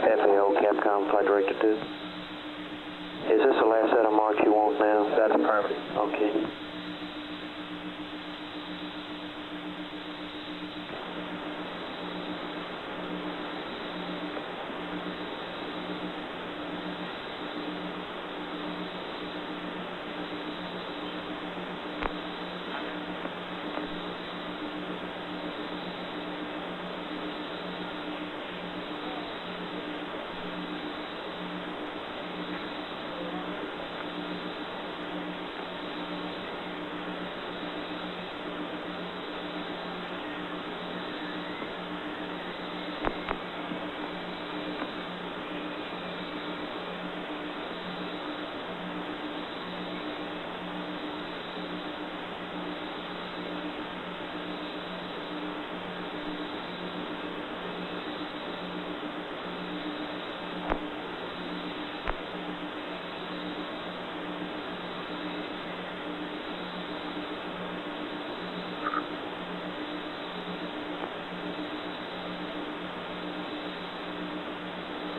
FAO, Capcom, Flight Director 2. Is this the last set of marks you want now? That's perfect. Okay.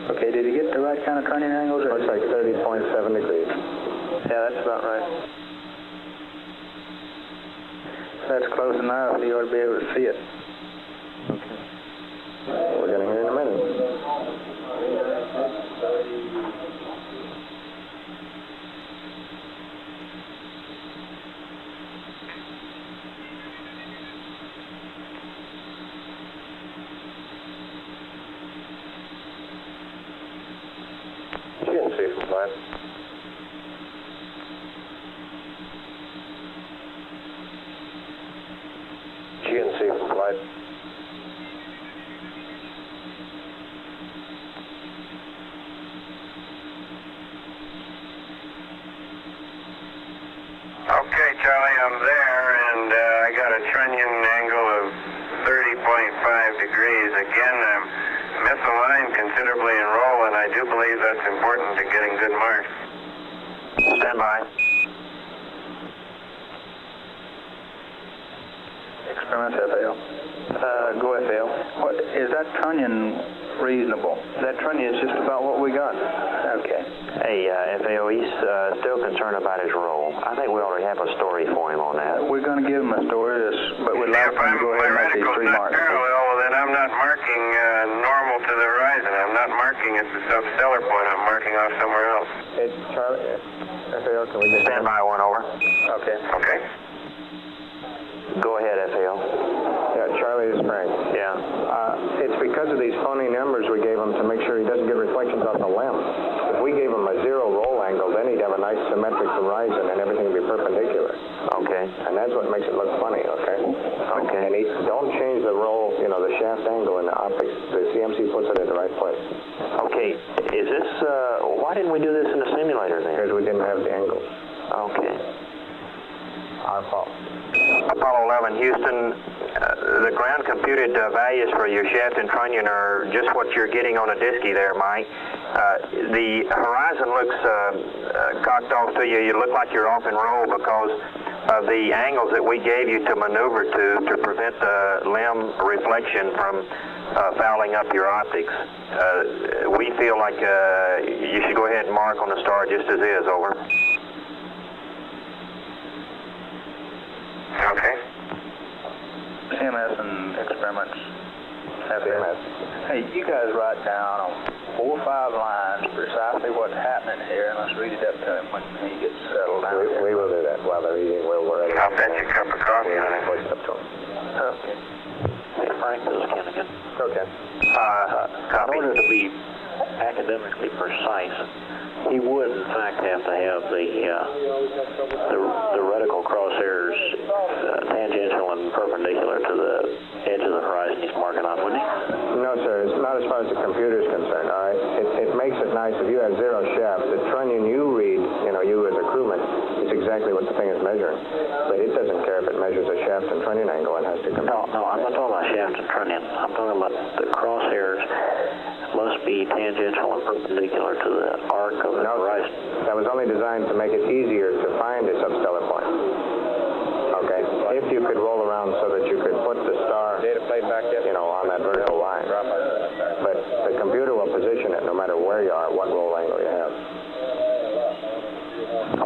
Okay, did you get the right kind of turning angles? Looks like 30.7 degrees. Yeah, that's about right. That's close enough. You ought to be able to see it. Okay. We're going to hear in a minute. GNC from flight. GNC from flight. Okay, Charlie, I'm there, and I got a trunnion angle of 30.5 degrees. Again, I'm misaligned considerably in roll, and I do believe that's important to getting good marks. Stand by. Experiments FAO. Go FAO. What, is that trunnion reasonable? That trunnion is just about what we got. Okay. Hey, FAO, he's still concerned about his roll. I think we already have a story for him on that. We're going to give him a story, but we'd like If him to go ahead and make these three not marks. parallel, then I'm not marking normal to the horizon. I'm not marking at the substellar point. I'm marking off somewhere else. Hey, Charlie, FAO, can we get Stand by, 1 over. Okay. Okay. Go ahead, FAO. Yeah, Charlie, this is Frank. Yeah. It's because of these phony numbers we gave him to make sure he doesn't get reflections off the limb. If we gave him a zero roll angle, then he'd have a nice symmetric horizon and everything would be perpendicular. Okay. And that's what makes it look funny, okay? Okay. And don't change the roll, the shaft angle in the optics. The CMC puts it in the right place. Okay. Is this, why didn't we do this in the simulator then? Because we didn't have the angles. Okay. Our fault. Apollo 11, Houston, the ground computed values for your shaft and trunnion are just what you're getting on a disky there, Mike. The horizon looks cocked off to you. You look like you're off in roll because of the angles that we gave you to maneuver to prevent the limb reflection from fouling up your optics. We feel like you should go ahead and mark on the star just as is, over. Okay. CMS and experiments. CMS. Hey, you guys write down on 4 or 5 lines precisely what's happening here, and let's read it up to him when he gets settled down. We will do that while they're eating. We're ready. I'll bet you a cup of coffee on it. Voice up to him. Okay. Hey, Frank, this is Kennigan. Okay. In order to be academically precise, he would in fact have to have the reticle crosshairs tangential and perpendicular to the edge of the horizon he's marking on, wouldn't he? No, sir. It's not as far as the computer is concerned, all right? It makes it nice if you have zero shaft. The trunnion you read, you as a crewman, it's exactly what the thing is measuring. But it doesn't care if it measures a shaft and trunnion angle. It has to compare. No, I'm not talking about shaft and trunnion. I'm talking about the crosshairs must be tangential and perpendicular to the arc of the horizon. That was only designed to make it easier to find a substellar point. Okay? If you could roll around so that you could put the star, on that vertical line. But the computer will position it are, what roll angle you have.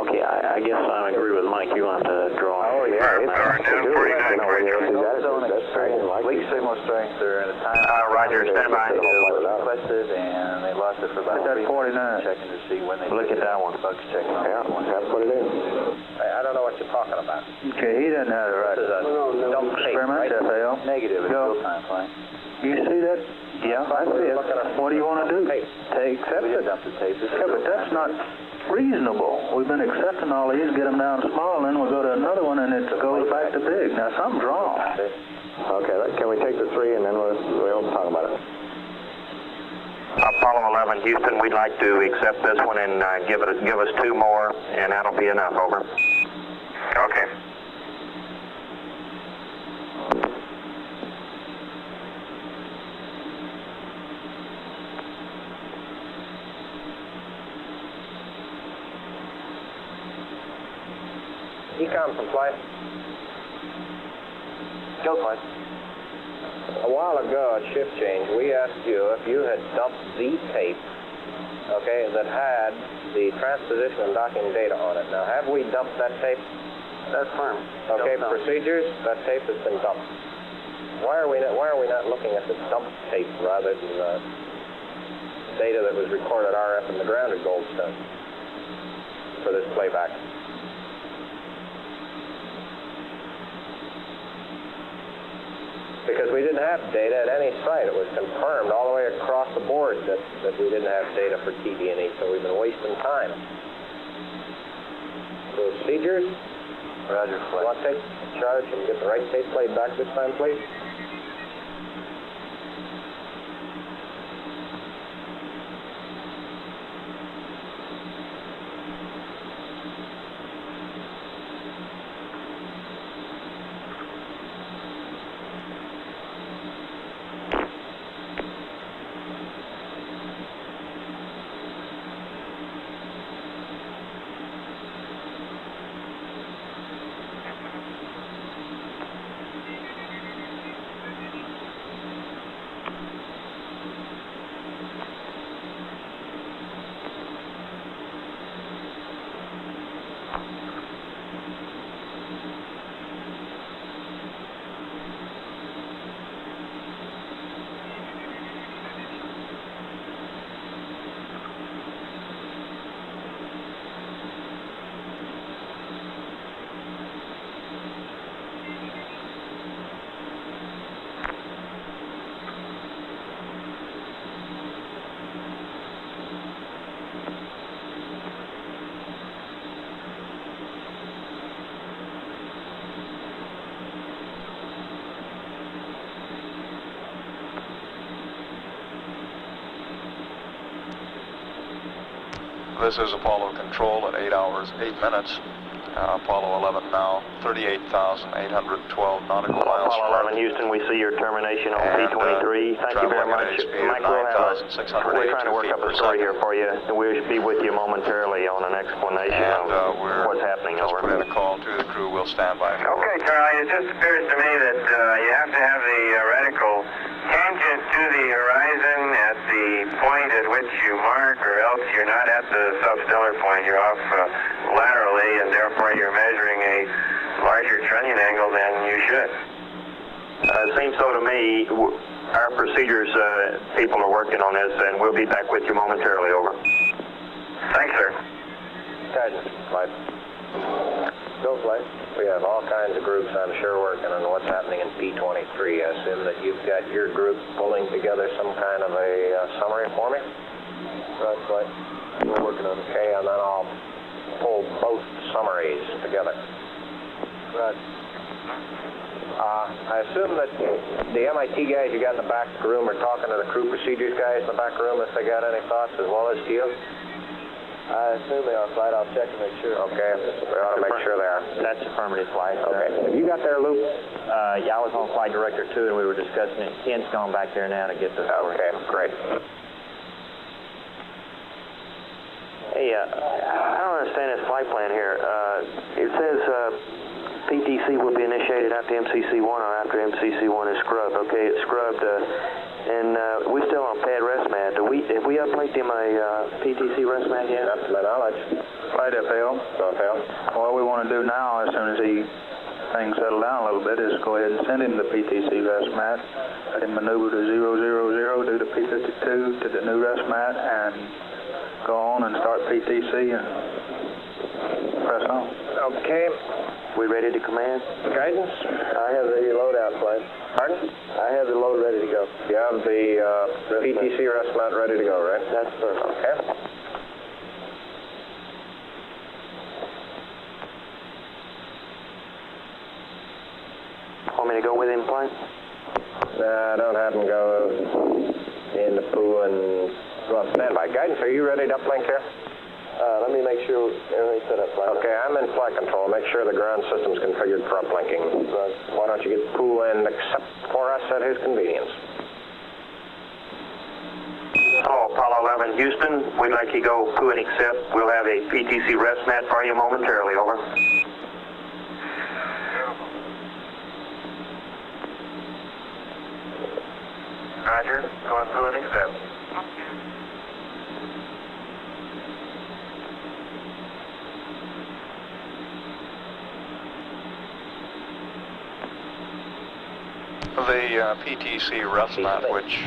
Okay, I guess I agree with Mike. You want to draw. Oh, yeah. Down 49, Leak signal strength are at a time. Roger, stand by. Requested, and they lost it for about 3 minutes. Checking to see when they Look at that one. bugs checking. Yeah, that's what it is. I don't know what you're talking about. Okay, he doesn't have it right. This is a dump tape, Experiment, right? FAL. Negative, it's still time flying. You see that? Yeah, I see it. What do you want to do? Accept it. Dump the tape. Yeah, but that's not reasonable. We've been accepting all these, get them down small, and then we'll go to another one, and it goes back to big. Now, something's wrong. Okay, can we take the 3 and then we'll talk about it? Apollo 11, Houston, we'd like to accept this one and give us 2 more, and that'll be enough, over. Okay. Ecom from flight. Go, flight. A while ago at shift change, we asked you if you had dumped the tape, okay, that had the transposition and docking data on it. Now, have we dumped that tape? That's firm. Okay, procedures, that tape has been dumped. Why are we not looking at the dumped tape rather than the data that was recorded RF and the grounded Goldstone for this playback? Because we didn't have data at any site. It was confirmed all the way across the board that we didn't have data for TD&E, so we've been wasting time. Procedures? Roger, flight. Want to take charge and get the right tape played back this time, please? This is Apollo Control at 8 hours, 8 minutes. Apollo 11 now, 38,812 nautical miles. Apollo 11, Houston, we see your termination on P23. Thank you very much. Mike, we're trying to work up a story here for you. We'll be with you momentarily on an explanation of what's happening. Just put in a call to the crew. We'll stand by. Okay, Charlie, it just appears to me that you have to have the reticle tangent to the horizon at the point at which you mark, or else you're not at the substellar point. You're off laterally, and therefore you're measuring a larger trunnion angle than you should. It seems so to me. Our procedures people are working on this, and we'll be back with you momentarily, over. Thanks, sir. Guidance, flight. Go, flight. We have all kinds of groups, I'm sure, working on what's happening in P23. I assume that you've got your group pulling together some kind of a summary for me? Right, flight. We're working on it. Okay, and then I'll pull both summaries together. Right. I assume that the MIT guys you got in the back room are talking to the crew procedures guys in the back room if they got any thoughts, as well as to you? I assume they are, flight. I'll check to make sure. Okay, we ought to make sure they are. That's affirmative, flight. Okay. Have you got there, Luke? Yeah, I was on flight director too, and we were discussing it. Ken's gone back there now to get the story. Okay, great. Hey, I don't understand this flight plan here. It says PTC will be initiated after MCC1 or after MCC1 is scrubbed. Okay, it's scrubbed, and we're still on pad rest mat. Do we Have we uploaded him a PTC rest mat yet? Not to my knowledge. Flight FL. Go, Phil. What we want to do now, as soon as things settle down a little bit, is go ahead and send him the PTC rest mat, let him maneuver to 000, do the P-52 to the new rest mat, and go on and start PTC and press on. Okay. We ready to command? Guidance? I have the loadout flight. Pardon? I have the load ready to go. You have the PTC rest mat ready to go, right? That's perfect. Okay. Want me to go with him, Plank? Don't have him go in the pool and go on standby. Guidance, are you ready to uplink here? Let me make sure everything's set up, flight. Okay, I'm in flight control. Make sure the ground system's configured for uplinking. Why don't you get pool in except for us at his convenience? Hello, Apollo 11 Houston. We'd like you to go to and accept. We'll have a PTC rest mat for you momentarily. Over. Roger. Going through and accept. The PTC rest mat, which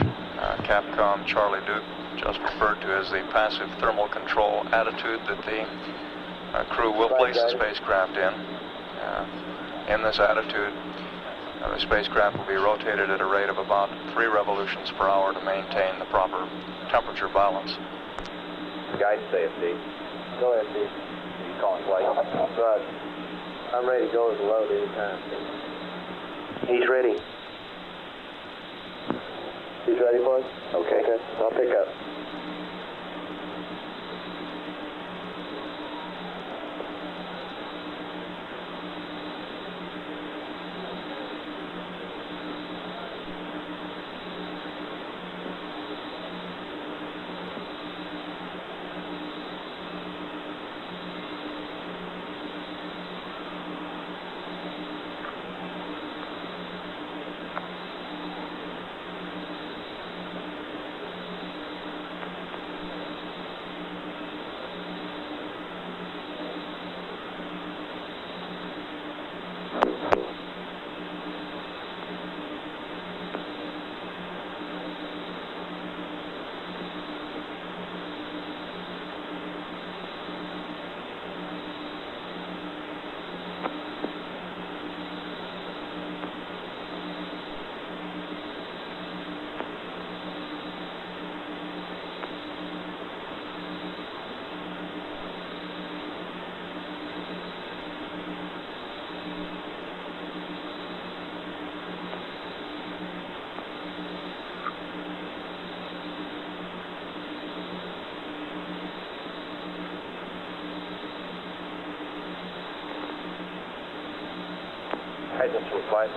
Capcom Charlie Duke just referred to as the passive thermal control attitude that the crew will place the spacecraft in. In this attitude, the spacecraft will be rotated at a rate of about 3 revolutions per hour to maintain the proper temperature balance. Guide safety. Go ahead, Steve. You calling flight? Right. I'm ready to go with the load anytime. He's ready. He's ready for us? Okay. I'll pick up. Guidance from flight.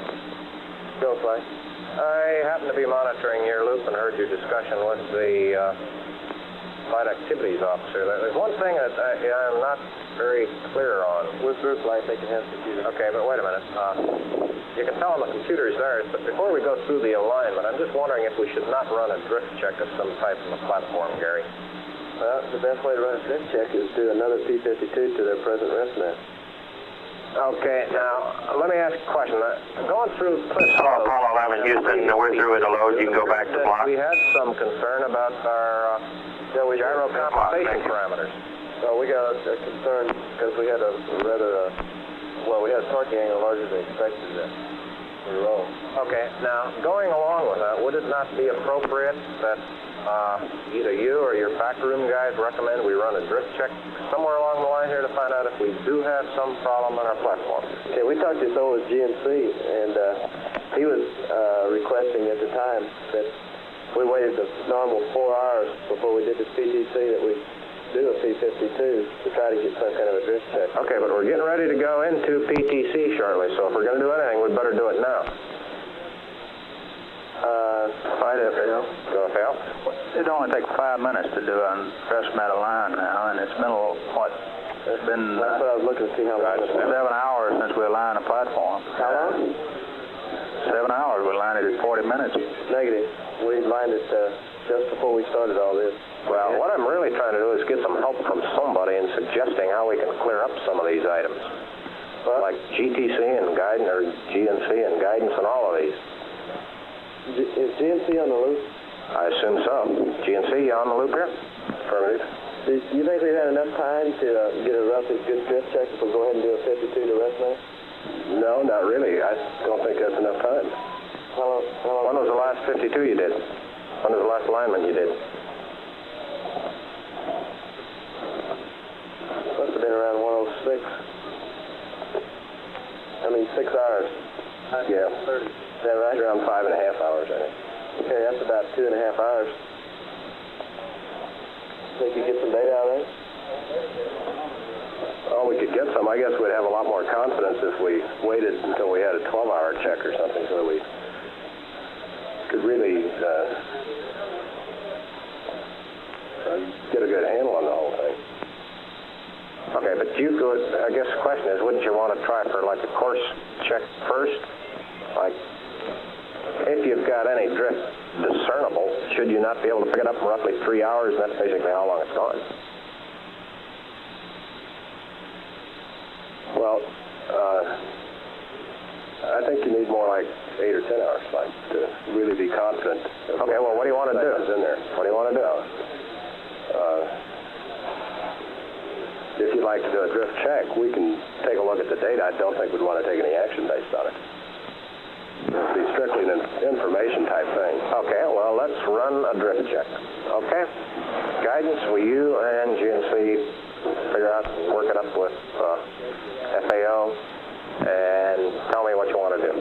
Go, flight. I happen to be monitoring your loop and heard your discussion with the flight activities officer. There's one thing that I'm not very clear on. With group flight, they can have computer. Okay, but wait a minute. You can tell on the computer is theirs, but before we go through the alignment, I'm just wondering if we should not run a drift check of some type on the platform, Gary. Well, the best way to run a drift check is do another P-52 to their present rest mat. Okay, now, let me ask a question. Going through Cliff's Hello, Hollow, Apollo 11 Houston. We're through with the load. You can go back to block. we had some concern about our gyro compensation parameters. Well, we got a concern because we had a rather, we had a torque angle larger than expected to roll. Okay, now, going along with that, would it not be appropriate that either you or your factory room guys recommend we run a drift check somewhere along the line here to find out if we do have some problem on our platform? Okay, we talked this over with GNC, and he was requesting at the time that we waited the normal 4 hours before we did the PTC, that we do a P-52 to try to get some kind of a drift check. Okay, but we're getting ready to go into PTC shortly, so if we're going to do anything, we'd better do it now. Flight FL. Go, Phil. It only takes 5 minutes to do a rest mat align now, and it's been it's been That's what I was looking to see how much. 7 hours since we aligned the platform. How long? 7 hours. We aligned it at 40 minutes. Negative. We lined it just before we started all this. Well, what I'm really trying to do is get some help from somebody in suggesting how we can clear up some of these items. Like GTC and guidance, or GNC and guidance and all of these. Is GNC on the loop? I assume so. GNC, you on the loop here? Affirmative. Do you think we've had enough time to get a relatively good drift check if we go ahead and do a 52 to rest now? No, not really. I don't think that's enough time. How long? When was the last 52 you did? When was the last alignment you did? Must have been around 106. 6 hours. Yeah. Is that right? Around 5.5 hours, I think. Okay, that's about 2.5 hours. Think you get some data out of that? Oh, we could get some. I guess we'd have a lot more confidence if we waited until we had a 12-hour check or something so that we could really get a good handle on the whole thing. Okay, but I guess the question is, wouldn't you want to try for like a course check first? Like, if you've got any drift discernible, should you not be able to pick it up in roughly 3 hours, and that's basically how long it's gone? Well, I think you need more like 8 or 10 hours flight to really be confident. Okay, well, what do you want to do? In there. What do you want to do? If you'd like to do a drift check, we can take a look at the data. I don't think we'd want to take any action based on it. It would be strictly an information type thing. Okay, well, let's run a drift check. Okay? Guidance, will you and GNC figure out, work it up with FAO, and tell me what you want to do.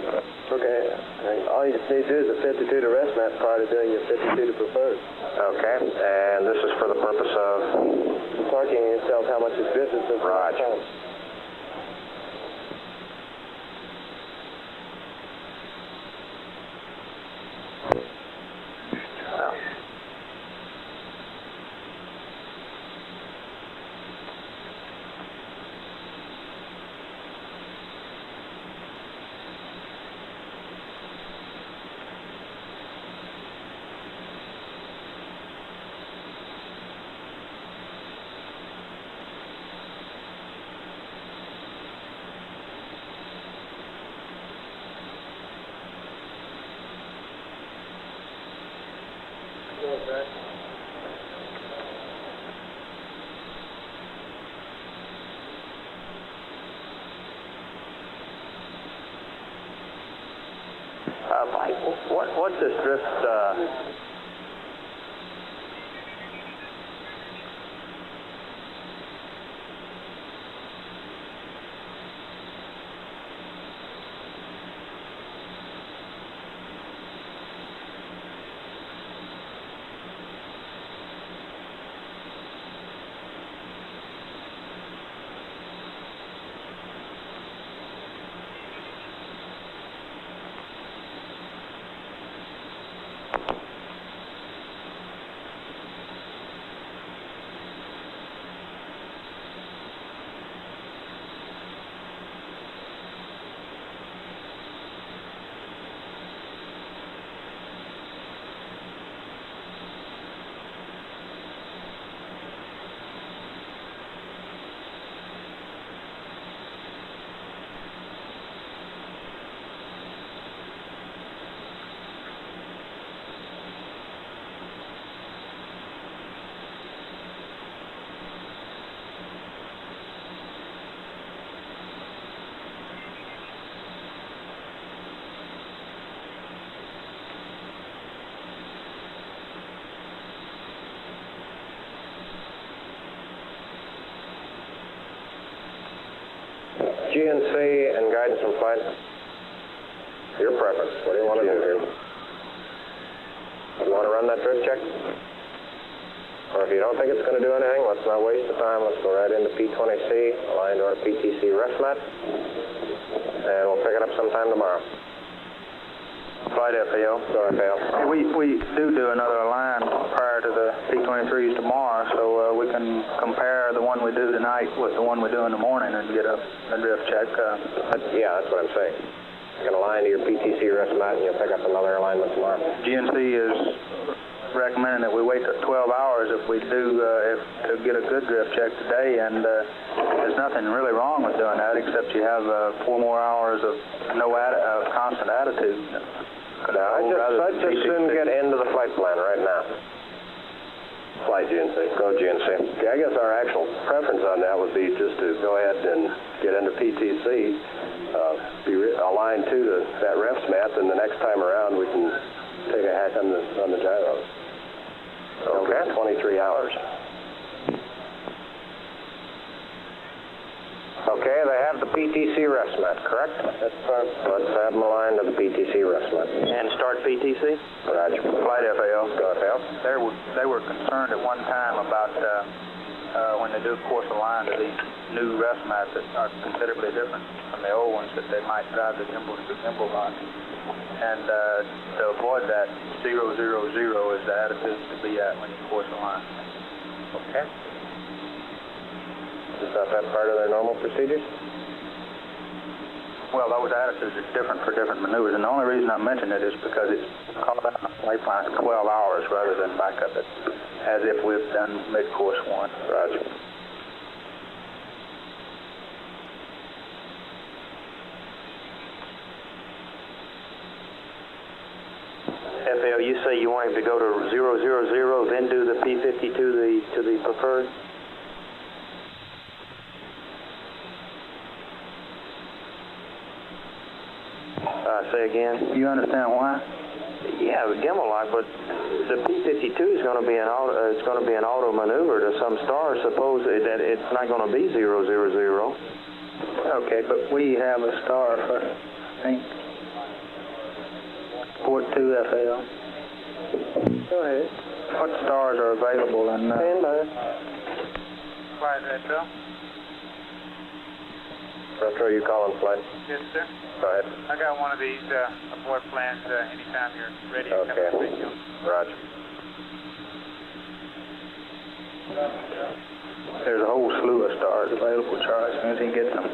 Okay. All you just need to do is a 52 to rest map prior to doing your 52 to preferred. Okay, and this is for the purpose of? Parking and tells how much it's drifted since the last time. Mike, what's this drift? GNC and guidance from flight? Your preference. What do you want to do here? You want to run that drift check? Or if you don't think it's going to do anything, let's not waste the time. Let's go right into P20C, align to our PTC rest mat, and we'll pick it up sometime tomorrow. Flight FAO. Go FAO. We do another align prior to the P23s tomorrow, so we can compare the one we do tonight with the one we do in the morning and get a drift check. Yeah, that's what I'm saying. You can align to your PTC rest mat and you'll pick up another alignment tomorrow. GNC is recommending that we wait till 12 hours if we do, to get a good drift check today, and there's nothing really wrong with doing that, except you have 4 more hours of constant attitude. I'd just soon get into the flight plan right now. Fly GNC. Go GNC. Okay, I guess our actual preference on that would be just to go ahead and get into PTC, be aligned to that refs mat, and the next time around we can take a hack on the gyros. Okay. 23 hours. Okay, they have the PTC refs mat, correct? That's fine. Let's have them aligned to the PTC refs mat. And start PTC? Roger. Flight FAL. Go FAL. They were concerned at one time about when they do course align to these new refs mats that are considerably different from the old ones, that they might drive the gimbals to gimbal lock. And to avoid that, 000 is the attitude to be at when you course align. Okay. Is that part of their normal procedures? Well, those attitudes are different for different maneuvers, and the only reason I mention it is because it's called out on the flight plan 12 hours rather than back up it, as if we've done mid-course 1. Roger. FAL, you say you want him to go to 000, then do the P50 to the preferred? Say again? You understand why? Yeah, the gimbal lock, but the P52 is going to be an auto maneuver to some stars. Suppose that it's not going to be 000. Okay, but we have a star for, I think, Port 2 FAL. Go ahead. What stars are available in Stand by. Flight Retro. Retro, you calling flight? Yes, sir. Go ahead. I got one of these aboard plans anytime you're ready to Okay. come in. Roger. There's a whole slew of stars available, Charlie, as soon as he gets them.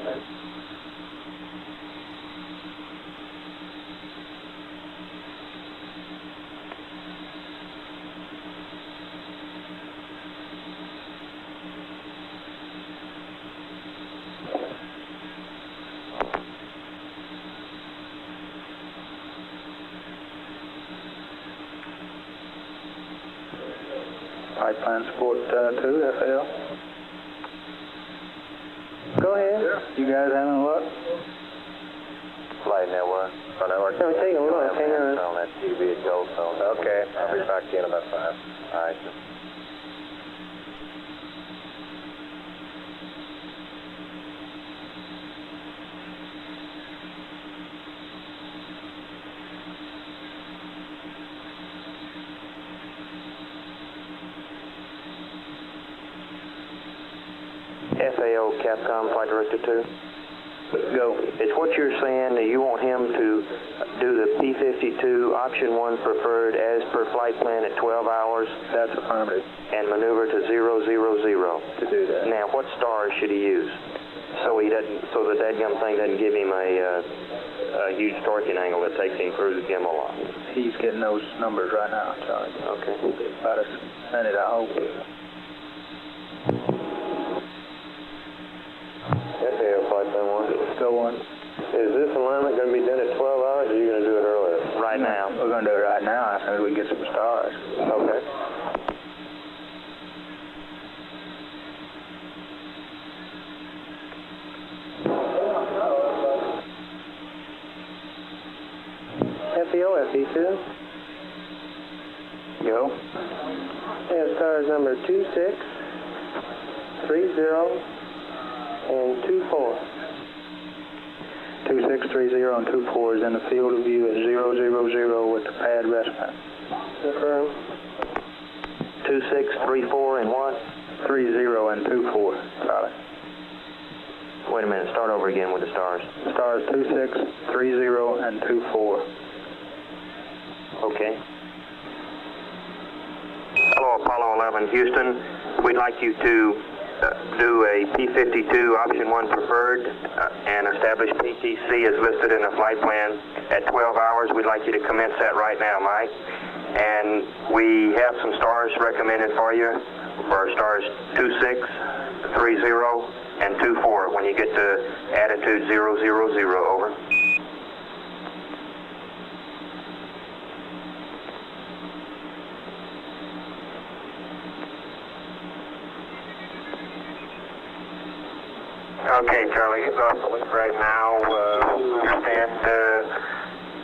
Flight plan support 2 FAL. Go ahead. You guys having a look? Flight network. Network. No, take a look. Hang on. On that TV at Goldstone. Okay, I'll be back to you in about 5. All right. FAO Capcom Flight Director 2. Go. It's what you're saying that you want him to do the P52 option 1 preferred as per flight plan at 12 hours. That's affirmative. And maneuver to 000. To do that. Now, what stars should he use? So he doesn't, so the dadgum thing doesn't give him a huge torquing angle that takes him through the gimbal lock. He's getting those numbers right now, Charlie. Okay. About a minute, I hope. FAO flight plan 1. Go on. Is this alignment going to be done at 12 hours, or are you going to do it earlier? Right now. We're going to do it right now as soon as we get some stars. Okay. FEO, FE2. Go. Yeah, stars number 26, 30, and 24. 2630 and 24 is in the field of view at 000 with the pad rest mat. Confirm. 2634 and what? 30 and 24, Charlie. Wait a minute, start over again with the stars. Stars 2630 and 24. Okay. Hello, Apollo 11, Houston. We'd like you to do a P52 option 1 preferred and establish PTC as listed in the flight plan at 12 hours. We'd like you to commence that right now, Mike. and we have some stars recommended for you, for stars 26, 30, and 24 when you get to attitude 000, over. Okay, Charlie, it's off the link right now. Understand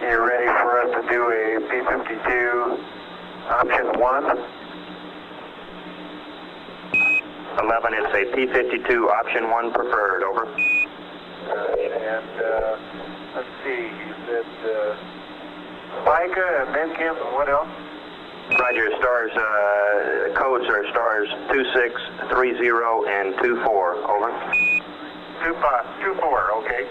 you're ready for us to do a P-52 option 1? 11, it's a P-52 option 1 preferred, over. And let's see, you said FICA and Bandcamp and what else? Roger, stars, codes are stars 26, 30, and 24, over. 24, okay.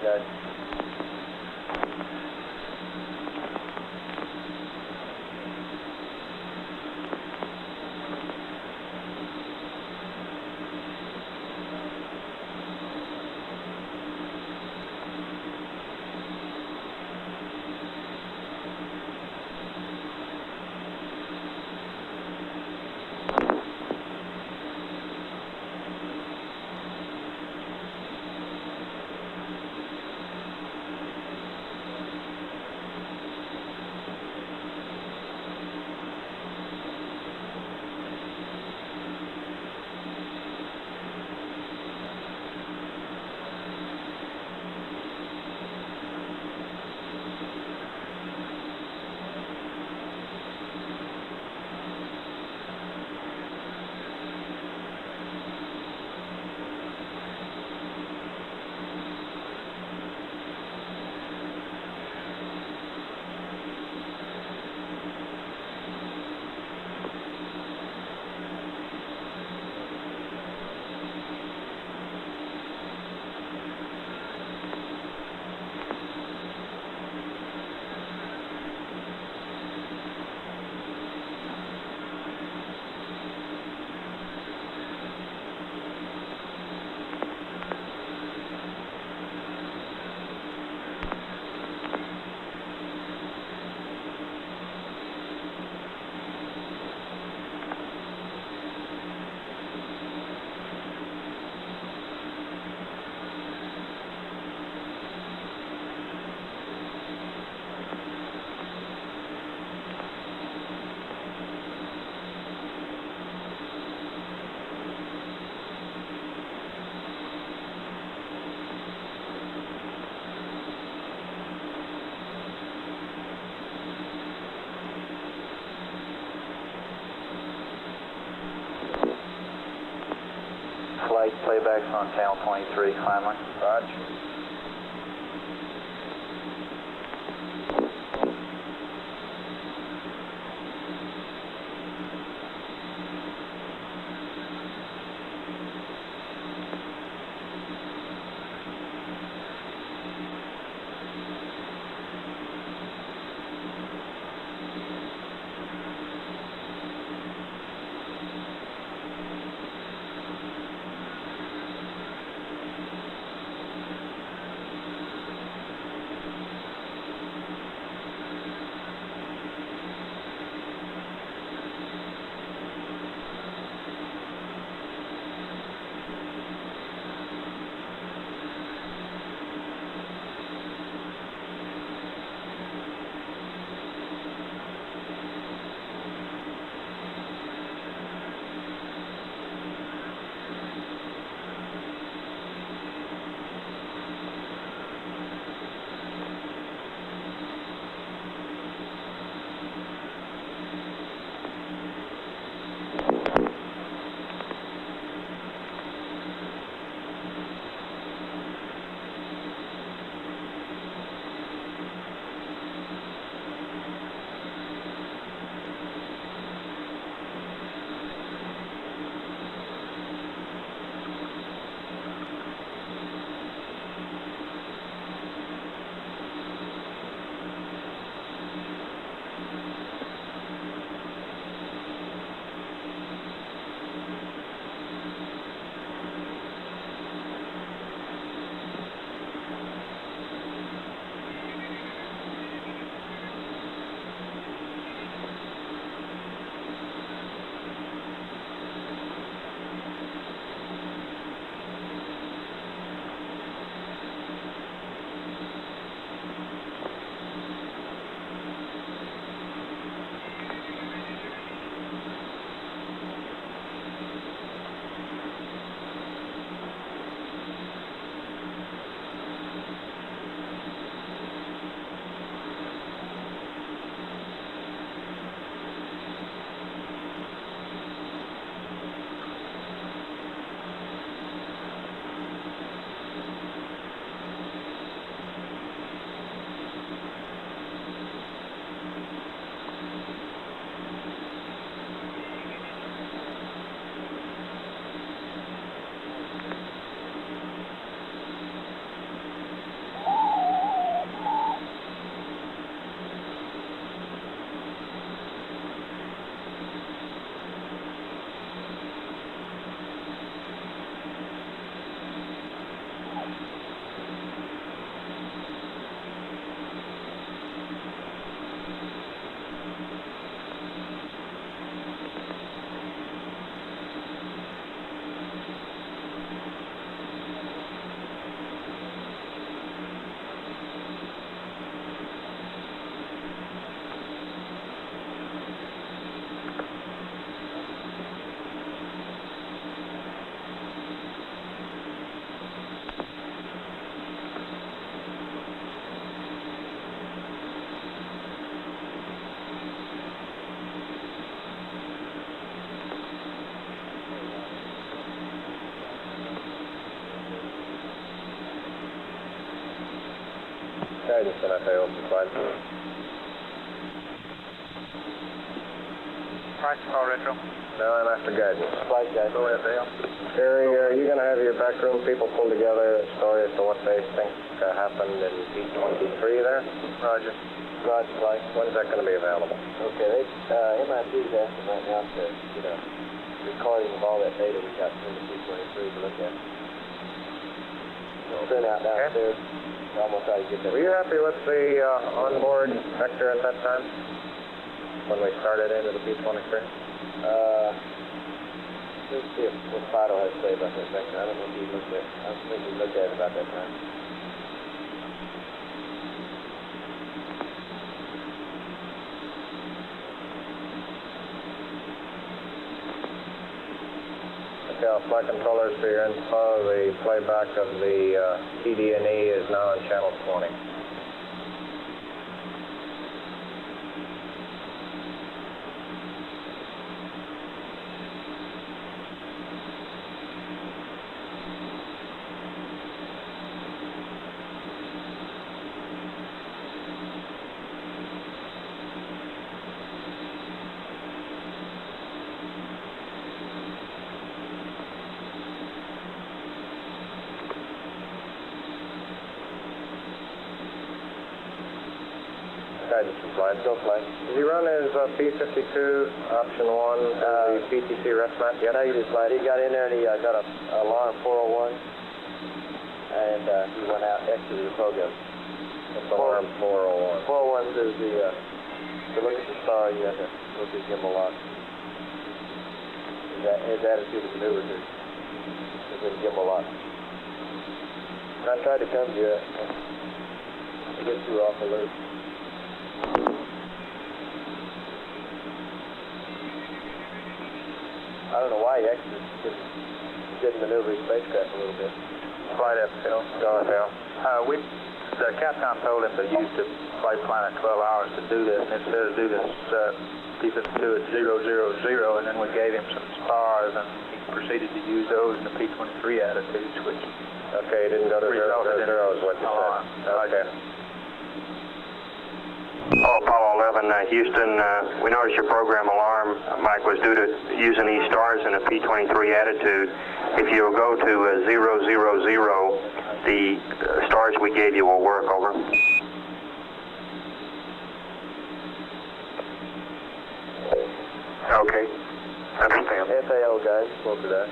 Guys. Flight playbacks on channel 23, finally. Roger. Guidance and FAO flight. Price call retro. No, I'm after guidance. Flight guidance. Go ahead, Dale. Gary, are you going to have your backroom people pull together a story as to what they think happened in P23 there? Roger. Roger, flight. When's that going to be available? Okay, MIT's asking right now to get a recording of all that data we got from the P23 to look at. Print out downstairs. I'm going to try to get that. Were you happy with the onboard vector at that time? When we started into the P23? Let's see what Fido has to say about that vector. I don't think he looked at it. I don't think he looked at it about that time. Okay, flight controllers for your info. The playback of the TD&E is now on channel 20. Guidance for flight. Go flight. Did he run his P52 option 1 the PTC rest map yet? No, he just flight. He got in there and he got a alarm 401, and he went out, exited the program. What's alarm 401? 401 is to look at the star, you have to look at gimbal lock. His attitude of maneuver is with gimbal lock. I tried to come to you. I get too off alert. I don't know why he actually didn't maneuver his spacecraft a little bit. Flight FL. Go ahead, Al. The Capcom told him to use the flight plan at 12 hours to do this, and it said to do this P52 at 000, and then we gave him some stars, and he proceeded to use those in the P23 attitudes, which Okay, he didn't go to 000 is what you alarm. said. Okay. Oh, Apollo 11, Houston, we noticed your program alarm, Mike, was due to using these stars in a P23 attitude. If you'll go to 000, the stars we gave you will work, over. Okay, understand. FAO guys, spoke to that.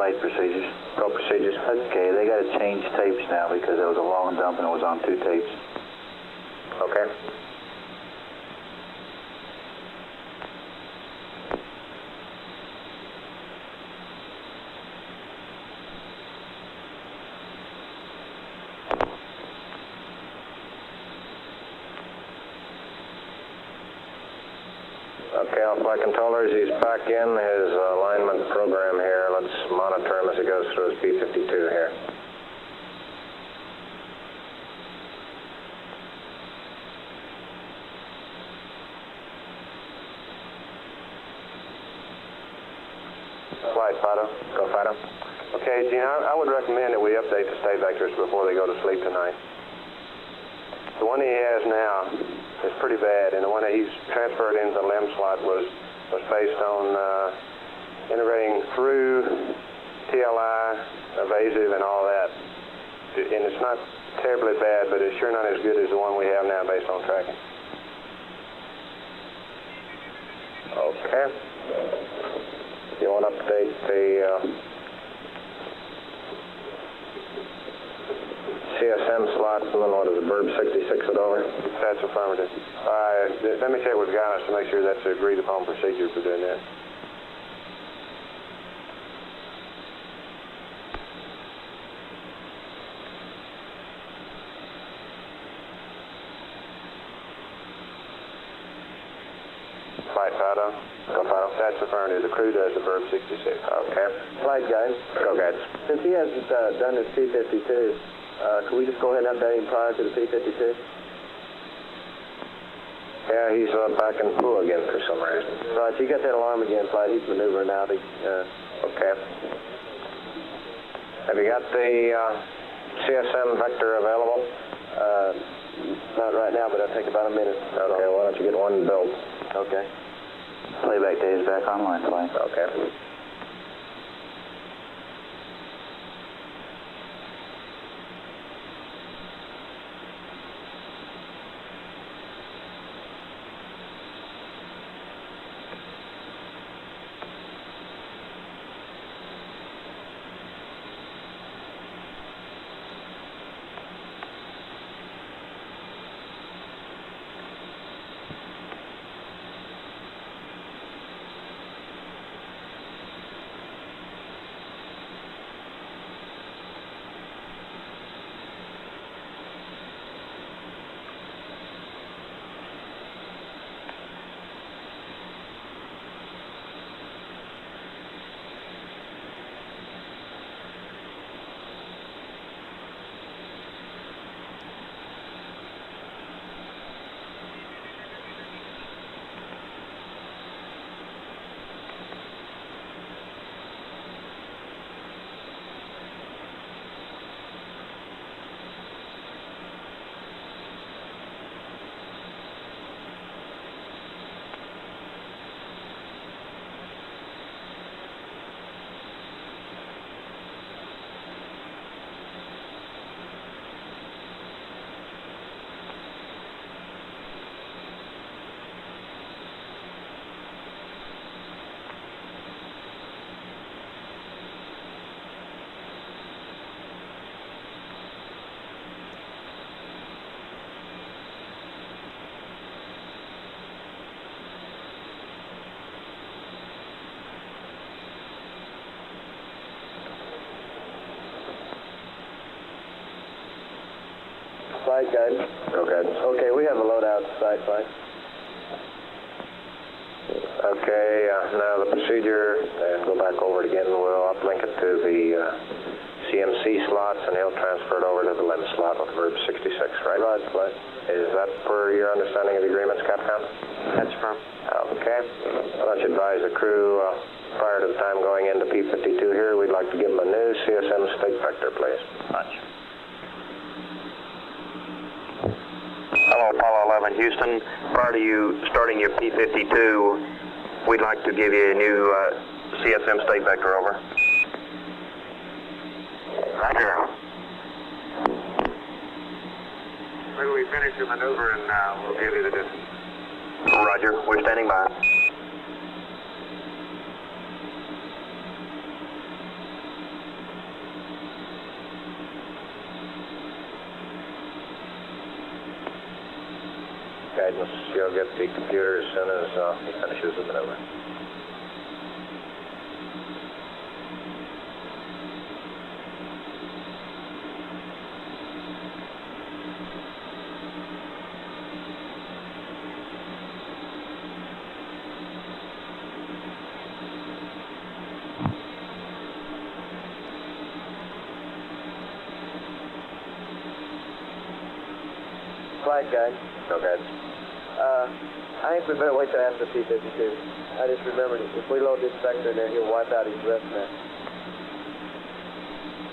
flight procedures. Go procedures. Okay, they got to change tapes now because there was a long dump and it was on 2 tapes. Okay. Okay, all flight controllers, he's back in his alignment program here. Let's monitor him as he goes through his P52 here. Flight, Fido. Go, Fido. Okay, Gene, I would recommend that we update the state vectors before they go to sleep tonight. The one he has now is pretty bad, and the one that he's transferred into the LEM slot was based on integrating through TLI, evasive, and all that. And it's not terribly bad, but it's sure not as good as the one we have now based on tracking. Okay. You want to update the CSM slots, and then what is it, Burb 66 at over? That's affirmative. Let me check with Guidance to make sure that's the agreed upon procedure for doing that. Sada. Go Fido. That's referring to the crew does the Verb 66. Okay. Flight guys. Go guys. Since he hasn't done his P-52, can we just go ahead and update him prior to the P-52? Yeah, he's back in pool again for some reason. Right, you got that alarm again, Flight. He's maneuvering out. Okay. Have you got the CSM vector available? Not right now, but it'll take about a minute. Okay, why don't you get one built? Okay. Playback day is back online, Clay. Okay. Flight guide. Okay. Okay, we have a loadout site, Flight. Okay, now the procedure, and go back over it again. We'll uplink it to the CMC slots, and he'll transfer it over to the LEM slot with Verb 66, right? Right, Flight. Is that per your understanding of the agreements, Capcom? That's from. Okay. Why don't you advise the crew prior to the time going into P-52 here, we'd like to give them a new CSM state vector, please. Much. Hello, Apollo 11 Houston. Prior to you starting your P-52, we'd like to give you a new CSM state vector over. Roger. When we finish the maneuver, and we'll give you the distance. Roger, we're standing by. Guidance, you'll get the computer as soon as he finishes the maneuver. Flight guide. Go ahead. I think we better wait till after P-52. I just remembered, if we load this vector in there, he'll wipe out his rest net.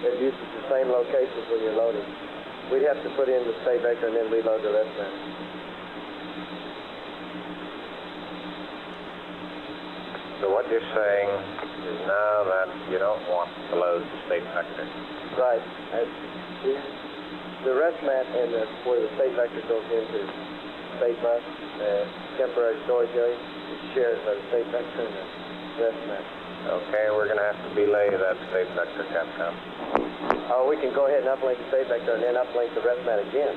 It uses the same locations when you're loading. We'd have to put in the state vector and then reload the rest net. So what you're saying is now that you don't want to load the state vector. Right. The rest mat and where the state vector goes into state bus, temporary storage area, is shared by the state vector and the rest mat. Okay, we're going to have to belay that state vector, Capcom. Oh, we can go ahead and uplink the state vector and then uplink the rest mat again.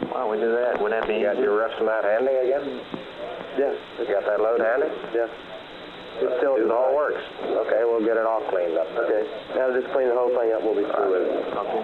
Why don't we do that? Wouldn't that be You got your rest mat handy again? Yeah. You got that load handy? Yeah. It's still It all works. Okay, we'll get it all cleaned up then. Okay. Now just clean the whole thing up, we'll be through with it. Okay.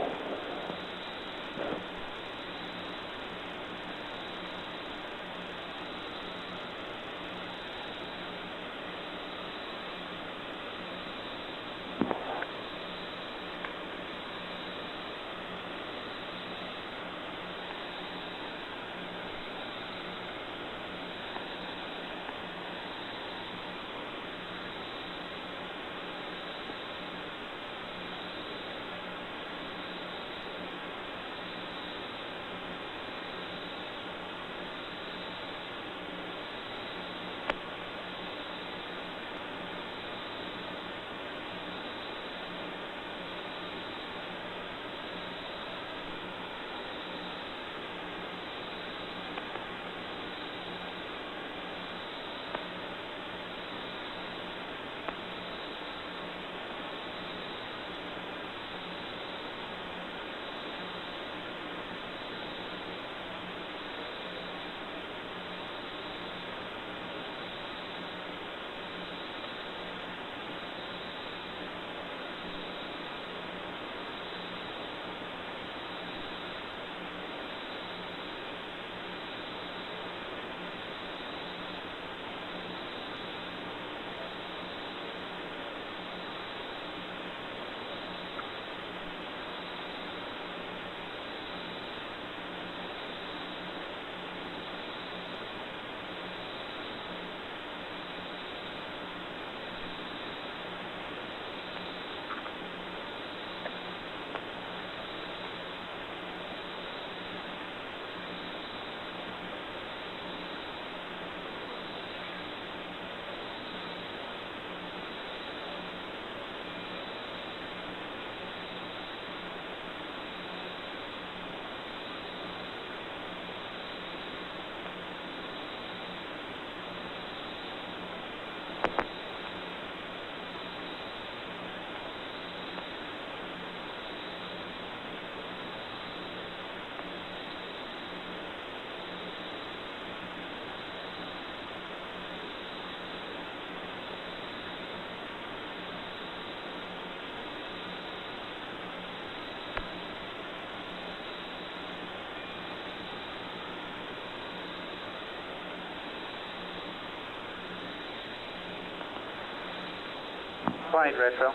flight, Retro.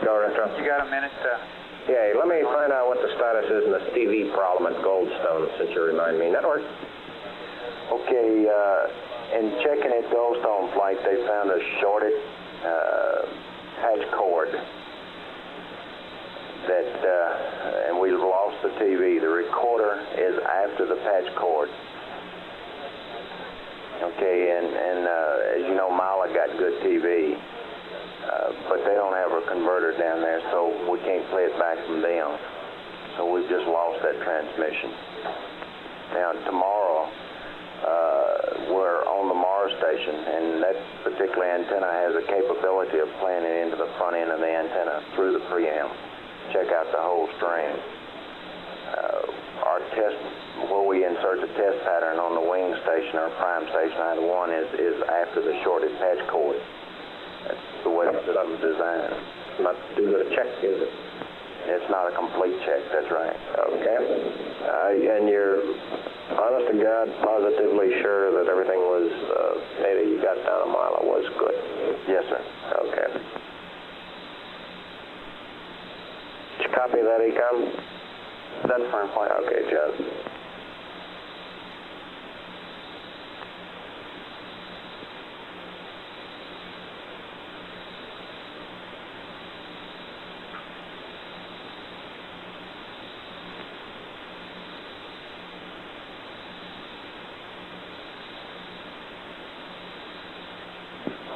Go, Retro. You got a minute? Yeah, let me find out what the status is in the TV problem at Goldstone, since you remind me. Network? Okay, in checking at Goldstone flight, they found a shorted patch cord that, and we've lost the TV. The recorder is after the patch cord. Okay, and as you know, Mila got good TV, but they don't have a converter down there, so we can't play it back from them. So we've just lost that transmission. Now, tomorrow, we're on the Mars station, and that particular antenna has a capability of playing it into the front end of the antenna through the preamp. Check out the whole string. Our test, where we insert the test pattern on the wing station or prime station, either one, is after the shorted patch cord. That's the way it's designed. Not due to a check, is it? It's not a complete check, that's right. Okay. And you're, honest to God, positively sure that everything was, data you got down a mile was good? Yes, sir. Okay. Did you copy that, Ecom? That's firm flight. Okay, John.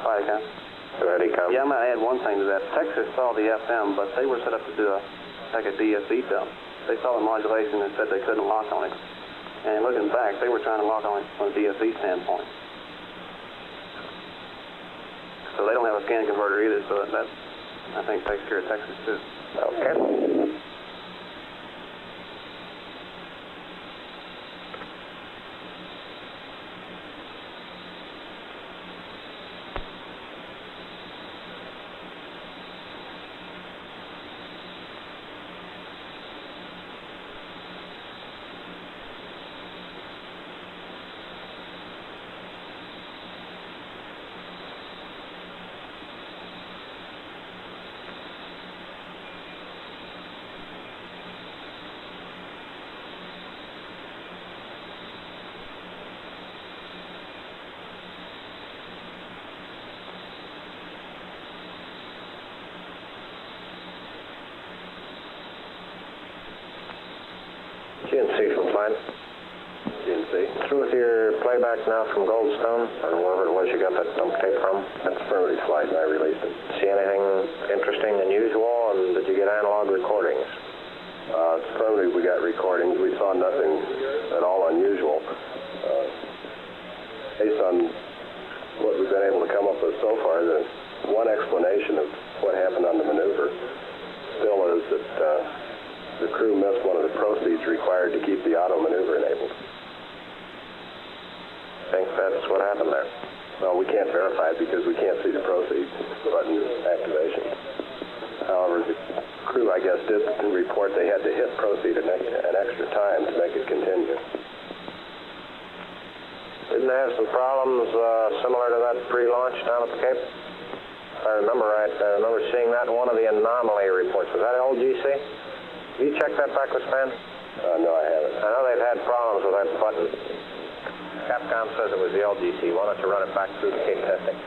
Hi, Ecom. Ready, Ecom? Yeah, I'm going to add one thing to that. Texas saw the FM, but they were set up to do like a DSE film. They saw the modulation and said they couldn't lock on it. And looking back, they were trying to lock on it from a DSE standpoint. So they don't have a scan converter either, so that, I think, takes care of Texas, too. Okay. GNC from flight. GNC. Through with your playback now from Goldstone, or wherever it was you got that dump tape from. That's Brody flight, and I released it. See anything interesting, unusual, and did you get analog recordings? Brody, we got recordings. We saw nothing at all unusual. Based on what we've been able to come up with so far, the one explanation of what happened on the maneuver still is that the crew missed one of the proceeds required to keep the auto maneuver enabled. Think that's what happened there? Well, we can't verify it because we can't see the proceeds button activation. However, the crew, I guess, did report they had to hit proceed an extra time to make it continue. Didn't they have some problems similar to that pre-launch down at the Cape? If I remember right, I remember seeing that in one of the anomaly reports. Was that LGC? Have you checked that back with Span? No, I haven't. I know they've had problems with that button. Capcom says it was the LGC. Why don't you run it back through the Cape testing?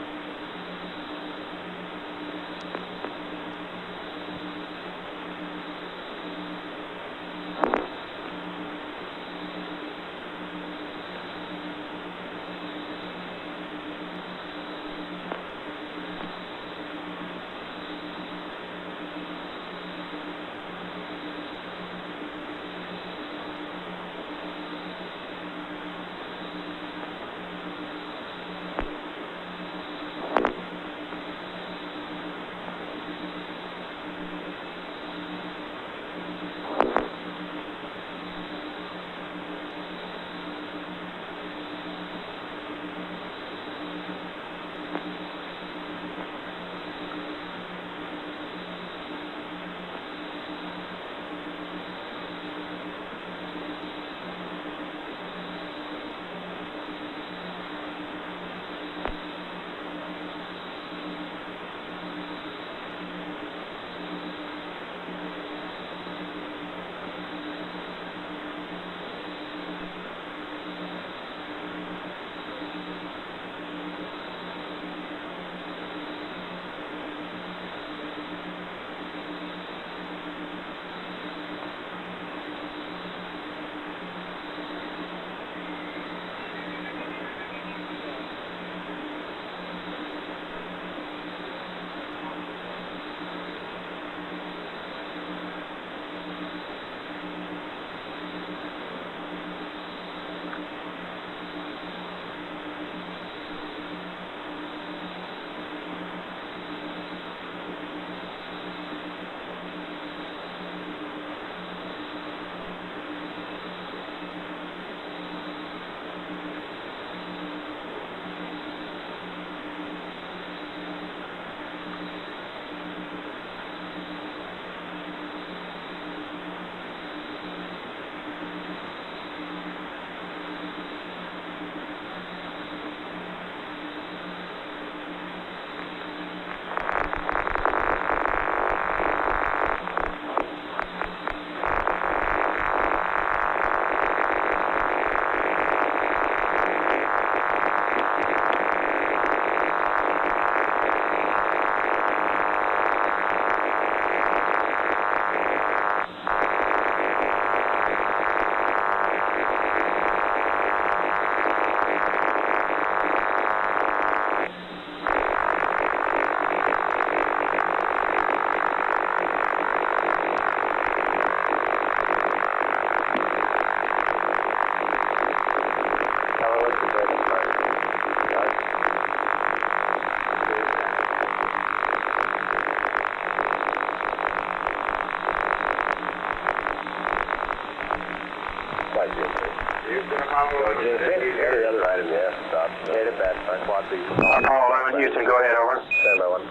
Right, June 5th. June 5th? Yeah, the other item, yeah, stop. Hit it back, quad B. Apollo 11, Houston, go ahead, over. Stand by 1.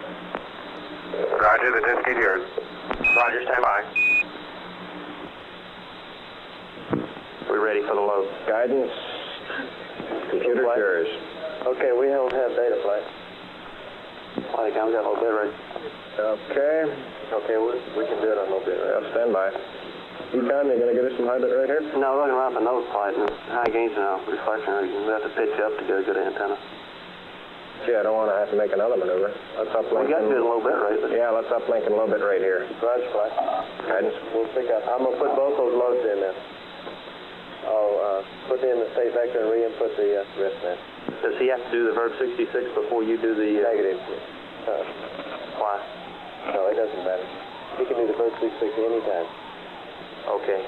Roger, the disc is yours. Roger, stand by. We're ready for the load. Guidance. Computer yours. Okay, we don't have data flight. I think I've got a little bit right. Okay. Okay, we can do it on a little bit right. Yeah, stand by. Econ, you going to get us some high bit right here? No, we're looking around for nose flight and high gains now, reflection. We have to pitch up to get a good antenna. Gee, I don't want to have to make another maneuver. Let's uplink. We got to do it a little bit right. Yeah, let's uplink a little bit right here. Roger, flight. Guidance. We'll pick up. I'm going to put both those loads in there. I'll put in the state vector and re-input the rest there. Does he have to do the Verb 66 before you do the... Negative. Why? No, it doesn't matter. He can do the Verb 66 anytime. Okay.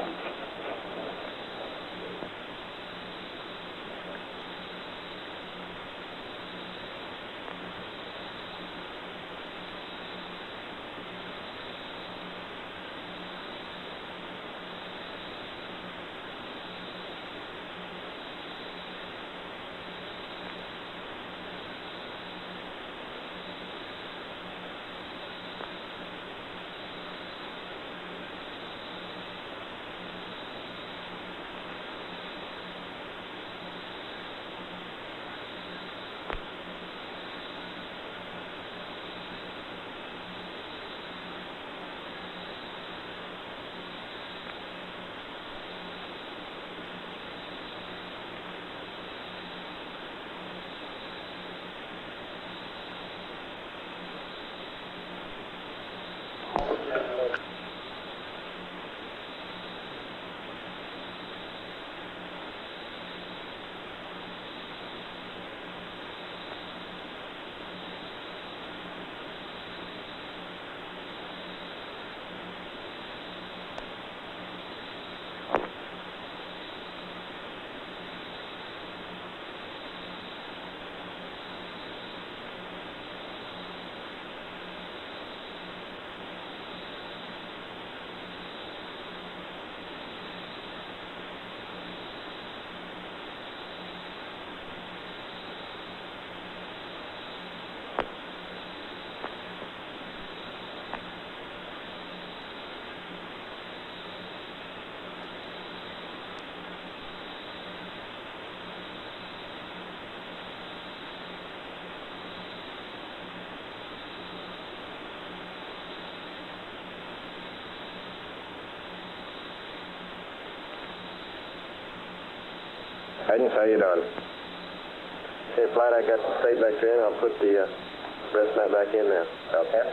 Guidance, how you doing? Okay, flight, I got the state vector in. I'll put the rest map back in there. Okay.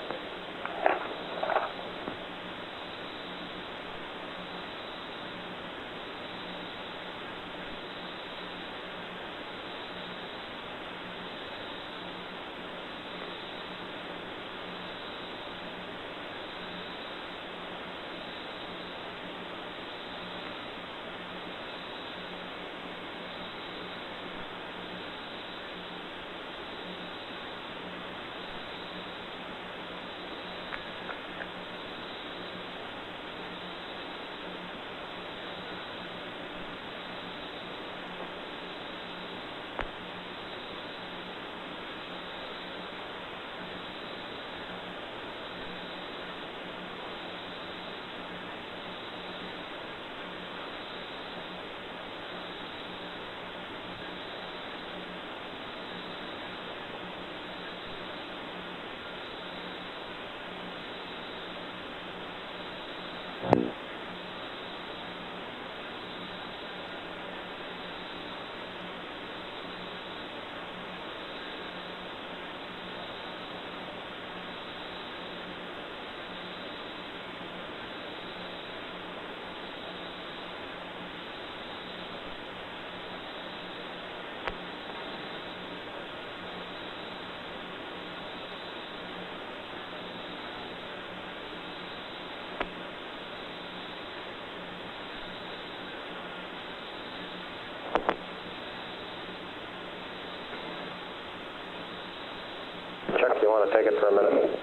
Chuck, you want to take it for a minute?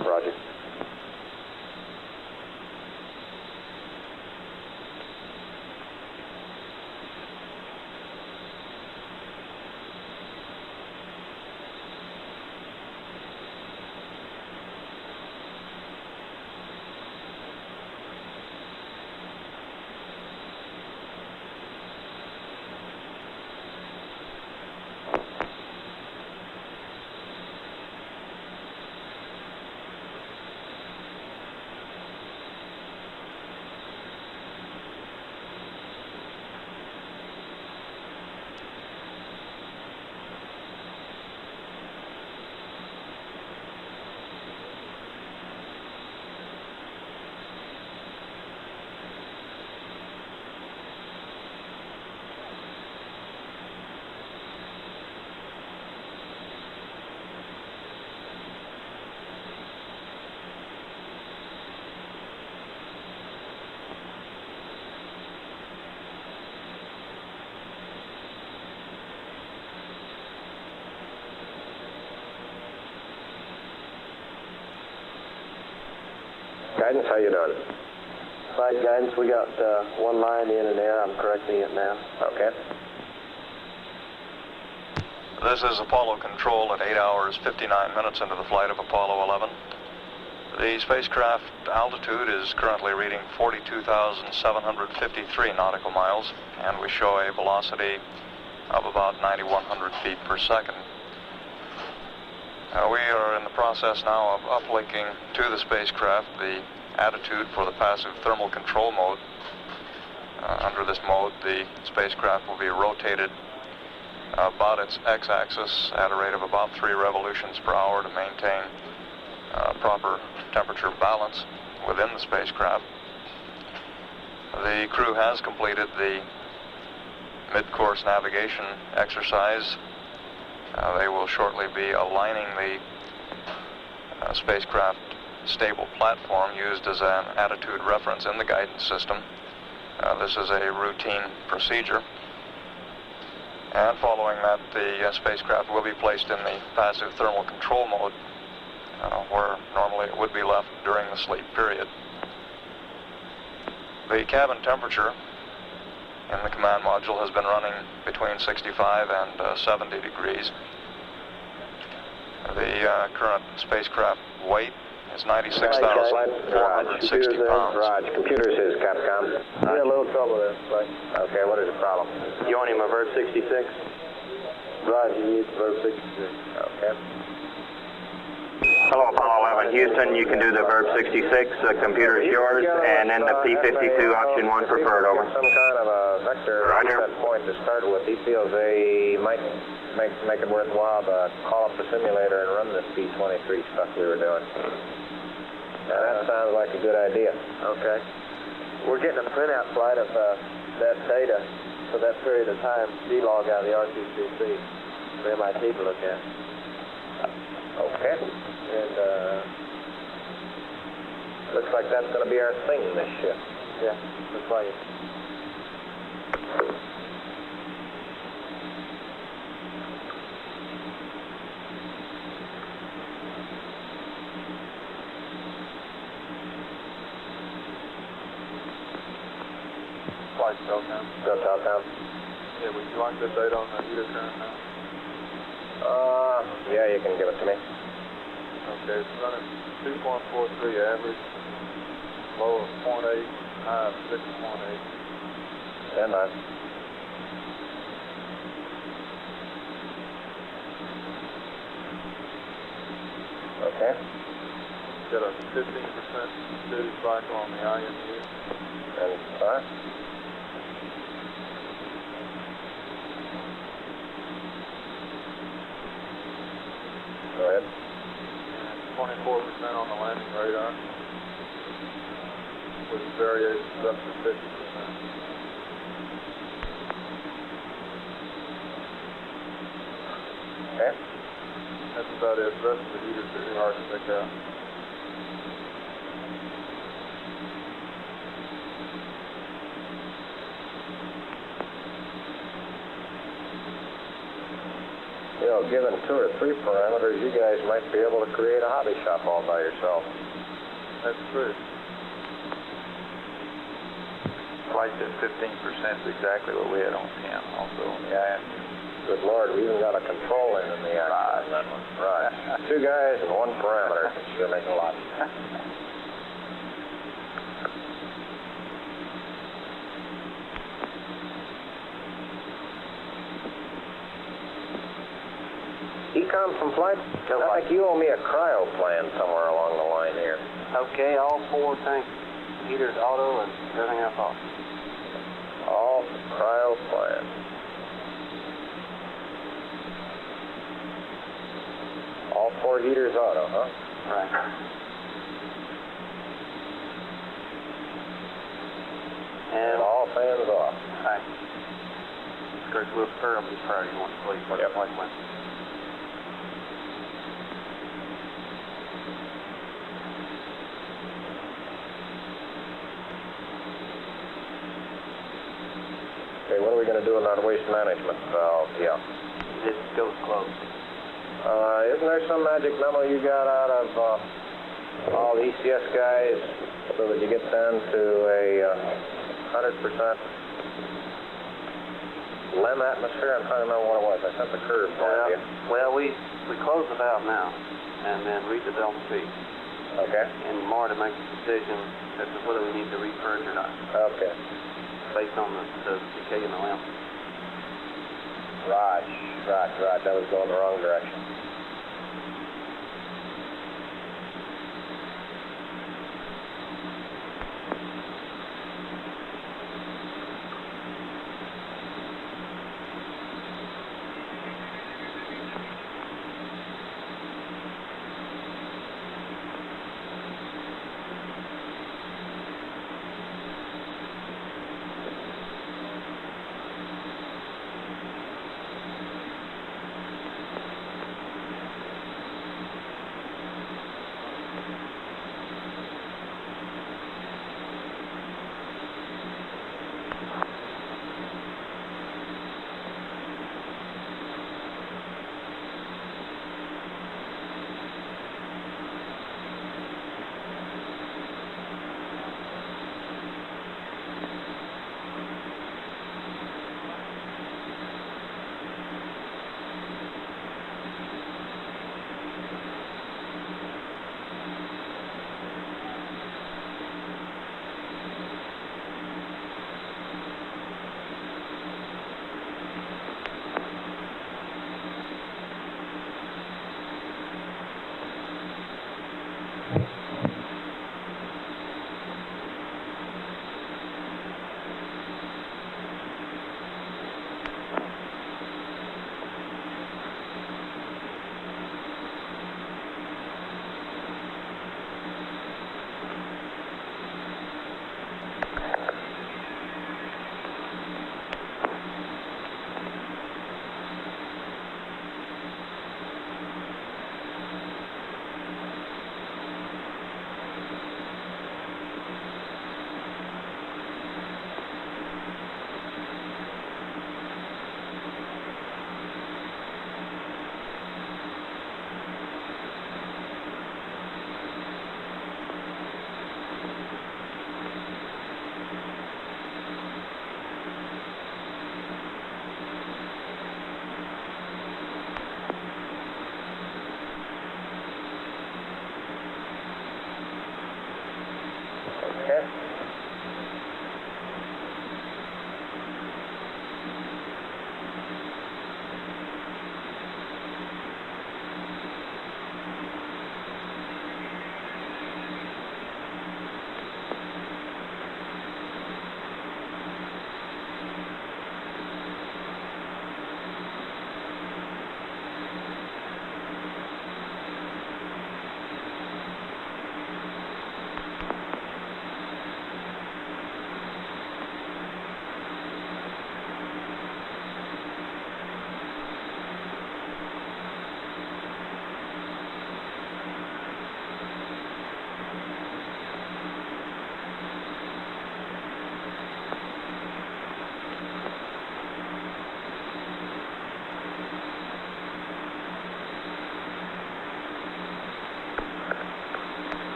Roger. Guidance, how you doing? Flight guidance, we got one line in and there. I'm correcting it now. Okay. This is Apollo Control at 8 hours 59 minutes into the flight of Apollo 11. The spacecraft altitude is currently reading 42,753 nautical miles, and we show a velocity of about 9,100 feet per second. We are in the process now of uplinking to the spacecraft the attitude for the passive thermal control mode. Under this mode, the spacecraft will be rotated about its x-axis at a rate of about 3 revolutions per hour to maintain proper temperature balance within the spacecraft. The crew has completed the mid-course navigation exercise. They will shortly be aligning the spacecraft stable platform used as an attitude reference in the guidance system. This is a routine procedure. And following that, the spacecraft will be placed in the passive thermal control mode, where normally it would be left during the sleep period. The cabin temperature in the command module has been running between 65 and 70 degrees. The current spacecraft weight is 96,460 pounds. Raj, computers is Capcom. We had a little trouble there, Flight. Okay, what is the problem? You want him a verb 66? Roger, he needs verb 66. Okay. Hello, Apollo 11 Houston. You can do the Verb 66. The computer is yours, and then the P-52 option 1 preferred, over. Some kind of a vector set point to start with. He feels they might make it worthwhile to call up the simulator and run this P-23 stuff we were doing. Now, that sounds like a good idea. Okay. We're getting a printout, Flight, of that data for that period of time, D-log out of the RTCC for MIT to look at. Okay. And looks like that's going to be our thing this shift. Yeah, looks like it. Flight Telcom. Go Telcom. Yeah, would you like the data on the heater current now? Yeah, you can give it to me. Okay, it's running 2.43 average, low of 0.8, high of 6.8. Stand by. Okay. Got a 15% steady cycle on the IMU. And start. Go ahead. 24% on the landing radar, with variations up to 50%. Okay. That's about it. The rest of the heaters are hard to pick out. You know, given 2 or 3 parameters, you guys might be able to create a hobby shop all by yourself. That's true. Flight says 15% is exactly what we had on 10 also on the IMU. Good Lord, we even got a control in the action on that one. Right. 2 guys and 1 parameter. Sure make a lot. Ecom from Flight? I think you owe me a cryo plan somewhere along the line here. Okay, all 4 tank heaters auto and everything else off. All cryo plan. All 4 heaters auto, huh? Right. And all fans off. Right. Because we'll stir them prior to you want to sleep. Yep. Like when. Okay, what are we going to do with our waste management valve? Yeah. It goes closed. Isn't there some magic memo you got out of all the ECS guys so that you get down to a 100% LEM atmosphere? I'm trying to remember what it was. I sent the curve down to you. Well, we close the valve now and then read the delta P. Okay. And more to make a decision as to whether we need to repurge or not. Okay. Based on the decay in the LEM. Right. That was going the wrong direction.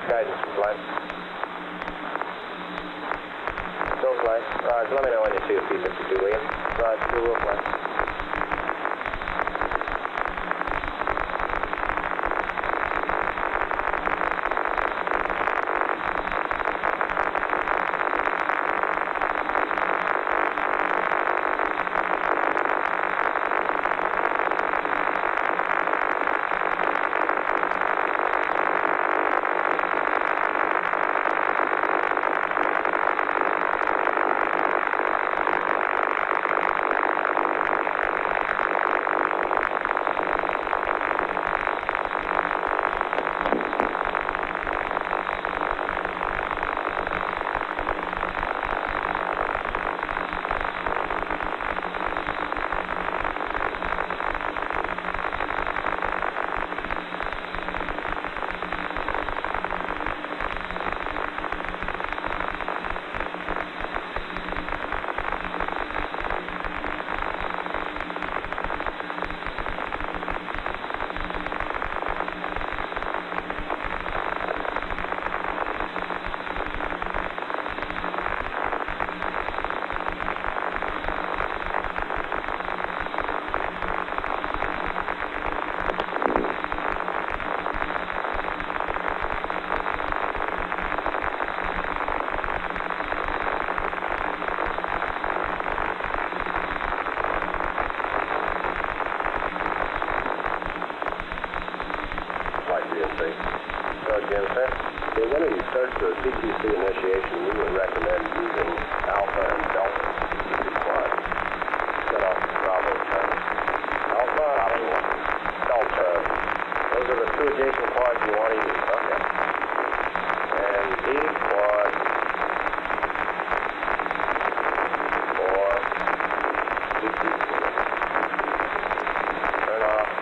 Guidance flight. Still flight. Raj, let me know when you see a P-52, will you? Raj, you will fly. again, sir? Yeah, whenever you start the PTC initiation, we would recommend using Alpha and Delta quad. Set off the Bravo channels. Alpha and Delta. Those are the two adjacent quads you want to use, huh? Yeah. And D quad for PTC. Turn off.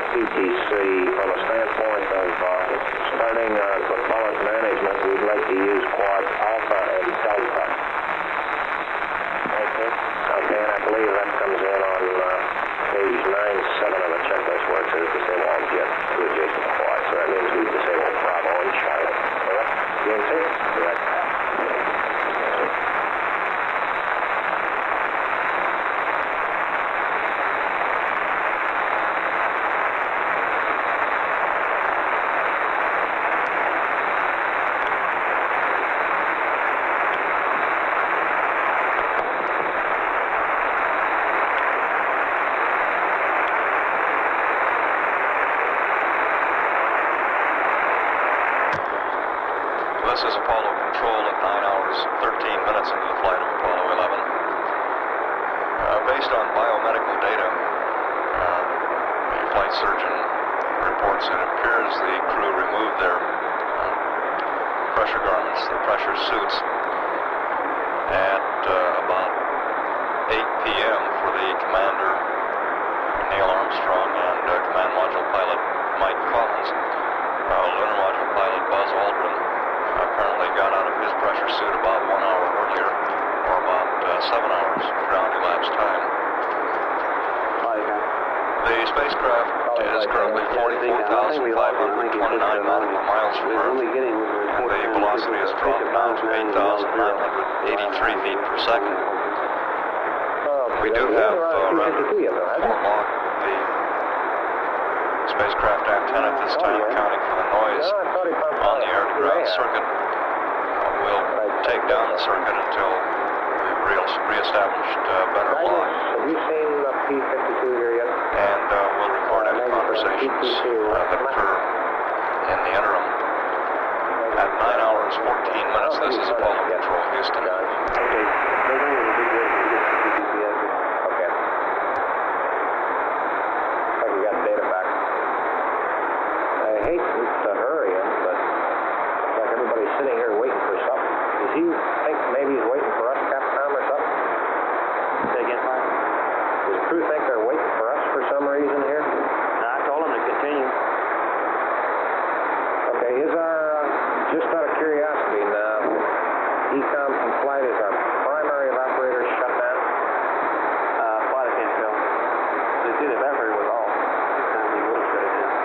PTC from a standpoint of starting with bullet management, we'd like to use quads Alpha and Delta. Okay. Okay, and I believe that comes in on page 9-7 of the checklist where it says disable all jet two adjacent quads. So that means we disable Bravo and Charlie. Correct? DNC? Correct. This is Apollo Control at 9 hours 13 minutes into the flight of Apollo 11. Based on biomedical data, the flight surgeon reports it appears the crew removed their pressure garments, their pressure suits, at about 8 p.m. for the commander, Neil Armstrong, and command module pilot Mike Collins. Lunar module pilot Buzz Aldrin apparently got out of his pressure suit about 1 hour earlier, or about 7 hours ground elapsed time. The spacecraft is currently 44,529 nautical miles from Earth, and the velocity has dropped down to 8,983 feet per second. We do have rather locked the spacecraft antenna at this time, accounting for the noise on the air-to-ground circuit. We'll take down the circuit until we've re-established better log. Have you seen the P-52 here yet? And we'll record any conversations that occur in the interim. At 9 hours 14 minutes, this is Apollo Control, Houston. Do you think maybe he's waiting for us, Capcom, or something? Say again, Mike? Does the crew think they're waiting for us for some reason here? No, I told them to continue. Okay, is our, just out of curiosity now, ECOM from flight, is our primary evaporator shut down? Flight I can't tell. They see the evaporator was off. This time he would have shut it down.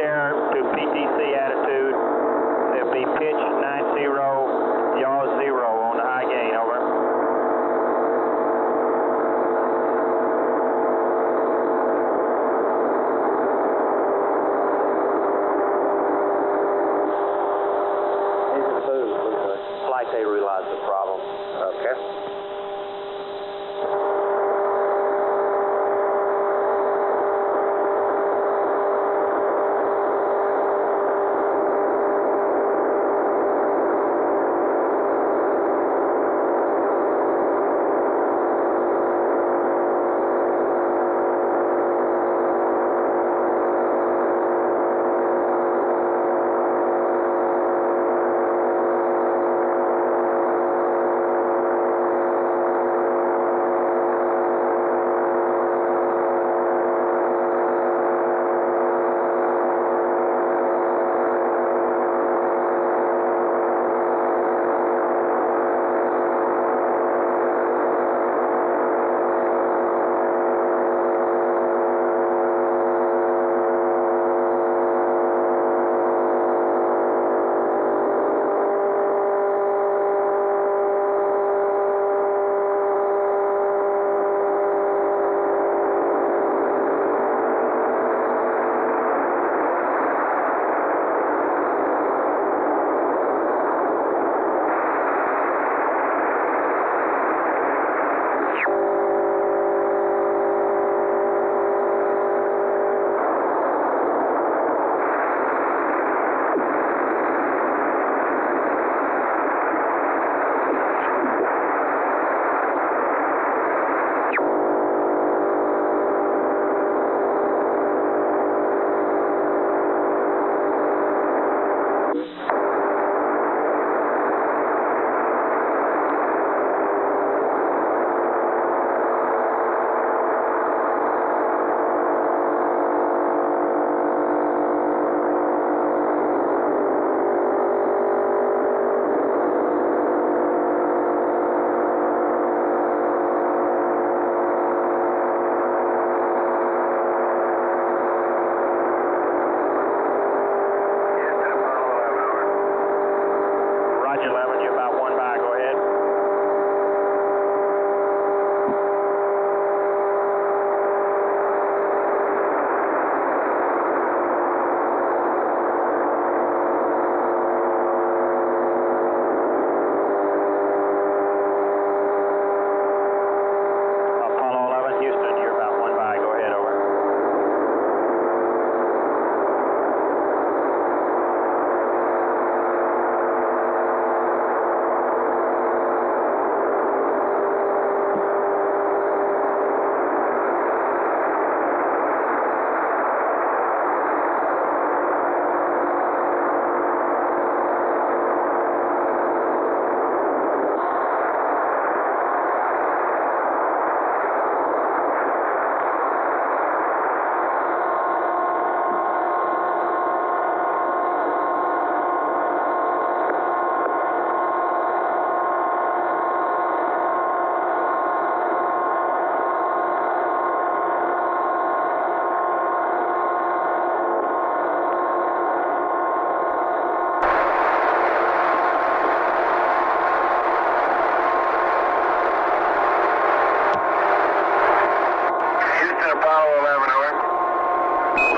air to PTC attitude. It'll be pitch 90, yaw 0 on the high gain, over. Flight they realized the problem. Okay.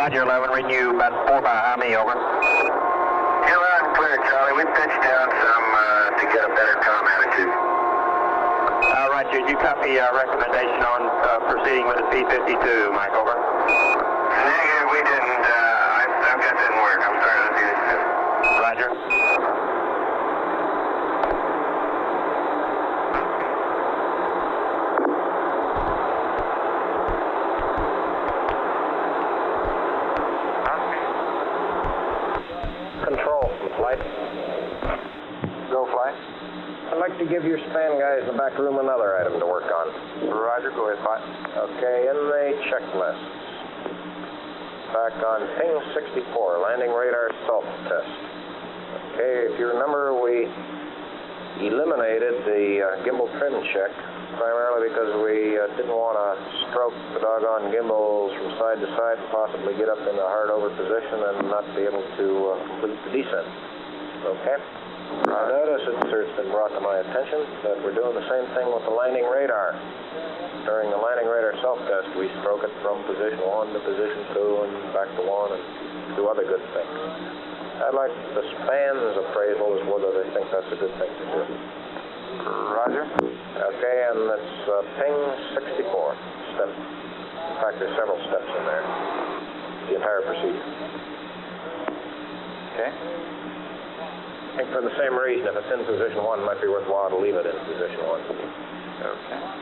Roger 11, reading you about 4 by high me, over. Yeah, loud and clear, Charlie. We pitched down some to get a better calm attitude. Roger, did you copy recommendation on proceeding with the P-52, Mike, over? Negative, we didn't. I've got that in work. I'm sorry, let's do this. Roger. Go, Flight. I'd like to give your span guys in the back room another item to work on. Roger, go ahead, Flight. Okay, in the checklist. Back on ping 64, landing radar self-test. Okay, if you remember, we eliminated the gimbal trim check primarily because we didn't want to stroke the doggone gimbals from side to side and possibly get up in a hard over position and not be able to complete the descent. Okay? I notice it's been brought to my attention that we're doing the same thing with the landing radar. During the landing radar self-test, we stroke it from position 1 to position 2 and back to 1 and do other good things. I'd like the spans appraisal as whether they think that's a good thing to do. Roger. Okay, and that's ping 64 step. In fact, there's several steps in there. The entire procedure. Okay. I think for the same reason, if it's in position 1, it might be worthwhile to leave it in position 1. Okay.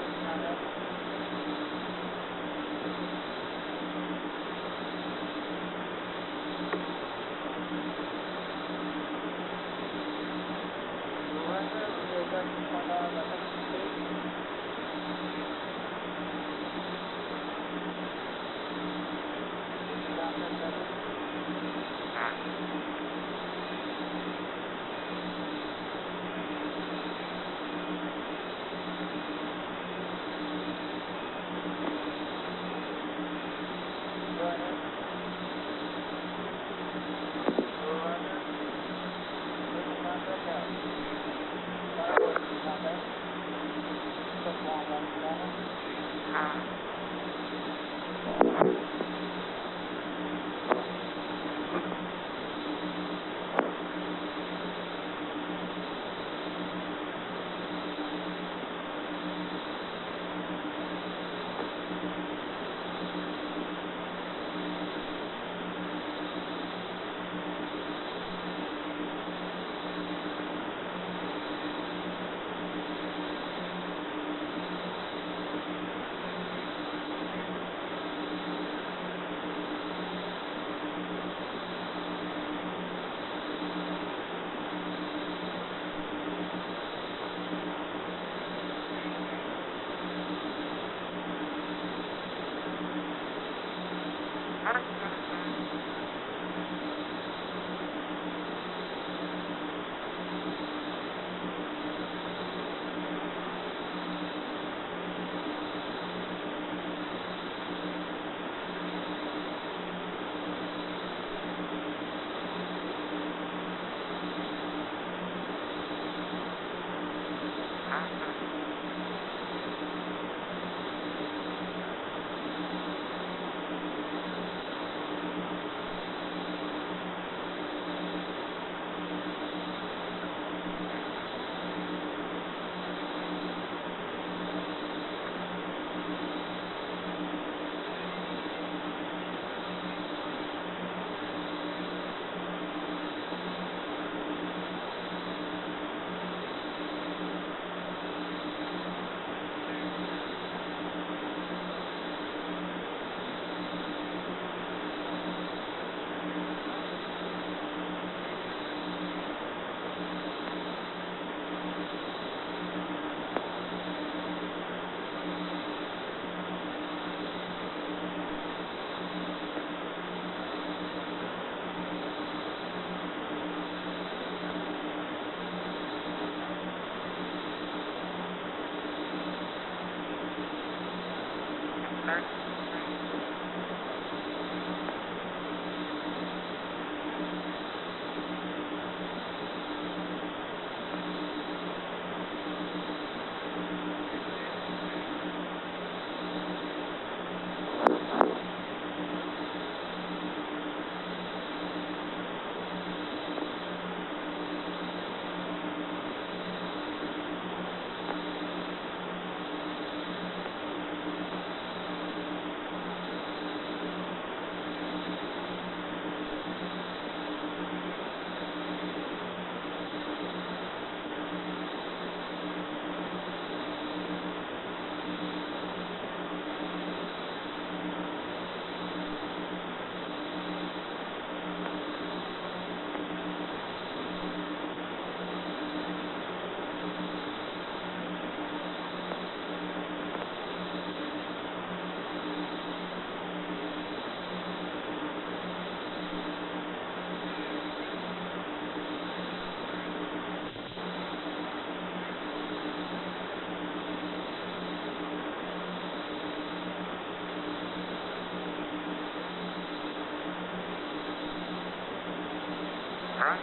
Guidance,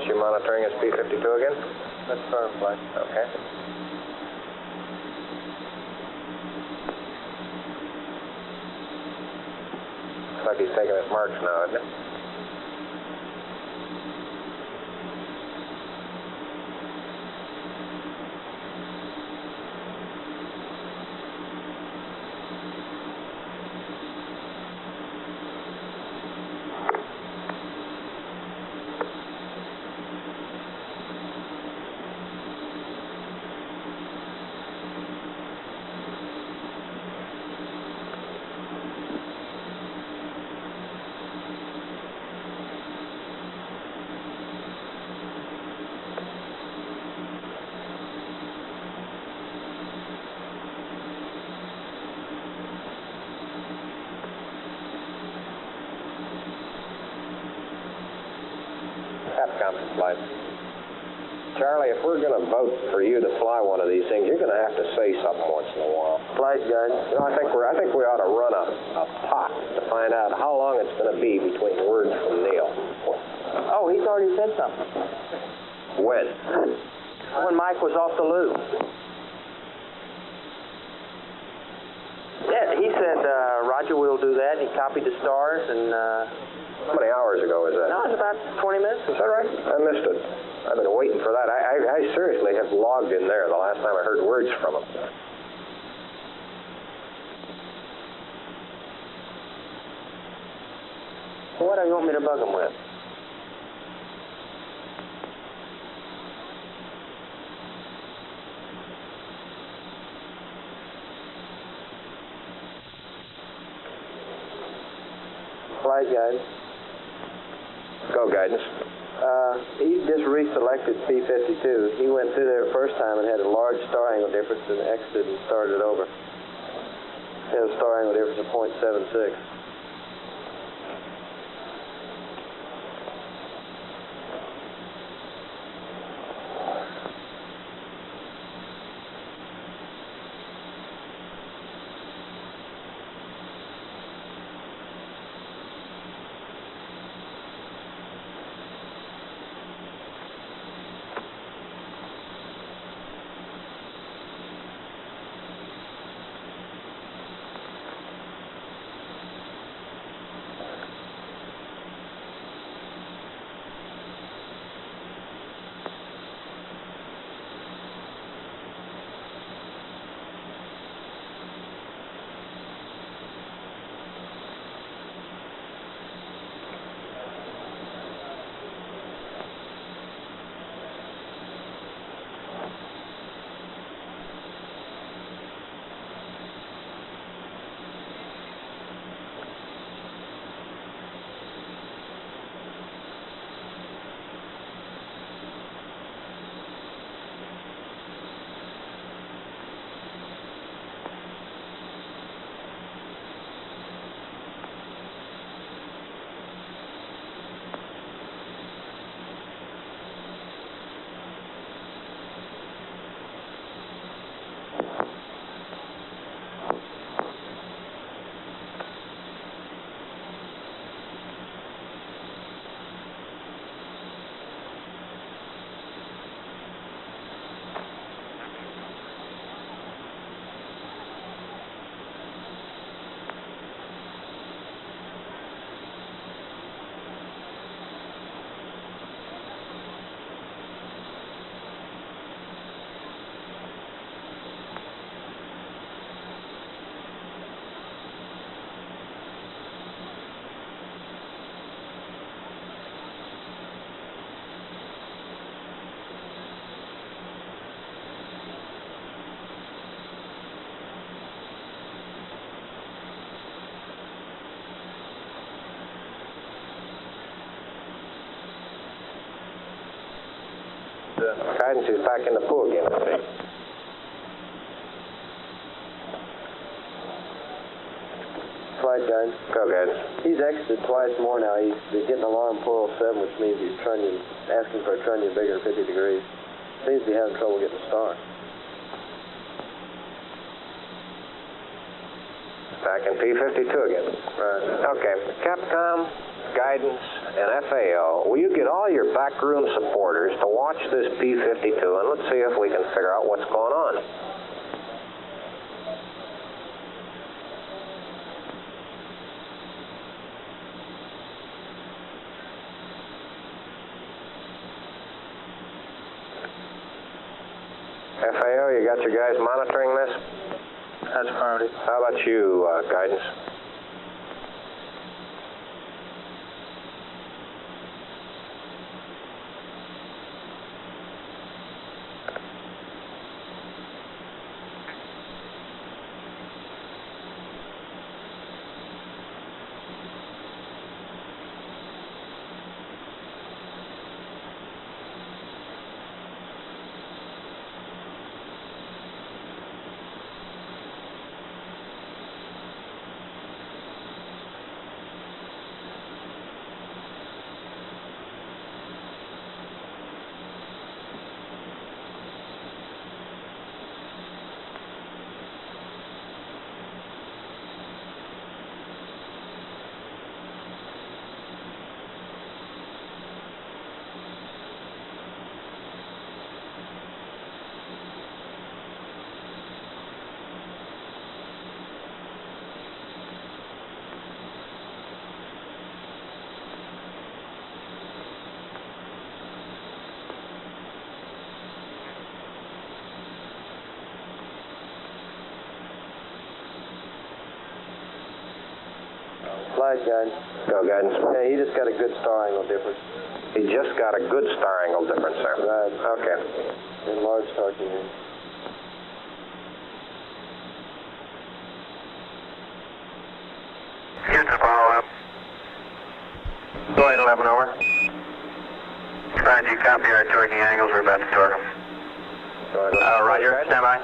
you monitoring as P-52 again? That's firm, flight. Okay. Looks like he's taking his marks now, isn't it? Capcom flight. Charlie, if we're going to vote for you to fly one of these things, you're going to have to say something once in a while. Flight guidance. You know, I think we ought to run a pot to find out how long it's going to be between words from Neil. Oh, he's already said something. When? When Mike was off the loop. Yeah, he said, Roger, we'll do that. He copied the stars and, How many hours ago was that? no, it's about 20 minutes. Is that right? I missed it. I've been waiting for that. I seriously have logged in there the last time I heard words from him. What do you want me to bug him with? Flight guidance. Go, guidance. He just reselected P-52. He went through there the first time and had a large star angle difference and exited and started over. He had a star angle difference of 0.76. Guidance is back in the pool again, I think. Flight Flight guide. Go, guys. He's exited twice more now. He's getting alarm 407, which means he's trunnion, asking for a trunnion bigger than 50 degrees. Seems to be having trouble getting a start. Back in P52 again. Right. Okay. Capcom, Guidance, and FAO, will you get all your backroom supporters to watch this P52, and let's see if we can figure out what's going on. FAO, you got your guys monitoring this? That's affirmative. How about you, Guidance? Flight guide. Go, Guidance. Yeah, he just got a good star angle difference. He just got a good star angle difference there. Right. Okay. In large star here. Houston, follow up. Go ahead, 11 over. Roger, copy our torquing angles. We're about to torque them. Roger, stand by.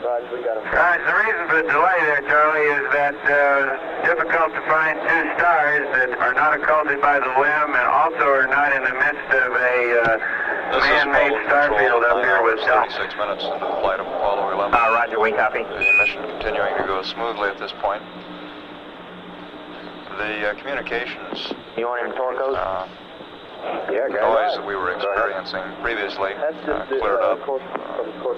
Roger, we got him. The reason for the delay there, Charlie, is that it's difficult to find two stars that are not occulted by the limb and also are not in the midst of a man-made star field up here with 36 minutes into the flight of Apollo 11. Roger, we copy. The mission continuing to go smoothly at this point. The communications You want him to torque those? Yeah, guys. noise that we were experiencing previously That's just cleared up course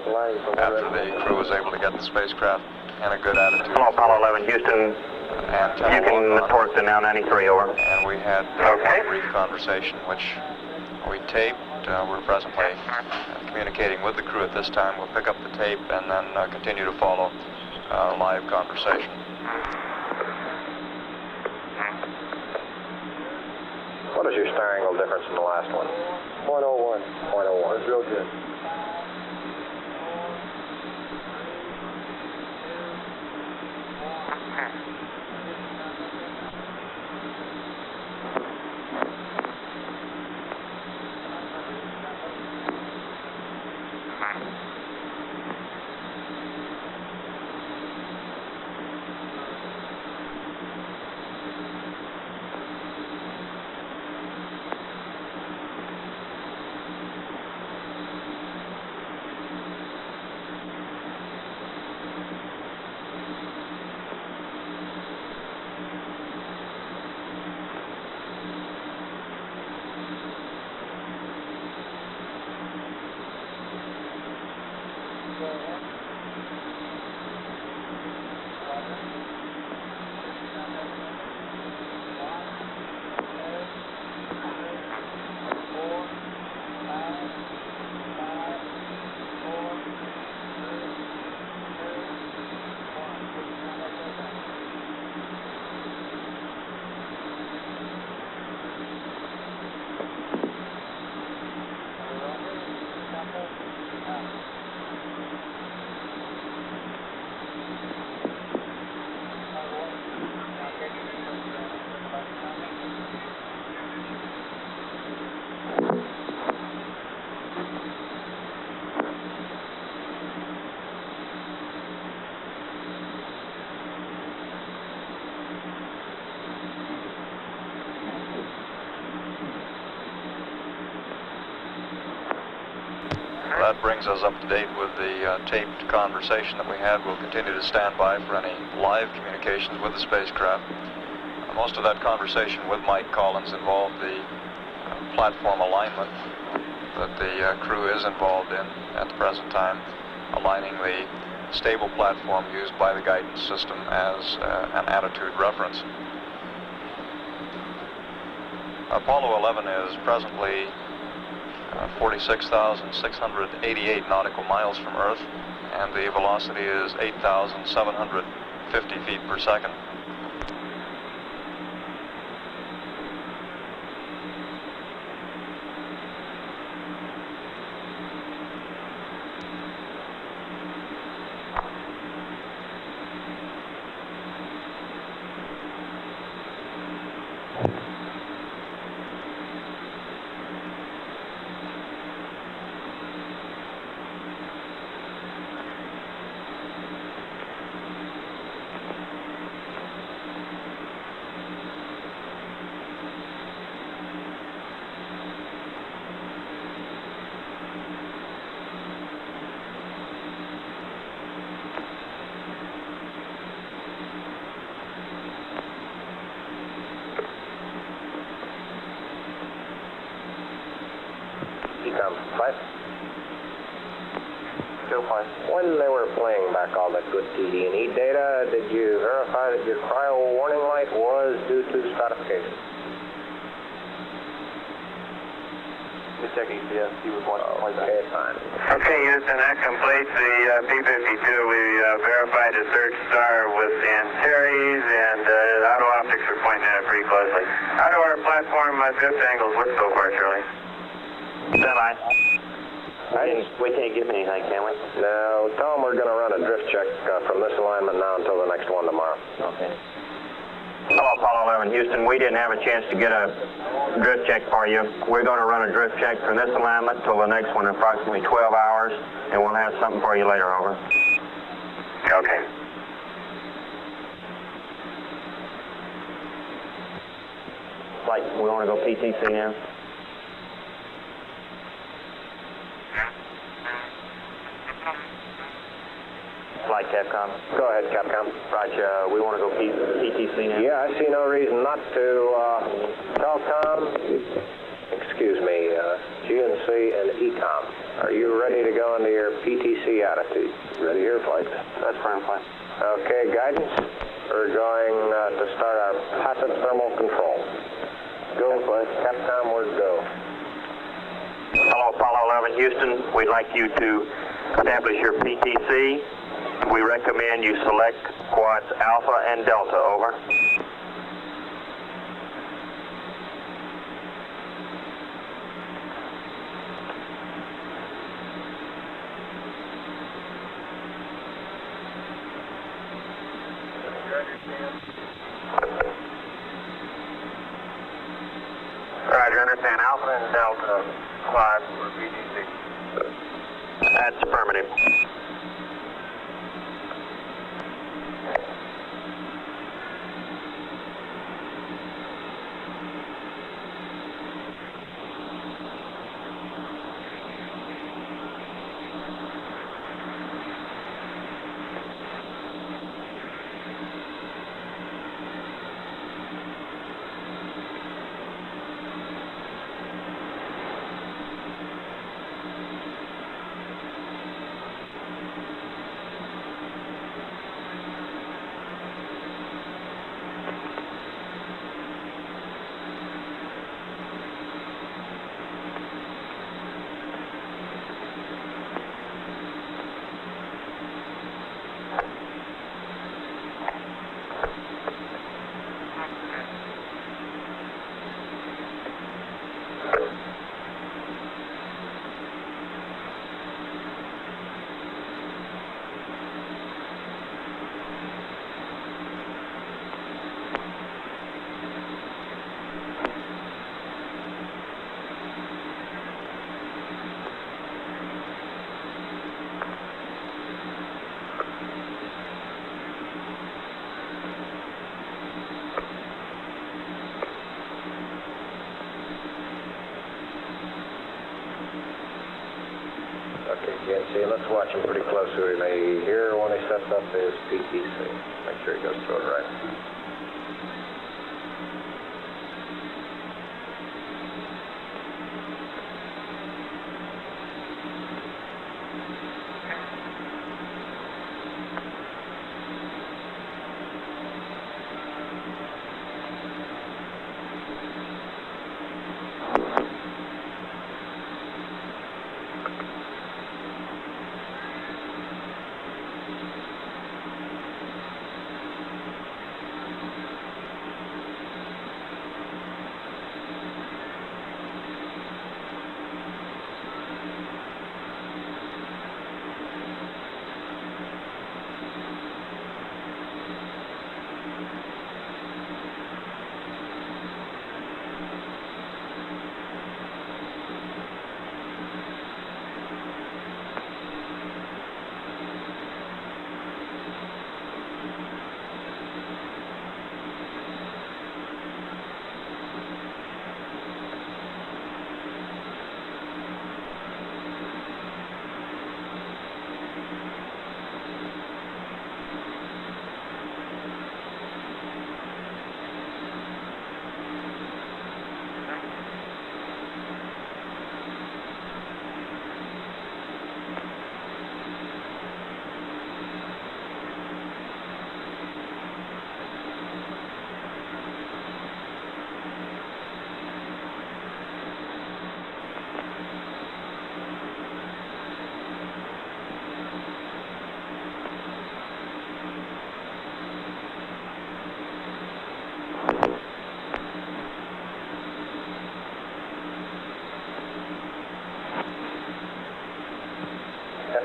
of line from after the crew was able to get the spacecraft in a good attitude. Hello, Apollo 11, Houston. You can torque the now 93 over. And we had Okay. a brief conversation, which we taped. We're presently communicating with the crew at this time. We'll pick up the tape and then continue to follow live conversation. What is your star angle difference in the last one? 0.01. 0.01. That's real good. That brings us up to date with the taped conversation that we had. We'll continue to stand by for any live communications with the spacecraft. Most of that conversation with Mike Collins involved the platform alignment that the crew is involved in at the present time, aligning the stable platform used by the guidance system as an attitude reference. Apollo 11 is presently 46,688 nautical miles from Earth, and the velocity is 8,750 feet per second. Flight? Still fine. When they were playing back all that good TD&E data, did you verify that your cryo warning light was due to stratification? Just checking, yes, he was watching. Okay, fine. Okay, Houston, that completes the P-52. We verified the third star with Antares, and auto optics are pointing at it pretty closely. How do our platform drift angles look so far, Charlie? Semi. We can't give anything, can we? No, tell them we're going to run a drift check from this alignment now until the next one tomorrow. Okay. Hello, Apollo 11, Houston. We didn't have a chance to get a drift check for you. We're going to run a drift check from this alignment till the next one in approximately 12 hours, and we'll have something for you later, over. Okay. Like, we want to go PTC now? Flight Capcom. Go ahead, Capcom. Roger, we want to go PTC now? Yeah, I see no reason not to. Telcom, excuse me, GNC and ECOM. Are you ready to go into your PTC attitude? Ready here, flight. That's firm, flight. Okay, guidance. We're going to start our passive thermal control. Go, flight. Capcom, we're go. Hello, Apollo 11, Houston. We'd like you to establish your PTC. We recommend you select quads Alpha and Delta, over. Roger, understand. Alpha and Delta quad for PTC. That's affirmative. GNC, and let's watch him pretty closely. We may hear when he sets up his PTC. Make sure he goes through it right.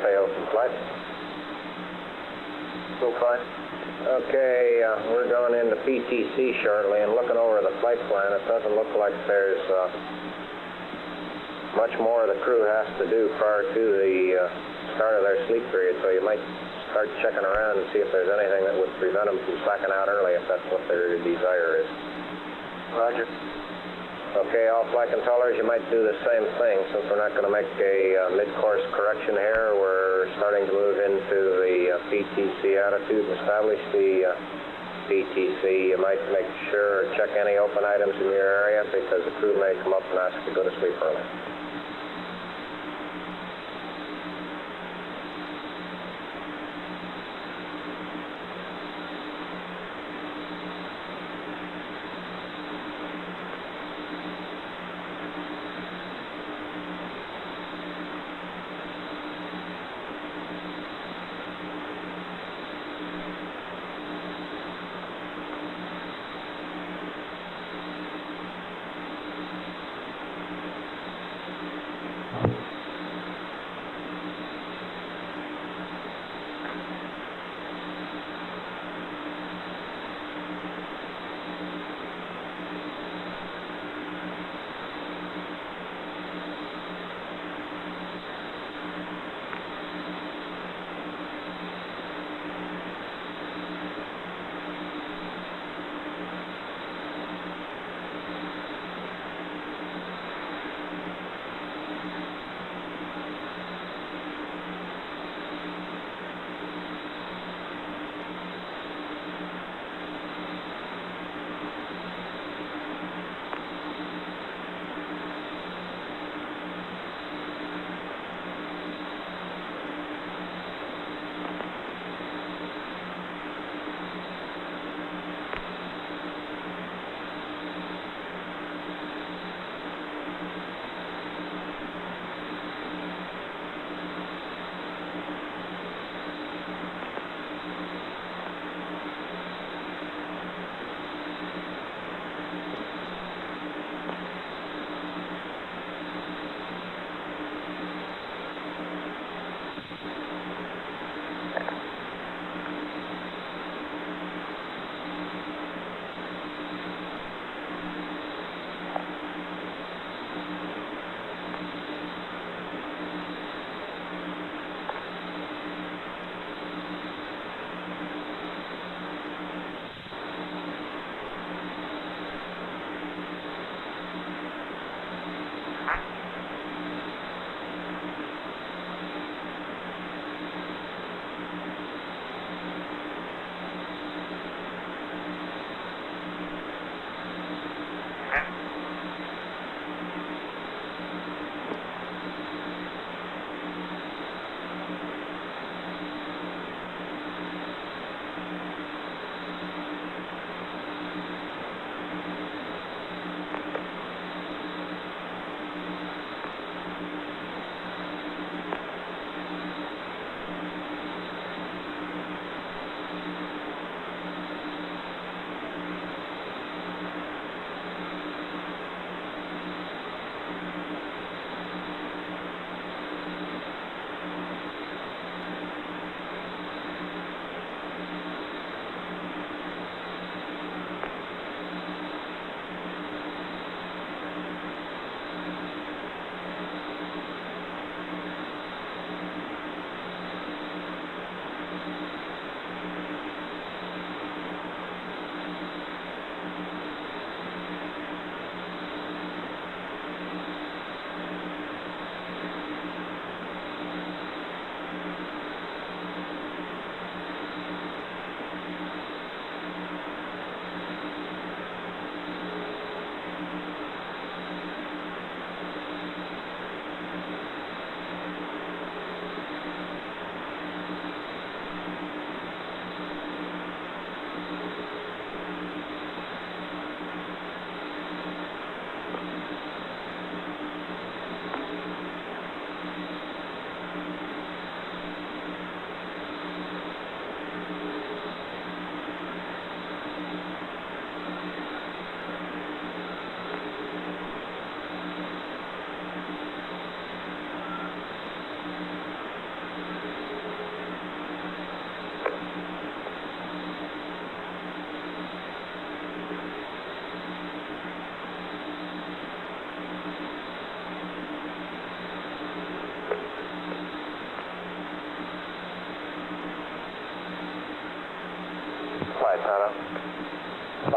FAO from flight. Still fine. Okay, we're going into PTC shortly, and looking over the flight plan, it doesn't look like there's much more the crew has to do prior to the start of their sleep period, so you might start checking around and see if there's anything that would prevent them from slacking out early if that's what their desire is. Roger. Okay, all flight controllers, you might do the same thing. Since we're not going to make a mid-course correction here, we're starting to move into the PTC attitude and establish the PTC. You might make sure, check any open items in your area because the crew may come up and ask to go to sleep early.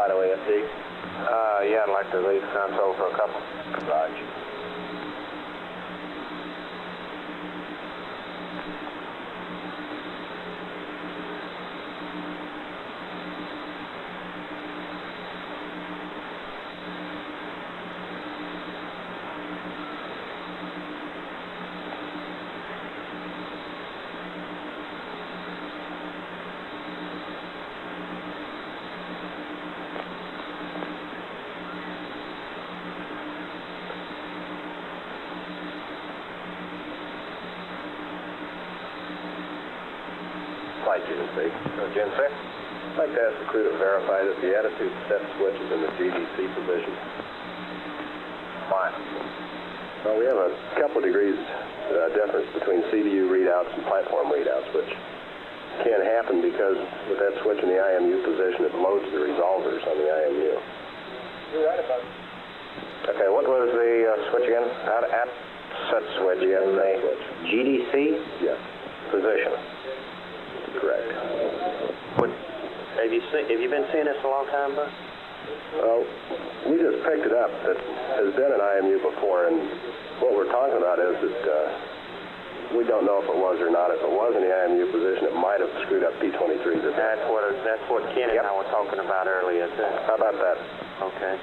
FIDO AFD? Yeah, I'd like to leave the console for a couple. Roger. Flight GNC. GNC? I'd like to ask the crew to verify that the attitude step switch is in the GDC position. Why? Well, we have a couple of degrees difference between CDU readouts and platform readouts, which can't happen because with that switch in the IMU position, it loads the resolvers on the IMU. You're right about it. Okay, what was the switch again? Set switch in the GDC Yes, position. correct. Have you been seeing this a long time, bud? Well, we just picked it up. It has been an IMU before, and what we're talking about is that we don't know if it was or not. If it was in the IMU position, it might have screwed up P23. That's what Ken and I were talking about earlier, too. How about that? Okay.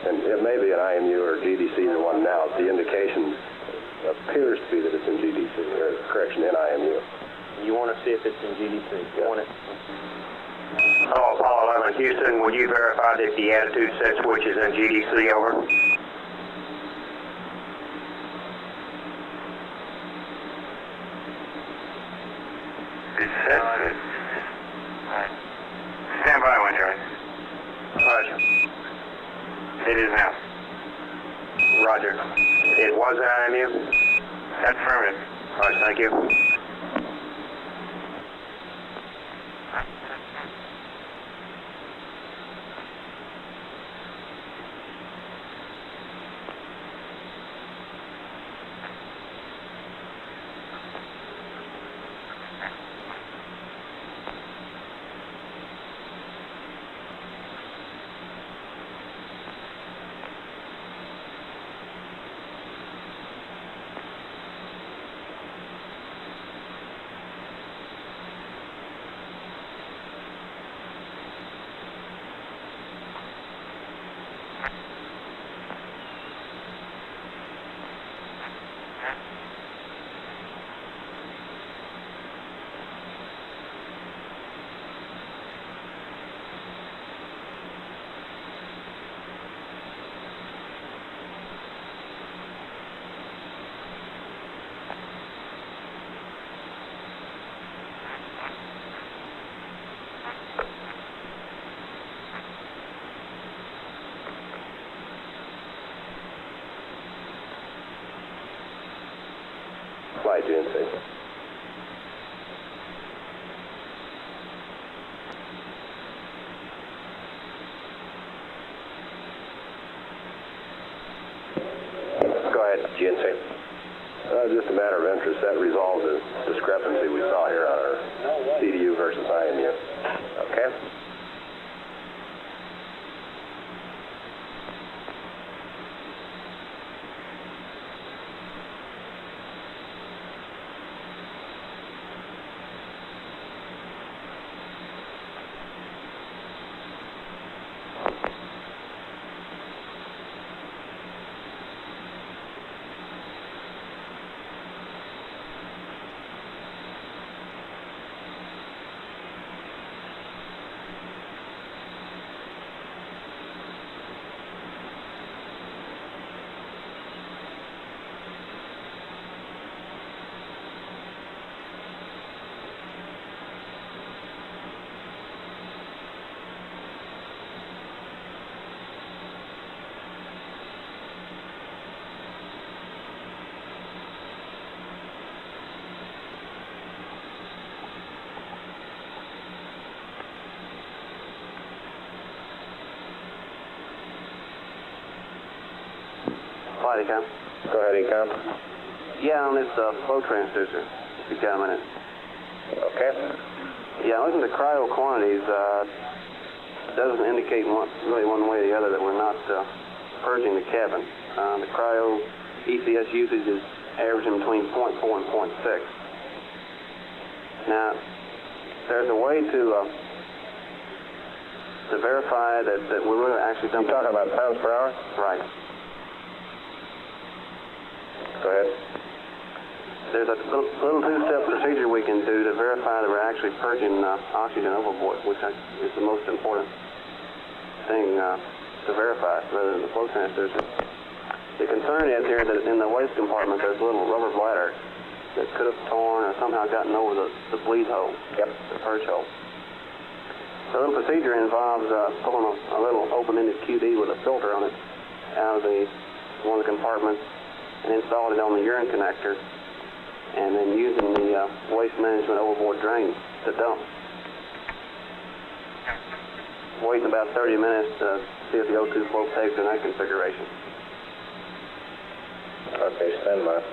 And it may be an IMU or GDC, either one now. The indication appears to be that it's in GDC, or correction, in IMU. You want to see if it's in GDC? You want it? Oh, Apollo 11, Houston, would you verify that the attitude set switch is in GDC, over? It's set. Stand by, Winter. Roger. It is now. Roger. It was an IMU? That's affirmative. Roger, thank you. Flight GNC. Go ahead, GNC. Just a matter of interest. That resolves the discrepancy we saw here on our CDU versus IMU. Okay. Flight Econ. Go ahead, Econ. Yeah, on this flow transducer, if you got a minute. Okay. Yeah, looking at the cryo quantities, doesn't indicate really one way or the other that we're not purging the cabin. The cryo ECS usage is averaging between 0.4 and 0.6. Now, there's a way to verify that we're really actually dumping. You're talking about pounds per hour? Right. Go ahead. There's a little two-step procedure we can do to verify that we're actually purging oxygen overboard, which is the most important thing to verify rather than the flow transducer. The concern is here that in the waste compartment there's a little rubber bladder that could have torn or somehow gotten over the bleed hole, the purge hole. The little procedure involves pulling a little open-ended QD with a filter on it out of one of the compartments and installing it on the urine connector, and then using the waste management overboard drain to dump. Waiting about 30 minutes to see if the O2 flow takes in that configuration. Okay, stand by.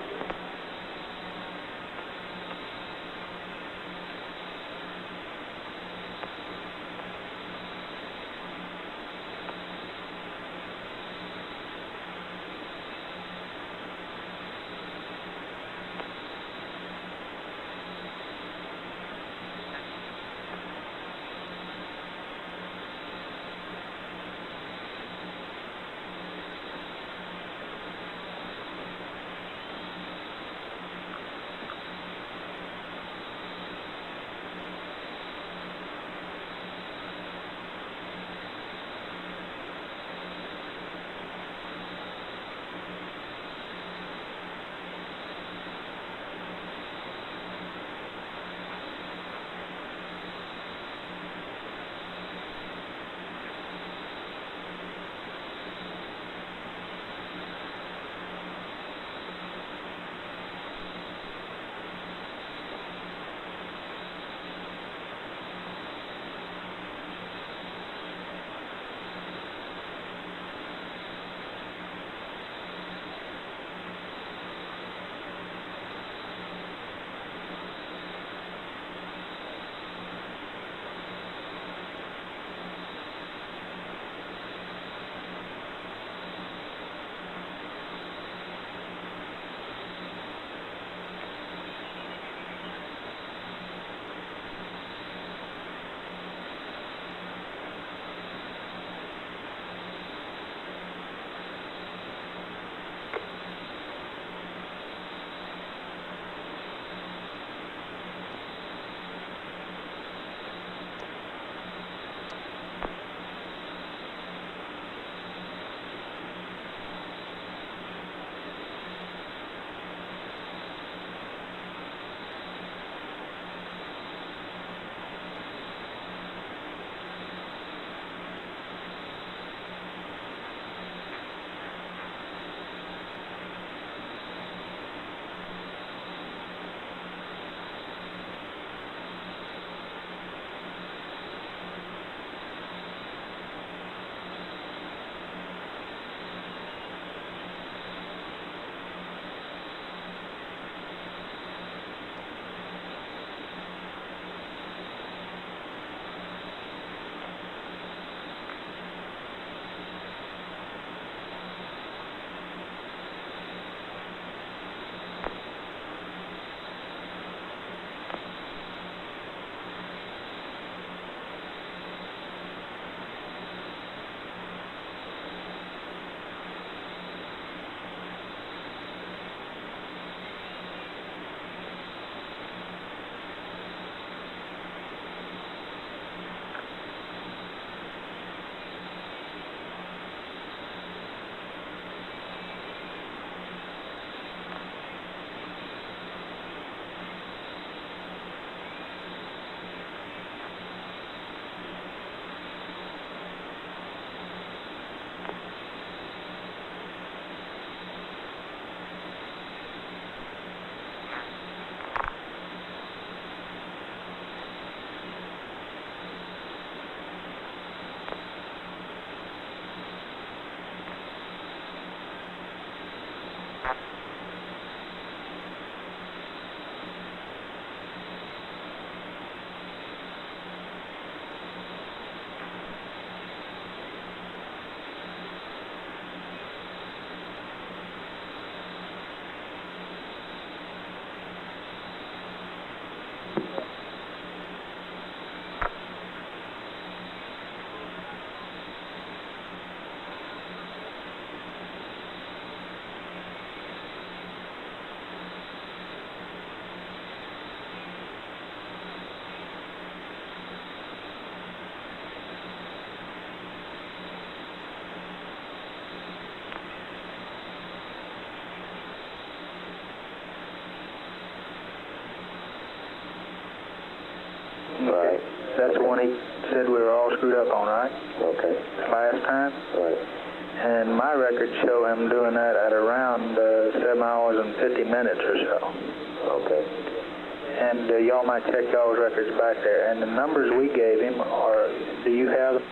Right. That's the one he said we were all screwed up on, right? Okay. Last time? Right. And my records show him doing that at around 7 hours and 50 minutes or so. Okay. And y'all might check y'all's records back there. And the numbers we gave him are, do you have them?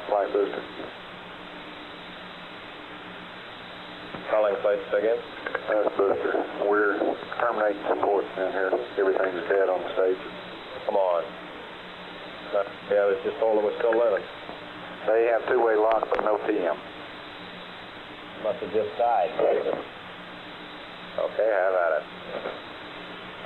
Flight booster. Calling flight again. Booster. We're terminating support down here. Everything's dead on the stage. Come on. Yeah, it's just told them we're still living. They have two-way lock, but no TM. Must have just died. Okay, how about it?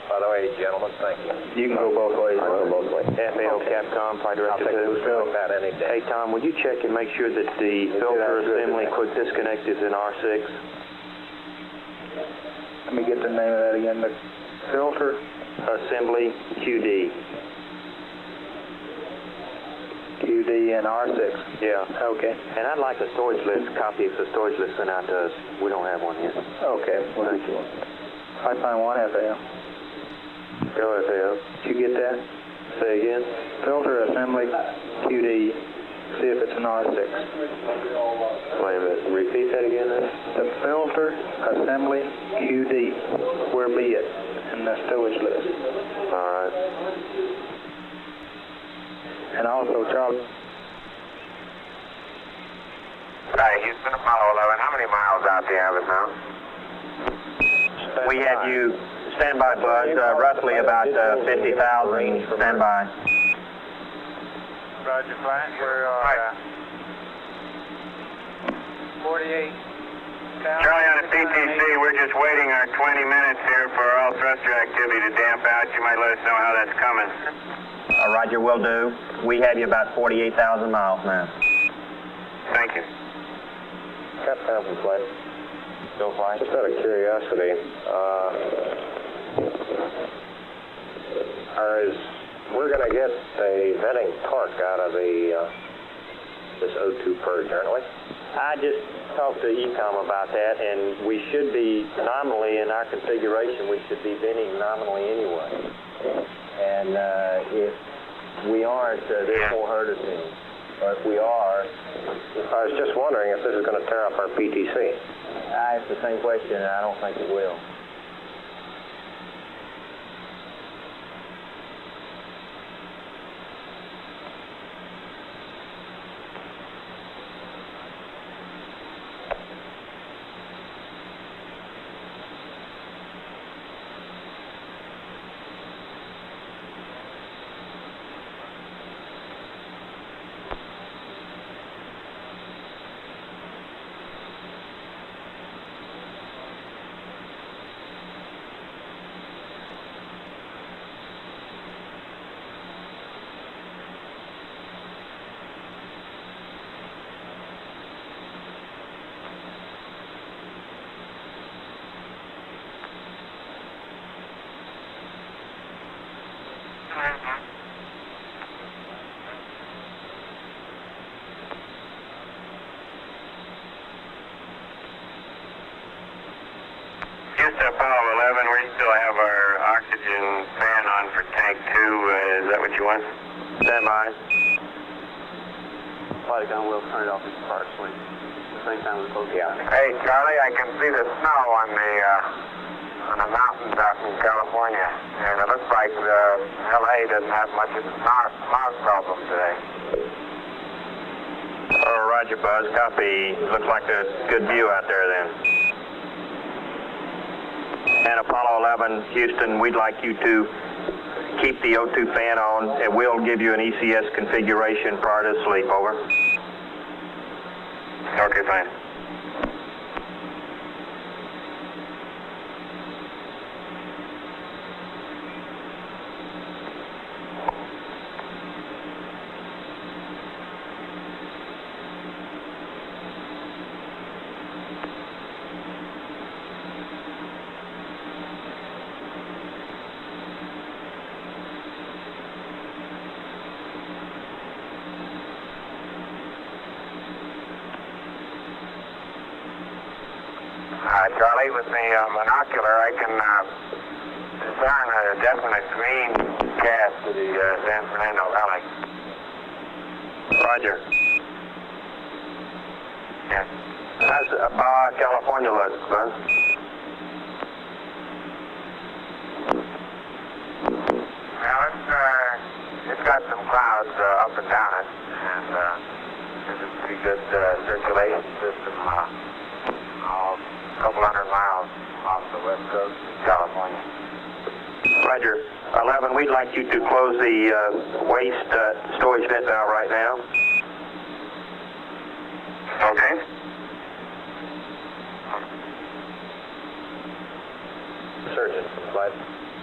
By the way, gentlemen, thank you. You can go both ways. I'll go both ways. FAO Capcom, Flight Director 2. That any day. Hey, Tom, would you check and make sure that the filter assembly quick disconnect is in R6? Let me get the name of that again. The filter Assembly QD. QD and R6. Yeah. Okay. And I'd like a storage list, copy of the storage list sent out to us. We don't have one yet. Okay. Well, Thank you. I find one FAO. Go FAO. Did you get that? Say again? Filter assembly QD. See if it's an R6. Wait a minute. Repeat that again then? The filter assembly QD. Where be it in the storage list? All right. And also, Charlie. Hi, Houston, Apollo 11. How many miles out do you have us now? We have you Standby, Buzz. Roughly about 50,000. Standby. Roger, flight. We're 48. Charlie on the PTC, we're just waiting our 20 minutes here for all thruster activity to damp out. You might let us know how that's coming. Roger, will do. We have you about 48,000 miles now. Thank you. Capcom from flight. Still flying? Just out of curiosity, we're going to get a venting torque out of this O2 purge, aren't we? I just talked to ECOM about that, and we should be nominally in our configuration, we should be venting nominally anyway. And if we aren't, there's more hurt things. Or if we are... I was just wondering if this is going to tear up our PTC. I asked the same question, and I don't think it will. Houston, Apollo 11, we still have our oxygen fan on for tank 2. Is that what you want? Stand by. Flight gun will turn it off as partially. At the same time as close. Yeah. Hey, Charlie, I can see the snow on the mountains out in California, and it looks like LA doesn't have much of a smog problem today. Roger, Buzz. Copy. Looks like a good view out there then. And Apollo 11, Houston, we'd like you to keep the O2 fan on, and we'll give you an ECS configuration prior to sleep. Over. Okay, fine. Charlie, with the monocular, I can discern a definite green cast to the San Fernando Valley. Roger. Yeah. How's Baja California look, Buzz? Well, it's got some clouds up and down it, and there's a pretty good circulation system, a couple hundred miles off the west coast of California. Roger. 11, we'd like you to close the waste storage vent valve right now. Okay. Surgeon, but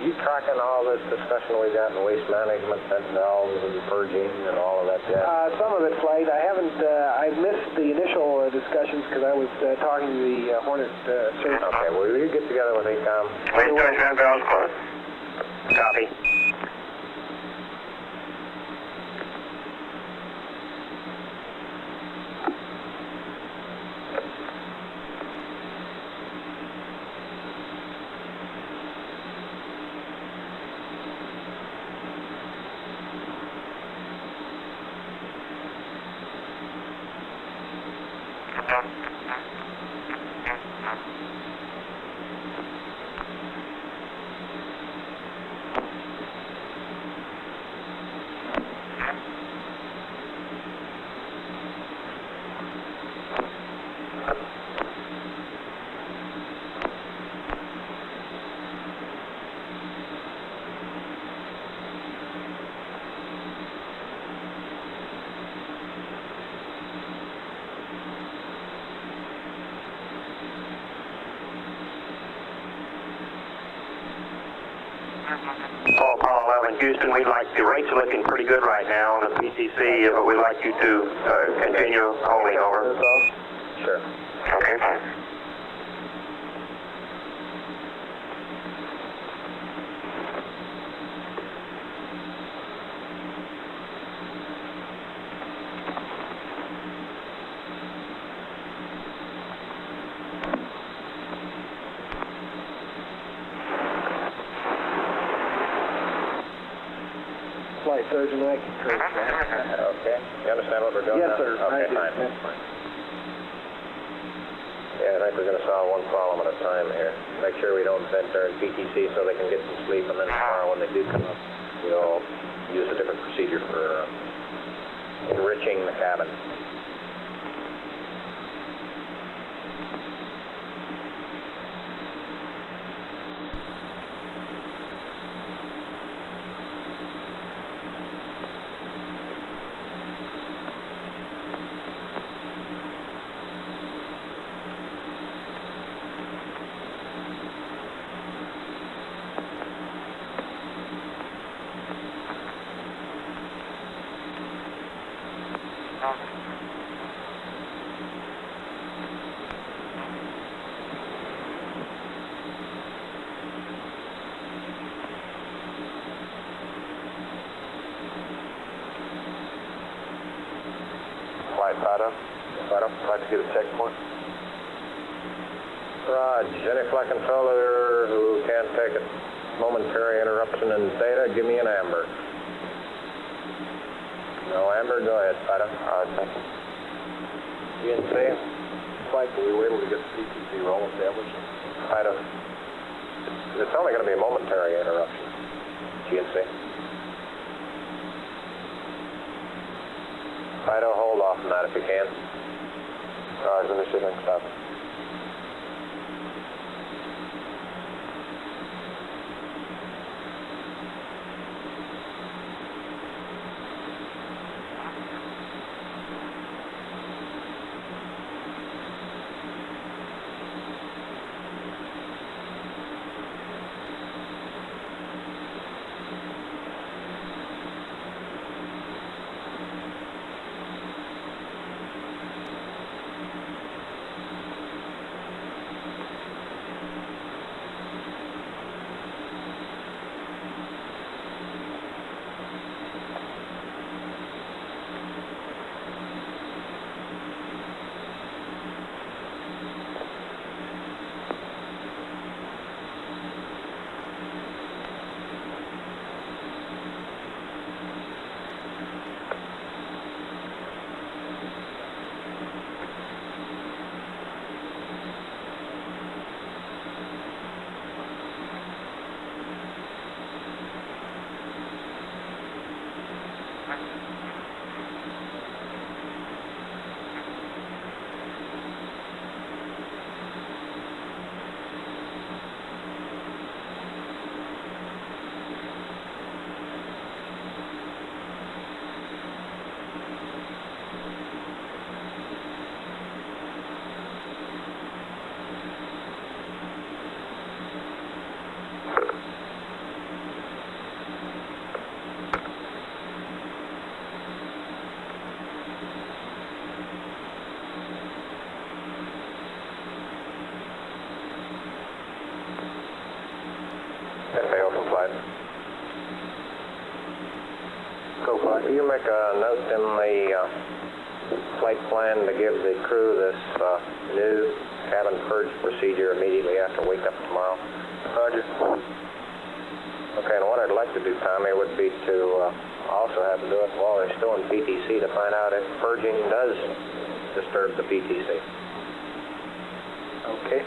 you tracking all this discussion we got in waste management, vent valves and purging and all of that jazz? Some of it, Flight. I haven't, I missed the initial discussions because I was talking to the Hornet surgeon. Okay, well, will you get together with ECOM? Waste storage vent valves closed. Copy. Paul 11, Houston, we'd like, the rates are looking pretty good right now on the PCC, but we'd like you to continue holding over. Sure. Okay, fine. Flight Surgeon, I can Okay. You understand what we're doing Yes, now? sir. Okay, I do. fine. Yeah, I think we're going to solve one problem at a time here. Make sure we don't vent during PTC so they can get some sleep, and then tomorrow when they do come up, we'll use a different procedure for enriching the cabin. Flight Fido. Fido? Like to get a checkpoint. Raj, any flight controller who can't take a momentary interruption in data, give me an amber. No amber? Go ahead, Fido. All right, thank you. GNC? Flight, were we able to get the PTC roll established? Fido. It's only going to be a momentary interruption. GNC? Fido, hold off on that if you can. All right, let me see if I can stop it. make a note in the flight plan to give the crew this new cabin purge procedure immediately after wake up tomorrow? Roger. Okay, and what I'd like to do, Tommy, would be to also have them do it while they're still in PTC to find out if purging does disturb the PTC. Okay.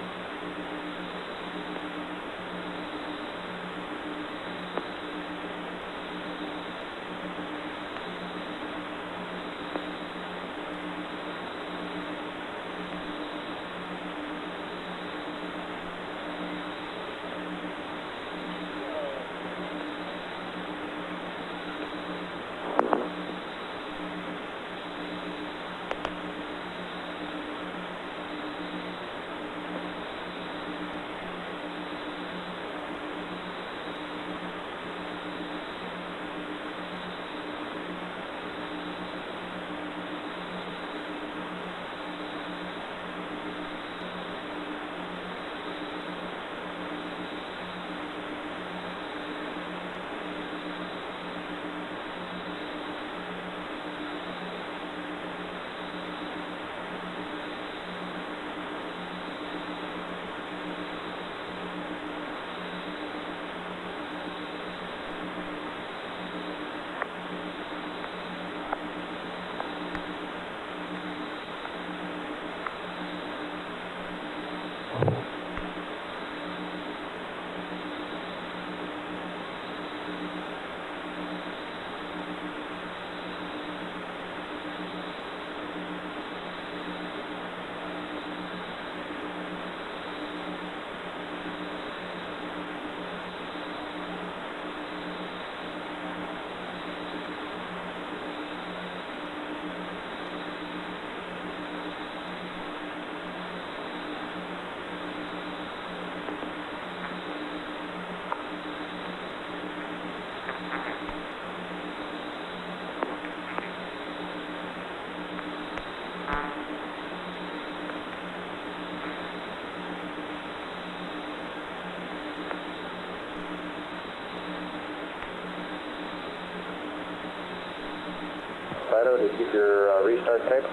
Fido, did you get your restart tape?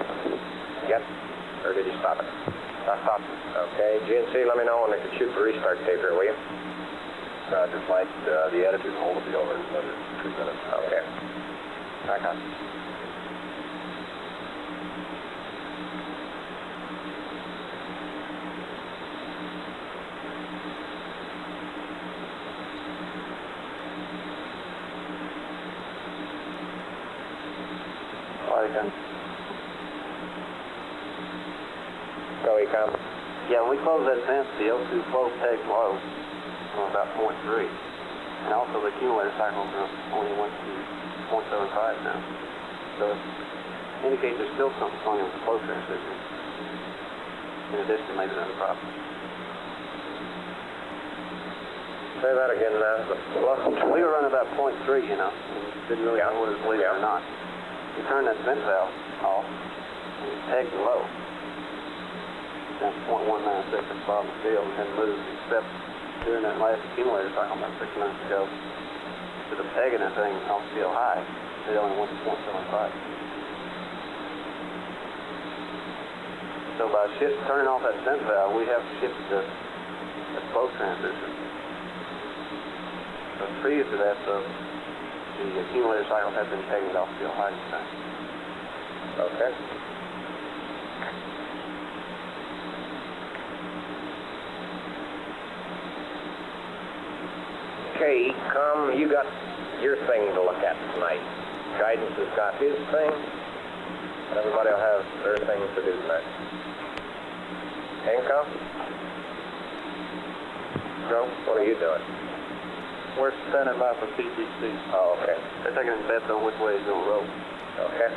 Yep. Or did you stop it? I stopped it. Okay. GNC, let me know when they can shoot the restart tape here, will you? Just like the attitude hold will be over in another 2 minutes. Okay. Back on. Econ. Go, Econ. Yeah, when we close that vent, the O2 flow pegs low on about 0.3. And also the accumulator cycles only went to 0.75 now. So it indicates there's still something wrong with the flow transistor. In addition to maybe another problem. Say that again now. We were running about 0.3, you know, and didn't really know whether to believe it or not. You turn that vent valve off, and it's pegged low. Down to 0.196 at the bottom of the field, and hadn't moved except during that last accumulator cycle about 6 minutes ago. So the pegging that thing off the field high, it only went to 0.75. So by turning off that vent valve, we have shifted the flow transistor. So previous to that, the accumulator cycle has been pegging it off the field high this time. Okay. Okay, Ecom, you got your thing to look at tonight. Guidance has got his thing. Everybody will have their things to do tonight. Hancock? Joe, what are you doing? We're standing by for PTC. Oh, okay. They're taking bets on which way it's going to roll. Okay.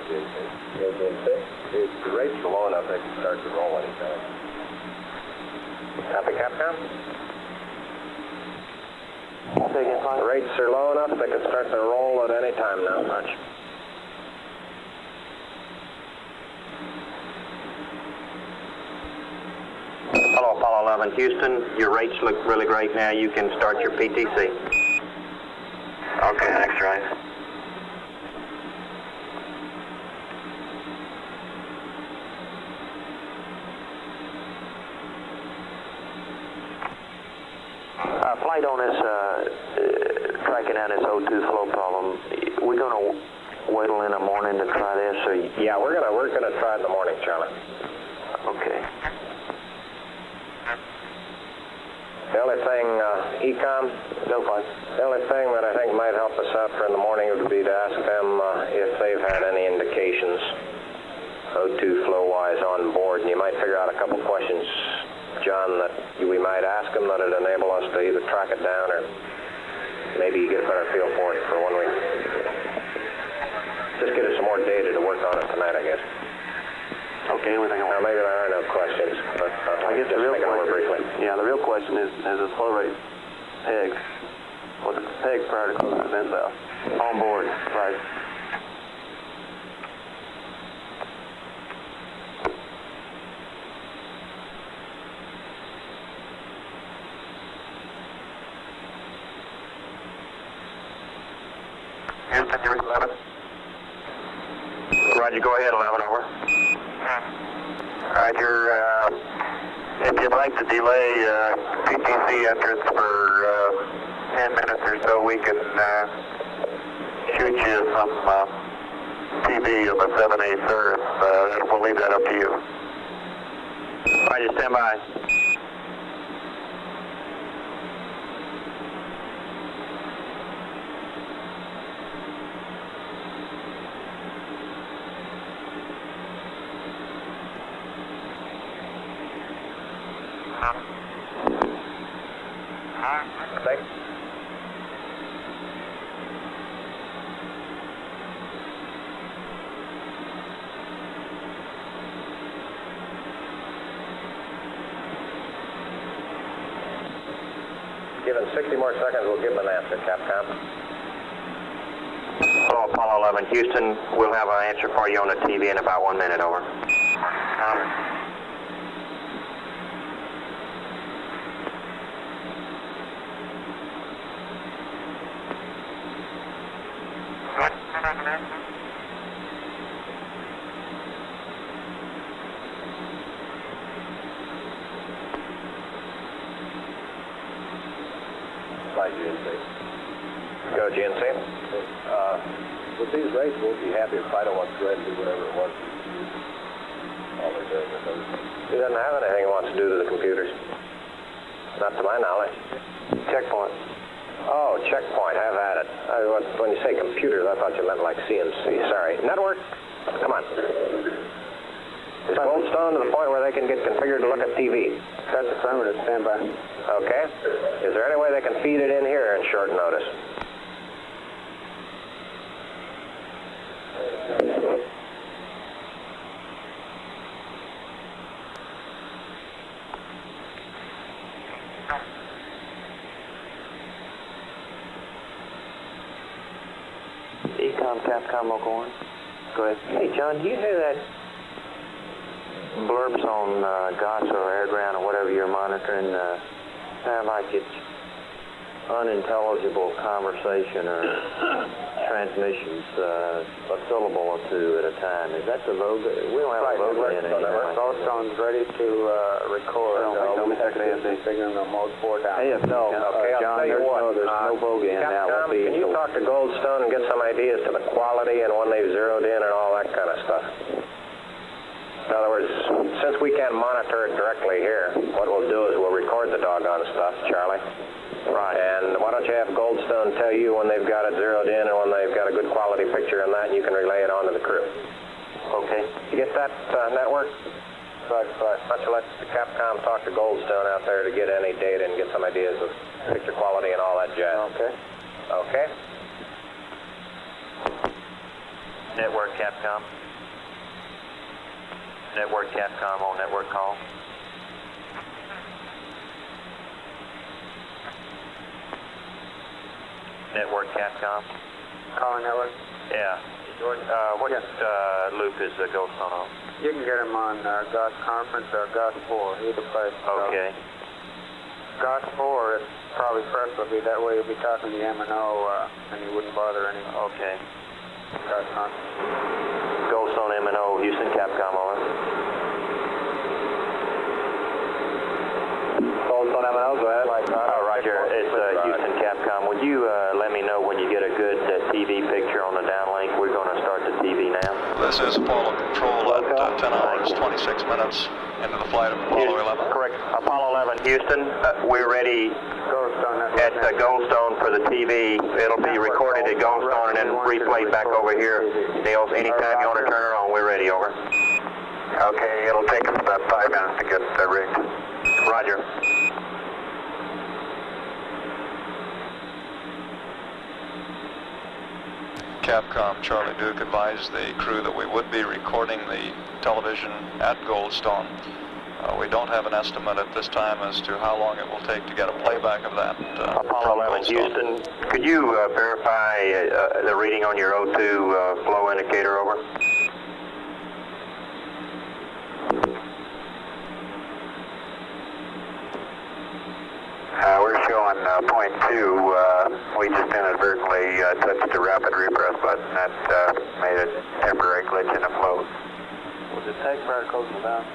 The rates are low enough they can start to roll anytime. Copy, Capcom? The rates are low enough they can start to roll at any time now. Much. Hello, Apollo 11, Houston. Your rates look really great now. You can start your PTC. Okay, thanks, Ryan. Flight on this, tracking down this O2 flow problem, we're going to wait till in the morning to try this? Or Yeah, we're gonna try it in the morning, Charlie. Okay. The only thing, Ecom, the only thing that I think might help us out for in the morning would be to ask them if they've had any indications O2 flow-wise on board, and you might figure out a couple questions, John, that we might ask them that would enable us to either track it down or maybe get a better feel for it for when we just get us some more data to work on it tonight, I guess. Okay, anything else? Maybe there are no questions, but I guess the real question, briefly. Yeah, the real question is the flow rate pegged. Was it pegged prior to closing the vent valve? On board. Right. Houston, you're 11. Roger, go ahead, 11, over. Roger, if you'd like to delay PTC entrance for 10 minutes or so, we can shoot you some TV of a 7/8 third. We'll leave that up to you. Roger, stand by. Thanks. Given 60 more seconds, we'll give them an answer, Capcom. Hello, Apollo 11, Houston. We'll have an answer for you on the TV in about 1 minute, over. By GNC. Go, GNC. With these rates, we'll be happy if Fido wants to go ahead and do whatever it was. All they're doing with those. He doesn't have anything he wants to do to the computers. Not to my knowledge. Checkpoint. Oh, checkpoint, have at it. When you say computers, I thought you meant like CNC. Sorry. Network? Come on. Is Goldstone to the point where they can get configured to look at TV? That's affirmative. Stand by. Okay. Is there any way they can feed it in here in short notice? Ecom, Capcom, Local 1. Go ahead. Hey, John, do you hear that blurbs on GOTS or AirGround or whatever you're monitoring? Sound like it's unintelligible conversation or transmissions, a syllable or two at a time. Is that the VOGA? We don't have a VOGA in anymore. Goldstone's ready to record. Let me check the AFD. Figuring the mode 4 down. No. Okay, I'll John, tell you what. there's no VOGA in now. Capcom, can you talk to Goldstone and get some ideas to the quality and when they've zeroed in and all that kind of stuff? In other words, since we can't monitor it directly here, what we'll do is we'll record the doggone stuff, Charlie. Right. And why don't you have Goldstone tell you when they've got it zeroed in and when they've got a good quality picture on that, and you can relay it on to the crew. Okay. You get that, network? Right. Why don't you let Capcom talk to Goldstone out there to get any data and get some ideas of picture quality and all that jazz. Okay. Okay? Network, Capcom. Network Capcom on network call. Network Capcom. Calling network? Yeah. What loop is Goldstone on? You can get him on GOS conference or GOS 4, either place. Okay. GOS 4 is probably preferably, that way you'll be talking to the M&O and you wouldn't bother anyone. Okay. GOS conference. Goldstone M&O, Houston Capcom on. Goldstone M&O, go ahead. Roger, it's Houston Capcom. Would you let me know when you get a good TV picture on the downlink? We're going to start the TV now. This is Apollo Control at 10 hours, 26 minutes into the flight of Apollo 11. Correct. Apollo 11, Houston, we're ready at Goldstone for the TV. It'll be recorded at Goldstone and then replayed back over here. Niels, anytime you want to turn it on, we're ready, over. Okay, it'll take us about 5 minutes to get rigged. Roger. Capcom Charlie Duke advised the crew that we would be recording the television at Goldstone. We don't have an estimate at this time as to how long it will take to get a playback of that Apollo 11, Houston, could you verify the reading on your O2 flow indicator, over? We're showing point 2. We just inadvertently touched the rapid repress button. That made a temporary glitch in the flow. Was it tag prior closing down?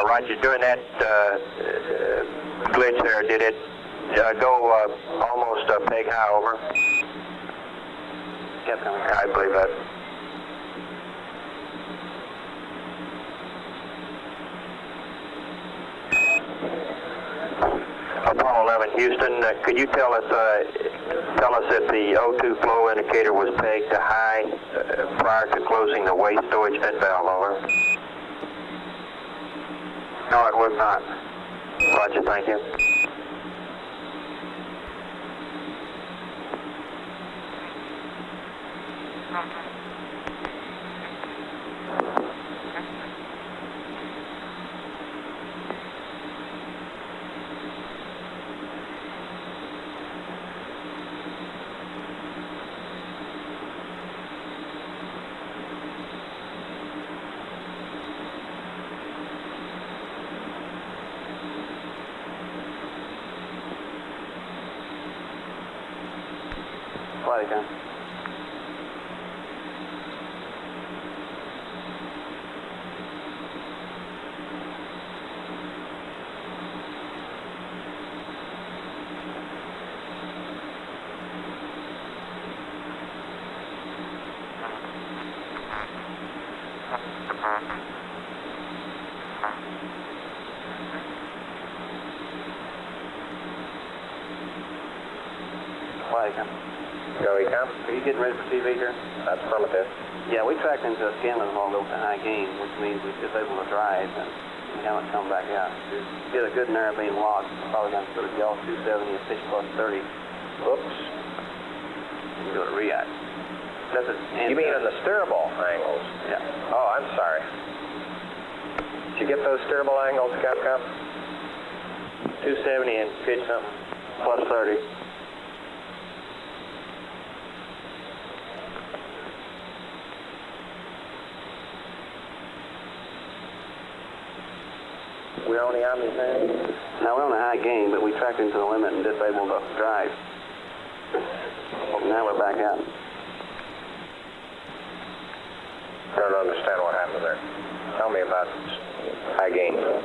Roger, during that glitch there, did it go almost peg high, over? Capcom. I believe that. Apollo 11, Houston, could you tell us if the O2 flow indicator was pegged to high prior to closing the waste storage vent valve, over? No, it was not. Roger, thank you. Flight again. Flight again. Go, Ecom. Are you getting ready for TV here? That's affirmative. Yeah, we tracked into a scanless while over to high gain, which means we're just able to drive and we haven't come back out. We did a good narrow beam log, probably going to go to Gulf 270 and fish plus 30. Oops. And go to React. You mean on the steerable angles? Yeah. Oh, I'm sorry. Did you get those steerable angles, Capcom? 270 and pitch something plus 30. We're on the Omni thing? Now we're on a high gain, but we tracked into the limit and disabled the drive. Now we're back out. I don't understand what happened there. Tell me about high gain.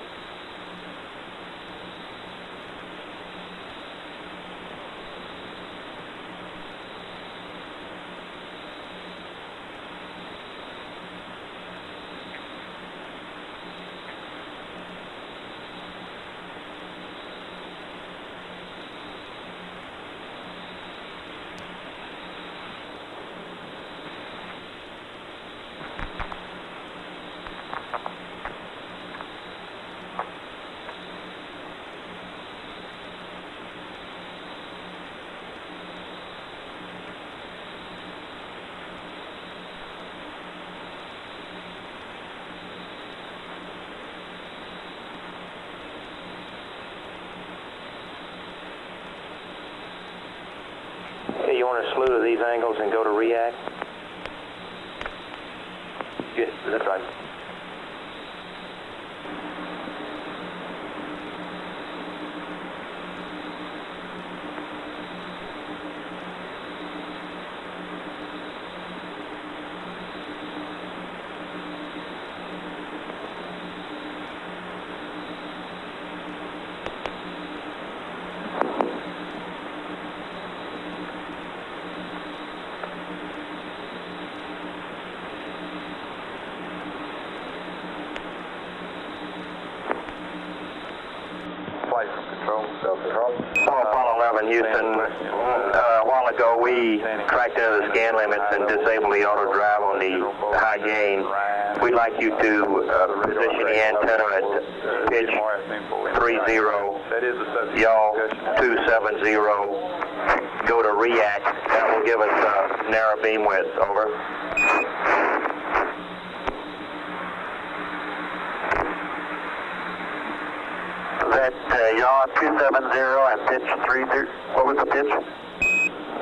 Hey, you want to slew to these angles and go to react? Yes, that's right. Flight from control. Self-control. Apollo 11, Houston. A while ago, we cracked into the scan limits and disabled the auto drive on the high gain. We'd like you to position the antenna at pitch 30, yaw 270. Go to react. That will give us narrow beam width. Over. That yaw 270 and pitch 30. What was the pitch?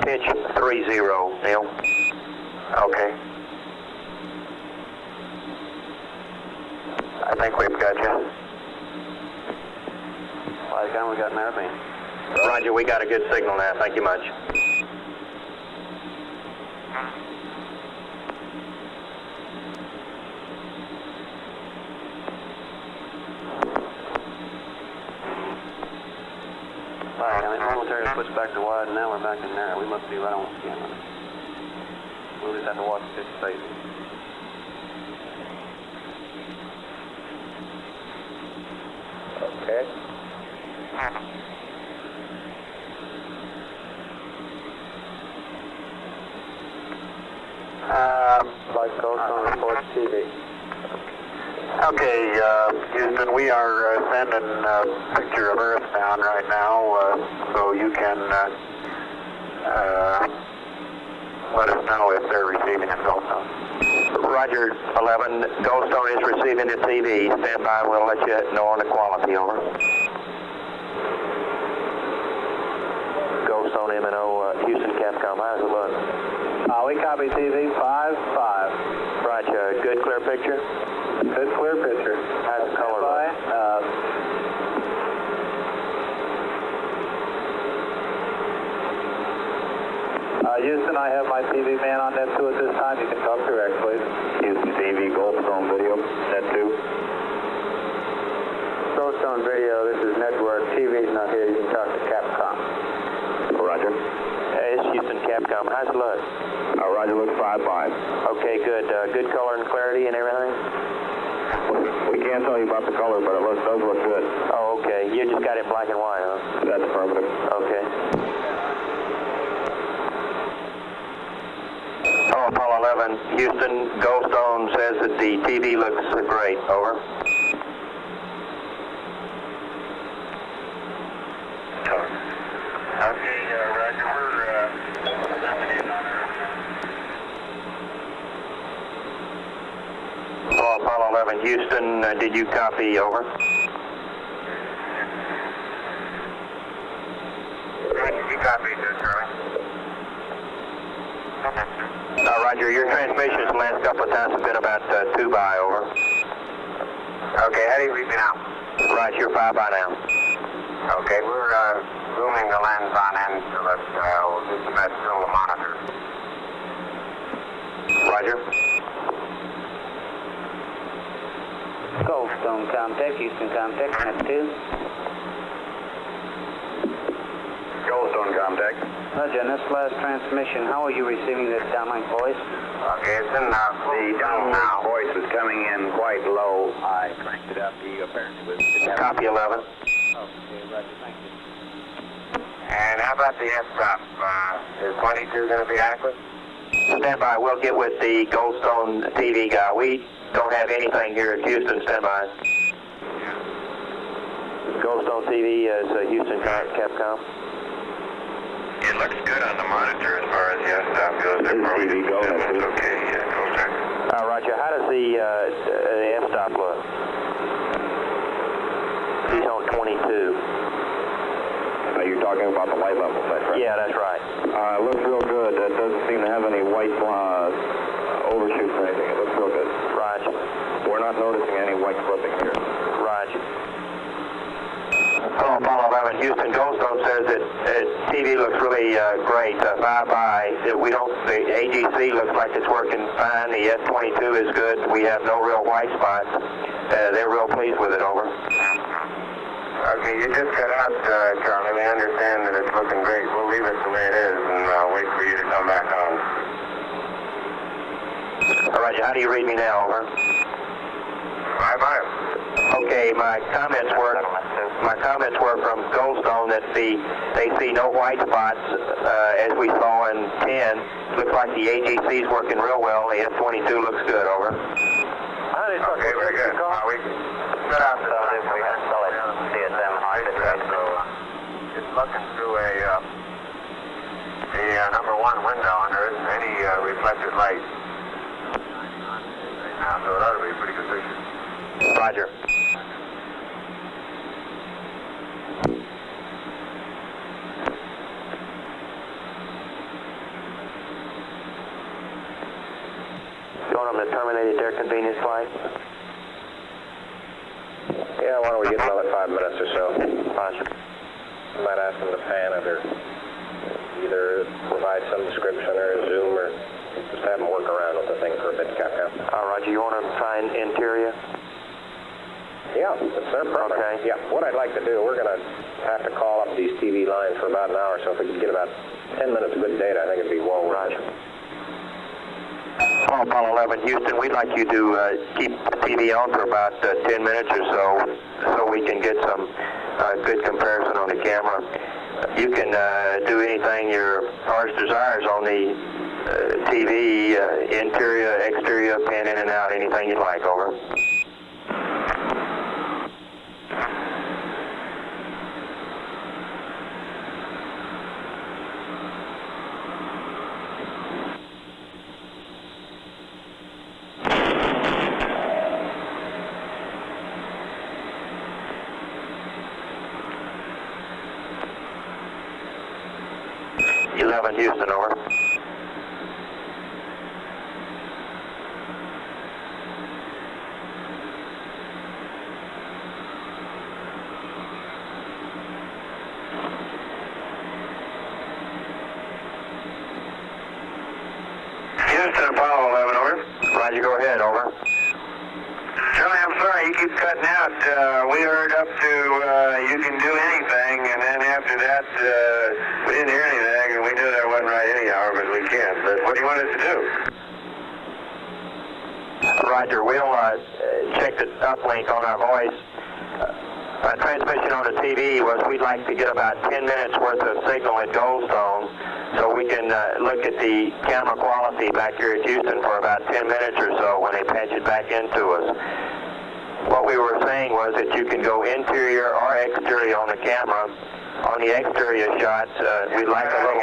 Pitch 30, Neil. Okay. I think we've got you. By the time we got narrow beam. Roger, we got a good signal now. Thank you much. Alright, I mean, momentarily switched back to wide, and now we're back in narrow. We must be right on the scan limit. We'll just have to watch the pitch phase. Okay. Flight coast on report TV. Okay, Houston, we are sending a picture of Earth down right now, so you can let us know if they're receiving it also. Roger, 11. Goldstone is receiving the TV. Stand by, we'll let you know on the quality. Over. Goldstone M&O, Houston Capcom, how's it look? We copy TV 5-5. Roger, good clear picture? Good clear picture. How's the color look? Houston, I have my TV man on net 2 at this time. You can talk direct, please. Houston TV, Goldstone video, net 2. Goldstone video, this is network. TV's not here. You can talk to Capcom. Roger. Hey, it's Houston Capcom. How's it look? Roger, looks 5-5. Okay, good. Good color and clarity and everything? We can't tell you about the color, but it does look good. Oh, okay. You just got it black and white, huh? That's affirmative. Okay. Oh, Apollo 11, Houston, Goldstone says that the TV looks great. Over. Okay, Roger, we're coming in on Earth. Oh, Apollo 11, Houston, did you copy? Over. You copied, Charlie. Roger, your transmissions the last couple of times have been about 2-by. Over. Okay, how do you read me now? Roger, you're 5-by now. Okay, we're zooming the lens on in so that we'll do some best still to monitor. Roger. Goldstone Comtech, Houston Comtech, net 2. Goldstone Comtech. Roger, on this last transmission, how are you receiving this downlink voice? Okay, it's in the dome now. Voice is coming in quite low. I cranked it up. He apparently was... Copy 11. Okay, Roger, thank you. And how about the f-stop? Is 22 going to be adequate? Stand by. We'll get with the Goldstone TV guy. We don't have anything here at Houston. Stand by. Goldstone TV is Houston Capcom. It looks good on the monitor as far as the f-stop goes. TV, go ahead. It's okay, go check. Roger, how does the f-stop look? He's on 22. You're talking about the light level set, right? Yeah, that's right. It looks real good. It doesn't seem to have any white overshoots or anything. It looks real good. Roger. We're not noticing any white clipping here. Roger. Hello, Apollo 11. Houston Goldstone says that TV looks really great. Bye-bye. The AGC looks like it's working fine. The S22 is good. We have no real white spots. They're real pleased with it, over. Okay, you just cut out, Charlie. We understand that it's looking great. We'll leave it the way it is and wait for you to come back on. All right, how do you read me now, over? Bye-bye. Okay, my comments were from Goldstone that they see no white spots as we saw in 10. Looks like the AGC's working real well. The S22 looks good, over. Okay, very good. We cut out the it's looking through a number 1 window, and there isn't any reflected light. Now, so it ought to be pretty good picture. Roger. You want them to terminate their convenience flight? Yeah, why don't we get another 5 minutes or so? Roger. I might ask them to pan it or either provide some description or Zoom or just have them work around with the thing for a bit, Capcom. Roger. You want to try interior? Yeah, it's their preference. Okay. Yeah, what I'd like to do, we're going to have to call up these TV lines for about an hour, so if we could get about 10 minutes of good data, I think it'd be well worth it. Hello, Apollo 11, Houston. We'd like you to keep the TV on for about 10 minutes or so we can get some good comparison on the camera. You can do anything your heart's desires on the TV, interior, exterior, pan in and out, anything you'd like, over. Houston, over. Houston, Apollo 11, over. Roger, go ahead, over. Charlie, I'm sorry, you keep cutting out. We heard up to you can do anything, and then after that, we didn't hear anything, and we knew that wasn't right anyhow, but we can't. But what do you want us to do? Roger, we'll check the uplink on our voice. Our transmission on the TV was we'd like to get about 10 minutes worth of signal at Goldstone so we can look at the camera quality back here at Houston for about 10 minutes or so when they patch it back into us. What we were saying was that you can go interior or exterior on the camera. On the exterior shots, we'd like a little...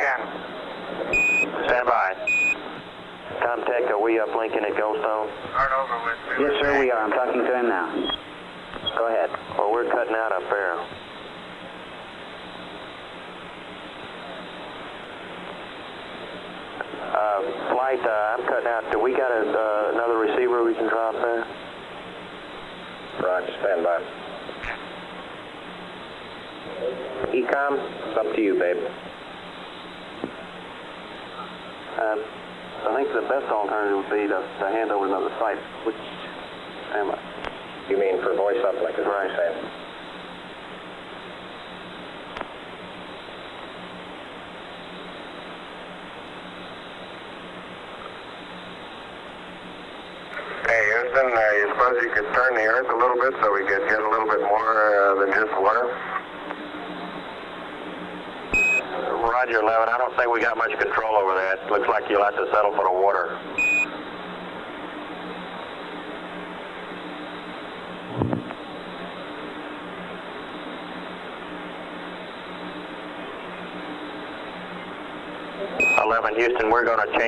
Stand by. Comtech, are we uplinking at Goldstone? Start over with. Yes, sir, we are. I'm talking to him now. Go ahead. Well, we're cutting out up there. Flight, I'm cutting out. Do we got another receiver we can drop there? Roger, stand by. Ecom, it's up to you, babe. I think the best alternative would be to hand over another site. Which am I? You mean for voice uplink, is what you're saying? Hey, Houston, you suppose you could turn the earth a little bit so we could get a little bit more than just water? Roger, 11. I don't think we got much control over that. Looks like you'll have to settle for the water. Houston, we're going to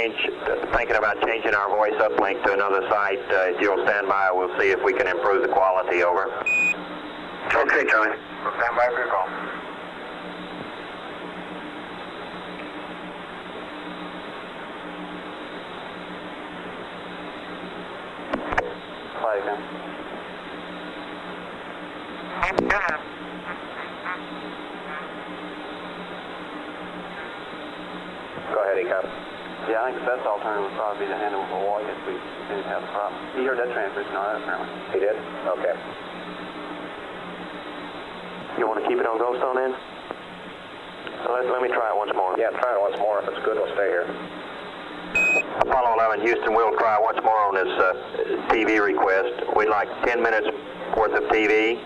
thinking about changing our voice uplink to another site. If you'll stand by, we'll see if we can improve the quality, over. Okay, Charlie. We'll stand by for your call. had he come? Yeah, I think the best alternative would probably be to hand him a wall if we continue to have a problem. He heard that transmission on that, apparently. He did? Okay. You want to keep it on Goldstone then? So let me try it once more. Yeah, try it once more. If it's good, we'll stay here. Apollo 11 Houston, we'll try once more on this TV request. We'd like 10 minutes worth of TV,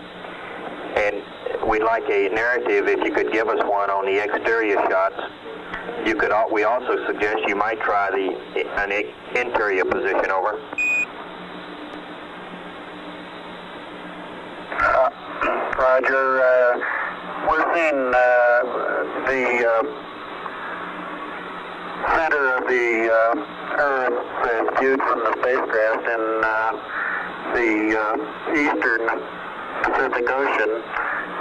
and we'd like a narrative, if you could give us one, on the exterior shots. We also suggest you might try an interior position, over. Roger. We're seeing the center of the Earth viewed from the spacecraft in the eastern Pacific Ocean.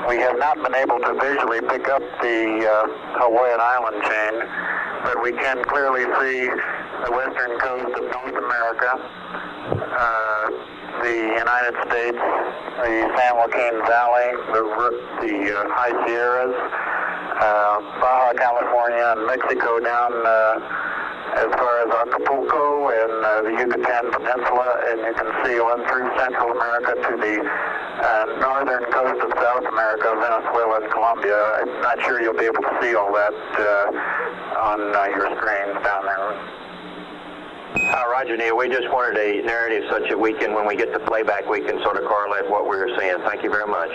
We have not been able to visually pick up the Hawaiian island chain, but we can clearly see the western coast of North America, the United States, the San Joaquin Valley, the High Sierras, Baja California, and Mexico down as far as Acapulco and the Yucatan Peninsula, and you can see on through Central America to the northern coast of South America, Venezuela and Colombia. I'm not sure you'll be able to see all that on your screens down there. Roger, Neil, we just wanted a narrative such that we can, when we get the playback, we can sort of correlate what we were seeing. Thank you very much.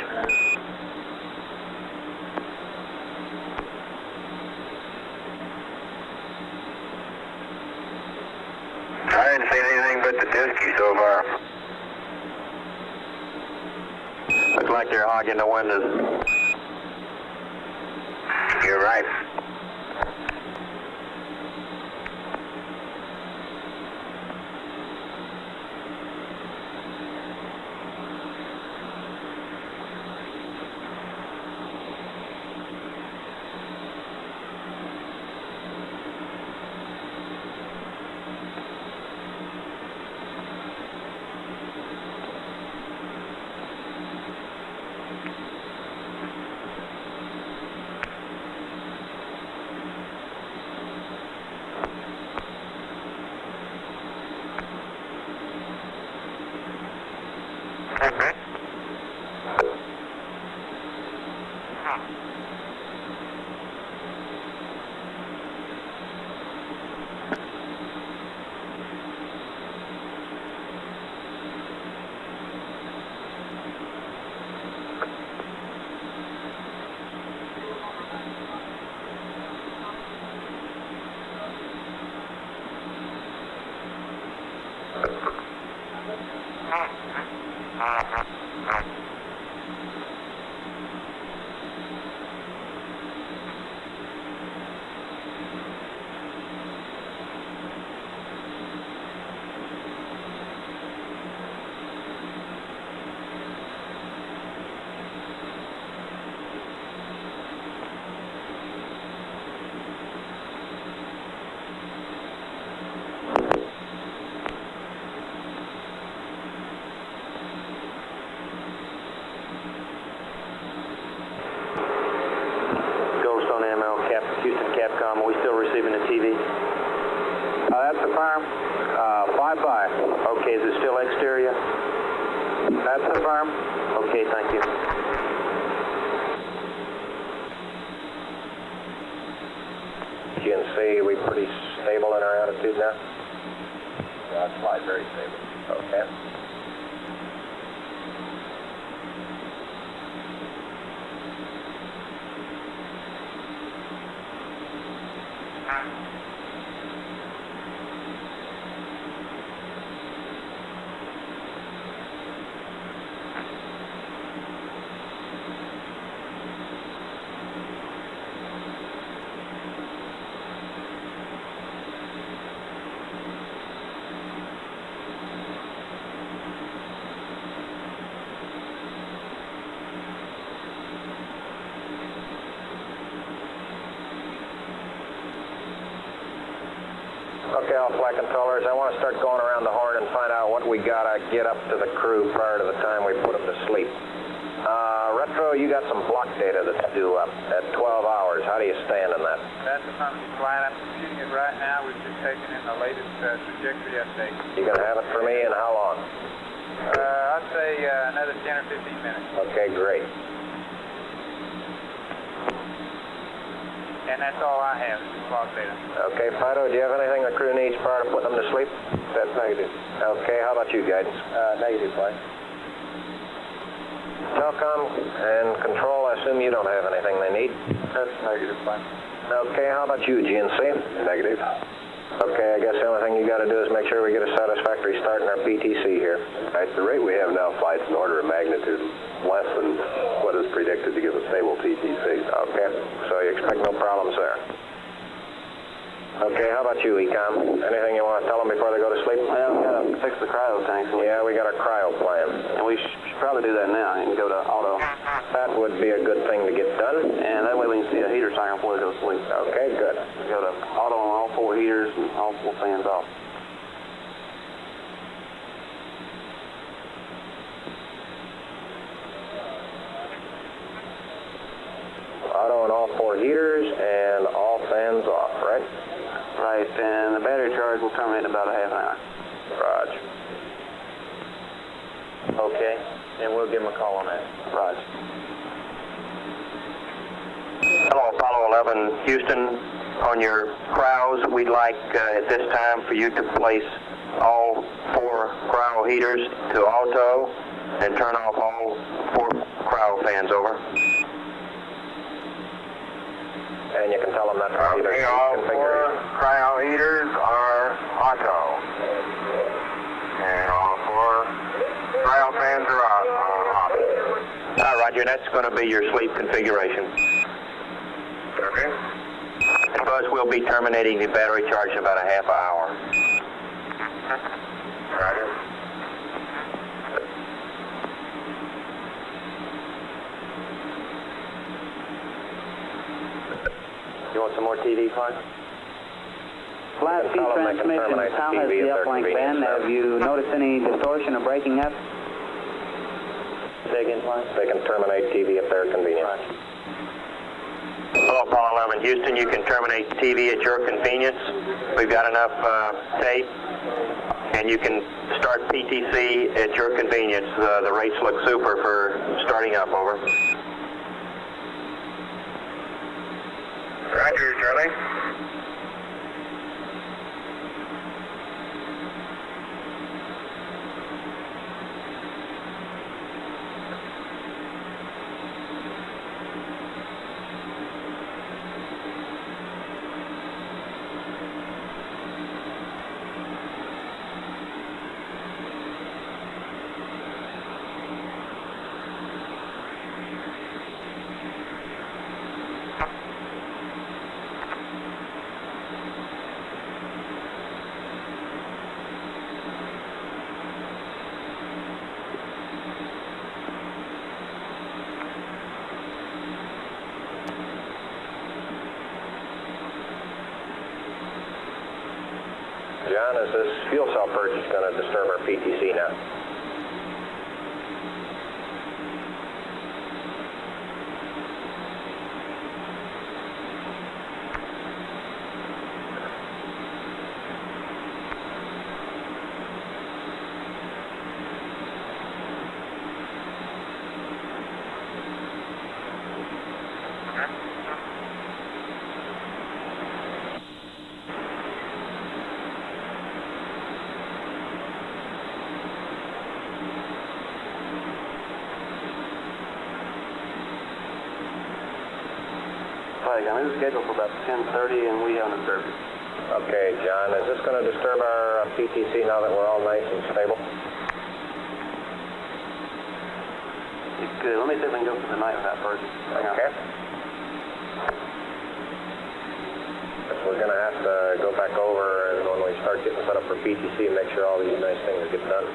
I didn't see anything but the Disky so far. Looks like they're hogging the windows. You're right. Capcom, are we still receiving the TV? That's affirmed. 5-5. Okay, is it still exterior? That's affirmed. Okay, thank you. GNC, we pretty stable in our attitude now? Yeah, it's flight very stable. Okay. Okay, all flight controllers, I want to start going around the horn and find out what we got to get up to the crew prior to the time we put them to sleep. Retro, you got some block data that's due up at 12 hours. How do you stand in that? That's affirmative, flight. I'm computing it right And that's all I have, is the clock data. Okay, Fido, do you have anything the crew needs prior to putting them to sleep? That's negative. Okay, how about you, Guidance? Negative, Flight. Telcom and Control, I assume you don't have anything they need? That's negative, Flight. Okay, how about you, GNC? Negative. Okay, I guess the only thing you got to do is make sure we get a satisfactory start in our PTC here. At the rate we have now, Flight's an order of magnitude less than what is predicted to give a stable PTC. Okay, so you expect no problems there. Okay, how about you, Ecom? Anything you want to tell them before they go to sleep? Well, we got to fix the cryo tanks. Yeah, we got a cryo plan. And we should probably do that now and go to auto. That would be a good thing to get done. And that way we can see a heater cycle before they go to sleep. Okay, good. Go to auto on all 4 heaters and all 4 fans off. Auto on all 4 heaters and all fans off, right? Right, and the battery charge will terminate in about a half an hour. Roger. Okay, and we'll give them a call on that. Roger. Hello, Apollo 11, Houston. On your cryos, we'd like at this time for you to place all 4 cryo heaters to auto and turn off all 4 cryo fans, over. And you can tell them that's either Okay, all 4 cryo heaters are auto. And all 4 cryo fans are off. Roger, that's going to be your sleep configuration. Okay. Buzz will be terminating the battery charge in about a half hour. Roger. You want some more TV, Clark? Flat feed transmission, how has the uplink been? Have you noticed any distortion or breaking up? Say again, Clark? They can terminate TV if they're convenient. Hello, Apollo 11, Houston. You can terminate TV at your convenience. We've got enough tape, and you can start PTC at your convenience. The rates look super for starting up, over. Roger, Charlie. John, is this fuel cell purge going to disturb our PTC now? I'm scheduled for about 10:30, and we haven't observed it. Okay, John, is this going to disturb our PTC now that we're all nice and stable? It could. Let me see if I can go for the night without purging. Okay. We're going to have to go back over and when we start getting set up for PTC, make sure all these nice things get done.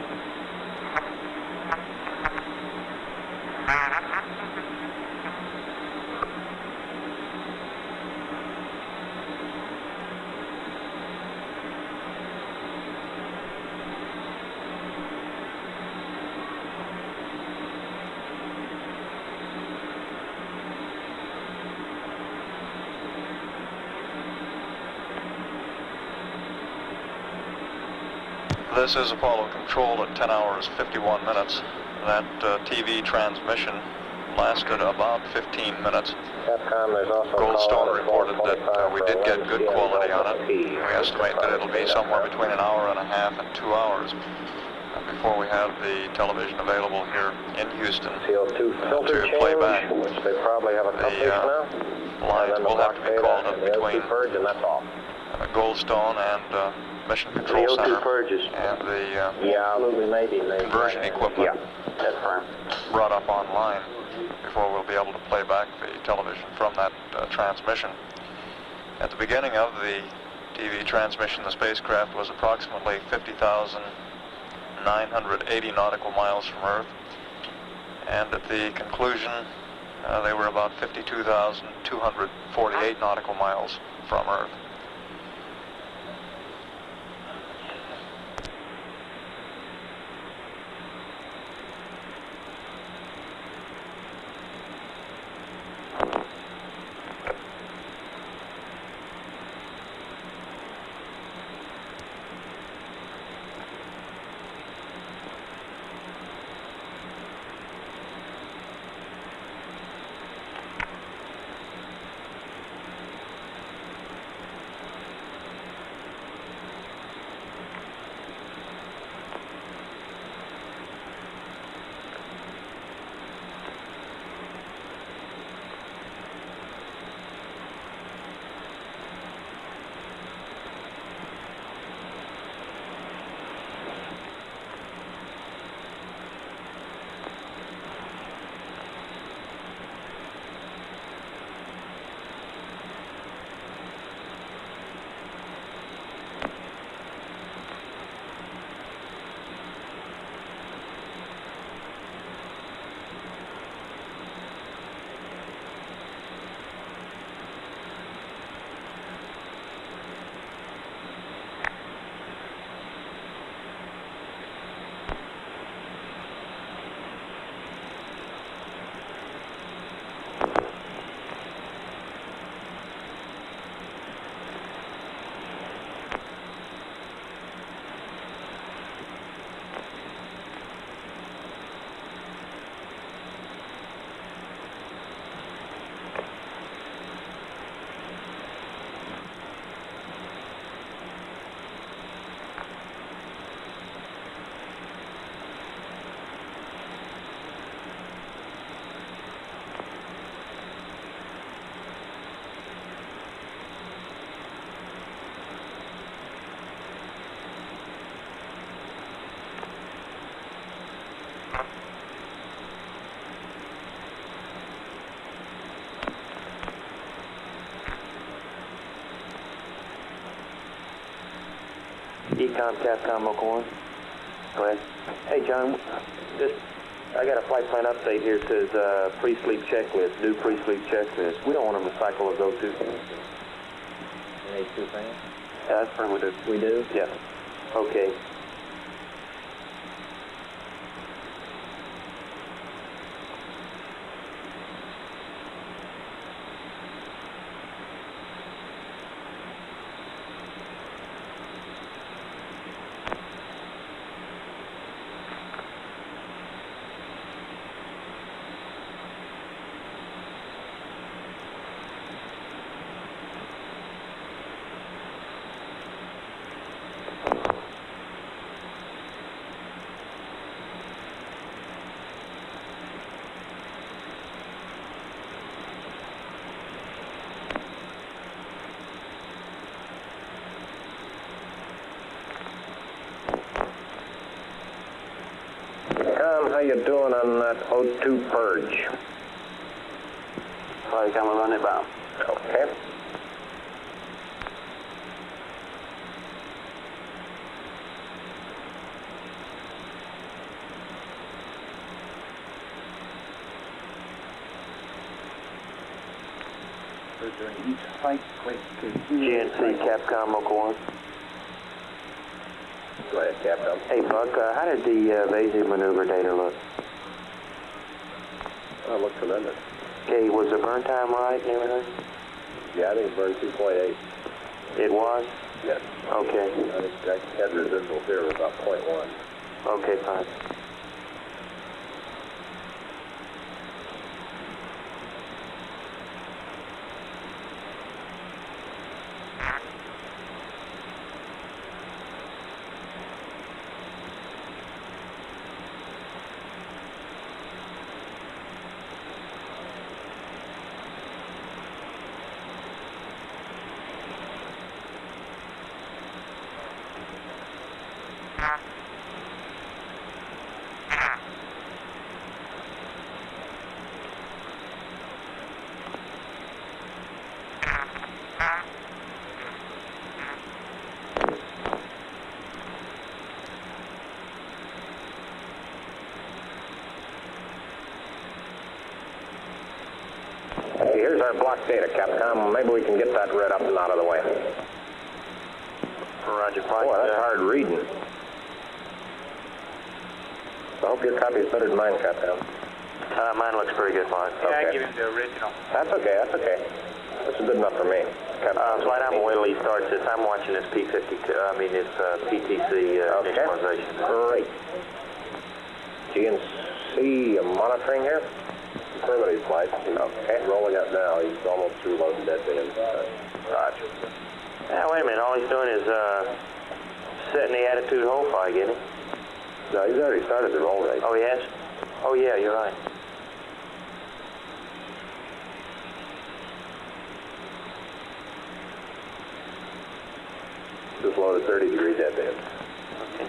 This is Apollo Control at 10 hours 51 minutes. That TV transmission lasted about 15 minutes. Capcom, there's also Goldstone reported that we did get good quality on it. We estimate that it'll be somewhere between an hour and a half and 2 hours before we have the television available here in Houston filter to play back. which they probably have accomplished now. Lines will have to be called up between purge, and that's all. Goldstone and Mission Control The O2 Center purges. and the absolutely, maybe. conversion equipment That's fine. brought up online before we'll be able to play back the television from that transmission. At the beginning of the TV transmission, the spacecraft was approximately 50,980 nautical miles from Earth, and at the conclusion they were about 52,248 nautical miles from Earth. Ecom, Capcom, Local 1. Go ahead. Hey, John, I got a flight plan update here. It says pre-sleep checklist, new pre-sleep checklist. We don't want to recycle those O2 fans. A2 fans? That's affirmative. We do? Yeah. Okay. How you doing on that O2 purge? Sorry, come and run it down. Okay. Each flight quick GNC, Capcom, Local 1. Go ahead, Capcom. Hey, Buck, how did the Vasey maneuver data look? Oh, it looked tremendous. Okay, was the burn time right and everything? Yeah, I think it burned 2.8. It was? Yes. Okay. I think I had residual here of about 0.1. Okay, fine. our block data, Capcom. Maybe we can get that read up and out of the way. Roger, flight. Boy, that's hard reading. I hope your copy is better than mine, Capcom. Mine looks pretty good, flight. Yeah, Okay. I give him the original. That's okay, that's okay. This is good enough for me. Flight, I'm wait till he starts this. I'm watching this P52, this PTC initialization. Great. GNC monitoring here? Affirmative, flight. Okay. Rolling up now. He's almost through loading dead bands. Roger. Now, wait a minute. All he's doing is setting the attitude hold flag, isn't he? No, he's already started the roll rate. Oh, he has? Oh, yeah, you're right. Just loaded 30-degree dead band. Okay.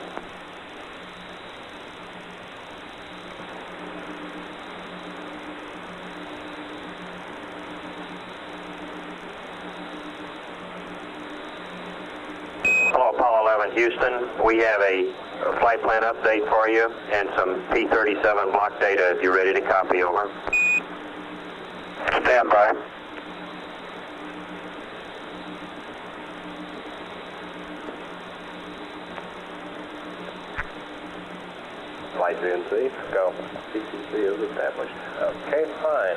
Hello, Apollo 11 Houston. We have a flight plan update for you and some P-37 block data if you're ready to copy. Over. Stand by. Flight GNC, go. PTC is established. Okay, fine.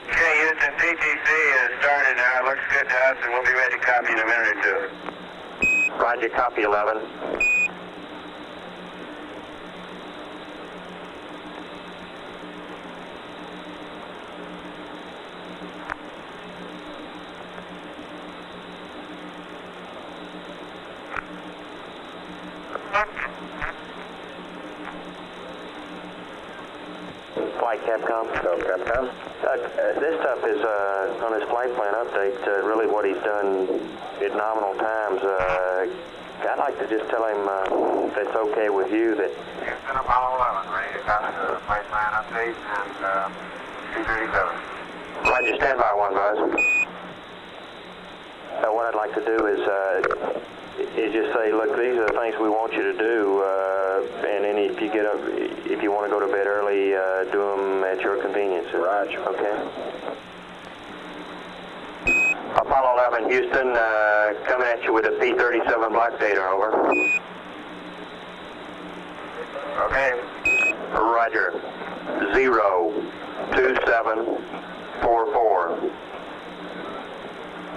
Okay, Houston, PTC has started now. It looks good to us, and we'll be ready to copy in a minute or two. Roger, copy 11. Flight Capcom. Go, Capcom. This stuff is on his flight plan update. Really, what he's done at nominal times. I'd like to just tell him if it's okay with you that. Houston, Apollo 11, ready to copy the flight plan update and P-37. Roger, stand by 1, Buzz. What I'd like to do is just say, look, these are the things we want you to do, and then if you get up, if you want to go to bed early, do them at your convenience. Roger. Okay. Apollo 11 Houston, coming at you with a P-37 block data. Over. Okay. Roger. 02744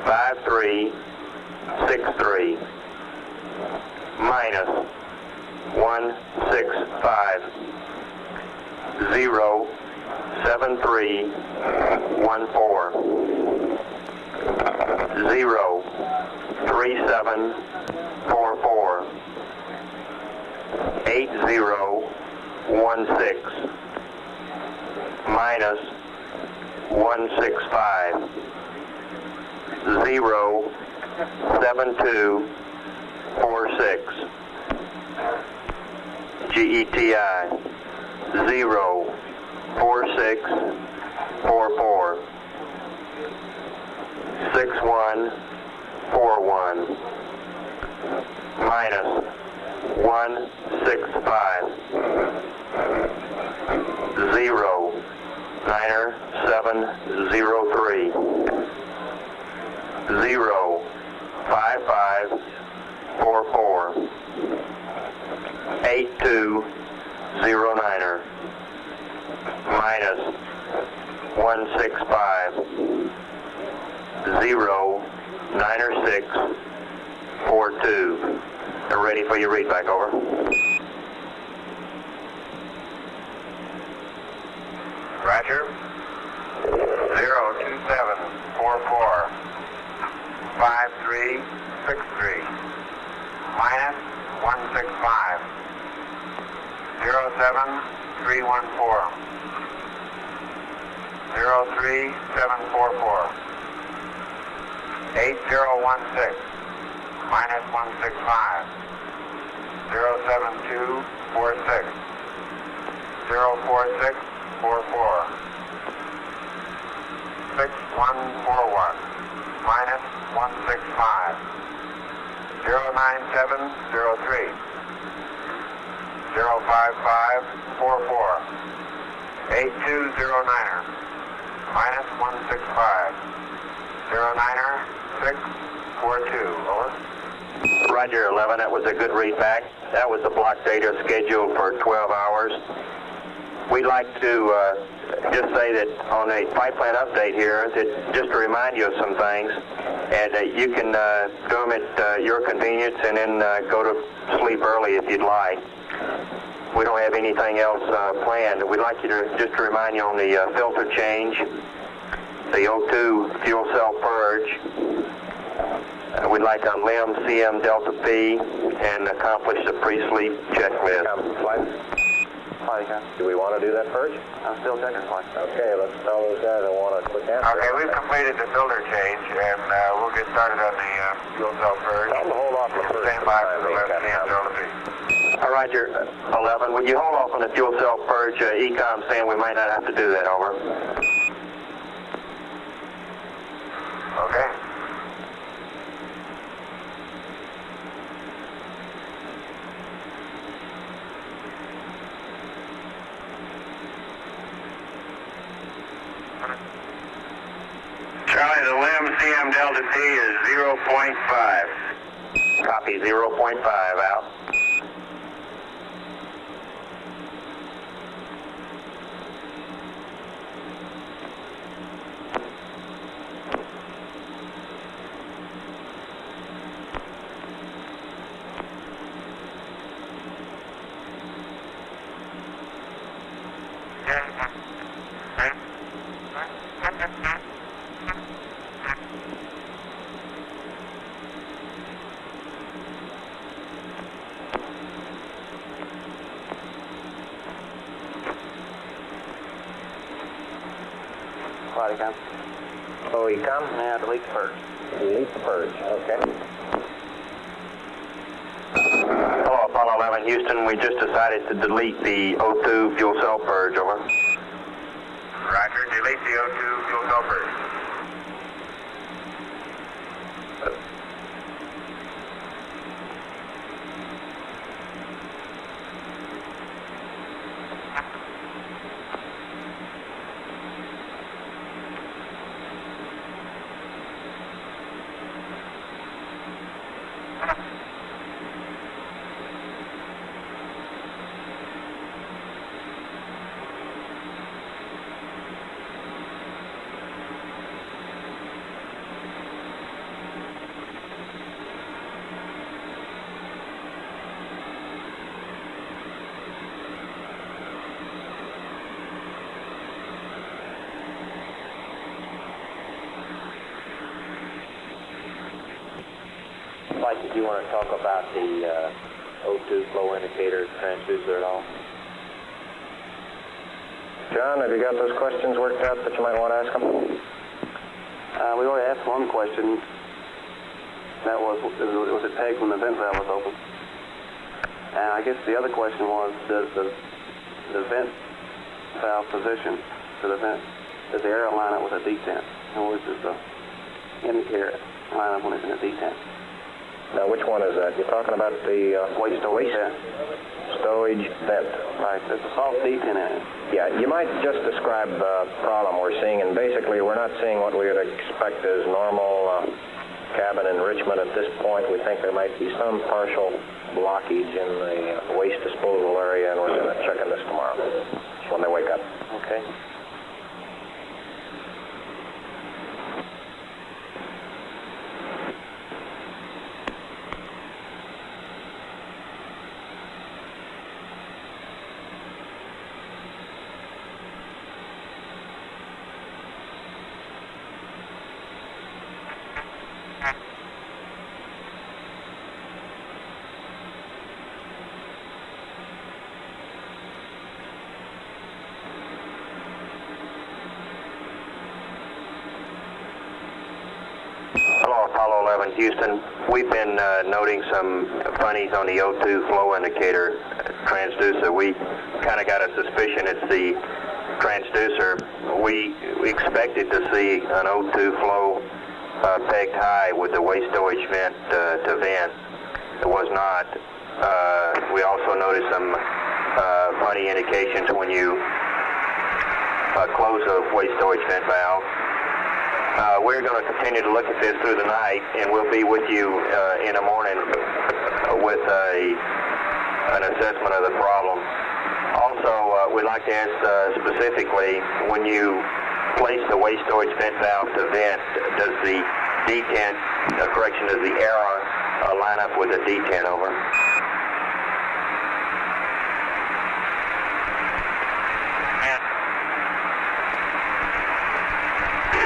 5363 minus 165 07314 03744 8016 minus 165 07246 GETI 04644 6141 minus 165 09703 05544 8209er minus 165 09642. They're ready for your read back. Over. Roger. 02744 5363 minus 165 07314 03744 8016 minus 165 07246. 04644. 6141. Minus 165. 09703. 05544. 8209er. Minus 165. 09er 642. Over. Roger, 11. That was a good read back. That was the block data scheduled for 12 hours. We'd like to just say that on a flight plan update here, that just to remind you of some things, and you can do them at your convenience and then go to sleep early if you'd like. We don't have anything else planned. We'd like you to just to remind you on the filter change, the O2 fuel cell purge. We'd like to LEM CM Delta P and accomplish the pre-sleep checklist. Do we want to do that purge? I'm still checking flight. Okay, let's tell those guys I want a quick answer. Okay, we've completed the filter change, and we'll get started on the fuel cell purge. Tell them to hold off on the purge. Stand by for the LEM CM Delta P. Roger, 11. Would you hold off on the fuel cell purge? ECOM saying we might not have to do that. Over. Okay. Charlie, the LEM CM Delta T is 0.5. Copy, 0.5 out. Ecom. Oh, Ecom? Yeah, delete the purge. Delete the purge, okay. Hello, Apollo 11 Houston. We just decided to delete the O2 fuel cell purge. Over. Roger, delete the O2 fuel cell purge. Mike, did you want to talk about the O2 flow indicator transducer at all? John, have you got those questions worked out that you might want to ask them? We already asked one question. That was it pegged when the vent valve was open? And I guess the other question was, does the vent valve position to the vent, does the arrow line up with a detent? In other words, does the indicator line up when it's in a detent? Now, which one is that? You're talking about the waste stowage vent. Right. There's a soft detent in it. Yeah, you might just describe the problem we're seeing, and basically we're not seeing what we would expect as normal cabin enrichment at this point. We think there might be some partial blockage in the waste disposal area, and we're going to check on this tomorrow when they wake up. Okay. 11 Houston. We've been noting some funnies on the O2 flow indicator transducer. We kind of got a suspicion it's the transducer. We expected to see an O2 flow pegged high with the waste storage vent to vent. It was not. We also noticed some funny indications when you close a waste storage vent valve. We're going to continue to look at this through the night, and we'll be with you in the morning with an assessment of the problem. Also, we'd like to ask specifically, when you place the waste storage vent valve to vent, does the detent, does the error line up with the detent? Over.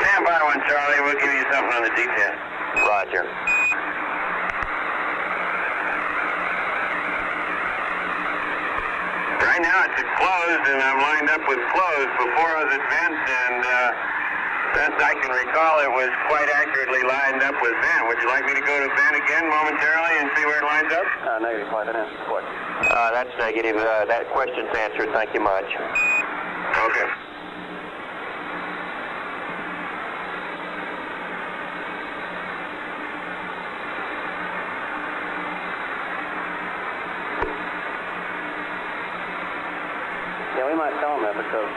Stand by one, Charlie. We'll give you something on the detent. Roger. Right now it's closed, and I'm lined up with closed. Before I was at vent, and best I can recall, it was quite accurately lined up with vent. Would you like me to go to vent again momentarily and see where it lines up? Negative, Flight. That answers the question. That's negative. That question's answered. Thank you much. Okay. Yeah, we might tell them that because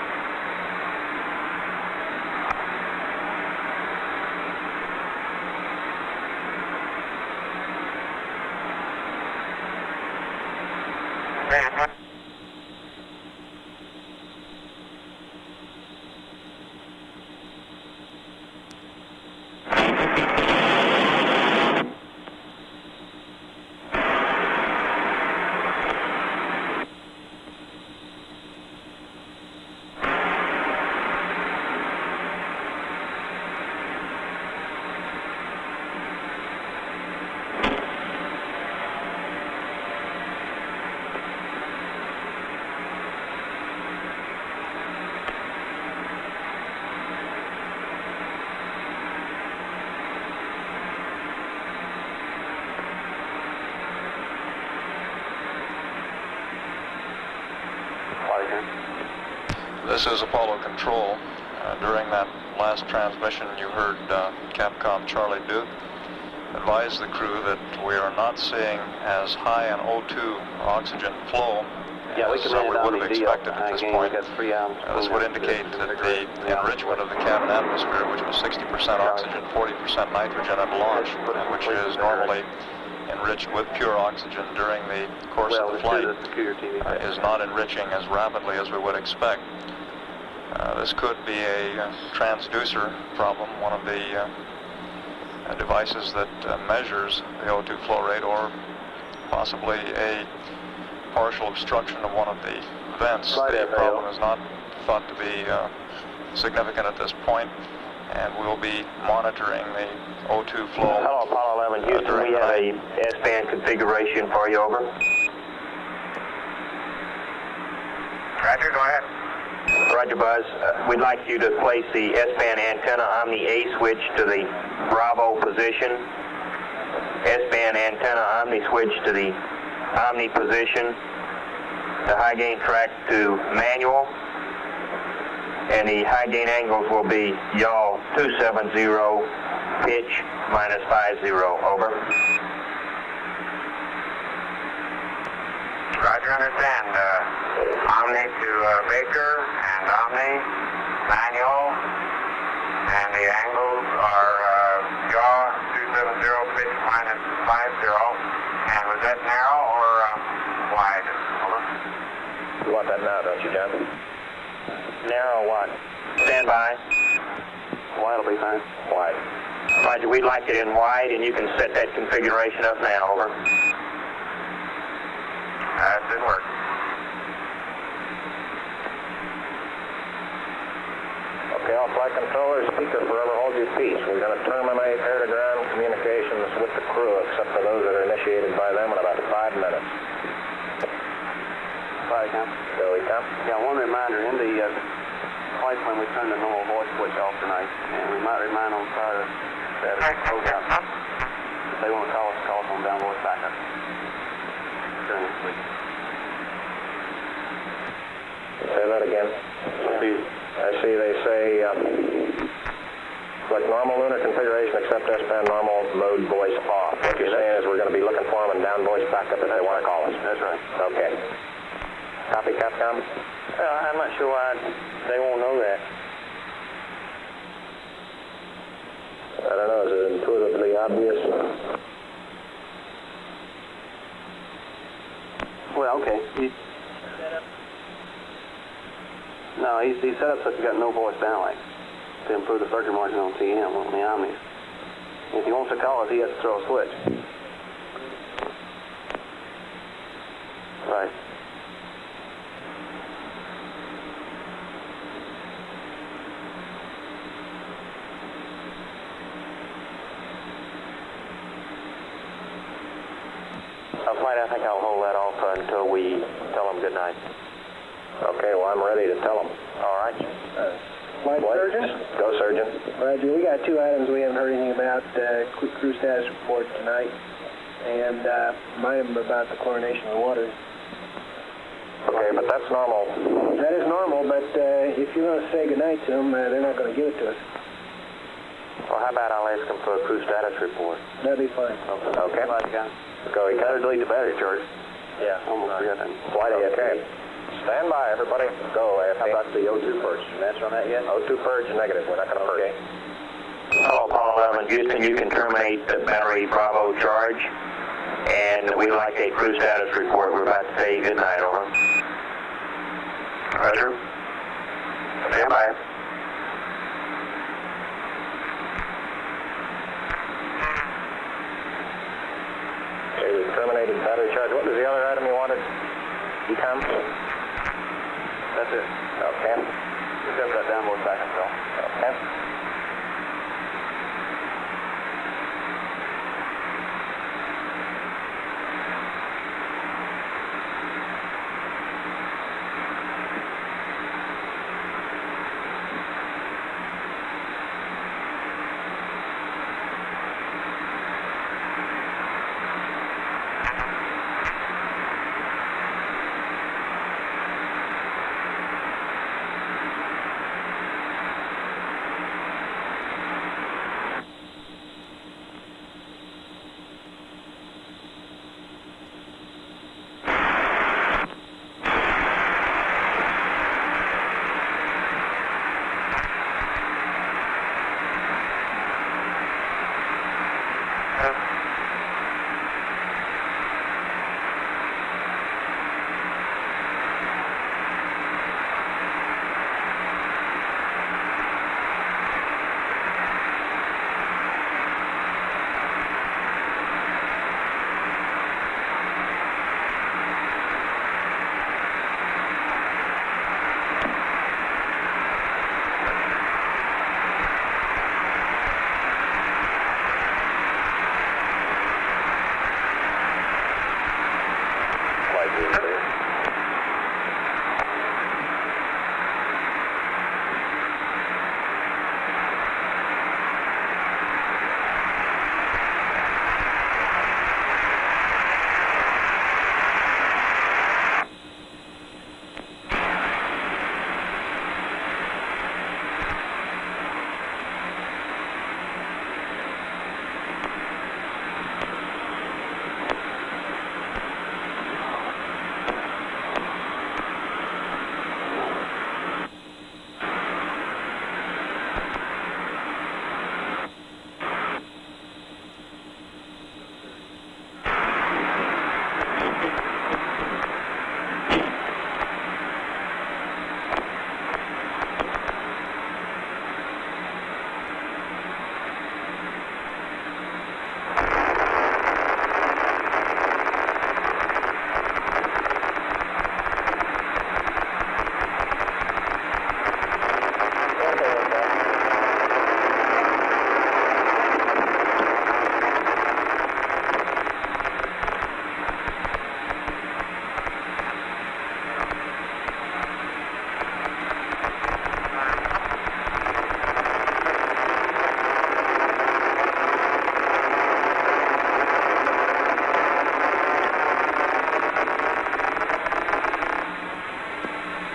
This is Apollo Control. During that last transmission, you heard Capcom Charlie Duke advise the crew that we are not seeing as high an O2 oxygen flow as we would have expected at this point. This would indicate that the enrichment of the cabin atmosphere, which was 60% oxygen, 40% nitrogen at launch, which is normally enriched with pure oxygen during the course of the flight, is not enriching as rapidly as we would expect. This could be a transducer problem, one of the devices that measures the O2 flow rate, or possibly a partial obstruction of one of the vents. The problem is not thought to be significant at this point, and we'll be monitoring the O2 flow. Hello, Apollo 11 Houston. We have a S-band configuration for you, over. Roger, go ahead. Roger, Buzz. We'd like you to place the S-band antenna Omni A switch to the Bravo position. S-band antenna Omni switch to the Omni position. The high gain track to manual. And the high gain angles will be yaw 270, pitch -50, over. Roger, understand. Omni to Baker and Omni, manual, and the angles are yaw 270, pitch -50. And was that narrow or wide? Over. You want that now, don't you, John? Narrow what? Stand by. wide will be fine. Wide. Roger, we'd like it in wide, and you can set that configuration up now, over. That did work. Okay, all flight controllers, speaker forever hold your peace. We're going to terminate air-to-ground communications with the crew, except for those that are initiated by them in about 5 minutes. Flight count. There we come. Yeah, one reminder, in the flight plan we turned the normal voice switch off tonight, and we might remind on Friday that it's closed out. they want to call us on downvoice backup during this week. Say that again. I see they say, like normal lunar configuration except S-band normal mode voice off. What you're saying is we're going to be looking for them in down voice backup if they want to call us. That's right. Okay. Copy, Capcom? I'm not sure why they won't know that. I don't know, is it intuitively obvious? Well, okay. He's set up so he's got no voice downlight to improve the circuit margin on TM on the Omnis. If he wants to call us, he has to throw a switch. Right. Flight, I think I'll hold that off until we tell them good night. Okay, well, I'm ready to tell them. All right. Flight Surgeon? Go, Surgeon. Roger. We got two items we haven't heard anything about. Quick crew status report tonight, and might have about the chlorination of the water. Okay, but that's normal. That is normal, but if you're going to say goodnight to them, they're not going to give it to us. Well, how about I'll ask them for a crew status report? That'd be fine. Okay. Go, you Better delete the battery charge. Yeah. Almost forgot that. Flight okay. Stand by, everybody. Go, AFP. How about the O2 purge? Did you answer on that yet? O2 purge, negative. We're not going to purge. Hello, Apollo 11, Houston. You can terminate the battery Bravo charge, and we'd like a crew status report. We're about to say good night, over. Roger. Stand by. Okay, we've terminated battery charge. What was the other item you wanted? Ecom? That's it. Okay. Just have that downvoice backup, though. Okay.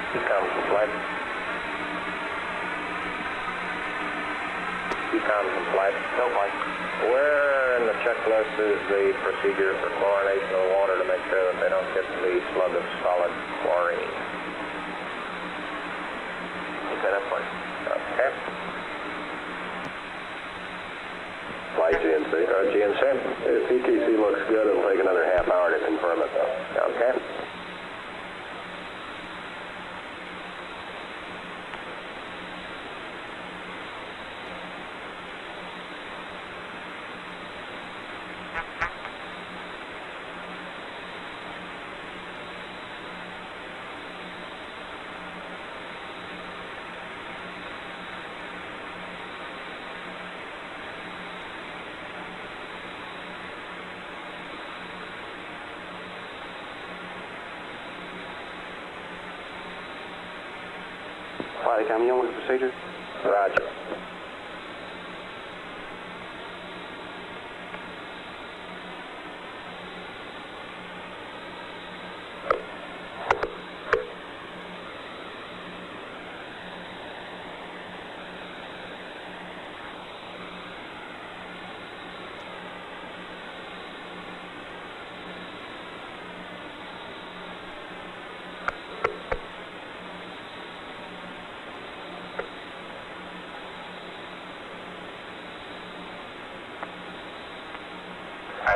Ecom's in flight. Ecom's in flight. No flight. Where in the checklist is the procedure for chlorination of the water to make sure that they don't get the slug of solid chlorine? Okay, that's fine. Okay. Flight GNC. GNC. If PTC looks good, it'll take another half hour to confirm it, though. Okay. Flight Ecom, you on with the procedure? Roger.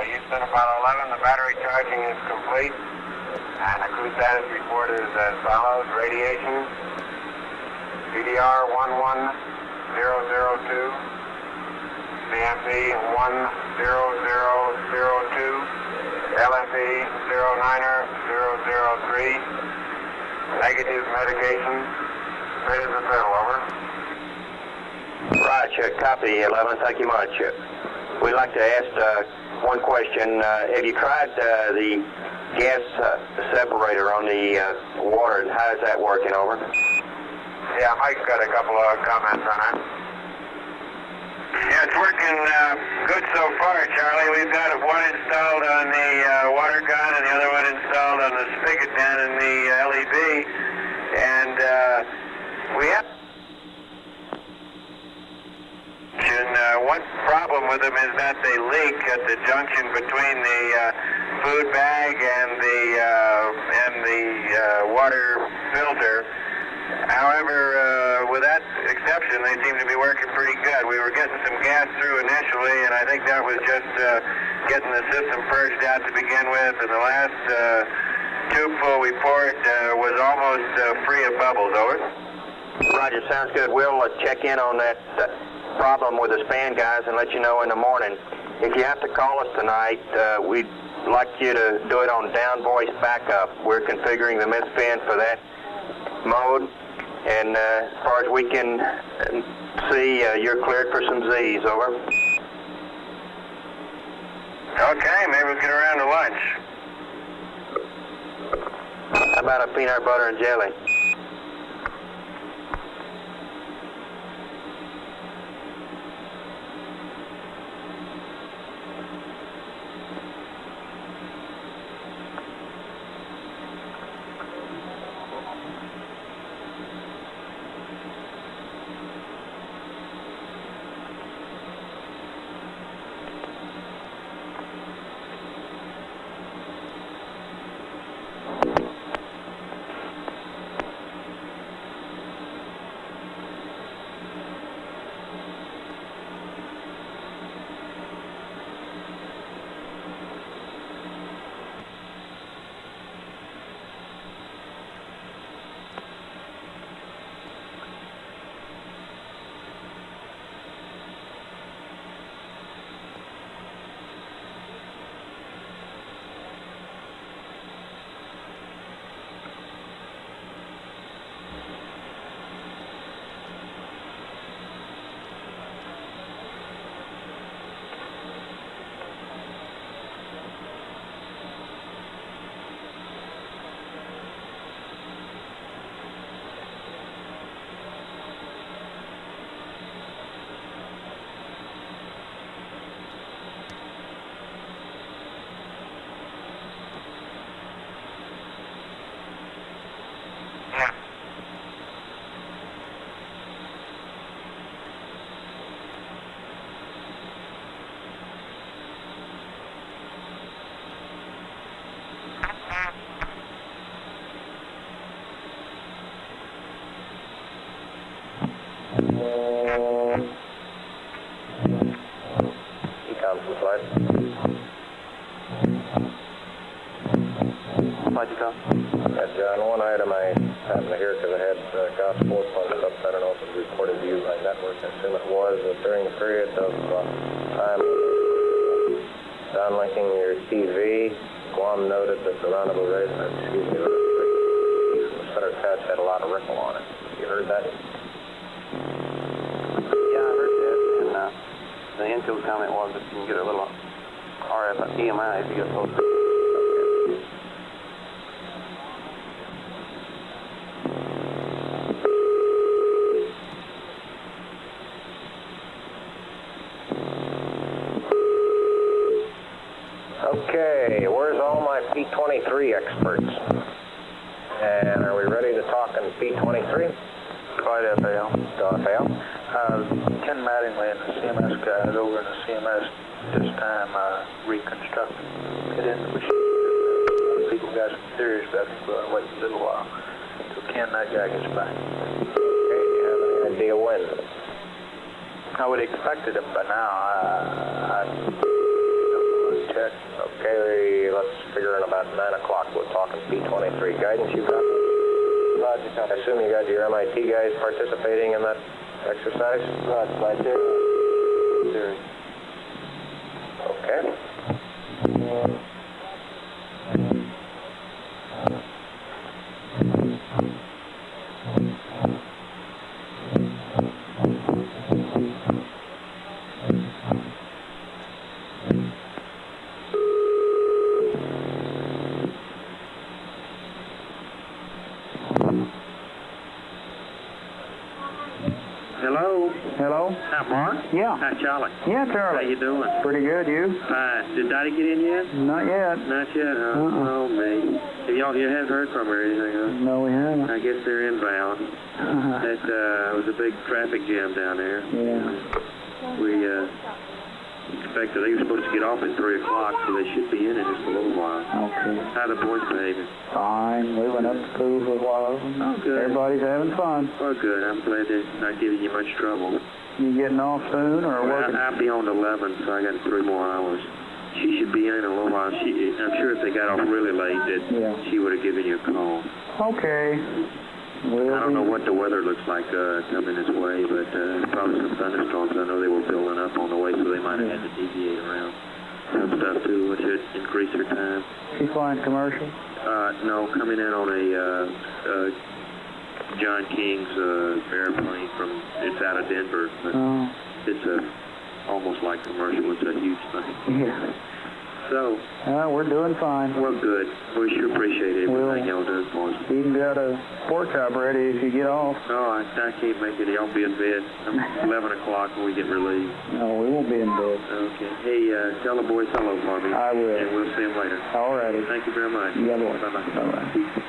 Houston, Apollo 11, the battery charging is complete, and the crew status report is as follows. Radiation, PDR 11002, CMP 10002, LMP 09er003, negative medication, ready to fill, over. Roger, copy 11, thank you much. We'd like to ask one question. Have you tried the gas separator on the water, and how is that working, over? Yeah, Mike's got a couple of comments on that. Yeah, it's working good so far, Charlie. We've got one installed on the water gun and the other one installed on the spigot down in the LEB. And we have... one problem with them is that they leak at the junction between the food bag and the water filter. However, with that exception, they seem to be working pretty good. We were getting some gas through initially, and I think that was just getting the system purged out to begin with. And the last tubeful we poured was almost free of bubbles, over. Roger, sounds good. We'll check in on that problem with the span guys and let you know in the morning. If you have to call us tonight, we'd like you to do it on down voice backup. We're configuring the mid-span for that mode, and as far as we can see, you're cleared for some Z's, over. Okay, maybe we'll get around to lunch. How about a peanut butter and jelly? Ecom from flight. Flight to come. John, one item I happened to hear because I had Gosport punched up. I don't know if it was reported to you by network. I assume it was. During the period of time downlinking your TV, Guam noted that the rendezvous race, the center patch had a lot of ripple on it. You heard that? Yeah, I heard that. And the infield comment was that you can get a little RF EMI if you get close. Okay, where's all my P-23 experts? And are we ready to talk in P-23? Quite FAL. Go FAL. Ken Mattingly and the CMS guys over in the CMS this time reconstructing it into the machine. People got some theories, but I think we'll wait a little while until Ken, that guy, gets back. Okay, do you have any idea when? I would expect it by now. Check. Okay, let's figure in about 9 o'clock. We're talking P-23. Guidance you got? Roger. I assume you got your MIT guys participating in that exercise? Roger, right there. There. Okay. Hello? Hi, Mark? Yeah. Hi, Charlie. Yeah, Charlie. How you doing? Pretty good, you? Fine. Did Dottie get in yet? Not yet. Not yet, huh? Oh, me. You haven't heard from her or anything, huh? No, we haven't. I guess they're inbound. It was a big traffic jam down there. Yeah. We expected they were supposed to get off at 3 o'clock, so they should be in just a little while. Okay. How the boys behaving? Fine. We went up to school for a while. Oh, good. Everybody's having fun. Oh, good. I'm glad they're not giving you much trouble. You getting off soon or working? I'll be on 11, so I got 3 more hours. She should be in a little while. I'm sure if they got off really late that she would have given you a call. Okay. I don't know what the weather looks like coming this way, but probably some thunderstorms. I know they were building up on the way, so they might have had to deviate around some stuff too, which would increase their time. She flying commercial? No, coming in on a John King's airplane it's out of Denver, but it's almost like commercial. It's a huge thing. Yeah. So, we're doing fine. Well, good. We sure appreciate everything y'all do for us. You can got a pork chop ready if you get off. No, I can't make it. Y'all be in bed. 11 o'clock when we get relieved. No, we won't be in bed. Okay. Hey, tell the boys hello for me. I will. And we'll see them later. All righty. Thank you very much. Yeah, boy. Bye-bye. Bye-bye.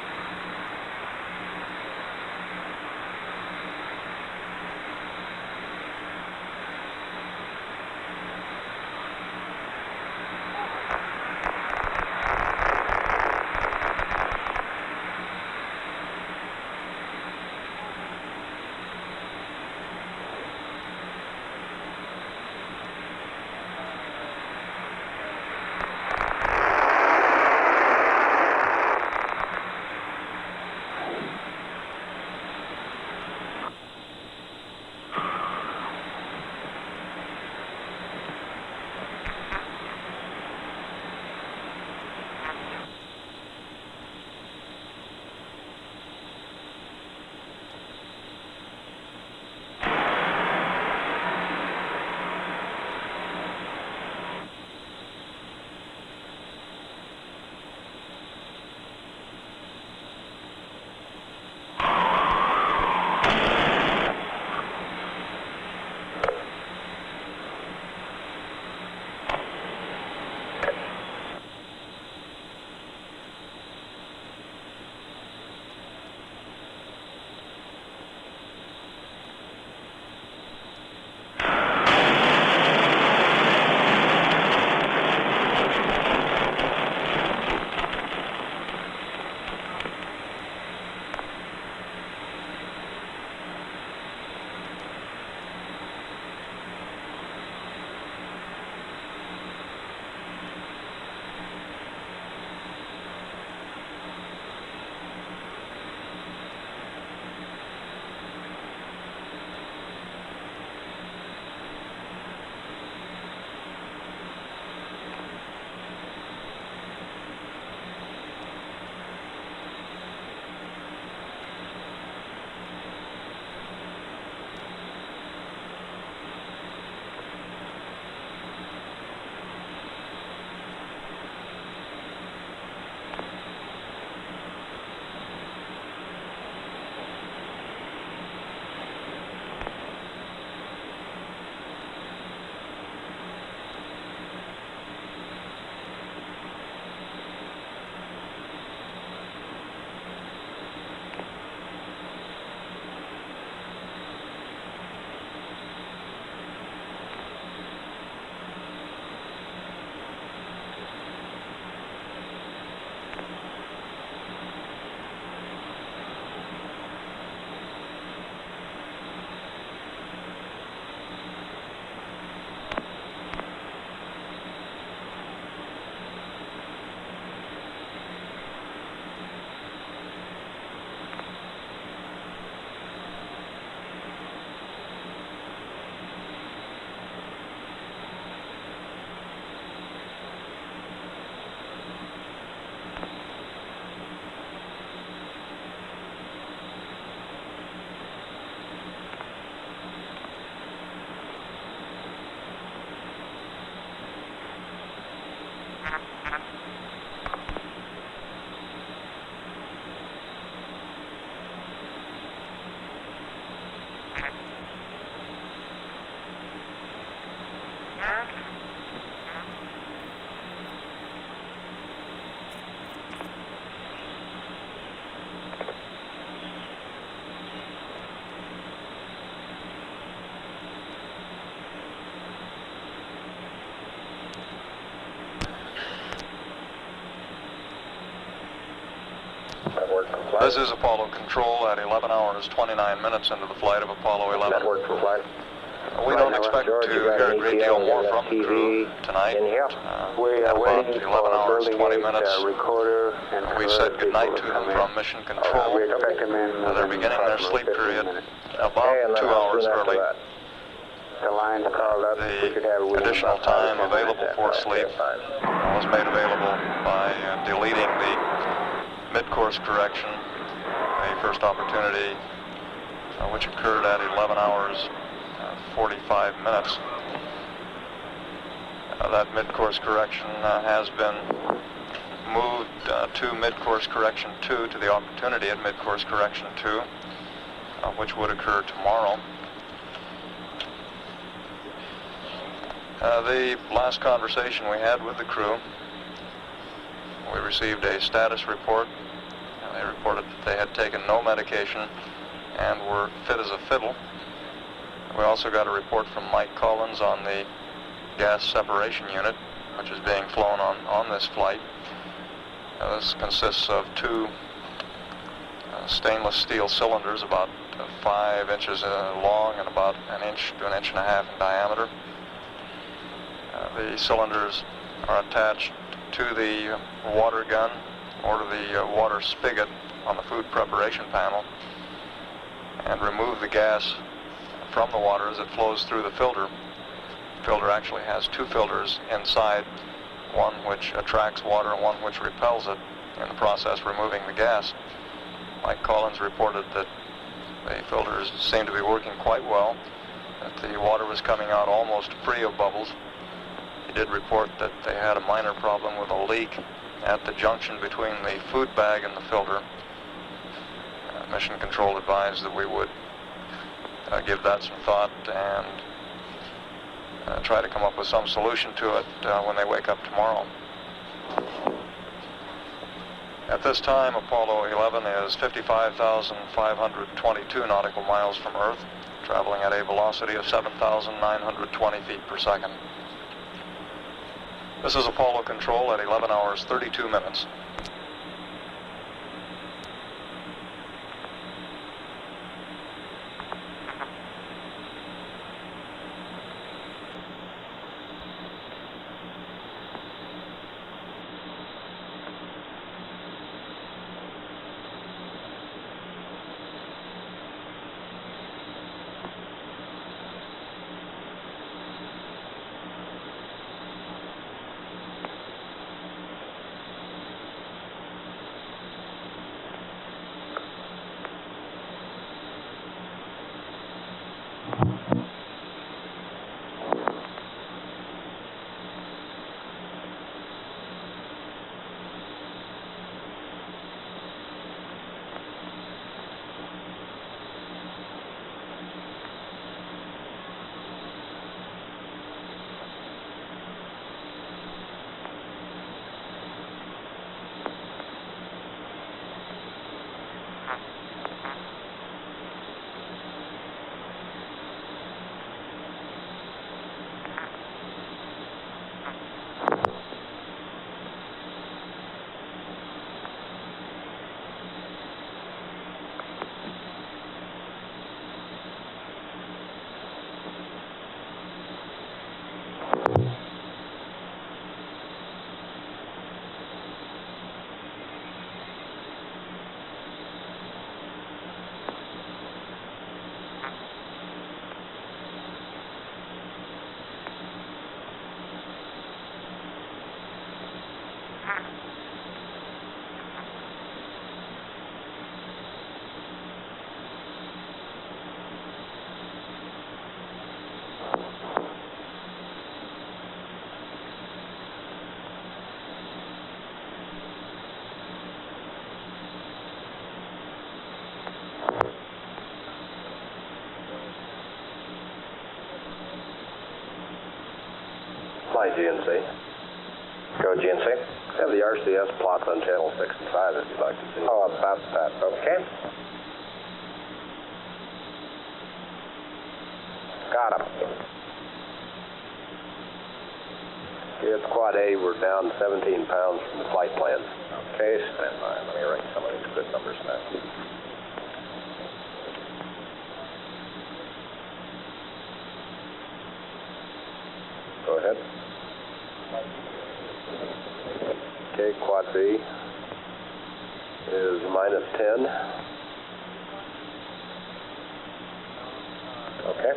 This is Apollo Control at 11 hours, 29 minutes into the flight of Apollo 11. Network for flight. We don't expect to hear a great deal more from the crew tonight. We At are about waiting 11 for hours, building 20 eight, minutes. recorder and We said goodnight to them from Mission Control. We expect them in. They're beginning their sleep period about 2 hours early. The line's called up. The additional time available for sleep was made available by deleting the mid-course correction, the first opportunity, which occurred at 11 hours, 45 minutes. That mid-course correction has been moved to mid-course correction 2, to the opportunity at mid-course correction 2, which would occur tomorrow. The last conversation we had with the crew, we received a status report. They reported that they had taken no medication and were fit as a fiddle. We also got a report from Mike Collins on the gas separation unit, which is being flown on this flight. This consists of 2 stainless steel cylinders about 5 inches long and about 1 inch to 1.5 inches in diameter. The cylinders are attached to the water gun or to the water spigot on the food preparation panel and remove the gas from the water as it flows through the filter. The filter actually has 2 filters inside, one which attracts water and one which repels it, in the process removing the gas. Mike Collins reported that the filters seemed to be working quite well, that the water was coming out almost free of bubbles. He did report that they had a minor problem with a leak at the junction between the food bag and the filter. Mission Control advised that we would give that some thought and try to come up with some solution to it when they wake up tomorrow. At this time, Apollo 11 is 55,522 nautical miles from Earth, traveling at a velocity of 7,920 feet per second. This is Apollo Control at 11 hours, 32 minutes. Flight GNC. Go GNC. Have the RCS plots on channel 6 and 5 if you'd like to see. Oh, about that. Okay. Got him. Here at Quad A, we're down 17 pounds from the flight plan. Okay, stand by. Let me write some of these quick this number smash. Go ahead. Okay, quad B is -10. Okay.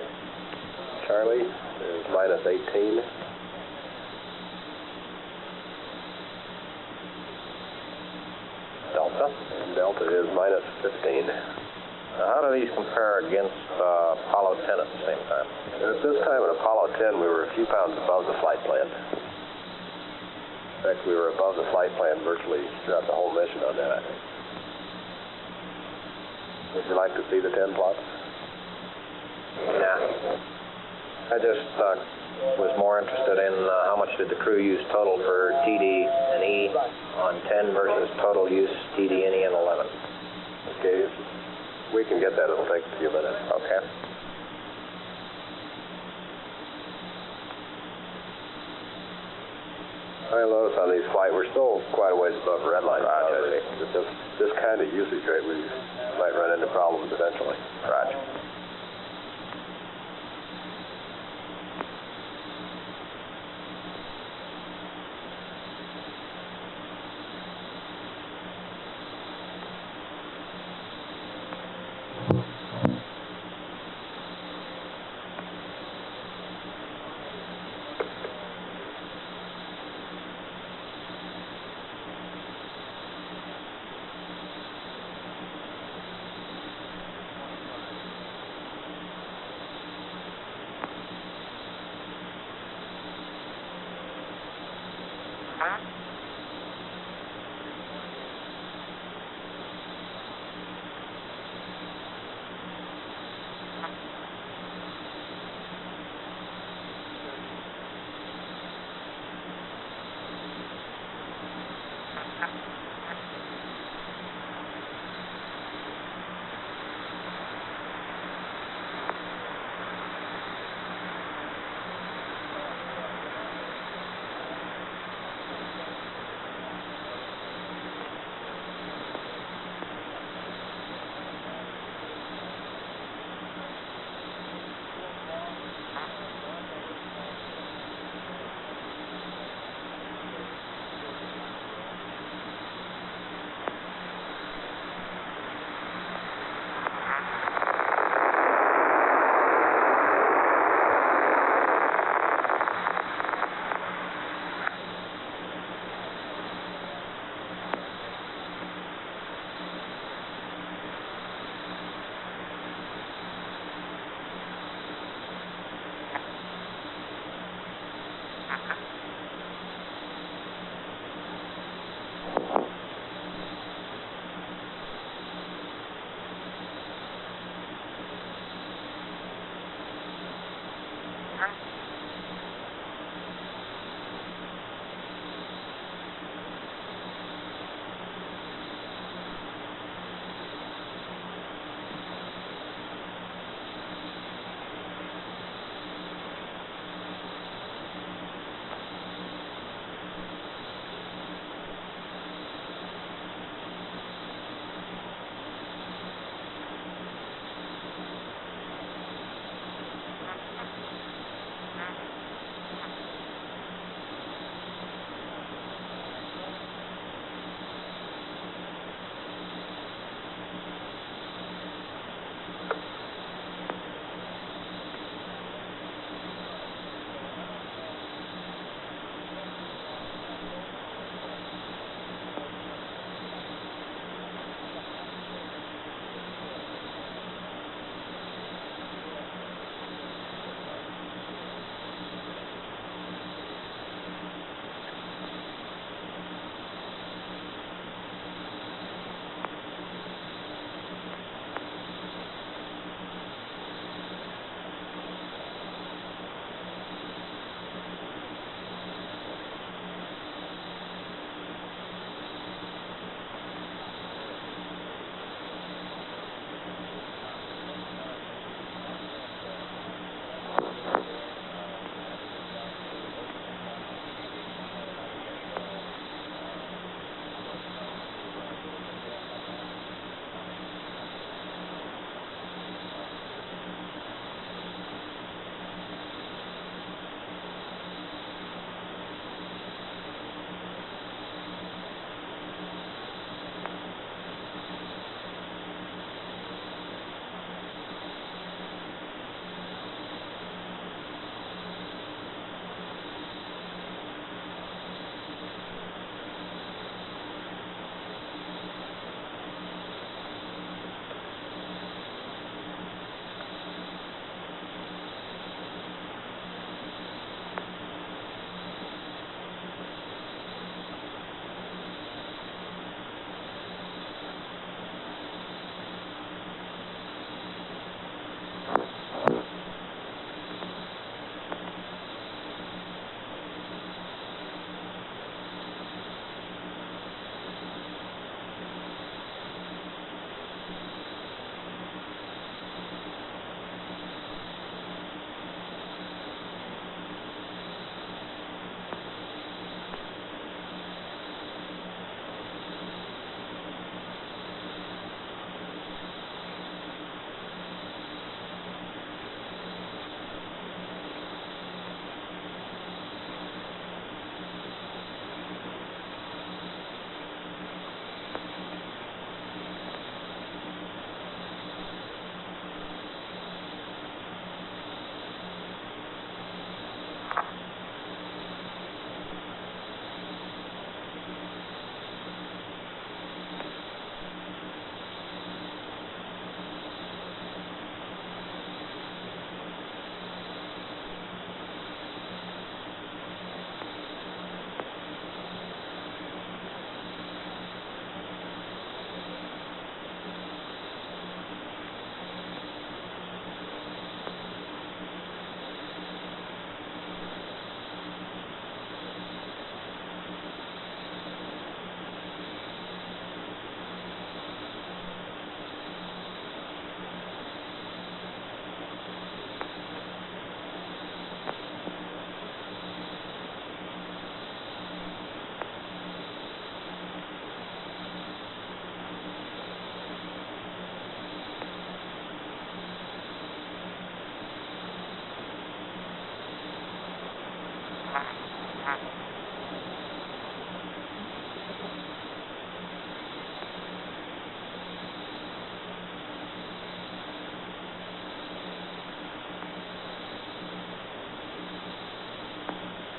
Charlie is -18. Delta. And Delta is -15. Now, how do these compare against Apollo 10 at the same time? At this time in Apollo 10, we were a few pounds above the flight plan. In fact, we were above the flight plan virtually throughout the whole mission on that, I think. Would you like to see the 10 plots? Nah. I just was more interested in how much did the crew use total for TD and E on 10 versus total use TD and E on 11. Okay, we can get that. It'll take a few minutes. Okay. I notice on these flights we're still quite a ways above red line. Roger. With this kind of usage rate, we might run into problems eventually. Roger.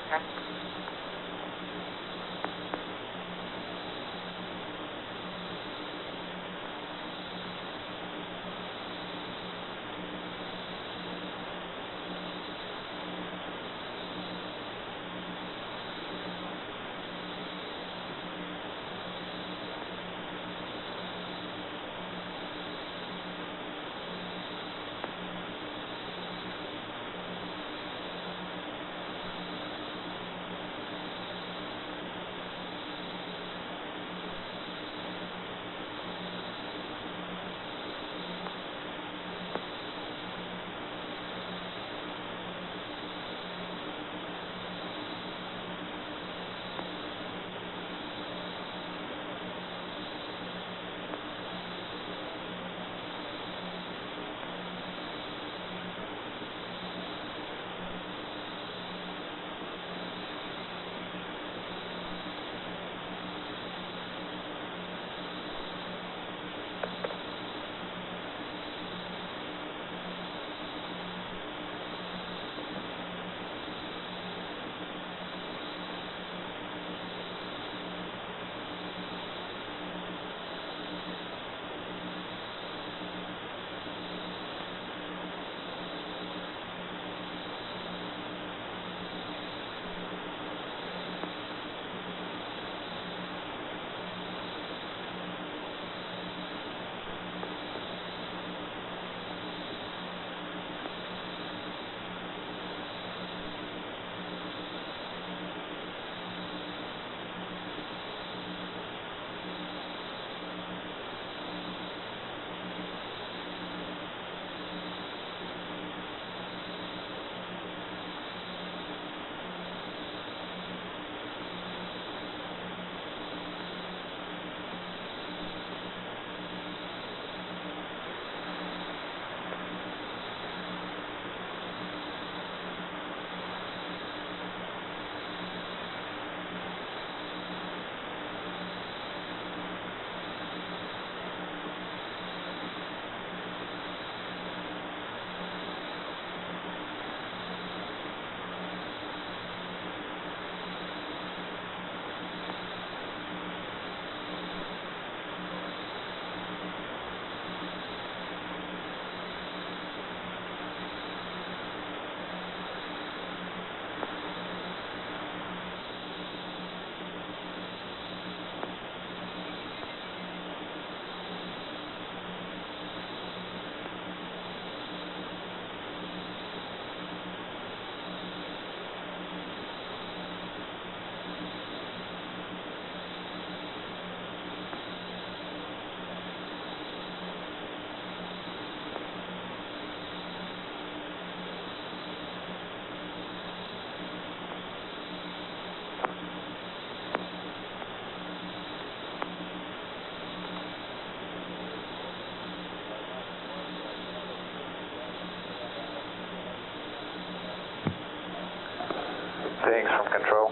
Thanks from control.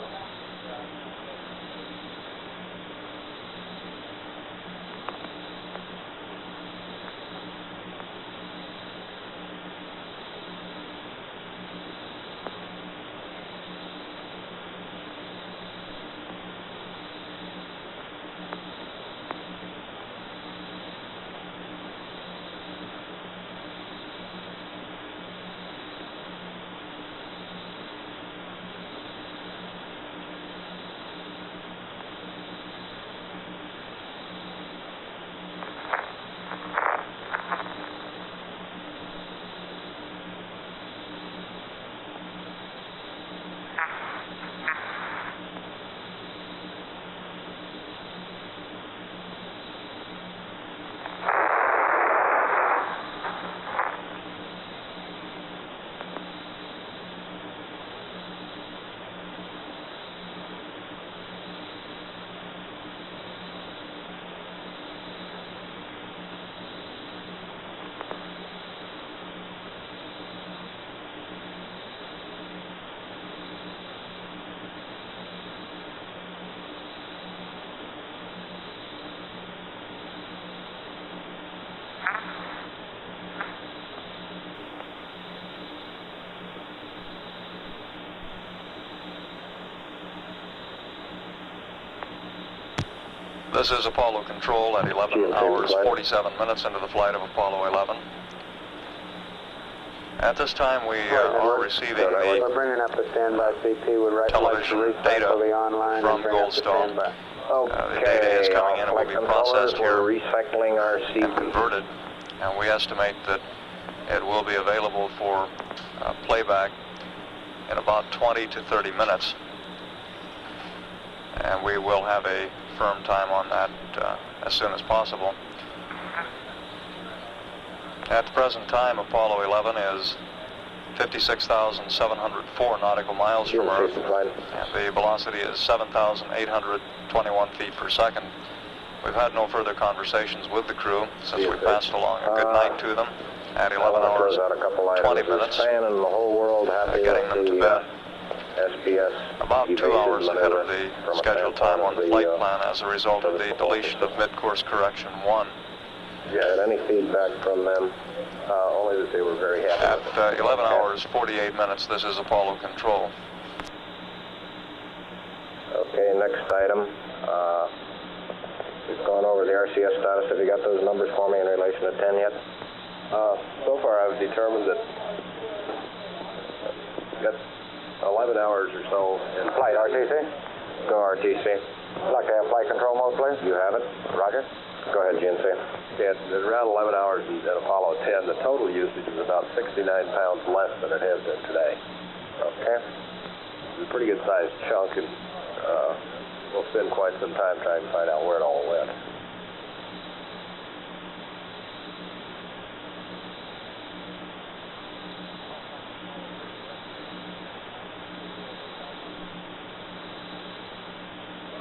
This is Apollo Control at 11 hours 47 minutes into the flight of Apollo 11. At this time, we are receiving We're bringing up the standby CP. Would right television data from Goldstone. The data is coming in and will be processed here and converted, and we estimate that it will be available for playback in about 20 to 30 minutes. And we will have a firm time on that as soon as possible. At the present time, Apollo 11 is 56,704 nautical miles from Earth, and the velocity is 7,821 feet per second. We've had no further conversations with the crew since we passed along a good night to them at 11 hours 20 minutes, getting them to bed about 2 hours ahead of the scheduled time on the flight plan as a result of the deletion of mid-course correction 1. Yeah, and any feedback from them, only that they were very happy with it. At 11 hours 48 minutes, this is Apollo Control. Okay, next item. We've gone over the RCS status. Have you got those numbers for me in relation to 10 yet? So far, I've determined that got 11 hours or so in flight. RTC? Go RTC. I'd like to have flight control mode, please. You have it. Roger. Go ahead, GNC. Yeah, at around 11 hours in Apollo 10, the total usage is about 69 pounds less than it has been today. Okay. It's a pretty good sized chunk, and we'll spend quite some time trying to find out where it all went.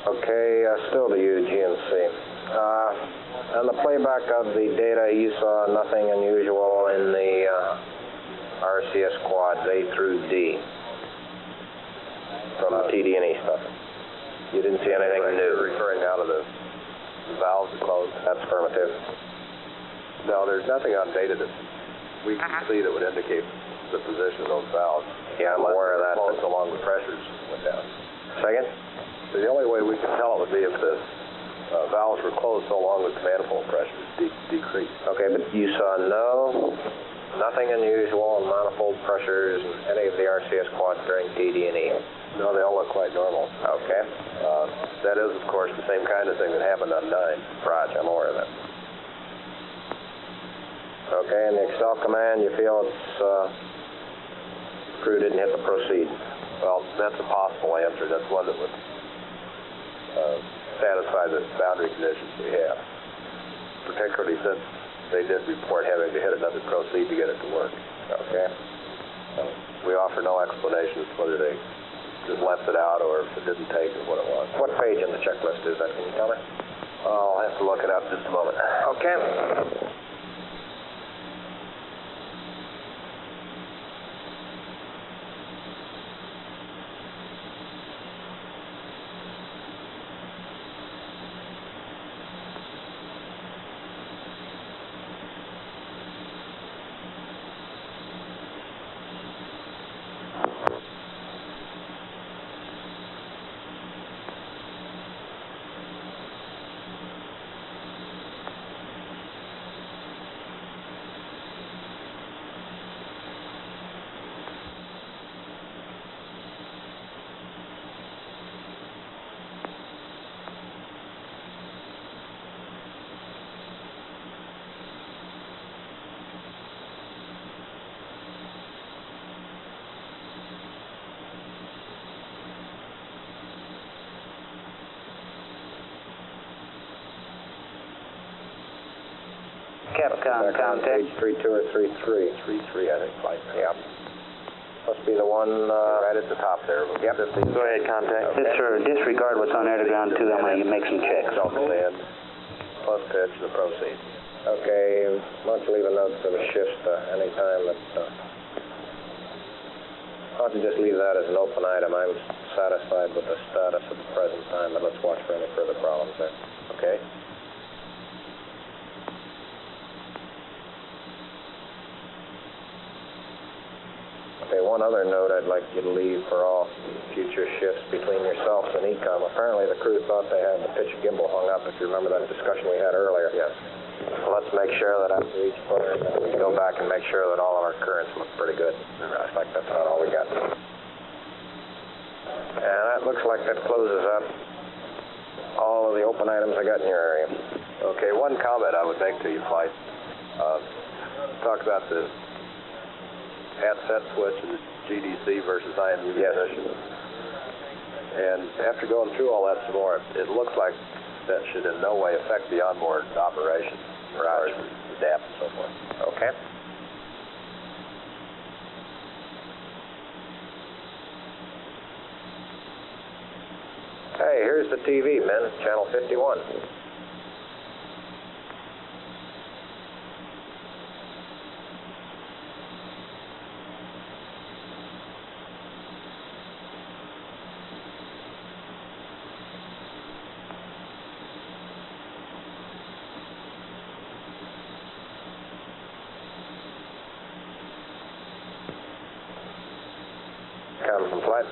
Okay, still to you, GNC. On the playback of the data, you saw nothing unusual in the RCS quads A through D from the TD&E stuff. You didn't see anything new. Referring out of the valves are closed. That's affirmative. No, there's nothing on data that we can see that would indicate the position of those valves. Yeah, I'm aware of that. Closed along the pressures went down. Second? So the only way we can tell it would be if the valves were closed so long as the manifold pressures decreased. Okay, but you saw nothing unusual in manifold pressures in any of the RCS quads during TD&E? No, they all look quite normal. Okay. That is, of course, the same kind of thing that happened on 9. Roger, I'm aware of that. Okay, and the Excel command, you feel it's crew didn't hit the proceed? Well, that's a possible answer. That's one that would satisfy the boundary conditions we have, particularly since they did report having to hit another proceed to get it to work. Okay. We offer no explanations whether they just left it out or if it didn't take it what it was. What page in the checklist is that? Can you tell me? I'll have to look it up in just a moment. Okay. Capcom contact. Page 32 or 33? 33, I think, flight. Yeah. Must be the one right at the top there. Yep. Go ahead, contact. Disregard what's on air to ground 2. I'm going to make some checks. Self-command, plus pitch, the proceed. Okay, why don't you leave a note for the shift anytime that... why don't you just leave that as an open item? I'm satisfied with the status at the present time, but let's watch for any further problems there. Okay. Okay, 1 one other note I'd like you to leave for all future shifts between yourselves and ECOM. Apparently the crew thought they had the pitch gimbal hung up, if you remember that discussion we had earlier. Yes. Well, let's make sure that after each footer we go back and make sure that all of our currents look pretty good. I think that's about all we got. And that looks like that closes up all of the open items I got in your area. Okay, one comment I would make to you, Flight. Talk about the handset switch and the GDC versus IMU position. And after going through all that some more, it looks like that should in no way affect the onboard operation as far as the DAP and so forth. Okay. Hey, here's the TV, men. Channel 51. Ecom from flight.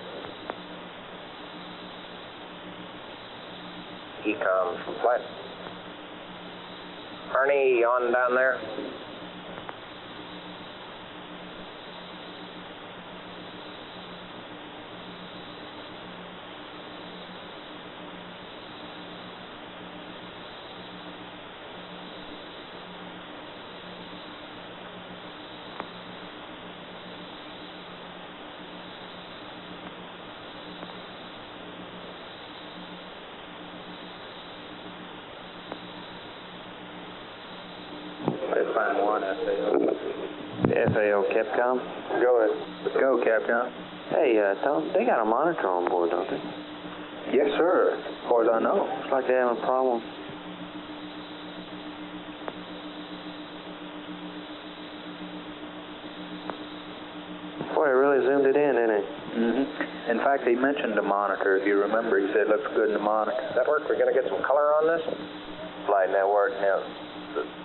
Ecom from flight. Arnie, you on down there? Find one, FAO Capcom. Go ahead. Go, Capcom. Hey, Tom, they got a monitor on board, don't they? Yes, sir. As far as I know. Looks like they're having a problem. Boy, they really zoomed it in, didn't it? Mm-hmm. In fact, he mentioned the monitor. If you remember, he said it looks good in the monitor. Network, we're going to get some color on this? Flight Network, now,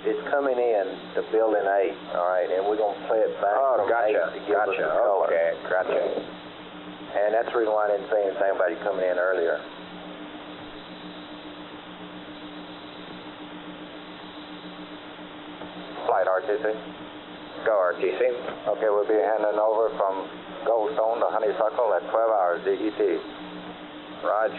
it's coming in to building 8, all right, and we're going to play it back from 8 to give us the color. Okay, gotcha. And that's the reason why I didn't say anything about you coming in earlier. Flight RTC. Go, RTC. Okay, we'll be handing over from Goldstone to Honeysuckle at 12 hours DET. Raj.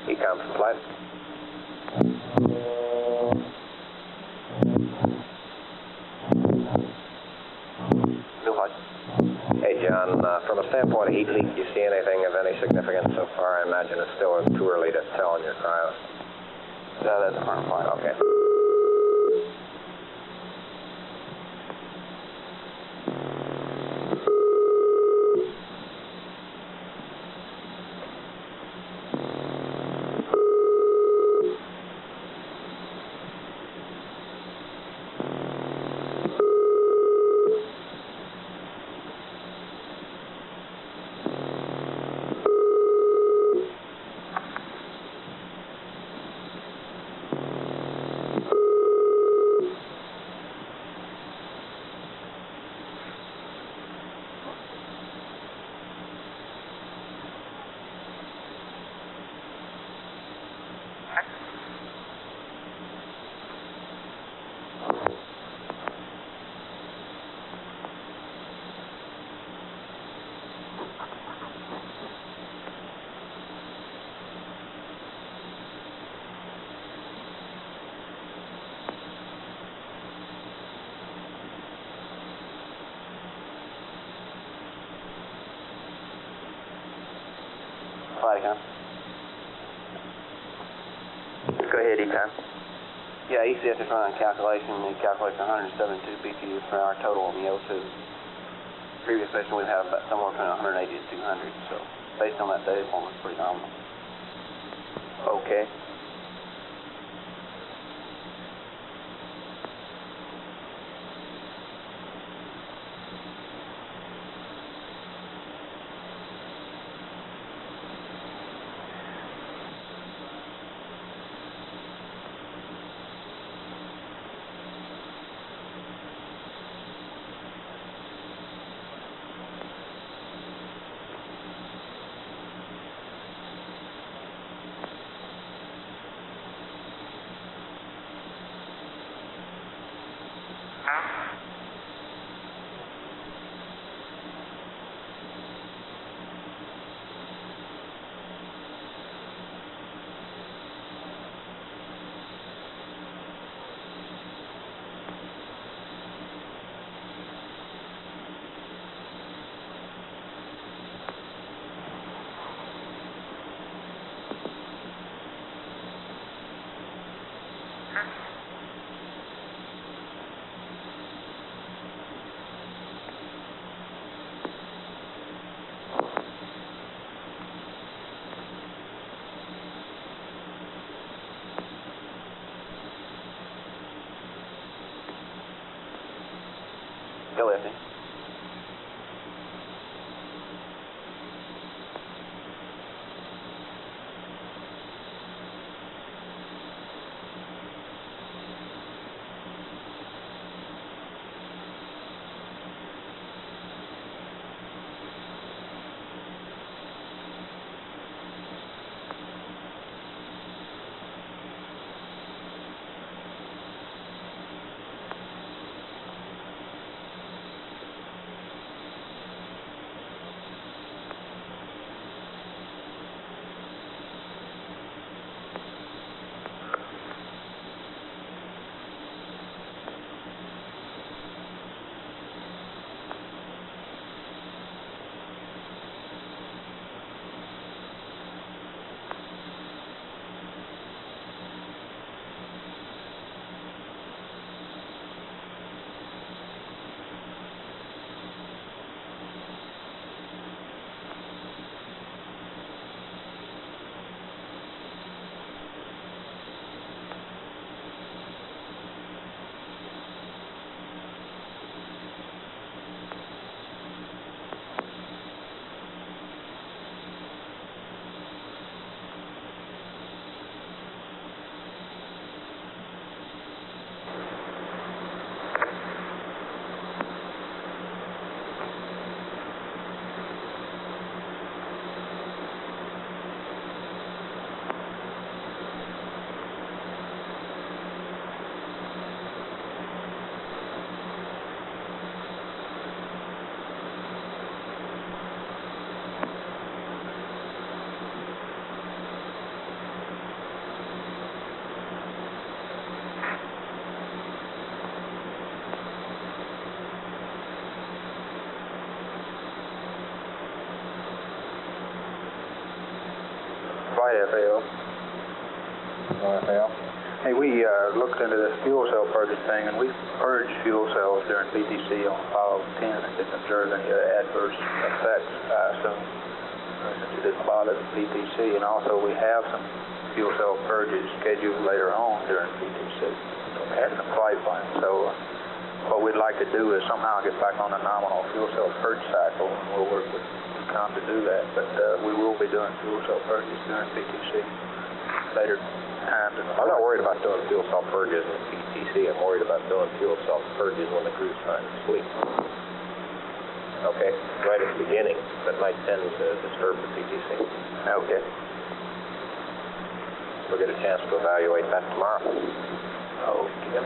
Ecom from flight. Hey, John, from a standpoint of heat leak, do you see anything of any significance so far? I imagine it's still too early to tell in your cryos. Yeah, that's fine. Okay. Ecom. Go ahead, Ecom. Yeah, ECS is running a calculation, and it calculates 172 BTUs per hour total on the O2. Previous station we've had about somewhere between 180 to 200, so based on that data point, it's pretty nominal. Okay. Go, Lefty. FAO. FAO. Hey, we looked into this fuel cell purging thing, and we purged fuel cells during PTC on Apollo 10 and didn't observe any adverse effects, I assume, since it didn't bother the PTC. And also, we have some fuel cell purges scheduled later on during PTC in the flight plan. So what we'd like to do is somehow get back on a nominal fuel cell purge cycle, and we'll work with COM to do that. But we will be doing fuel cell purges during PTC later times. I'm not worried about doing fuel cell purges in PTC. I'm worried about doing fuel cell purges when the crew's trying to sleep. Okay, right at the beginning, that might tend to disturb the PTC. Okay. We'll get a chance to evaluate that tomorrow. Okay.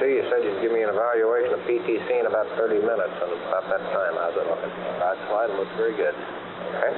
You said you'd give me an evaluation of PTC in about 30 minutes, and about that time, how's it looking? That's fine. It looks very good. Okay.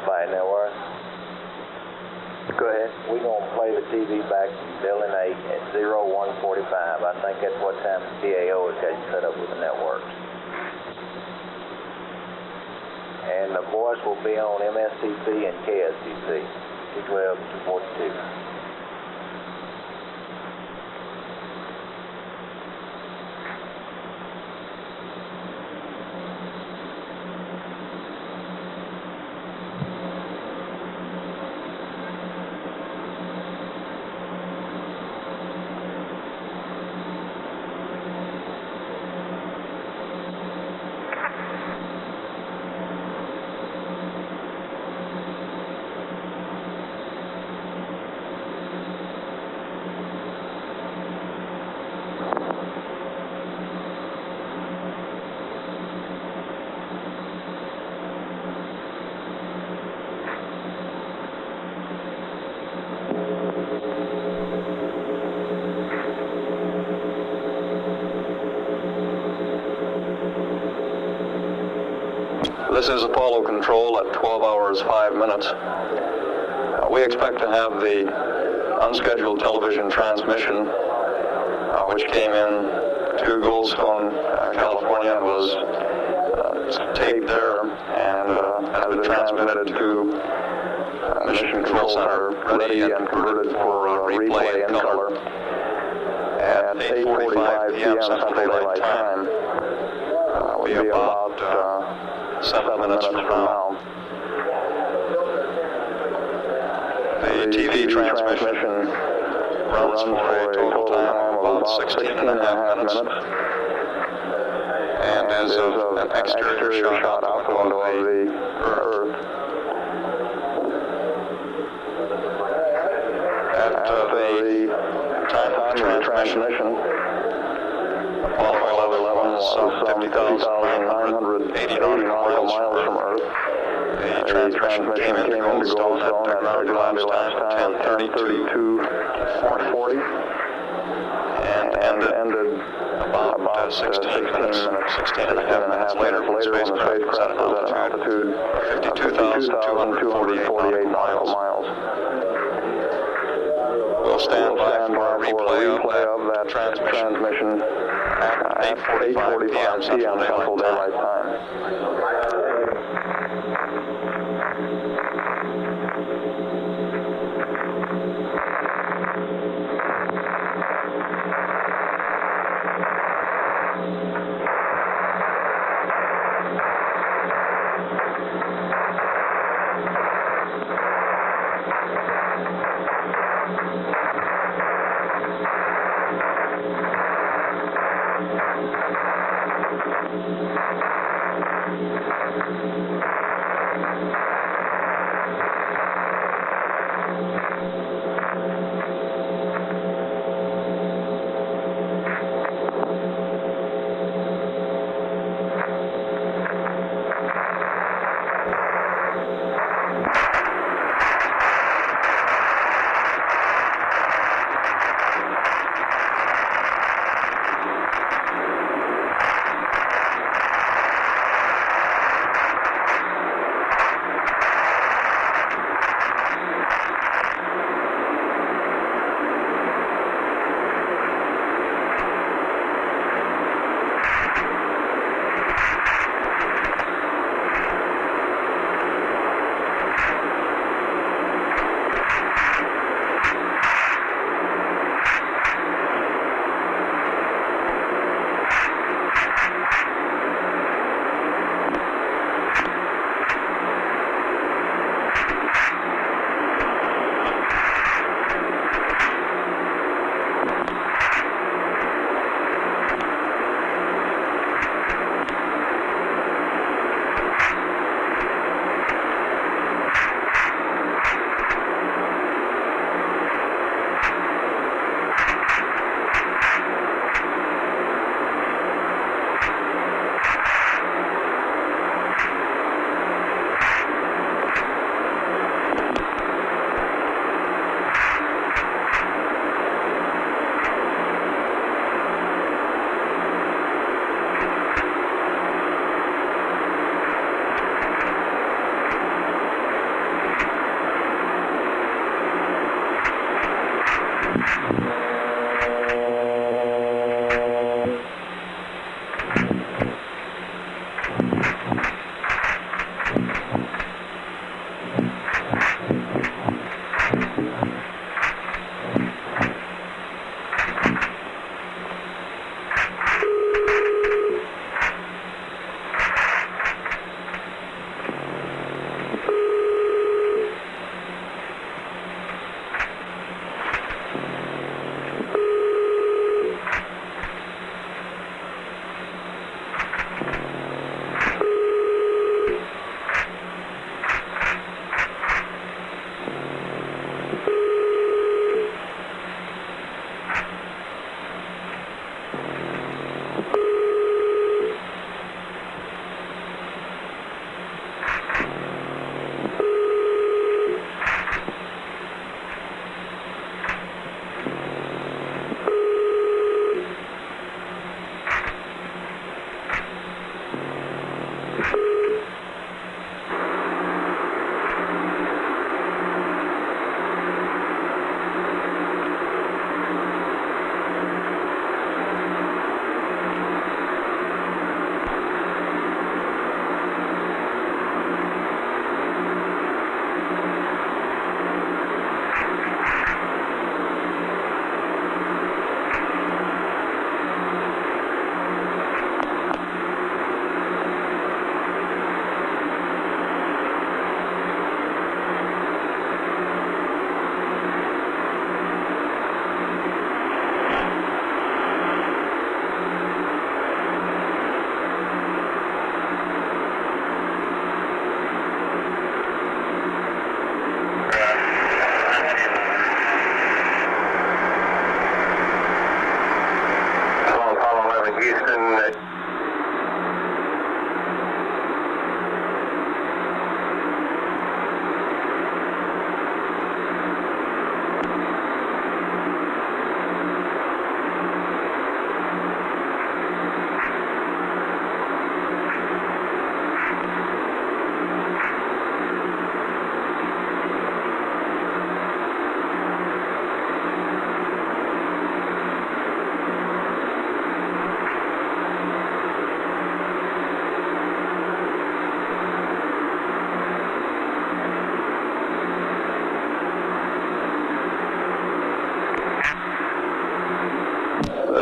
Fine, now where? Go ahead. We're going to play the TV back from Building 8 at 01:45. I think that's what time the CAO has got you set up with the networks. And the voice will be on MSTC and KSTC, 212 to 42. This is Apollo Control at 12 hours 5 minutes. We expect to have the unscheduled television transmission, which came in to Goldstone, California, and was taped there and has been transmitted to Mission Control Center, ready and converted for replay in color at 8:45 p.m. Central Daylight Time. Will be about 7 minutes from now. The TV transmission runs for a total time of about 16 and a half minutes and is an exterior shot out of the Earth. At the time of the transmission, Apollo 11 was 50,980 nautical miles from Earth. The transmission came into Goldstone at their last time of 10:32:40 and ended about 16 and a half minutes later when the spacecraft was at an altitude of 52,248 nautical miles. We'll stand by for a replay of that transmission at 8:45 p.m. Central Daylight Time.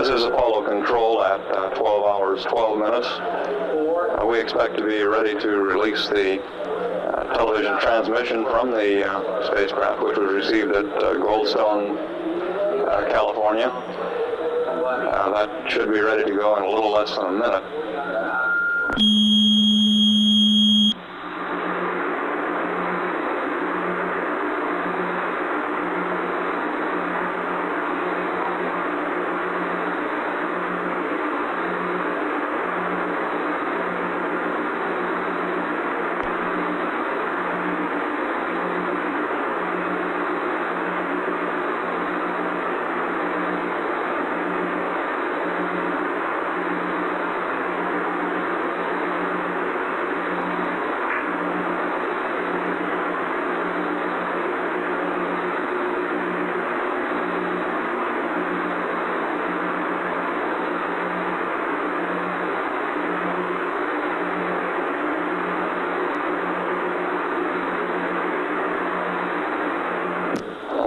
This is Apollo Control at 12 hours, 12 minutes. We expect to be ready to release the television transmission from the spacecraft, which was received at Goldstone, California. That should be ready to go in a little less than a minute.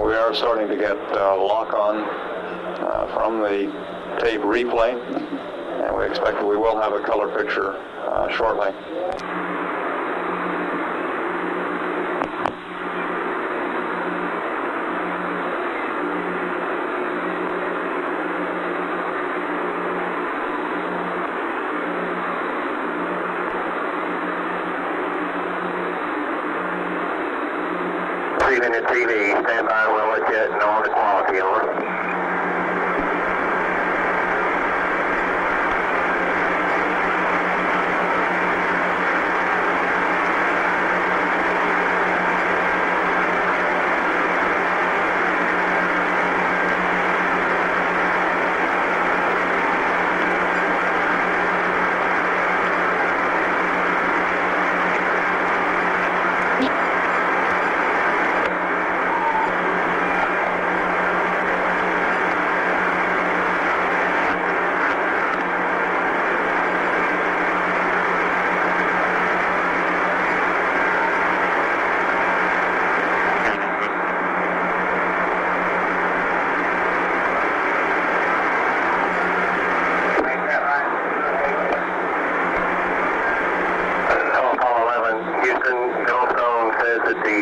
We are starting to get lock-on from the tape replay, and we expect that we will have a color picture shortly. Minute TV, stand by, we'll let you know the quality, over.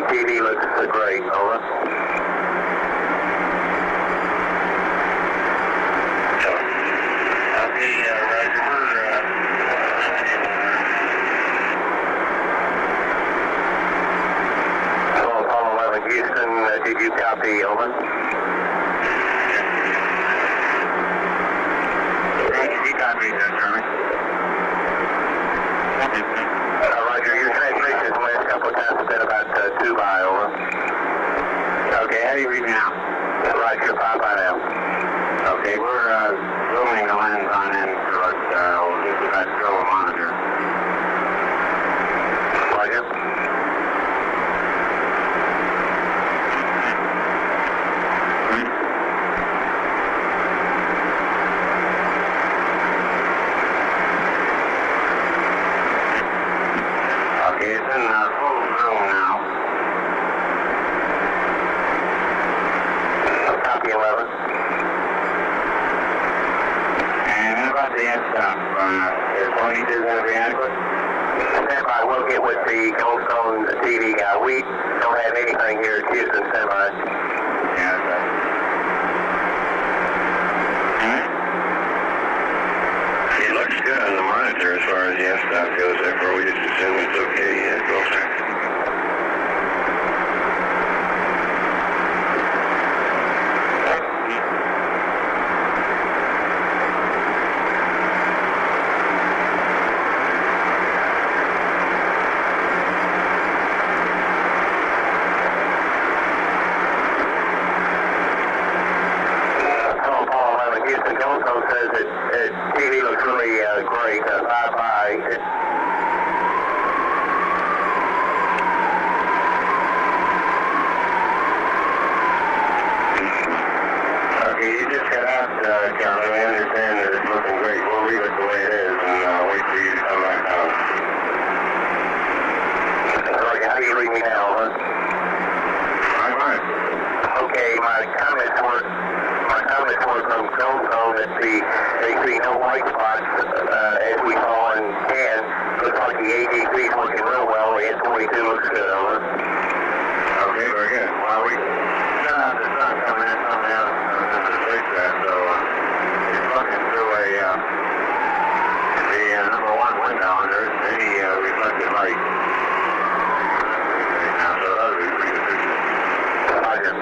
TV looks great, over. Apollo 11, Houston, did you copy, over? Roger, we copied that, Charlie. Roger, your transmission the last couple of times has been about 2 by, over. Okay, how do you read now? Roger, 5 by now. Okay, we're zooming the lens on in so we'll just about throw a monitor. Roger. Okay, it's in full zoom now. Copy 11. And how about the f-stop? Is 22 going to be adequate? Stand by, we'll get with the Goldstone TV guy. We don't have anything here at Houston, stand by. Yeah, that's right. It looks good on the monitor as far as the f-stop goes. Therefore, we just assume it's okay. Yeah, go for it. Houston Goldstone says that TV looks really great. 5 by. Okay, you just got out, Charlie. We understand that it's looking great. We'll leave it the way it is and wait for you to come back down. How do you read me now, huh? Fine. Okay, my comments the Corcom Cone Zone that they see no white spots as we saw in 10. Looks like the AGC is working real well. The S22 looks good, over. Okay, very good. Well, we got out the sun coming in, coming out of the space there, so it's looking through the number 1 window, and there's any reflected light. Now, so that would be pretty good picture. Roger.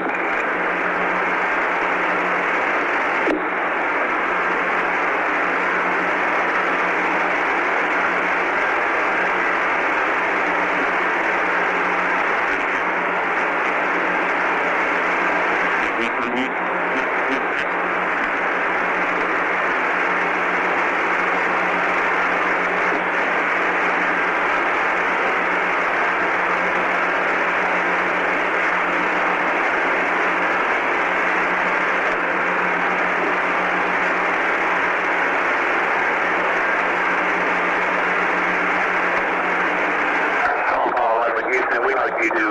We'd like you to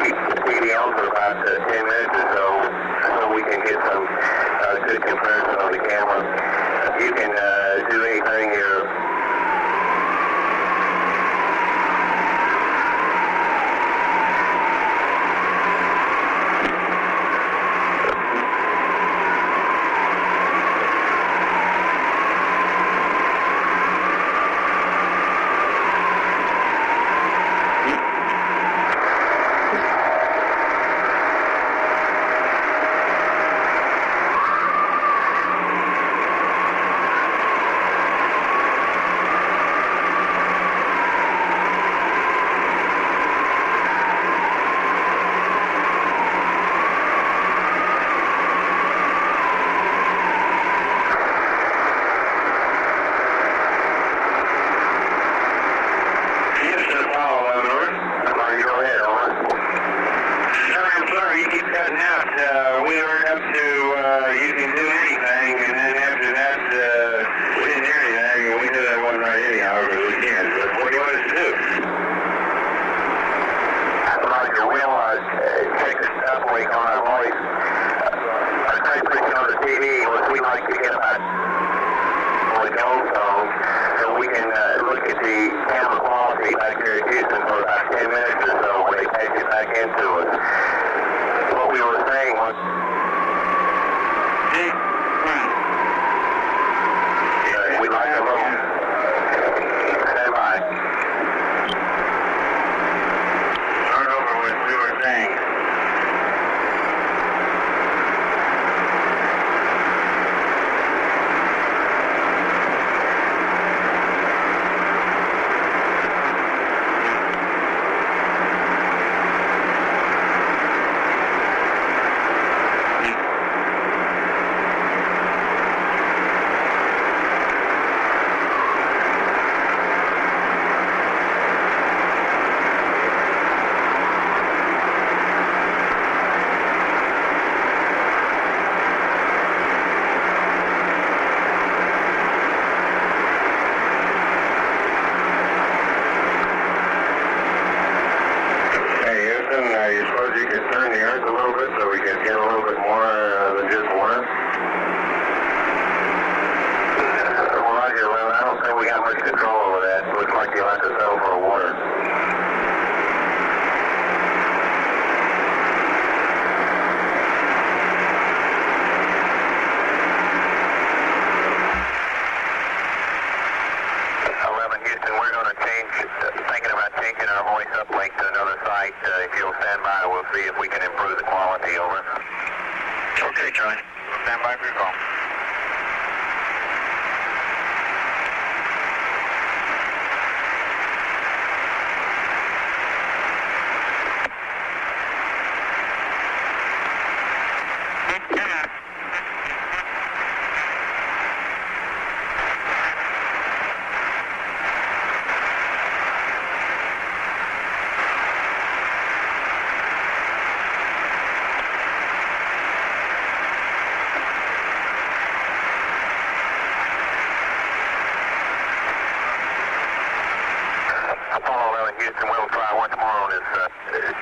keep the TV on for about 10 minutes or so we can get some good comparison on the camera. You can do anything here.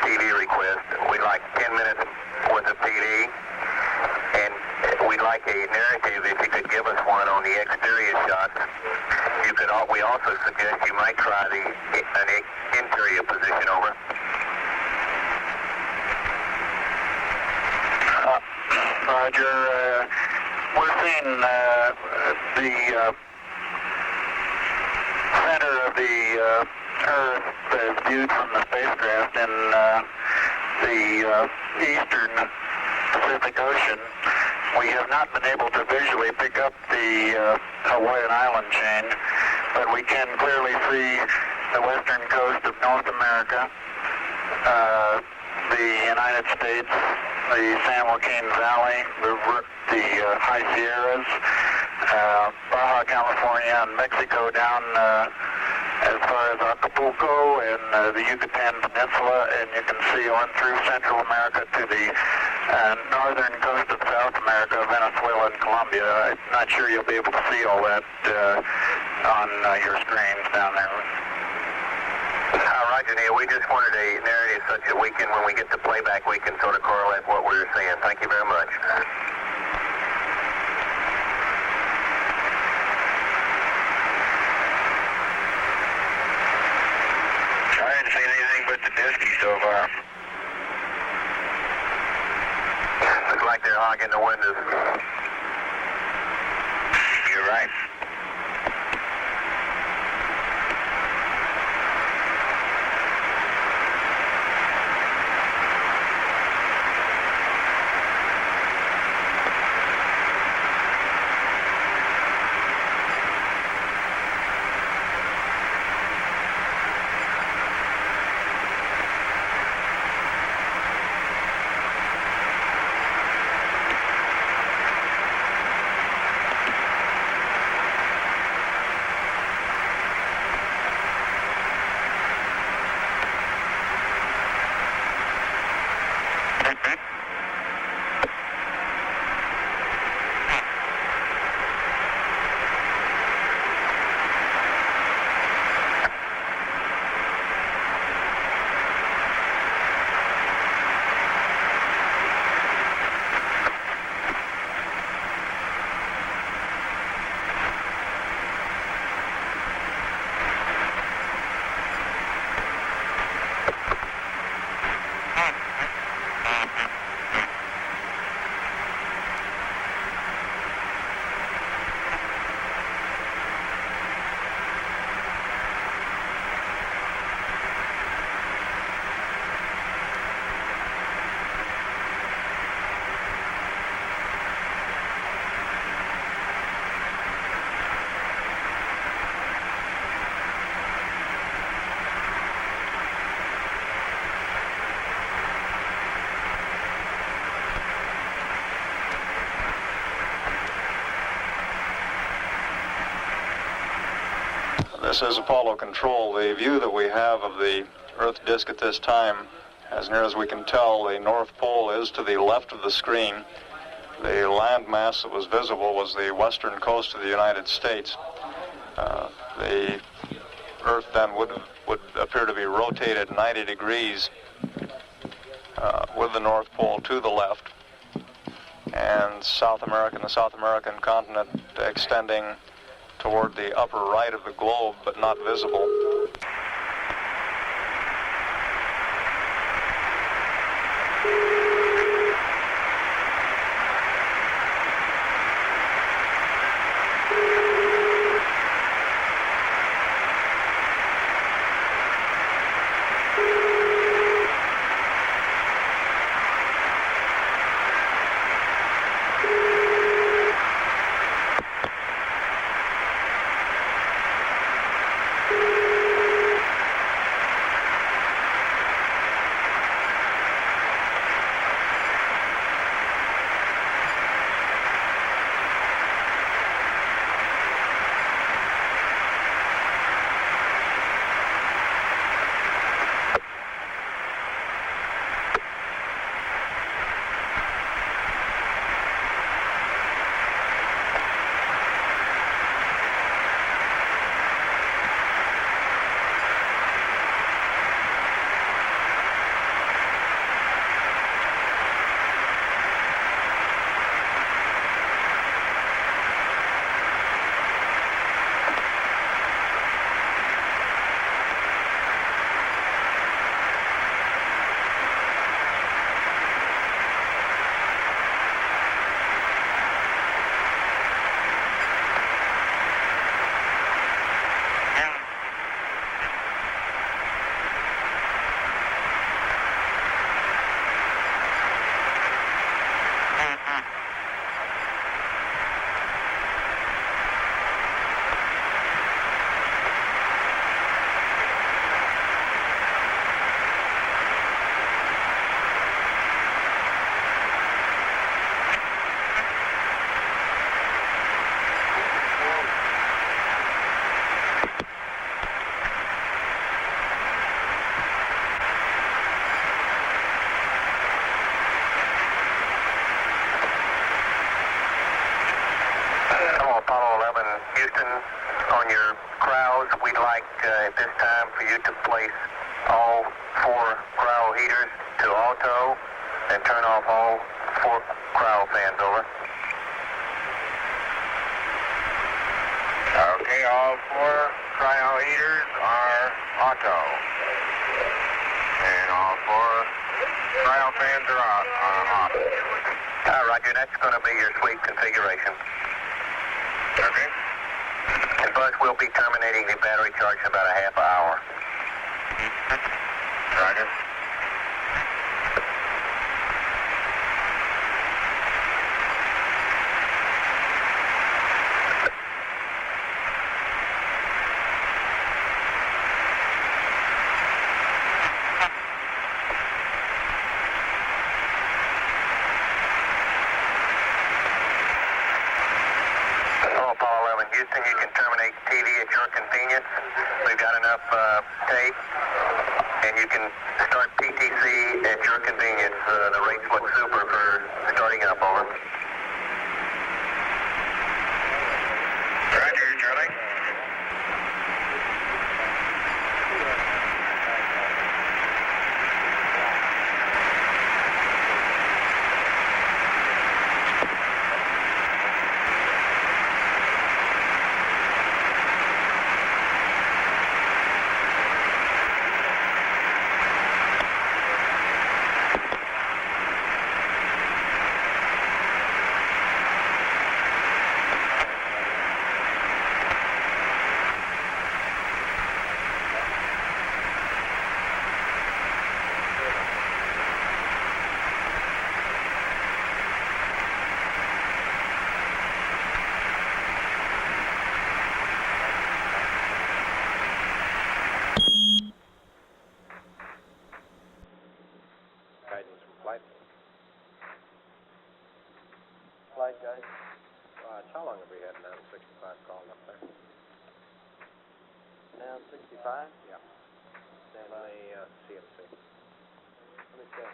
TV request. We'd like 10 minutes worth of PD and like a narrative, if you could give us one on the exterior shots. We also suggest you might try an interior position. Over. Roger. We're seeing the center of the Earth as viewed from the spacecraft in the eastern Pacific Ocean. We have not been able to visually pick up the Hawaiian island chain, but we can clearly see the western coast of North America, the United States, the San Joaquin Valley, the High Sierras, Baja California, and Mexico down as far as Acapulco and the Yucatan Peninsula, and you can see on through Central America to the northern coast of South America, Venezuela and Colombia. I'm not sure you'll be able to see all that on your screens down there. Roger, Neil. We just wanted a narrative such that we can, when we get the playback, we can sort of correlate what we're seeing. Thank you very much. I didn't see anything but the Disky so far. Looks like they're hogging the windows. You're right. This is Apollo Control. The view that we have of the Earth disk at this time, as near as we can tell, the North Pole is to the left of the screen. The land mass that was visible was the western coast of the United States. The Earth then would appear to be rotated 90 degrees with the North Pole to the left, and the South American continent extending toward the upper right of the globe, but not visible. on your crowds, we'd like at this time for you to place all 4 crowd heaters to auto and turn off all 4 crowd fans. Over. Okay, all 4 cryo heaters are auto. And all 4 cryo fans are off. Roger, that's going to be your sweep configuration. Okay. And Buzz will be terminating the battery charge in about a half hour. Roger. Houston, you can terminate TV at your convenience. We've got enough tape, and you can start PTC at your convenience. The rates look super for starting up. Over. Roger, Charlie. Flight guys. How long have we had an M65 called up there? M65? Yeah. And the CMC. Let me check.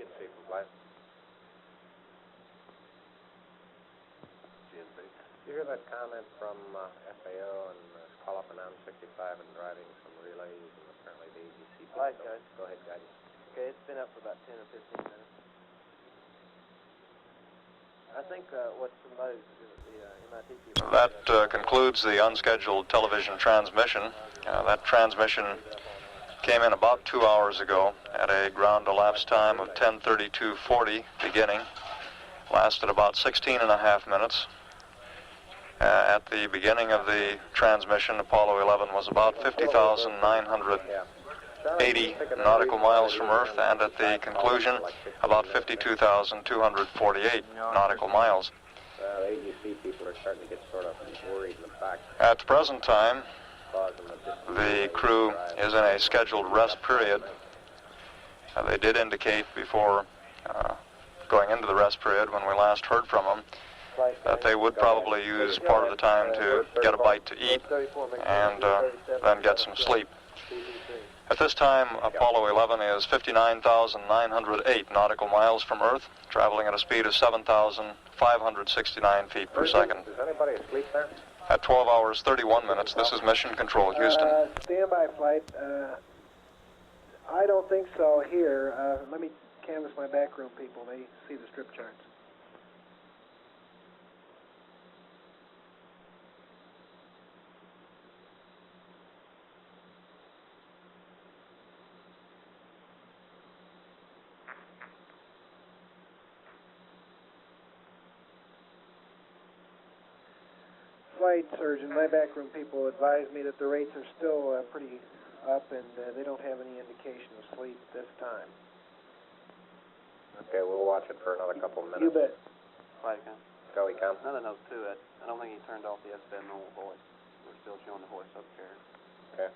GNC from flight. GNC. Did you hear that comment from FAO and call up an M65 and driving some relays and apparently the AGC? Flight guys. Go ahead, guide. Okay, it's been up for about 10 or 15 minutes. I think what somebody, the MIT people... That concludes the unscheduled television transmission. That transmission came in about 2 hours ago at a ground elapsed time of 10:32:40 beginning. Lasted about 16 and a half minutes. At the beginning of the transmission, Apollo 11 was about 50,980 nautical miles from Earth, and at the conclusion, about 52,248 nautical miles. AGC people are starting to get sort of worried in the back. At the present time, the crew is in a scheduled rest period. They did indicate before going into the rest period, when we last heard from them, that they would probably use part of the time to get a bite to eat and then get some sleep. At this time, Apollo 11 is 59,908 nautical miles from Earth, traveling at a speed of 7,569 feet per second. Is anybody asleep there? At 12 hours 31 minutes, this is Mission Control, Houston. Standby flight. I don't think so here. Let me canvass my backroom people. They see the strip charts. flight surgeon, my backroom people advised me that the rates are still pretty up, and they don't have any indication of sleep this time. Okay, we'll watch it for another couple of minutes. You bet. Flight account. Go, Econ. Another note too, I don't think he turned off the SBAD normal voice. We're still showing the voice up here. Okay.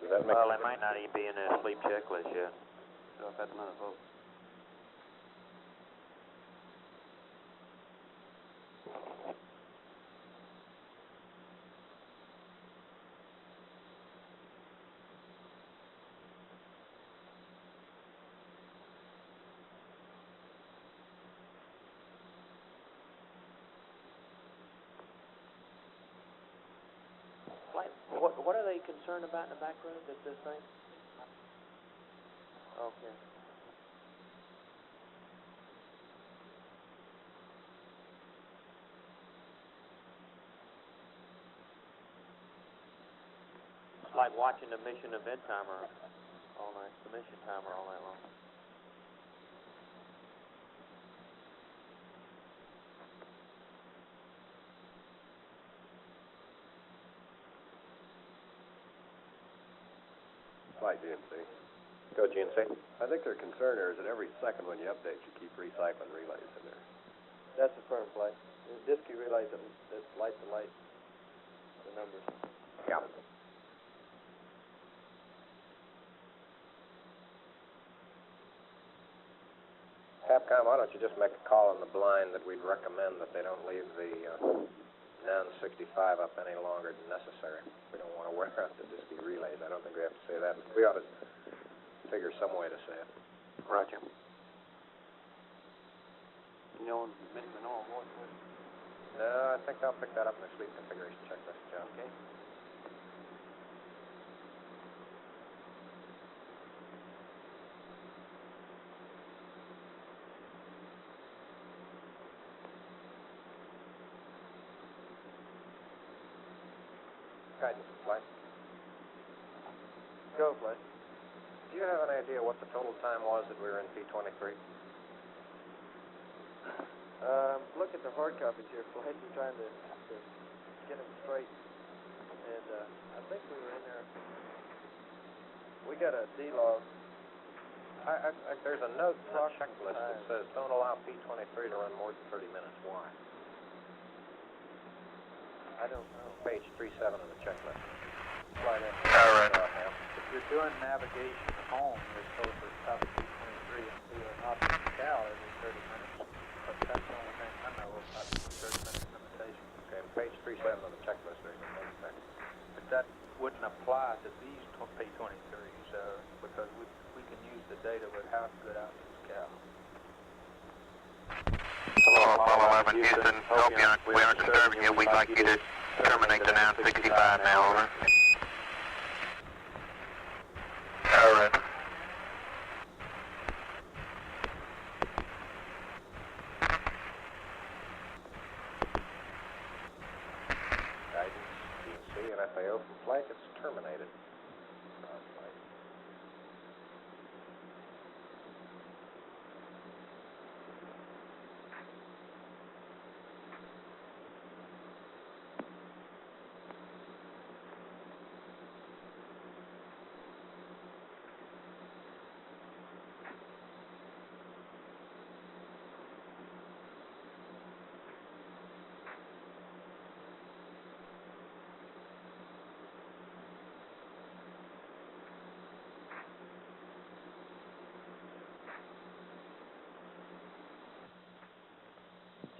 Does that make Well, they might not even be in their sleep checklist yet. So if that's another vote. What are they concerned about in the back room? This thing? Okay. It's like watching the mission event timer all night, the mission timer all night long. Flight GNC. Go, GNC. I think their concern here is that every second when you update, you keep recycling relays in there. That's a firm flight. The DSKY relays that light to light the numbers. Yeah. Capcom, why don't you just make a call on the blind that we'd recommend that they don't leave the non-65 up any longer than necessary. We don't want to wear out the DSKY relays. I don't think we have to say that. We ought to figure some way to say it. Roger. You know, minimum normal voice. No, I think I'll pick that up in the sleep configuration checklist, John. Okay. Guidance, flight. Go, flight. Do you have an idea what the total time was that we were in P23? Look at the hard copies here, flight. We're trying to get them straight. And I think we were in there. We got a D-log. There's a note in the checklist that says don't allow P23 to run more than 30 minutes. Why? I don't know. Page 37 of the checklist. Flight in. If you're doing navigation home, you're supposed to stop at 23 and do an option cal every 30 minutes. But that's the only thing I know about the 30-minute limitation. Okay, page 37 of the checklist, there's a note there. But that wouldn't apply to these P23s because we can use the data with how good options cal. Hello, Apollo 11, Houston. Hope we aren't disturbing you. We'd like you to terminate the 965 now, over. All right. Guidance, DNC, and FAO from flight, it's terminated.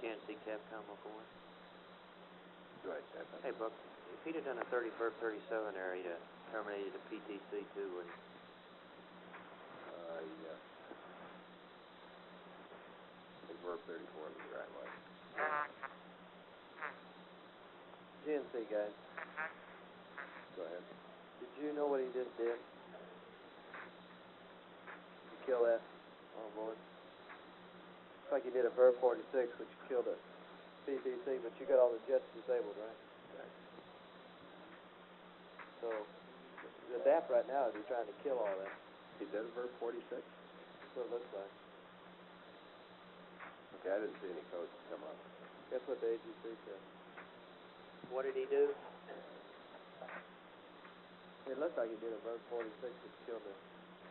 GNC Capcom before. Go ahead, Ted. Hey, Buck, if he'd have done a 31st, 37 there, he'd have terminated a PTC too, wouldn't he? Yeah. I think verb 34 would be right way. GNC, guys. Go ahead. Did you know what he just did? You kill that on board. Looks like you did a verb 46, which killed a PTC, but you got all the jets disabled, right? Right. So the DAP right now is he's trying to kill all that. He did a verb 46? That's what it looks like. Okay, I didn't see any codes come up. That's what the AGC said. What did he do? It looked like he did a Vert 46 to kill the,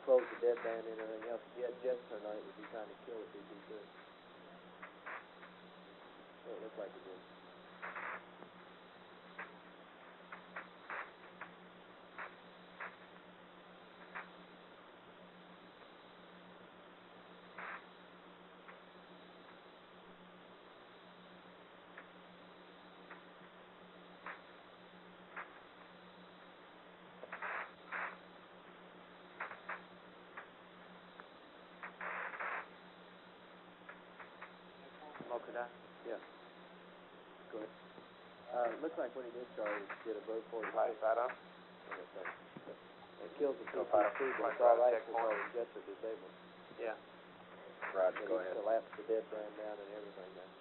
close the deadband and everything else. If he had jets tonight, it would be trying to kill the PT2. So it looked like he did. Smoker down? Yeah. Good. It looks like what he did, Charlie, did a Vert 46. Right, right on. It kills the Go PT2, fire. but it's all right because all the jets are disabled. Yeah. Roger, go ahead. He collapsed the deadband down and everything now.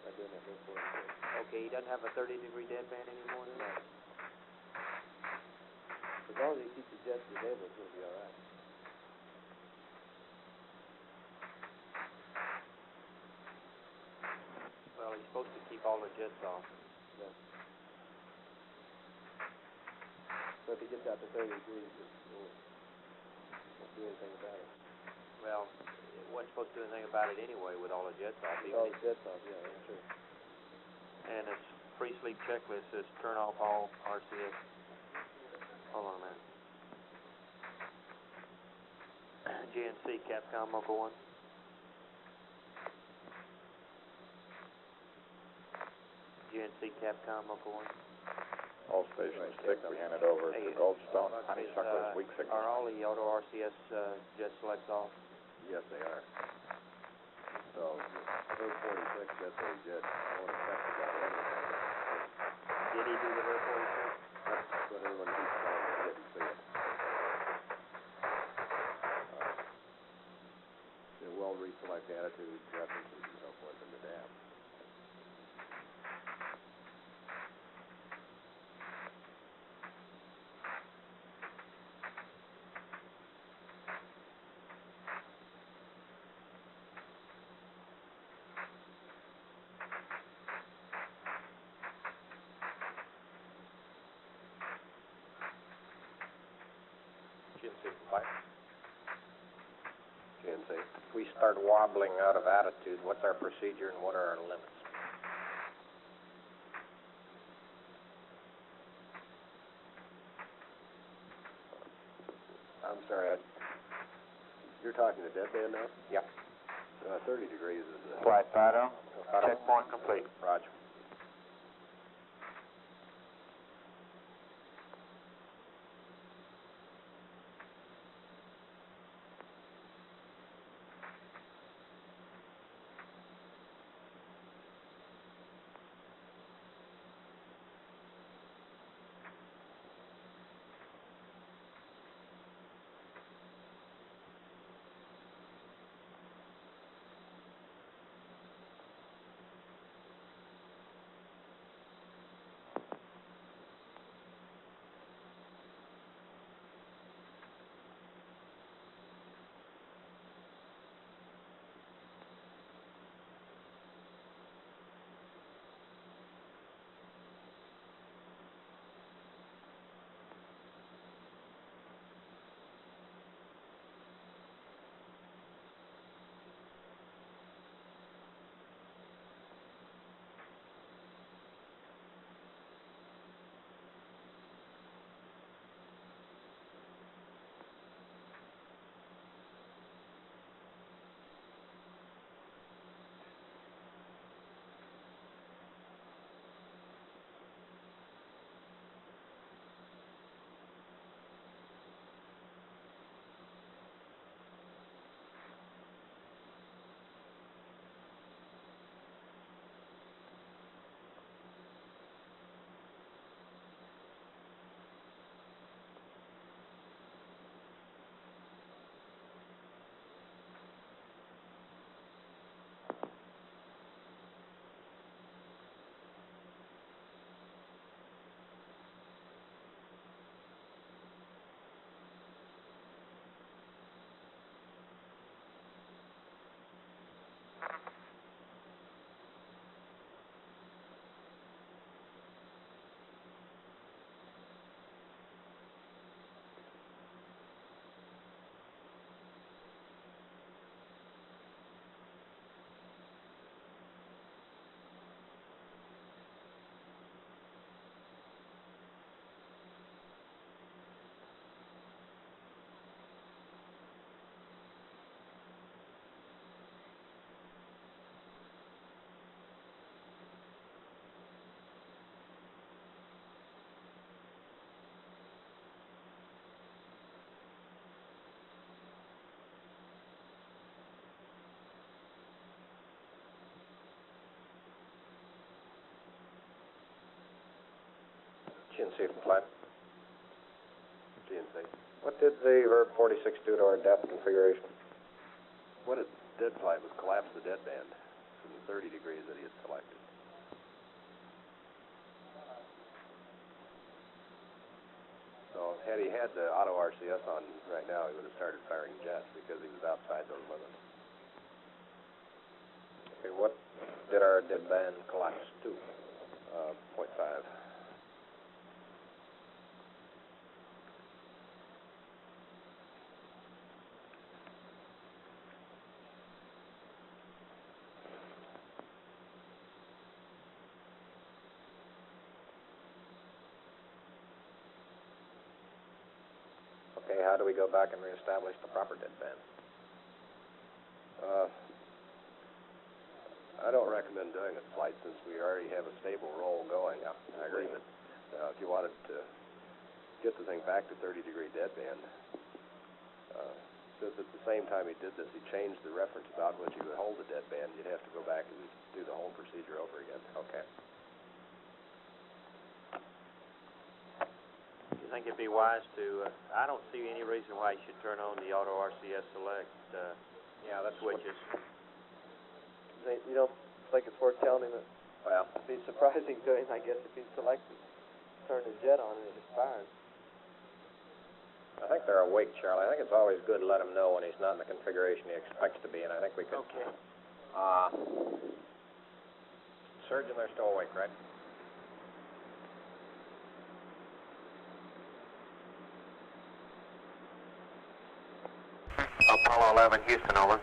By doing that Vert 46. Okay, he doesn't have a 30-degree deadband anymore then? No. As long as he keeps the jets disabled, it's going to be all right. Well, he's supposed to keep all the jets off. Yeah. So if he gets out to 30 degrees, it won't do anything about it. Well, it wasn't supposed to do anything about it anyway with all the jets off. All the jets off, yeah, that's true. And its pre-sleep checklist says turn off all RCS. Hold on a minute. GNC, Capcom, Uncle 1. GNC, Capcom, Uncle 1. All stations sick. We handed over to Goldstone. Honeysuckle is weak sickness. Are all the auto RCS jet selects off? Yes, they are. So, Vert 46, that's a jet. I won't affect the guy anyway. Did he do the Vert 46? That's what everyone keeps saying. I didn't see it. It will reselect attitude, preferences, and so forth in the dam. GNC. If we start wobbling out of attitude, what's our procedure and what are our limits? I'm sorry, you're talking to deadband now? Yep. 30 degrees is... Flight Fido. Checkpoint complete. Roger. GNC from flight. GNC. What did the Verb 46 do to our depth configuration? What it did, flight, was collapse the deadband from the 30 degrees that he had selected. So had he had the auto RCS on right now, he would have started firing jets because he was outside those limits. Okay, what did our deadband collapse to? 0.5. Okay, how do we go back and reestablish the proper deadband? I don't recommend doing it, flight, since we already have a stable roll going. I agree that if you wanted to get the thing back to 30-degree deadband, since at the same time he did this, he changed the reference about which he would hold the deadband, you'd have to go back and do the whole procedure over again. Okay. Do you think it'd be wise to, I don't see any reason why you should turn on the auto RCS select switches. You don't think it's worth telling him that? Well, it'd be surprising to him, I guess, if he selected, turn his jet on and it expires. I think they're awake, Charlie. I think it's always good to let him know when he's not in the configuration he expects to be, and I think we could... Okay. Surgeon, they're still awake, right? Apollo 11, Houston, over.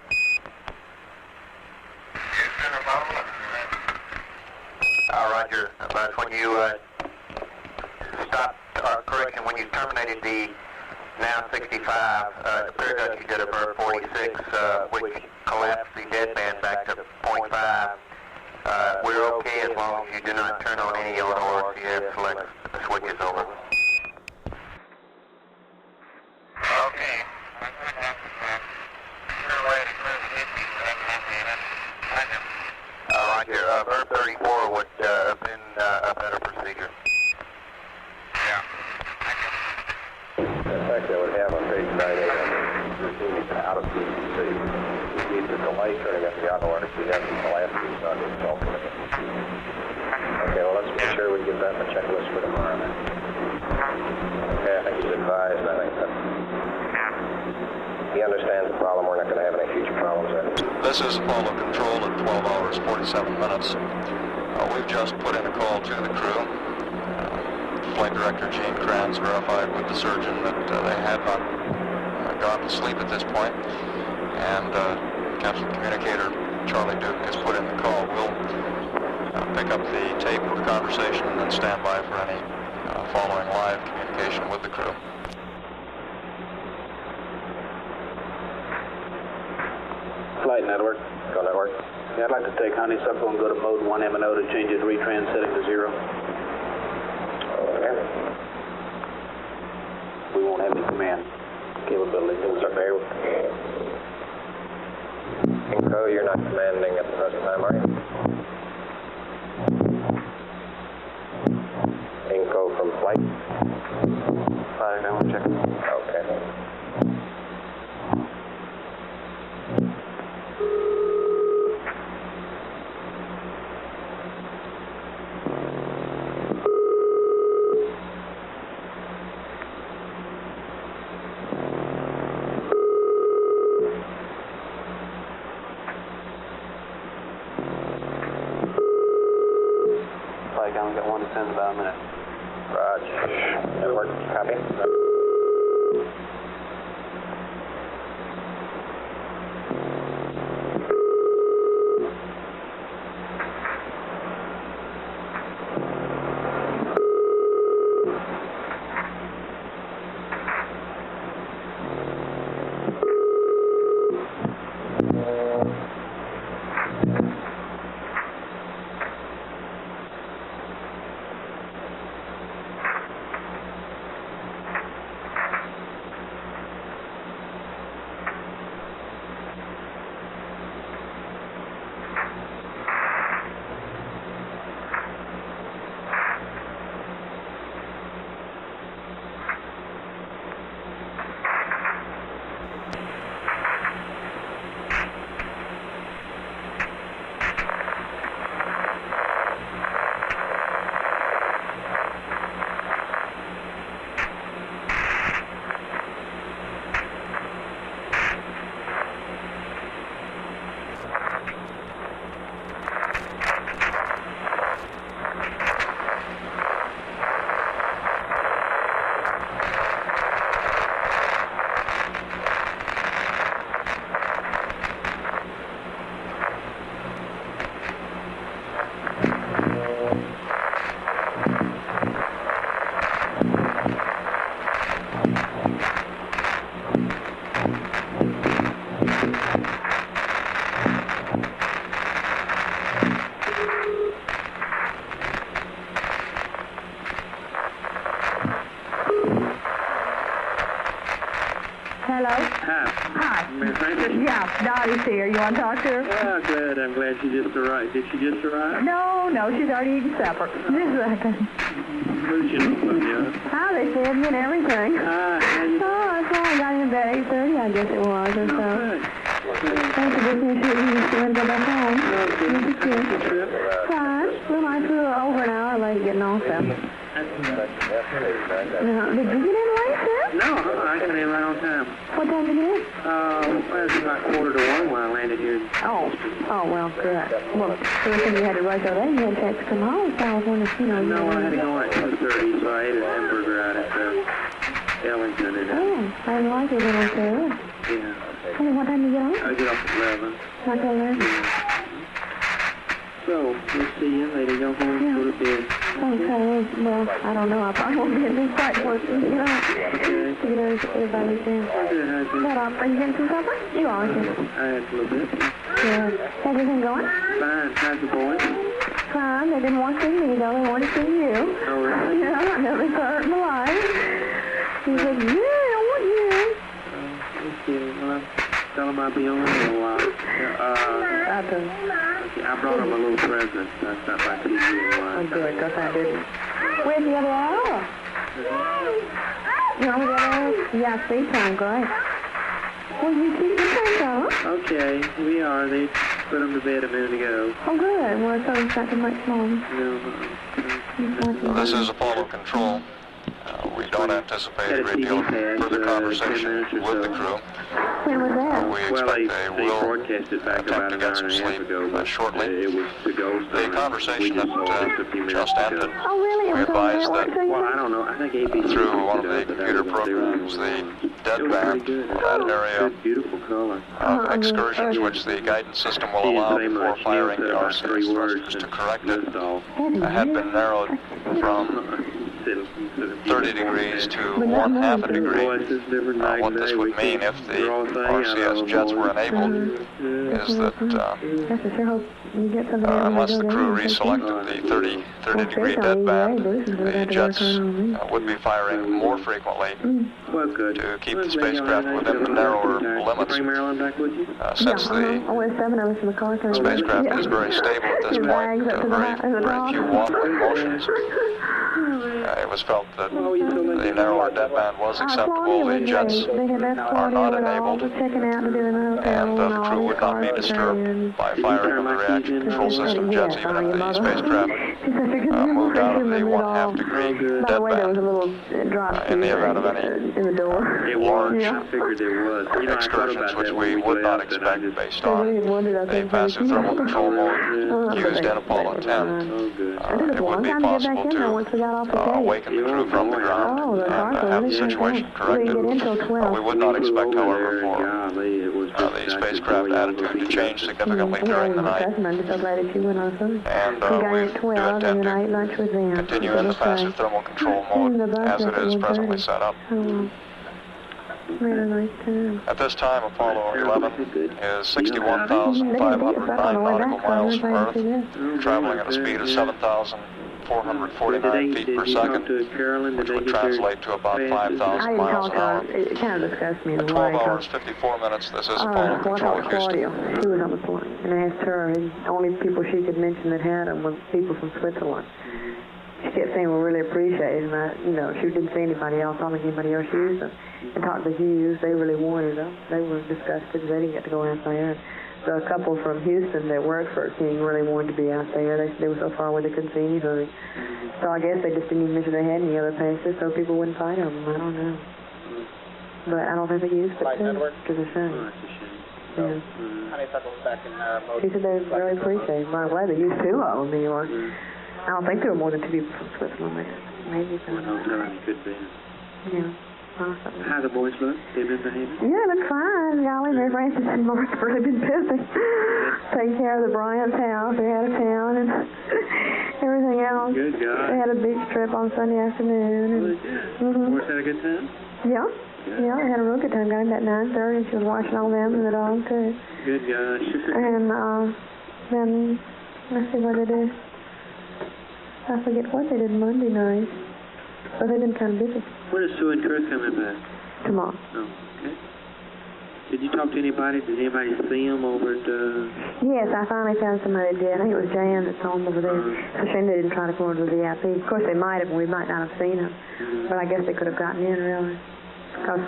Roger. But when you stopped, correction, when you terminated the now 65, it appeared that you did a Verb 46, which collapsed the deadband back to 0.5. We're okay as long as you do not turn on any auto RCS select switches, over. Okay. Roger. Verb 34 would have been a better procedure. Yeah. In fact, I would have on page 98 out of PTC. We need to delay turning up the auto RCS until after he's done his self-commitment. Okay, well, let's make sure we get that in the checklist for tomorrow. Okay, I think he's advised. I think that he understands the problem. We're not going to have any future problems there. This is Apollo Control at 12 hours, 47 minutes. We've just put in a call to the crew. Flight Director Gene Kranz verified with the surgeon that they had not gone to sleep at this point. And Captain Communicator Charlie Duke has put in the call. We'll pick up the tape of the conversation and then stand by for any following live communication with the crew. Flight network. Go network. Yeah, I'd like to take Honeysuckle and go to mode 1 M&O to change his retrans setting to 0. Okay. We won't have any command capability. Okay. Inco, you're not commanding at the present time, are you? Inco from flight? Flight, I want to check. Okay. I only got 1 to 10 in about a minute. Roger. Network, copy. Hello? Hi. Mayor Francis? Yeah, Dottie's here. You want to talk to her? Oh, good. I'm glad she just arrived. Did she just arrive? No, she's already eaten supper. Just a second. Who's she from, yeah? Hi, they fed me and everything. Hi, how you doing? Oh, that's why I got in bed at 8:30, I guess it was, or so. Thanks for giving me a shit. You just want to go back home. Okay. Fine. Well, I flew over an hour late getting off them. Now, did you get in late, sir? No, I got in right on time. What time did you get in? Well, it was about 1:45 when I landed here. Oh, well, good. Well, first thing you had to rush over there, you had to have to come home, so I was wondering if, No, I had to go at 2:30, so I ate a hamburger out at Ellington. And, I didn't like it when I was there. Yeah. Hey, what time did you get off? I get off at 11. Not till 11? Yeah. So, we'll see you later. Go home and go to bed. Okay, well, I don't know. I probably won't be in this quite close to you know. Okay. Everybody's there. But, are you getting some supper? You are, aren't you? I had a little bit. Yeah. How's everything going? Fine. How's the boys? Fine. They didn't want to see me, though. They wanted to see you. Oh, really? Yeah, I know they hurt my life. He said, yeah, I want you. Okay, well, tell them I'll be on in a little while. Okay, I brought them a little present. I stopped by to see you in a while. Oh, good, because I didn't. Where's the other hour? You know the other hour? Yeah, free time, great. Well, you keep the place on. Okay, we are. They put them to bed a minute ago. Oh, good. Well, so it's not too much longer. No. This is Apollo Control. We don't anticipate a great deal of further conversation with the crew. When was that? We expect they will broadcasted back attempt to get some sleep shortly. The conversation that just ended, oh, really? we advised that well, I don't know. I think ABC through one of the computer programs, the deadband, that area of excursions which the guidance system will allow before firing the RCS thrusters to correct it, had been narrowed from 30 degrees to 1/2 a degree. What this would mean if the RCS jets were enabled is that unless the crew reselected the 30 degree deadband, the jets would be firing more frequently to keep the spacecraft within the narrower limits. Since the spacecraft is very stable at this point, very few wandering motions, it was felt that the narrower deadband was acceptable, the jets are not enabled, and the crew would not be disturbed by firing of the reaction control system jets, even if the spacecraft moved out of the 1/2 degree deadband in the event of any large excursions which we would not expect based on the passive thermal control mode used in Apollo 10. It would be possible to awaken the crew from the ground and have the situation corrected. We would not expect, however, for the spacecraft attitude to change significantly during the night. And we do intend to continue in the passive thermal control mode as it is presently set up. At this time, Apollo 11 is 61,509 nautical miles from Earth, traveling at a speed of 7,449 feet per second, which would translate to about 5,000 miles an hour. It kind of disgusts me in At a way. 12 hours, 54 minutes, this is Apollo Control, Houston. She was on the phone, and I asked her, and the only people she could mention that had them were people from Switzerland. She kept saying we really appreciate it, and she didn't see anybody else. I don't think anybody else used them. And talked to Hughes, they really wanted them. They were disgusted they didn't get to go out there. So a couple from Houston that worked for King really wanted to be out there. They were so far away they couldn't see anything. So I guess they just didn't even mention they had any other passes, so people wouldn't fight them. I don't know. But I don't think they used it to the shame. Yeah. She said they really appreciate it. I'm glad they used two of them in New York. I don't think there were more than two people from Switzerland. Maybe so. Could be. Yeah. Awesome. How the boys look? They've been behaving? Yeah, look fine. Golly, Mary Frances and Mark's really been busy. Taking care of the Bryant's house. They're out of town and everything else. Good God. They had a beach trip on Sunday afternoon. Boys had a good time? Yeah. Yeah, they had a real good time. Got in at 9:30 and she was watching all them and the dog too. Good gosh. And then, let's see what they did. I forget what they did Monday night. But they've been kind of busy. When is Sue and Kurt coming back? Tomorrow. Oh, okay. you talk to anybody? Did anybody see him over at, Yes, I finally found somebody that did. I think it was Jan that's home over there. So she didn't try to come over to the VIP. Of course, they might have, and we might not have seen them. But I guess they could have gotten in, really. Because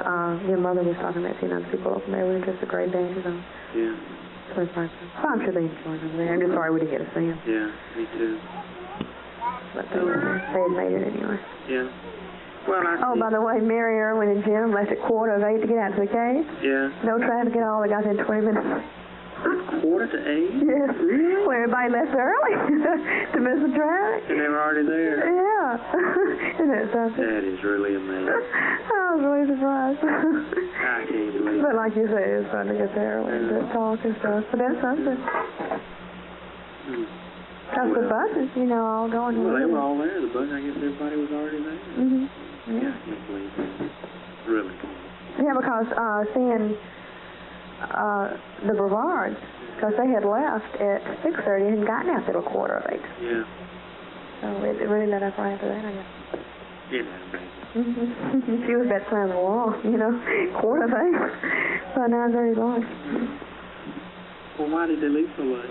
your mother was talking about seeing other people over there with just the gray benches on. Yeah. So I'm sure they enjoyed over there. I'm just sorry we didn't get to see them. Yeah, me too. But they had made it anyway. Yeah. Well, by the way, Mary Irwin and Jim left at 7:45 to get out to the cave. Yeah. No traffic at all. They got there in 20 minutes. 7:45? Yes. Well, everybody left early to miss the traffic. And they were already there? Yeah. Isn't that something? That is really amazing. I was really surprised. I can't believe it. But like you said, it's fun to get there and to talk and stuff. But that's something. Because the buses, all going. Well, they were all there. The bus, I guess everybody was already there. Mm-hmm. Yeah, I can't believe that. Really cool. Yeah, because seeing the Brevards, because they had left at 6:30 and gotten out there at 7:45. Yeah. So it really let up right after that, I guess. Yeah, she was about to slam the wall, 7:45. By 9:30 lunch. Well, why did they leave so late?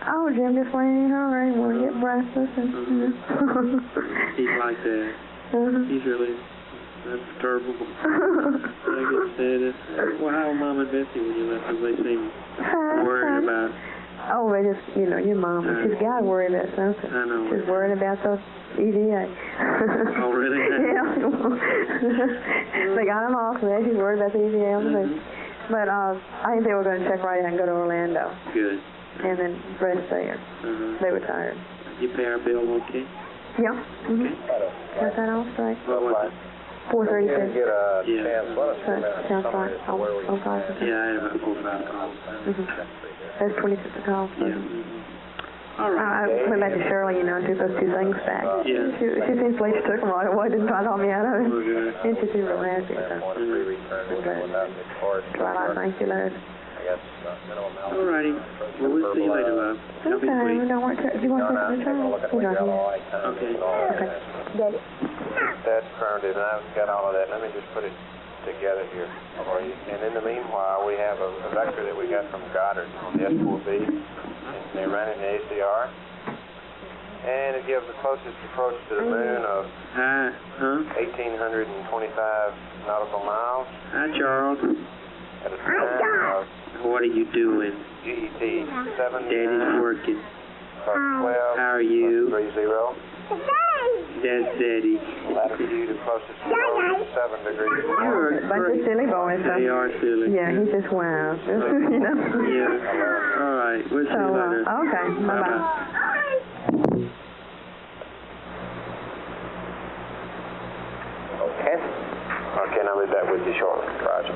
Oh, Jim just went in a hurry and wanted to get breakfast. He's like that. He's really, that's terrible. I get sad. Well, how are Mom and Bessie when you left? Because they seem worried about. Oh, they just, your mom, she's got to worry about something. I know. She's worried about the EDA. Oh, really? Yeah. They got them off today. She's worried about the EDA on the thing. But I think they were going to check right out and go to Orlando. Good. And then rest there. They were tired. You pay our bill okay? Yeah. Mm-hmm. Got that all straight. What was it? 436. Get a chance, let us Sounds fine. I'll call. Yeah, I had about 4 or 5 calls. That's 26 calls. Yeah. All right. I went back to Shirley, and took those 2 things back. Yeah. She seems like she took them right away, didn't try to talk me out of it. Okay. And she seemed real happy. So I thank you, Larry. All righty. Well, we'll see you later, love. Have a good week. Do you want to take the return? Okay. Daddy. That's affirmative, and I've got all of that. Let me just put it together here for you. And in the meanwhile, we have a vector that we got from Goddard on the S4B. And they ran it in ACR. And it gives the closest approach to the moon of 1,825 nautical miles. Hi, Charles. At a time of what are you doing? GET 7. Daddy's working. 12. How are you? 30. That's Daddy. Latitude of closest to 7 degrees. You're a bunch of silly boys. They are silly. Yeah, he's just wild. Yeah. All right. We'll see you later. Okay. Bye-bye. Okay, and I'll be back with you shortly. Roger.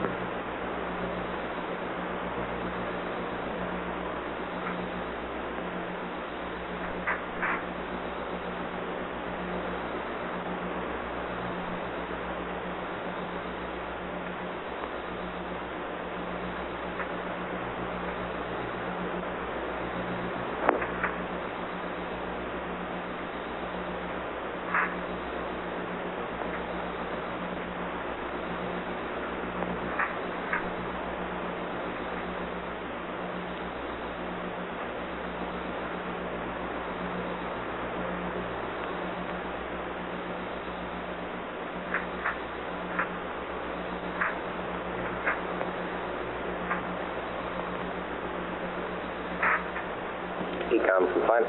Ecom from Fine.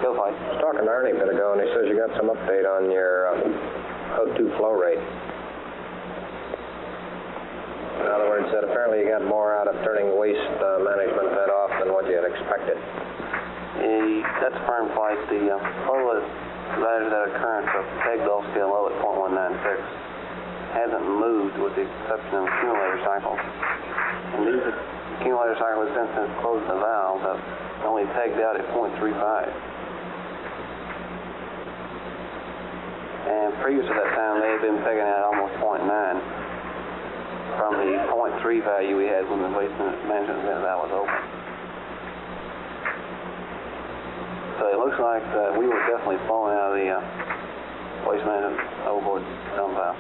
Still fine. I was talking to Ernie a bit ago, and he says you got some update on your O2 flow rate. In other words, that apparently you got more out of turning waste management bed off than what you had expected. That's firm flight. The flow is measured at a current of peg Gulf scale low at 0.196. Hasn't moved with the exception of accumulator cycles. And these accumulator cycles since closing the valve have only pegged out at 0.35. And previous to that time, they had been pegging out almost 0.9 from the 0.3 value we had when the waste management valve was open. So it looks like we were definitely falling out of the waste management overboard dump valve.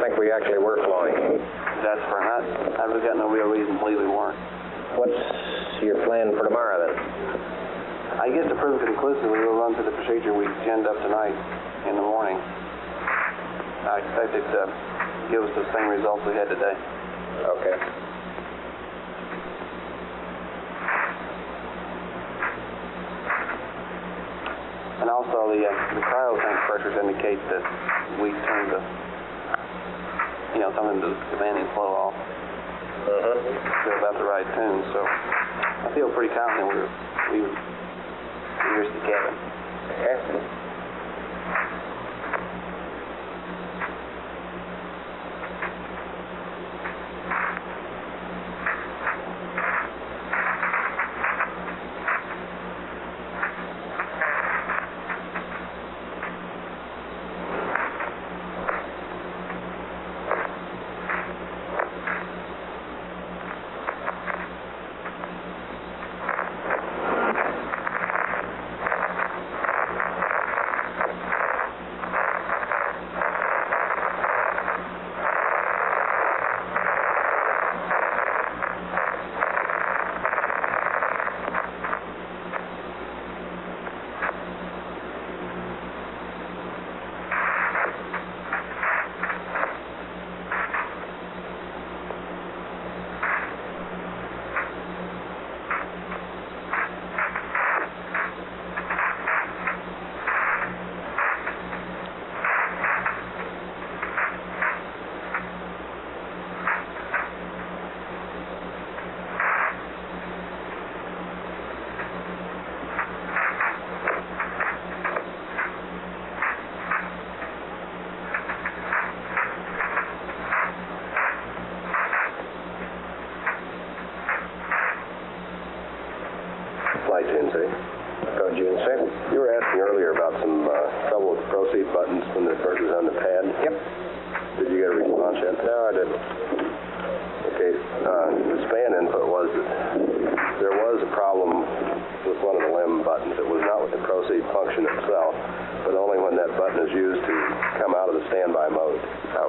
think we actually were flowing. That's fine. I've got no real reason to believe we weren't. What's your plan for tomorrow then? I guess to prove it conclusively, we'll run through the procedure we ginned up tonight in the morning. I expect it to give us the same results we had today. Okay. And also the cryo tank pressures indicate that we turned the, something to demanding flow off. To about the right tune, so I feel pretty confident we reached the cabin. Okay. You were asking earlier about some trouble with the proceed buttons when the bird was on the pad. Yep. Did you get a response yet? No, I didn't. Okay. The span input was that there was a problem with one of the limb buttons. It was not with the proceed function itself, but only when that button is used to come out of the standby mode.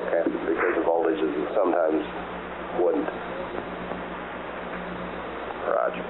Okay. Because the voltages it sometimes wouldn't. Roger.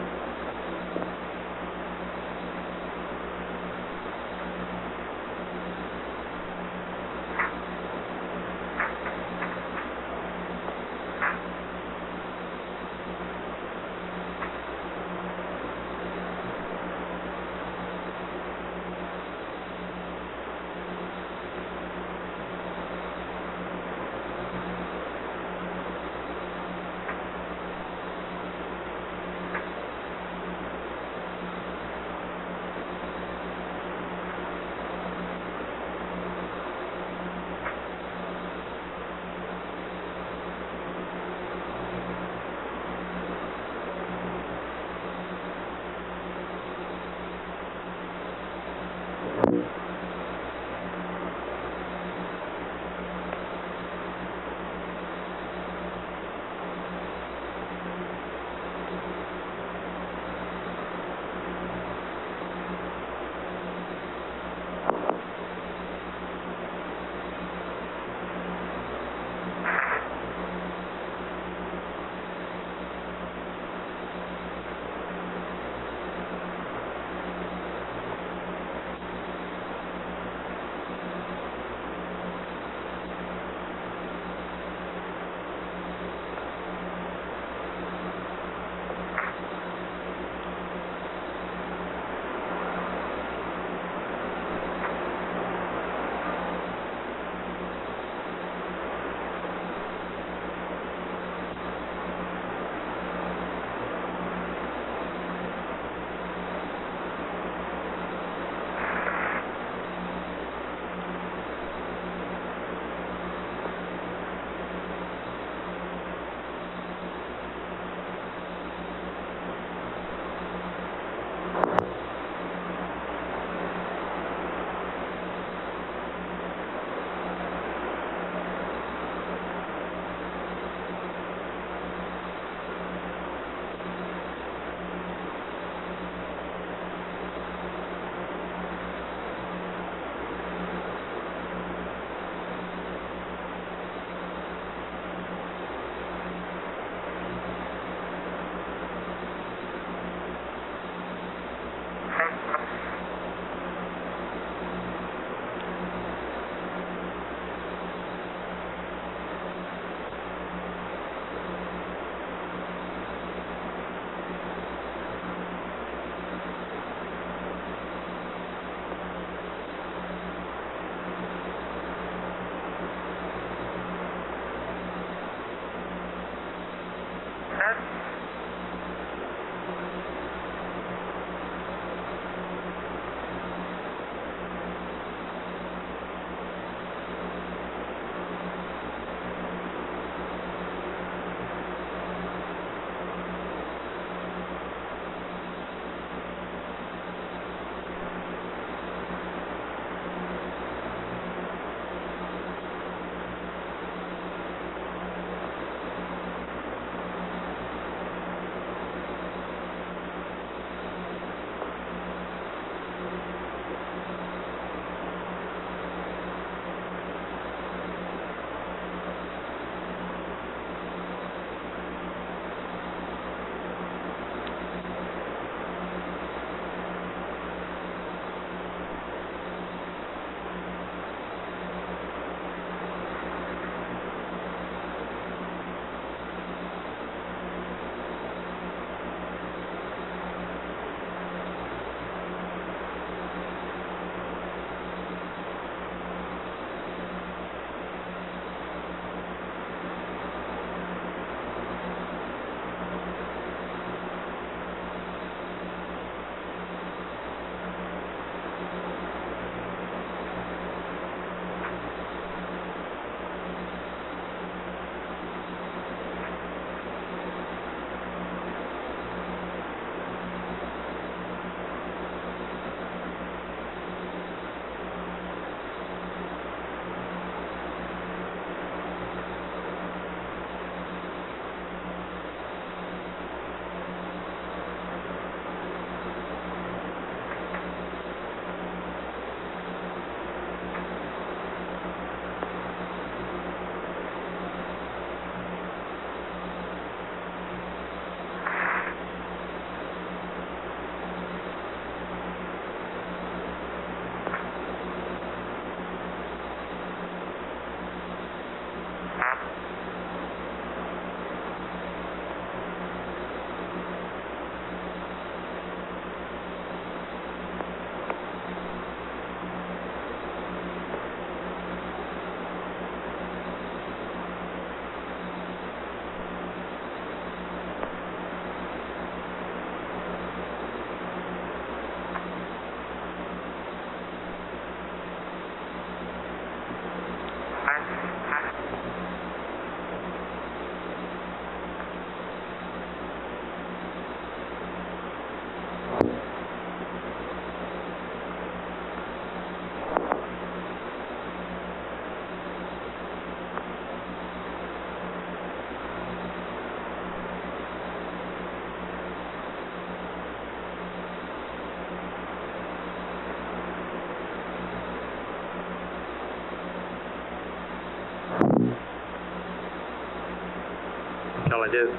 I do.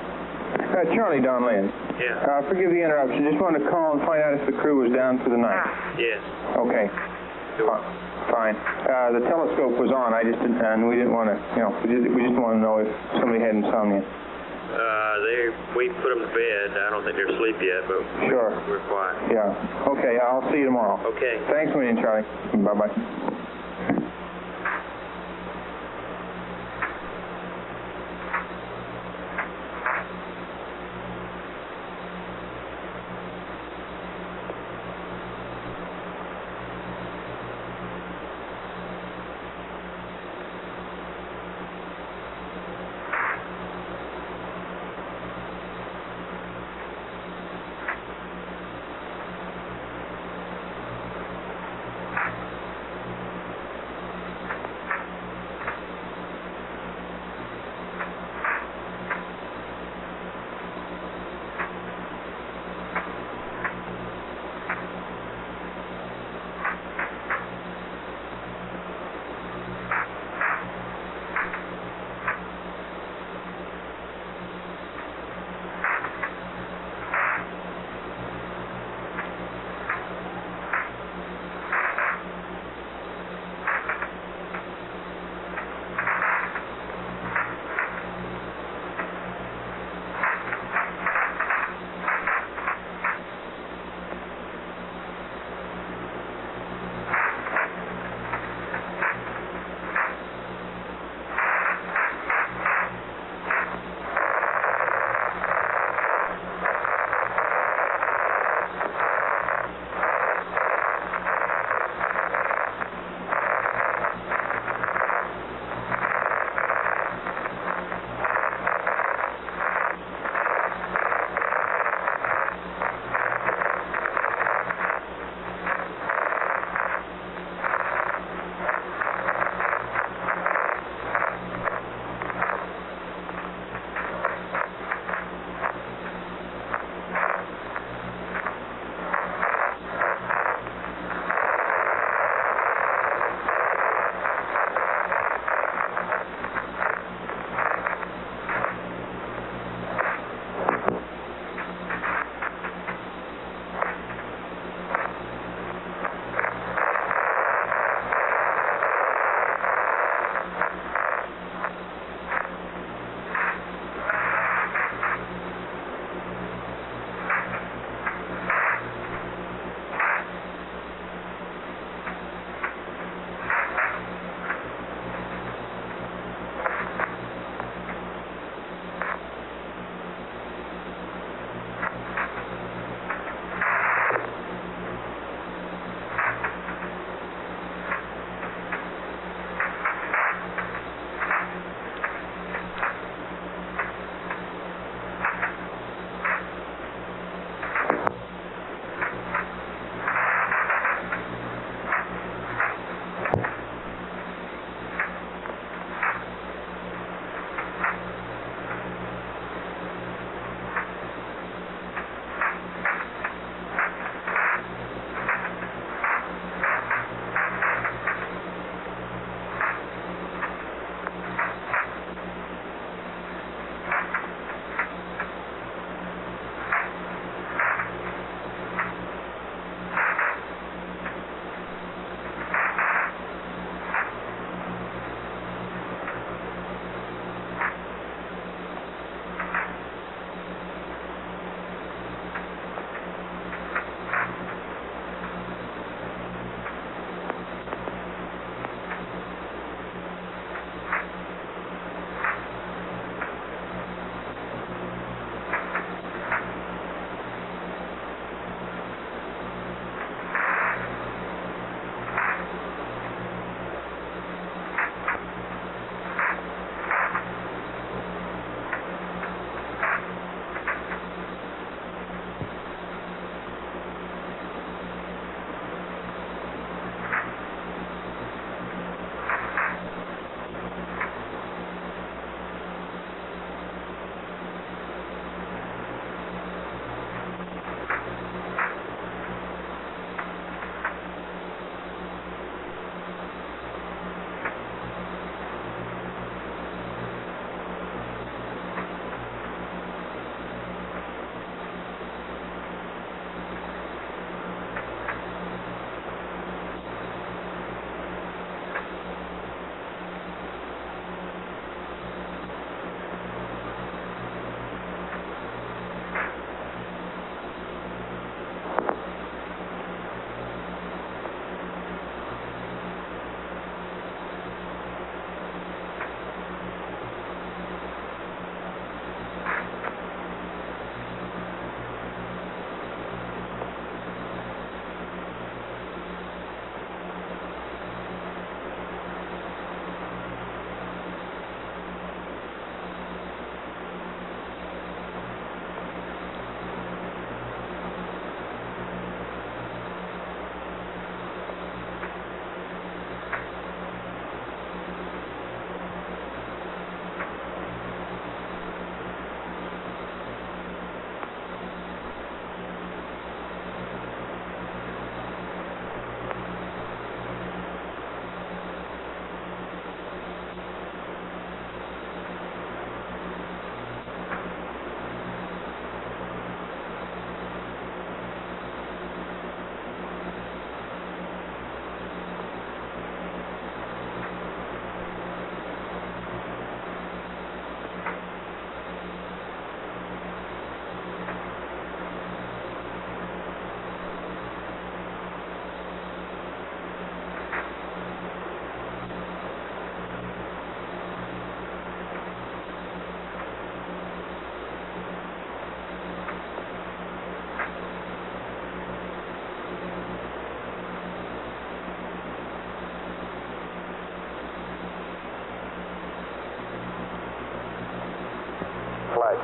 Charlie Donlin. Yeah. Forgive the interruption. Just wanted to call and find out if the crew was down for the night. Yes. Okay. Fine. The telescope was on. I just didn't, and we didn't want to, we just want to know if somebody had insomnia. We put them to bed. I don't think they're asleep yet, but Sure. we're quiet. Yeah. Okay, I'll see you tomorrow. Okay. Thanks a million, Charlie. Bye-bye.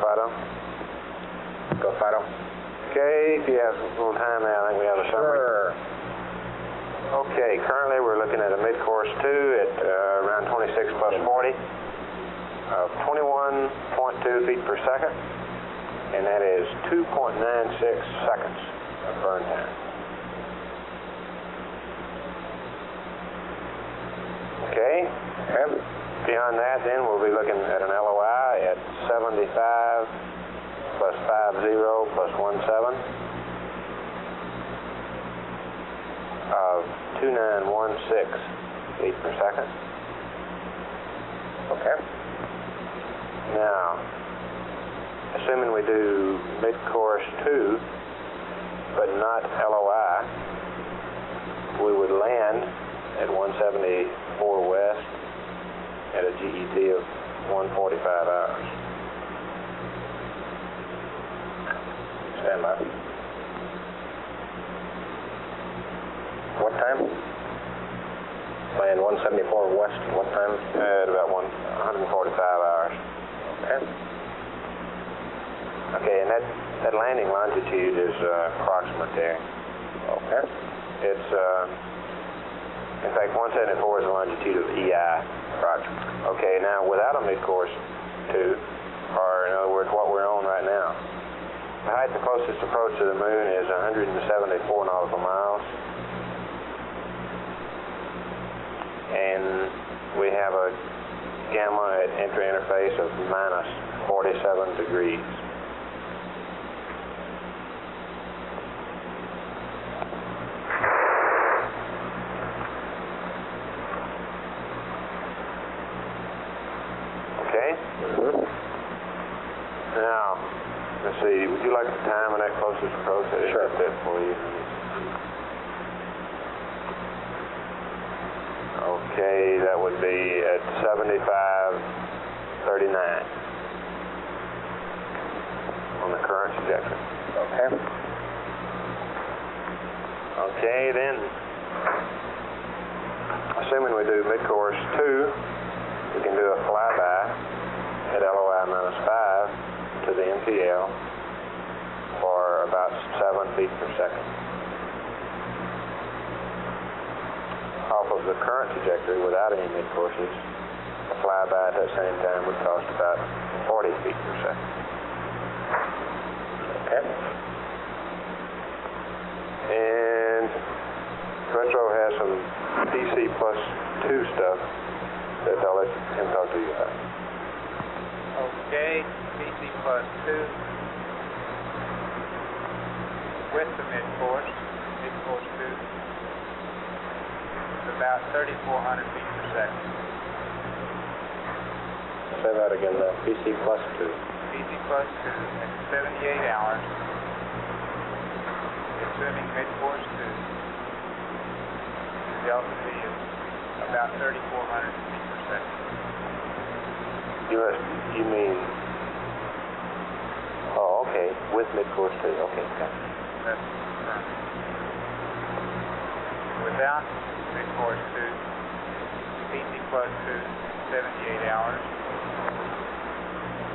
Fido. Go Fido. Okay, if you have a little time now, I think we have a summary. Sure. Okay, currently we're looking at a mid-course 2 at around 26 plus 40 of 21.2 feet per second, and that is 2.96 seconds of burn time. Okay, beyond that then we'll be looking at an LOI at 75 plus 50 plus 17 of 2916 feet per second. Okay. Now, assuming we do mid-course 2, but not LOI, we would land at 174 west at a GET of 145 hours. Stand by. What time? Land 174 west, what time? At about 145 hours. Okay. Okay, and that landing longitude is approximate there. Okay. It's, in fact, 174 is the longitude of EI, approximate. Okay, now without a mid-course 2, or in other words, what we're on right now, the height the closest approach to the moon is 174 nautical miles. And we have a gamma at entry interface of minus 47 degrees. Okay? Now, let's see, would you like the time of that closest approach? Sure. That for you. Okay, that would be at 75:39 on the current trajectory. Okay. Okay, then, assuming we do mid-course 2, we can do a flyby at LOI minus 5 to the MPL for about 7 feet per second. Off of the current trajectory without any mid-courses, a flyby at that same time would cost about 40 feet per second. Okay. And Retro has some PC plus 2 stuff that I'll let him talk to you about. Okay, PC plus 2 with the mid-course 2. About 3,400 feet per second. Say that again now. PC plus 2. PC plus 2 at 78 hours. Assuming mid-course 2. The altitude is about 3,400 feet per second. You mean, oh, okay, with mid-course 2, okay. That's correct. Without mid-course 2, PC plus 2, 78 hours,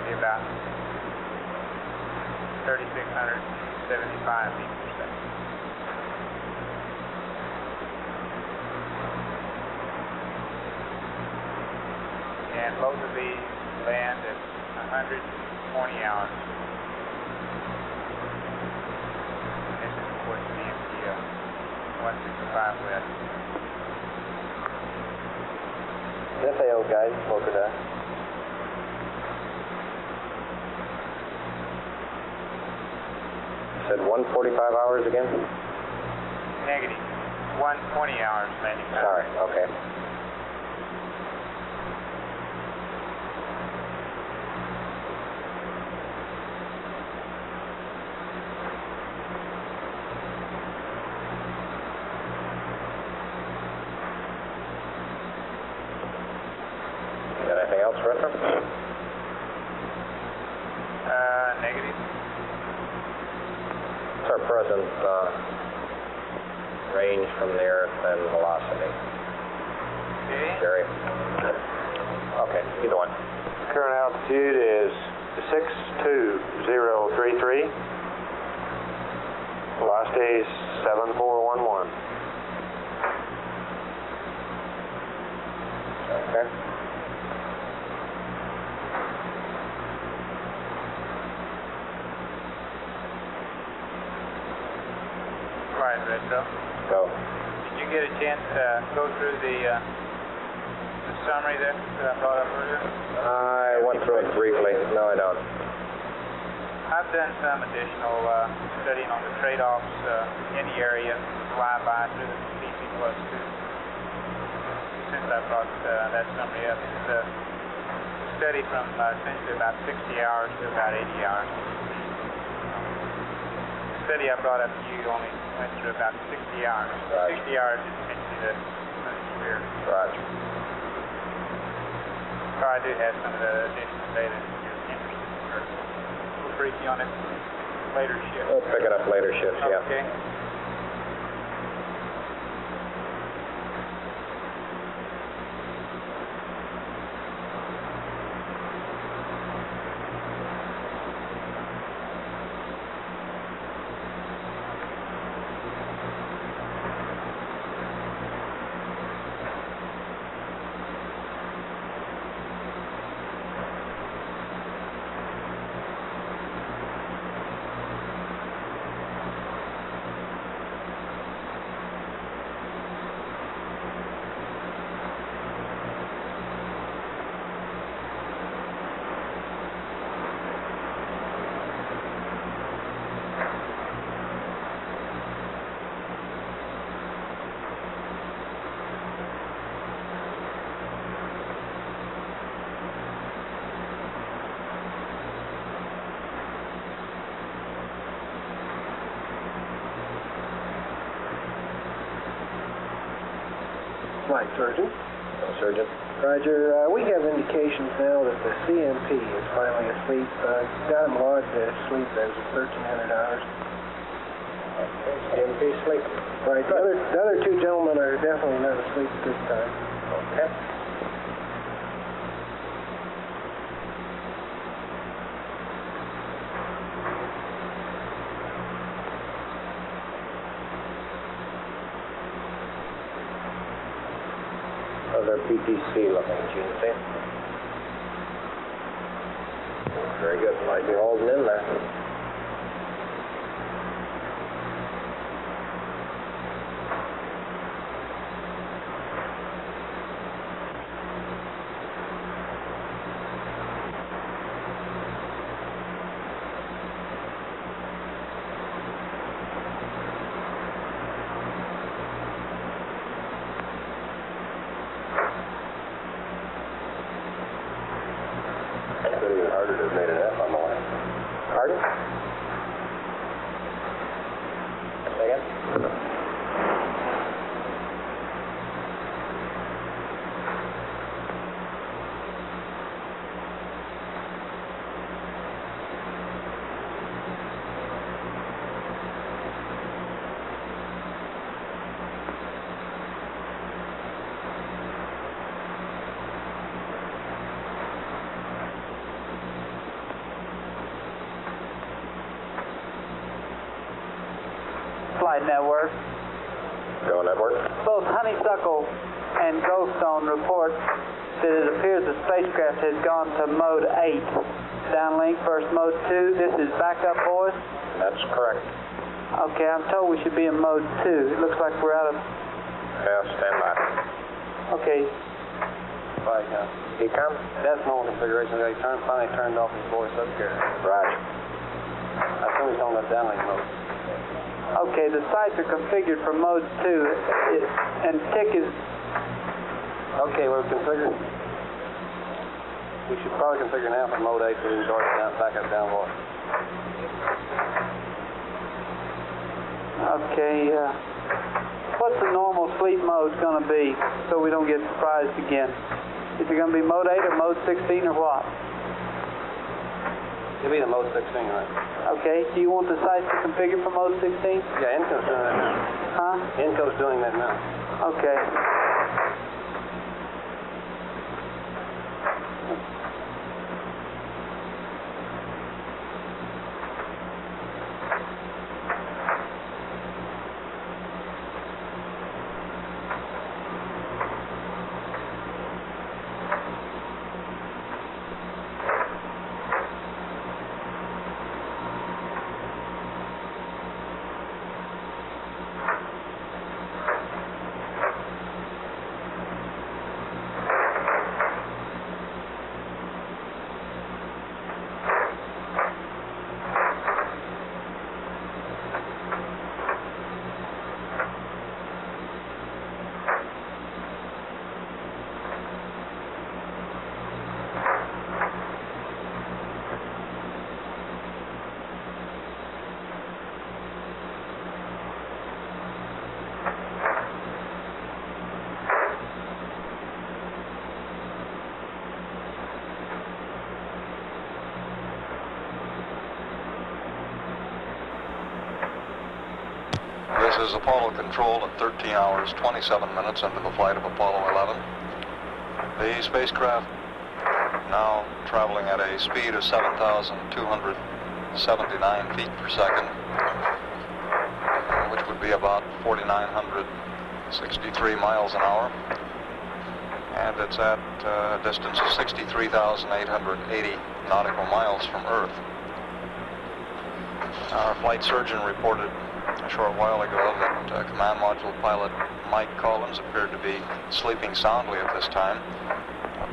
be about 3,675 feet per second. And both of these land at 120 hours. And this is towards the MPL, 165 west. FAO guidance, Poker Dot. Said 145 hours again? Negative. 120 hours landing time. Sorry, okay. Got anything else, Retro? Negative. What's our present range from the Earth and velocity? Okay. Jerry? Okay, either one. Current altitude is 62033. Velocity 7411. Okay. Right, Retro. Go. Did you get a chance to go through the summary there that I brought up earlier? I went through it briefly. No, I don't. I've done some additional studying on the trade-offs in the area, flyby through the CP Plus 2. Since I brought that summary up, it's a study from essentially about 60 hours to about 80 hours. The study I brought up to you only went through about 60 hours. Right. 60 hours is essentially the sphere. Roger. So I do have some of the additional data if you're interested. We'll brief you on it later shift. We'll pick it up later shifts, yeah. Okay. Flight Surgeon. Surgeon. Roger. We have indications now that the CMP is finally asleep. Got him logged as asleep as 1,300 hours. Okay, CMP sleep. Right. The other two gentlemen are definitely not asleep at this time. Okay. Other PTC looking, GNC. Very good. Might be holding in there. Harder to have made an F on the line. Pardon? Say again? Flight Network. Go Network. Both Honeysuckle and Goldstone report that it appears the spacecraft has gone to mode 8. Downlink, first mode 2. This is backup voice? That's correct. Okay, I'm told we should be in mode 2. It looks like we're out of... Yeah, stand by. Okay. Right, Decom? that's normal configuration. They finally turned off his voice up here. Roger. I assume he's on that downlink mode. Okay, the sites are configured for mode 2, and TIC is... Okay, we're configured. We should probably configure now for mode 8 so we can start down, back up down voice. Okay, what's the normal sleep mode going to be so we don't get surprised again? Is it going to be mode 8 or mode 16 or what? It'll be the mode 16, right? Okay, do you want the sites to configure for mode 16? Yeah, Enco's doing that now. Huh? Enco's doing that now. Okay. is Apollo Control at 13 hours, 27 minutes into the flight of Apollo 11. The spacecraft now traveling at a speed of 7,279 feet per second, which would be about 4,963 miles an hour. And it's at a distance of 63,880 nautical miles from Earth. Our flight surgeon reported a short while ago that command module pilot Mike Collins appeared to be sleeping soundly at this time.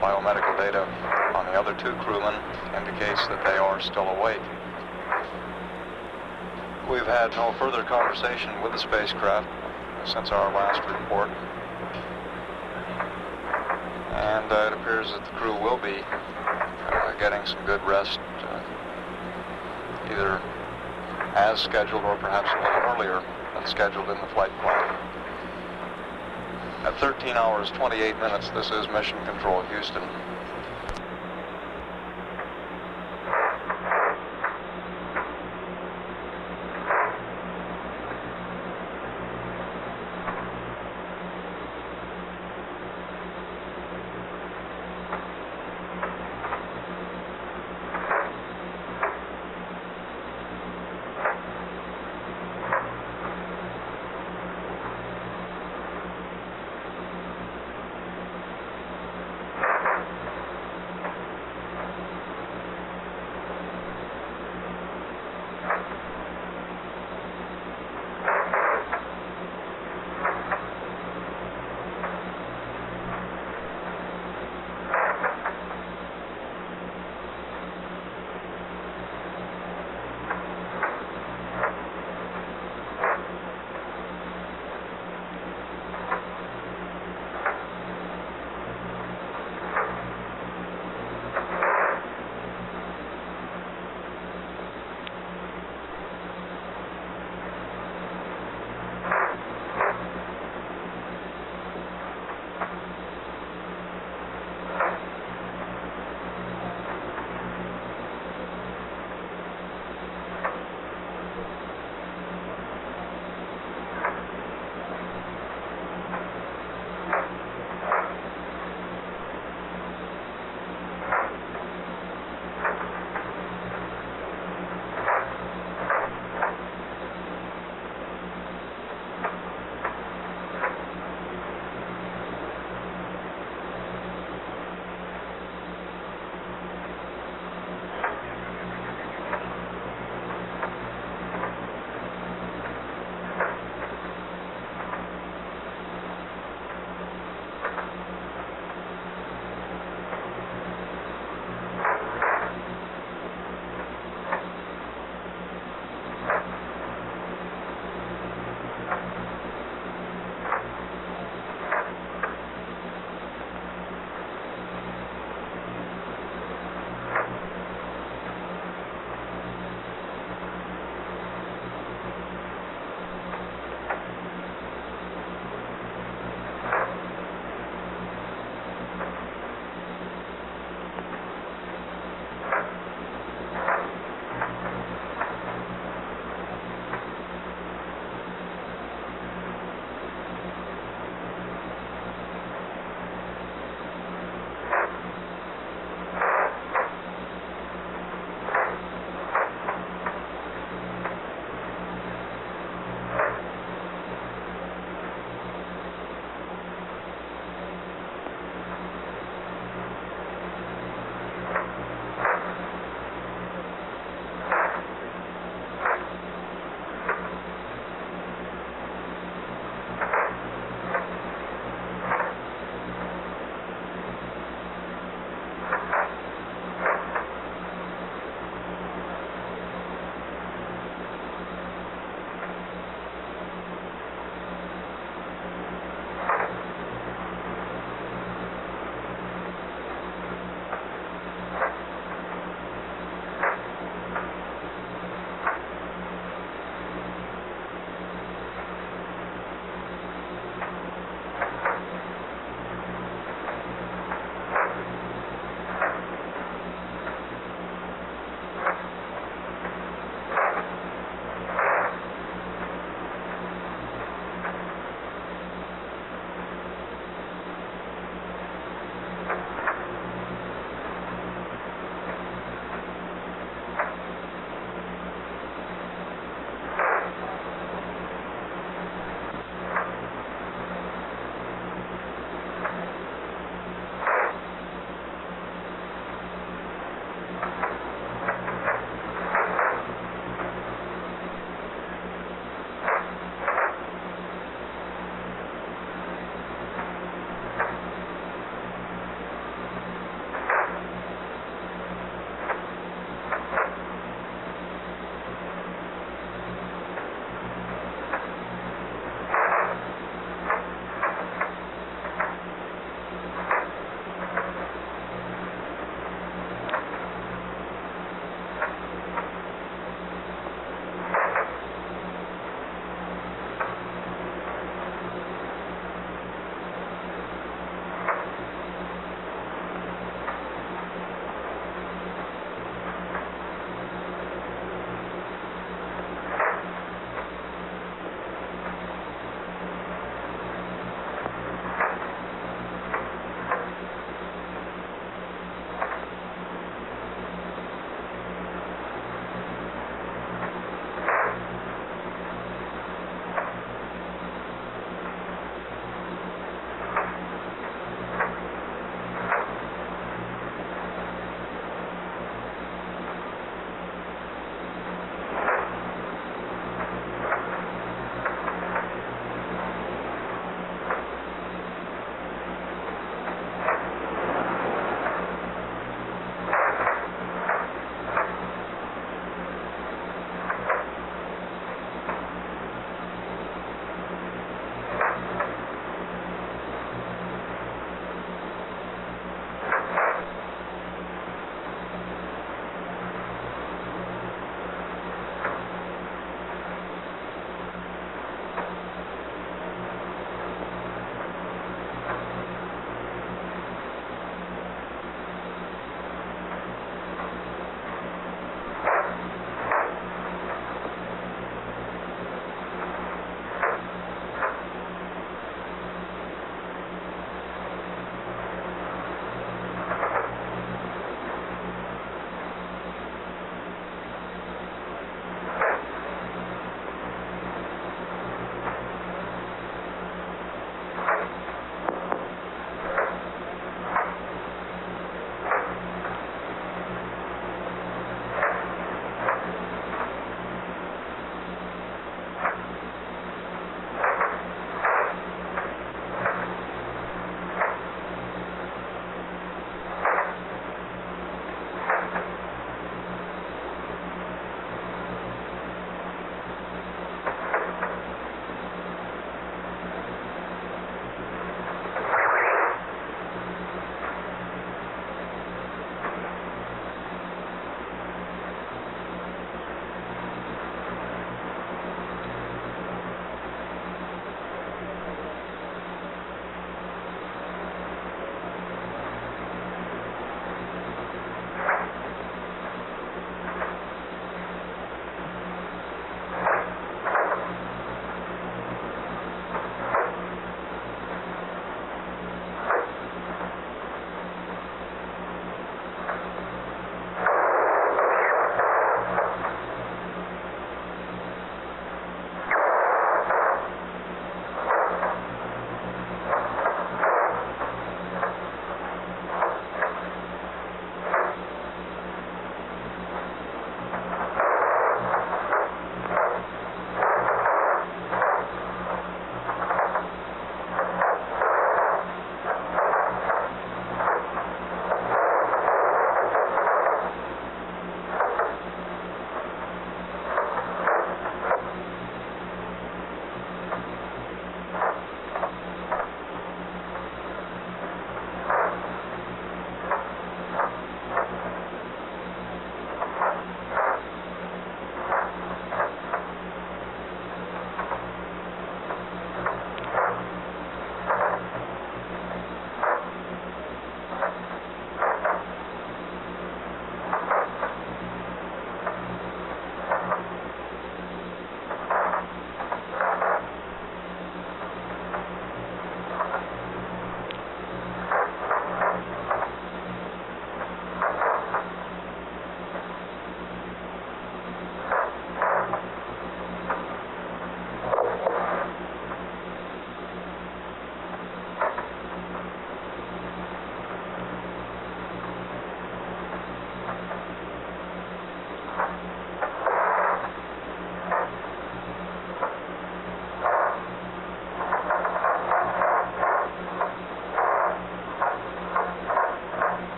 Biomedical data on the other two crewmen indicates that they are still awake. We've had no further conversation with the spacecraft since our last report. And it appears that the crew will be getting some good rest, either as scheduled or perhaps a little earlier than scheduled in the flight plan. At 13 hours, 28 minutes, this is Mission Control, Houston.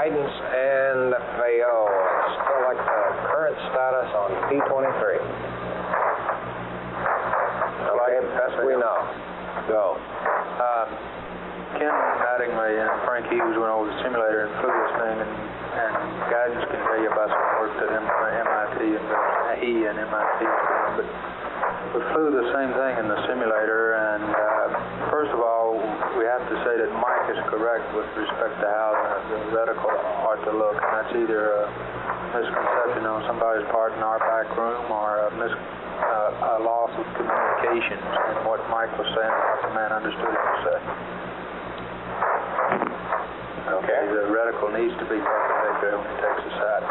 Guidance and FAO. Let's select the current status on P23. Okay, best we know. Go. Ken Mattingly and Frank Hughes went over the simulator and flew this thing, and Guidance can tell you about some work that MIT and he and MIT is doing, but we flew the same thing in the simulator, and first of all, we have to say that Mike is correct with respect to how the reticle ought to look, and that's either a misconception on somebody's part in our back room or a loss of communication in what Mike was saying and what the man understood him to say. Okay, the reticle needs to be perpendicular when it takes a side.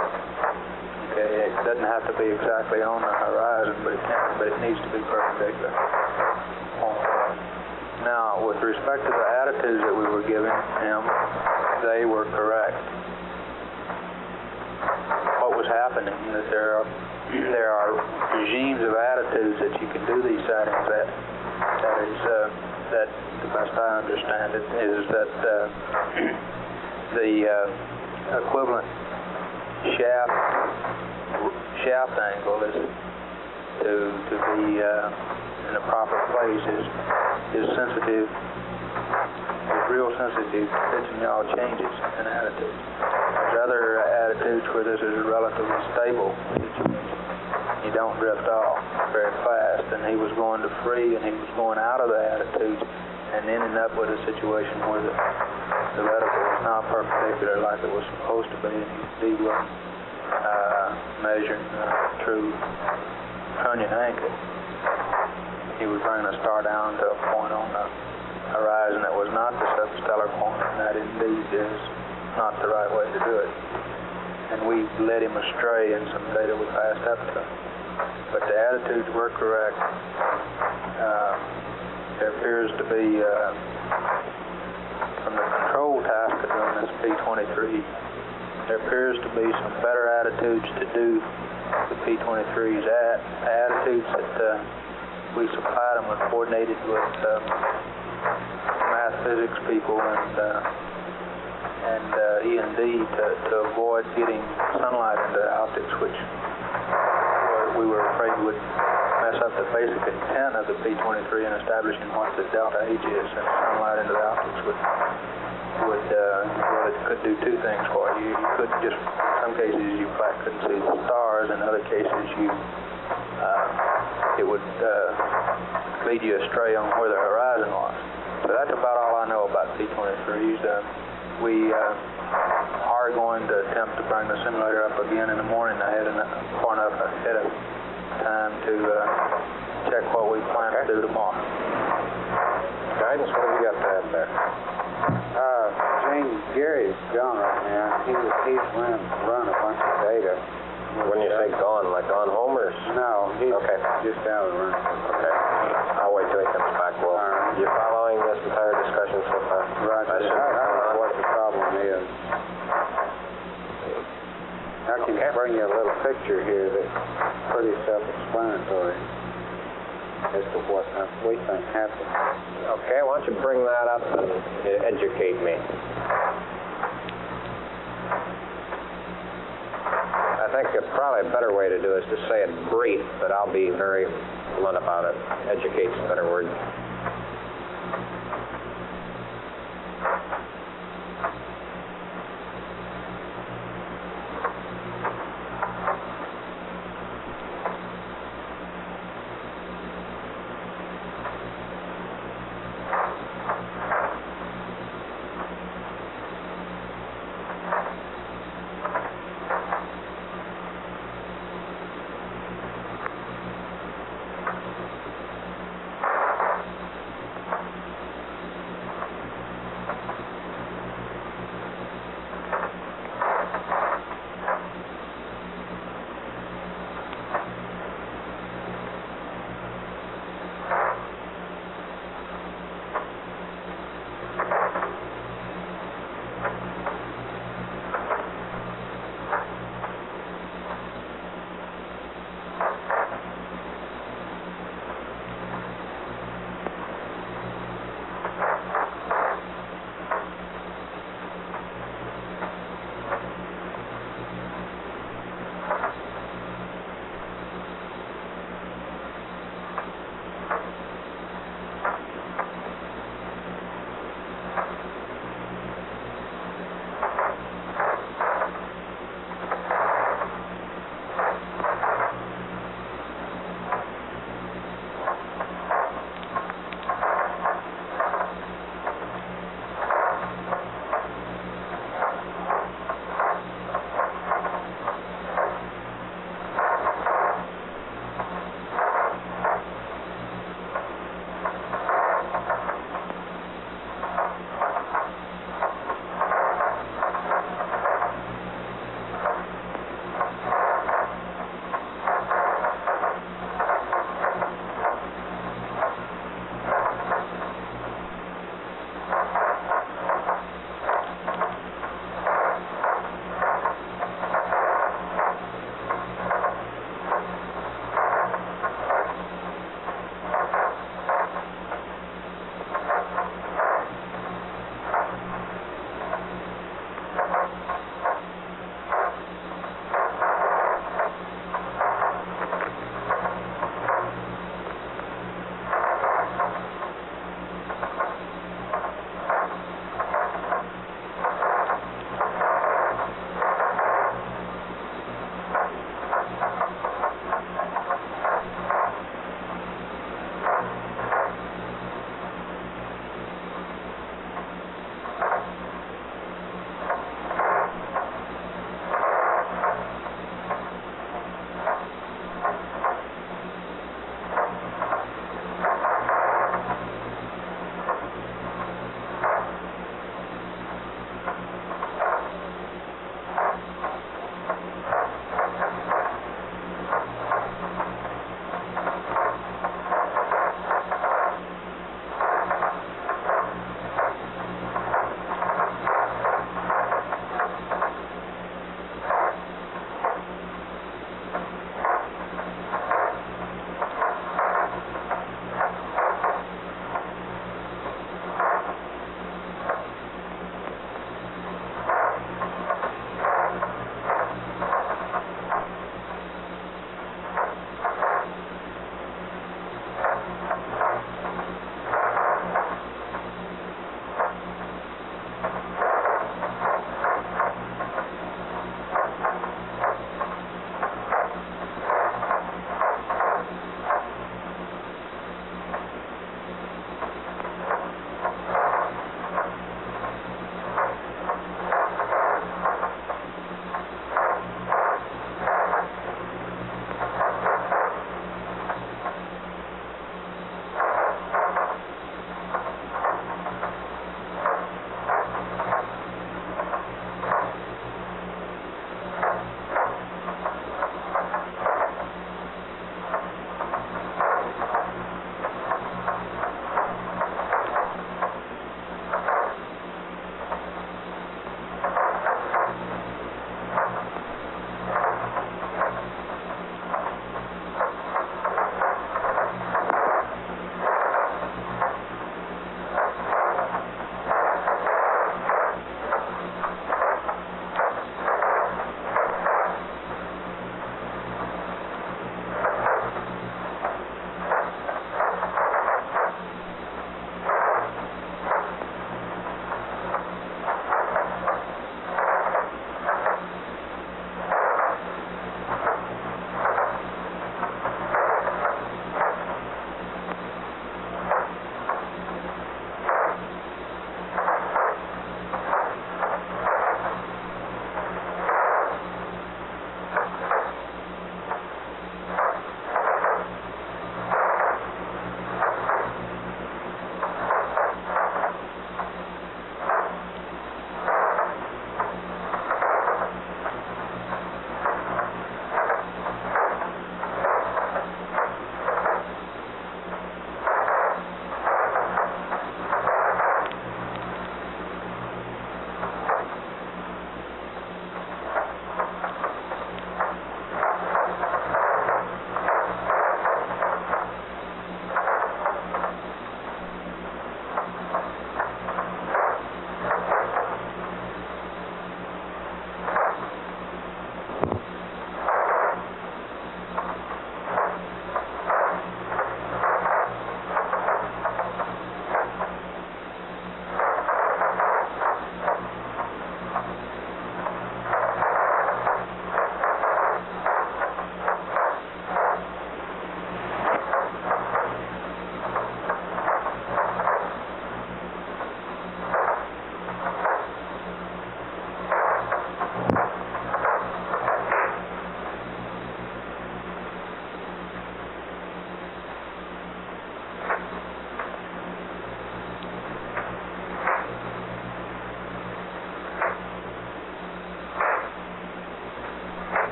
Okay, it doesn't have to be exactly on the horizon, but it needs to be perpendicular. Now, with respect to the attitudes that we were giving him, they were correct. What was happening is there are regimes of attitudes that you can do these sightings at. That is, that the best I understand it is that the equivalent shaft angle is to be in the proper place is sensitive, is real sensitive to pitching yaw changes in attitude. There's other attitudes where this is a relatively stable situation. You don't drift off very fast, and he was going to free, and he was going out of the attitude and ending up with a situation where the reticle was not perpendicular like it was supposed to be, and he was measuring true trunnion angle. He was bringing a star down to a point on the horizon that was not the substellar point, and that indeed is not the right way to do it. And we led him astray in some data we passed up to. But the attitudes were correct. There appears to be, from the control task of doing this P23, there appears to be some better attitudes to do the P23's attitudes that we supplied them with, coordinated with math physics people and E&D to avoid getting sunlight into the optics, which we were afraid would mess up the basic intent of the P23 in establishing what the delta H is, and sunlight into the optics would it could do two things for you. You could just, in some cases, you flat couldn't see the stars. In other cases, it would lead you astray on where the horizon was. So that's about all I know about P23s. We are going to attempt to bring the simulator up again in the morning far enough ahead of time to check what we plan to do tomorrow. Guidance, what have you got to add there? Gary's gone right now. He's run a bunch of data. When you say gone, like gone home or? No, he's okay. Just out of the room. Okay. I'll wait till he comes back. Well, you following this entire discussion so far? Right. I don't know what the problem is. I can bring you a little picture here that's pretty self-explanatory as to what we think happened. Okay, why don't you bring that up and educate me? I think probably a better way to do it is to say it brief, but I'll be very blunt about it. Educate's a better word.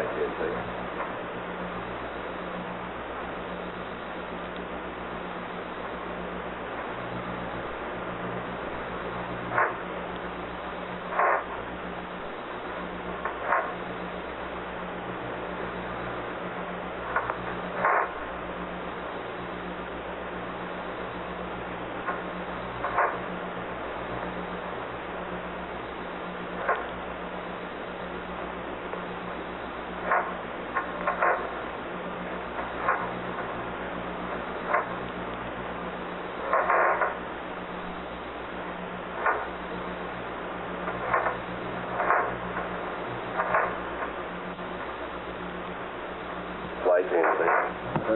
Flight GNC.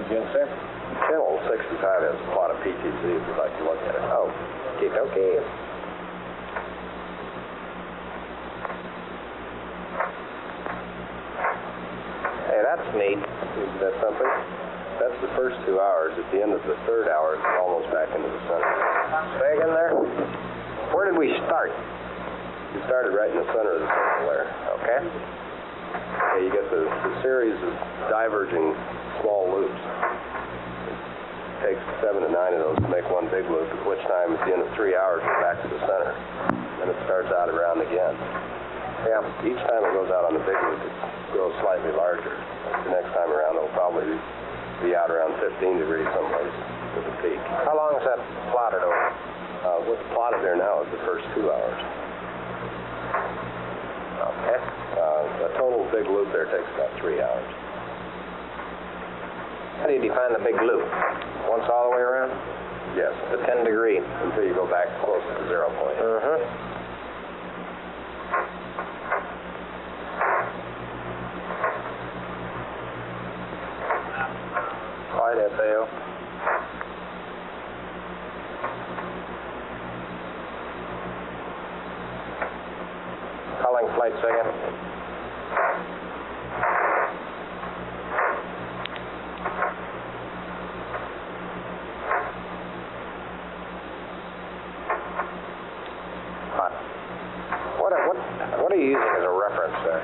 GNC. Channel 65 has a plot of PTC if you'd like to look at it. Oh, okay. Hey, that's neat. Isn't that something? That's the first 2 hours. At the end of the third hour, it's almost back into the center. Stay in there. Where did we start? We started right in the center of the circle there. Okay. Okay, you get the series of diverging small loops. It takes 7 to 9 of those to make one big loop, at which time at the end of 3 hours we're back to the center. Then it starts out around again. Yeah, each time it goes out on the big loop, it grows slightly larger. The next time around it'll probably be out around 15 degrees someplace with the peak. How long is that plotted over? What's plotted there now is the first 2 hours. Okay. The total big loop there takes about 3 hours. How do you define the big loop? Once all the way around? Yes. To 10 degree. Until you go back close to the 0 point. Flight FAO. Calling flight second. What are you using as a reference there?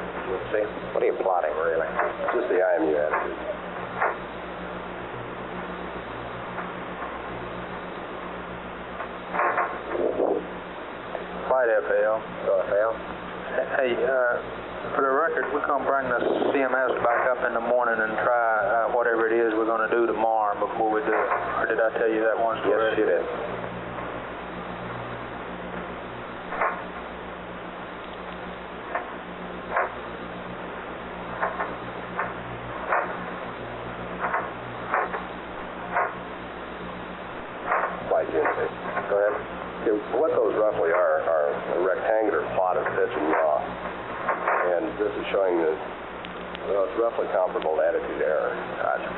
See? What are you plotting, really? Just the IMU attitude. Flight FAO. Go FAO. Hey, for the record, we're going to bring the CMS back up in the morning and try whatever it is we're going to do tomorrow before we do it. Or did I tell you that once already? Yes, you did. Go ahead. Okay, what those roughly are a rectangular plot of pitch and yaw. And this is showing that, well, it's roughly comparable to attitude error. Gotcha.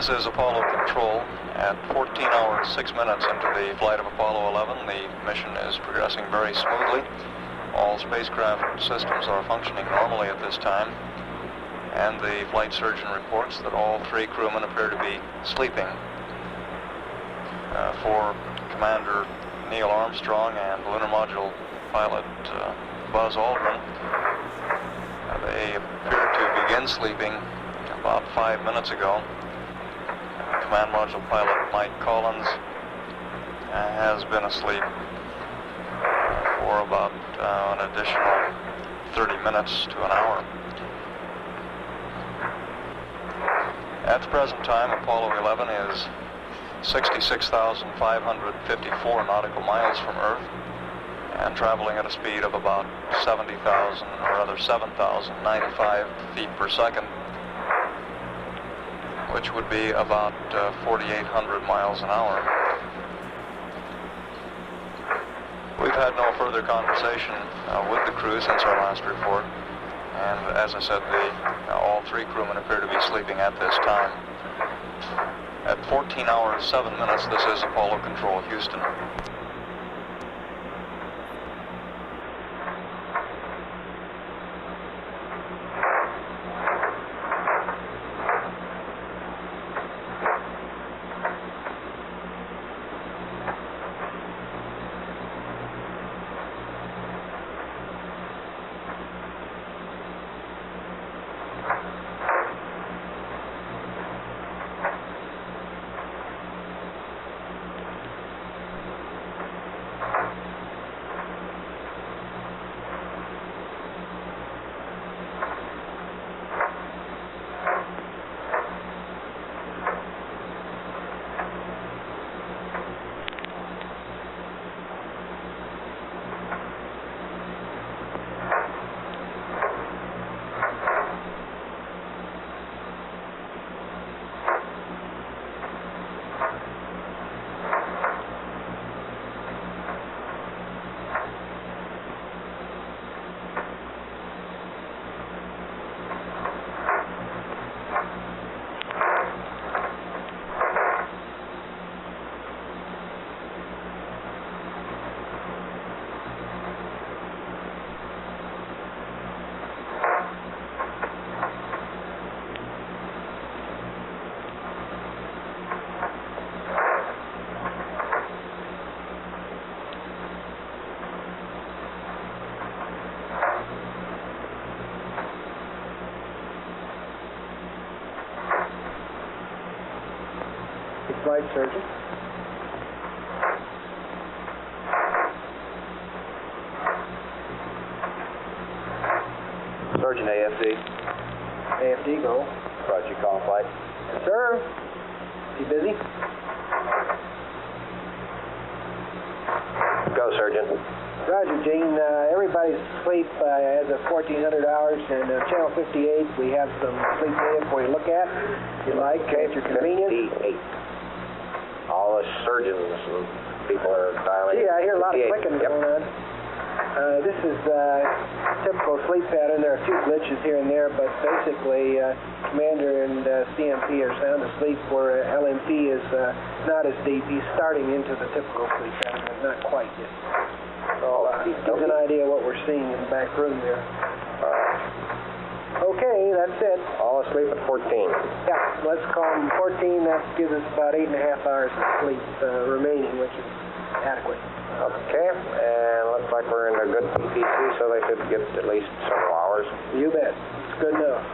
This is Apollo Control. At 14 hours, 6 minutes into the flight of Apollo 11, the mission is progressing very smoothly. All spacecraft systems are functioning normally at this time, and the flight surgeon reports that all 3 crewmen appear to be sleeping. For Commander Neil Armstrong and Lunar Module pilot Buzz Aldrin, they appear to begin sleeping about 5 minutes ago. Command Module pilot Mike Collins has been asleep for about an additional 30 minutes to an hour. At the present time, Apollo 11 is 66,554 nautical miles from Earth and traveling at a speed of about 7,095 feet per second, which would be about 4,800 miles an hour. We've had no further conversation with the crew since our last report, and as I said, all 3 crewmen appear to be sleeping at this time. At 14 hours, 7 minutes, this is Apollo Control, Houston. Flight surgeon. Surgeon AFD. AFD, go. Roger, you call flight. Yes, sir. You busy? Go, Surgeon. Roger, Gene. Everybody's asleep as of 1400 hours, and Channel 58, we have some sleep data for you to look at. If you like, at your convenience. 58. All the surgeons and people are dialing. Yeah, I hear a lot of 58. clicking going on. This is typical sleep pattern. There are a few glitches here and there, but basically Commander and CMP are sound asleep where LMP is not as deep. He's starting into the typical sleep pattern, but not quite yet. So gives an idea of what we're seeing in the back room there. Okay, that's it. All asleep at 14. Yeah, let's call them 14. That gives us about 8.5 hours of sleep remaining, which is adequate. Okay, and looks like we're in a good PTC, so they should get at least several hours. You bet. It's good enough.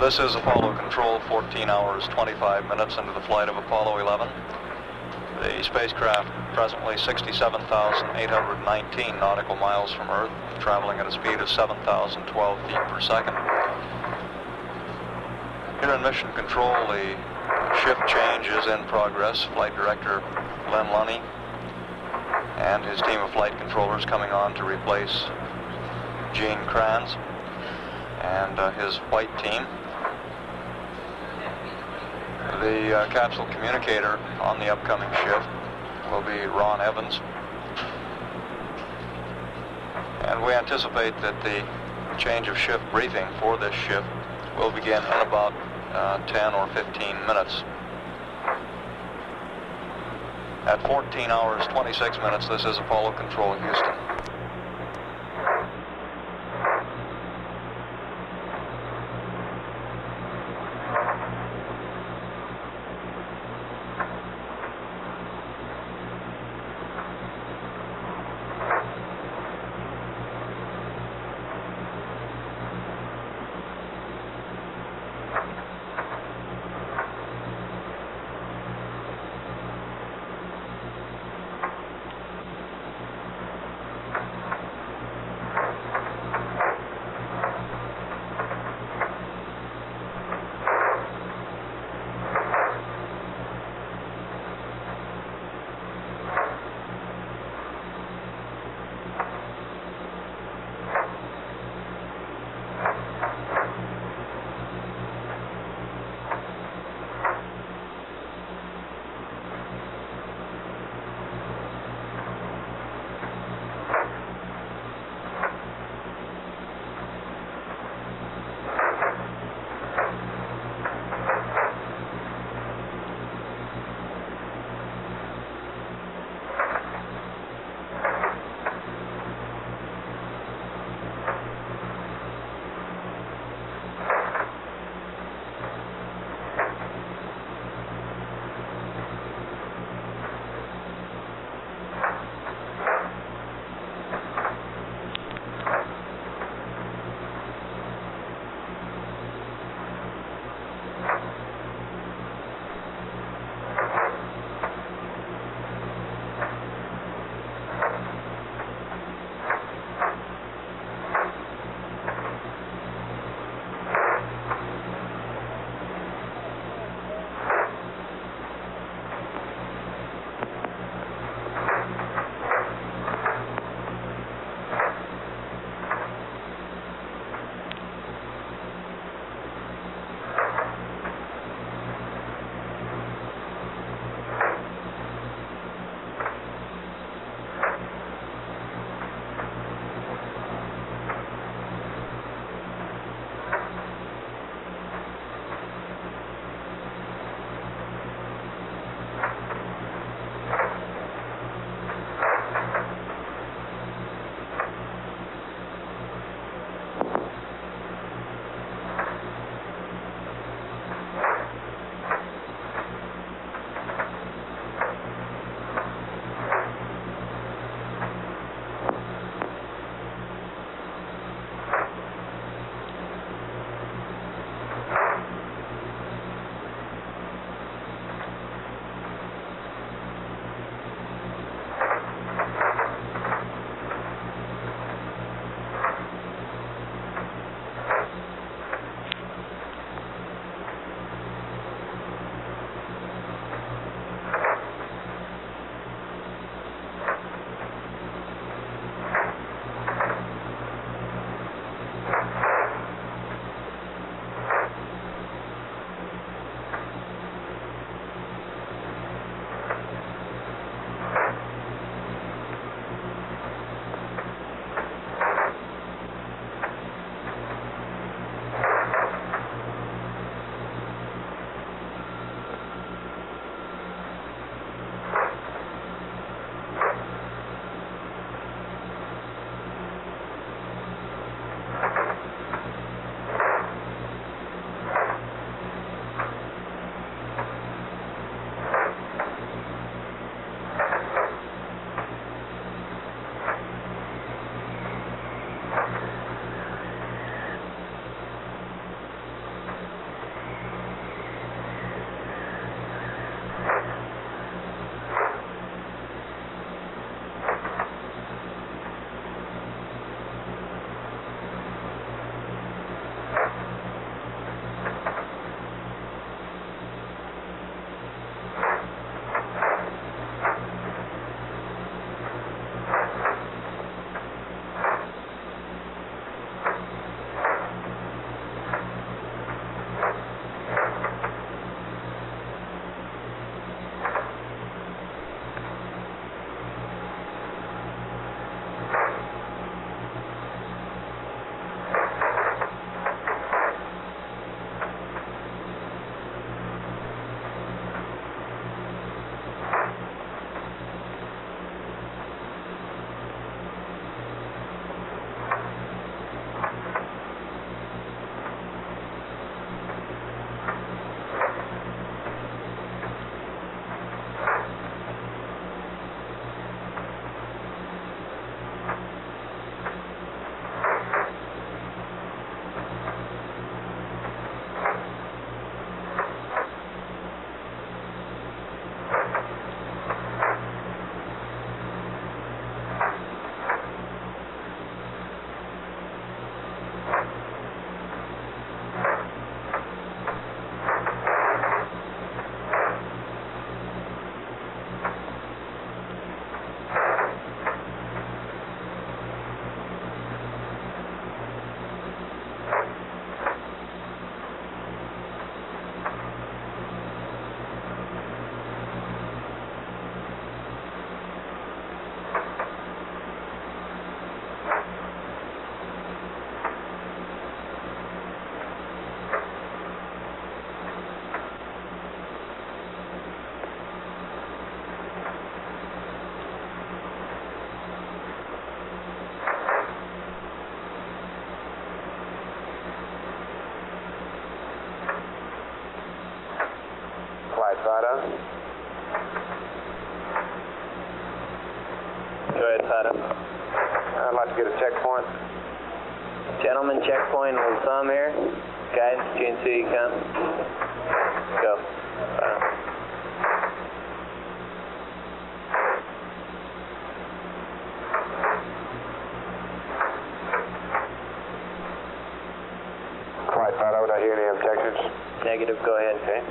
This is Apollo Control, 14 hours, 25 minutes into the flight of Apollo 11. The spacecraft presently 67,819 nautical miles from Earth, traveling at a speed of 7,012 feet per second. Here in Mission Control, the shift change is in progress. Flight Director Len Lunny and his team of flight controllers coming on to replace Gene Kranz and his white team. The capsule communicator on the upcoming shift will be Ron Evans. And we anticipate that the change of shift briefing for this shift will begin in about 10 or 15 minutes. At 14 hours, 26 minutes, this is Apollo Control, Houston. Fido. I'd like to get a checkpoint. Gentlemen, checkpoint a little thumb here. Guidance, GNC, come. Go. Fido. Flight Fido, did I hear any objections? Negative, go ahead. Okay.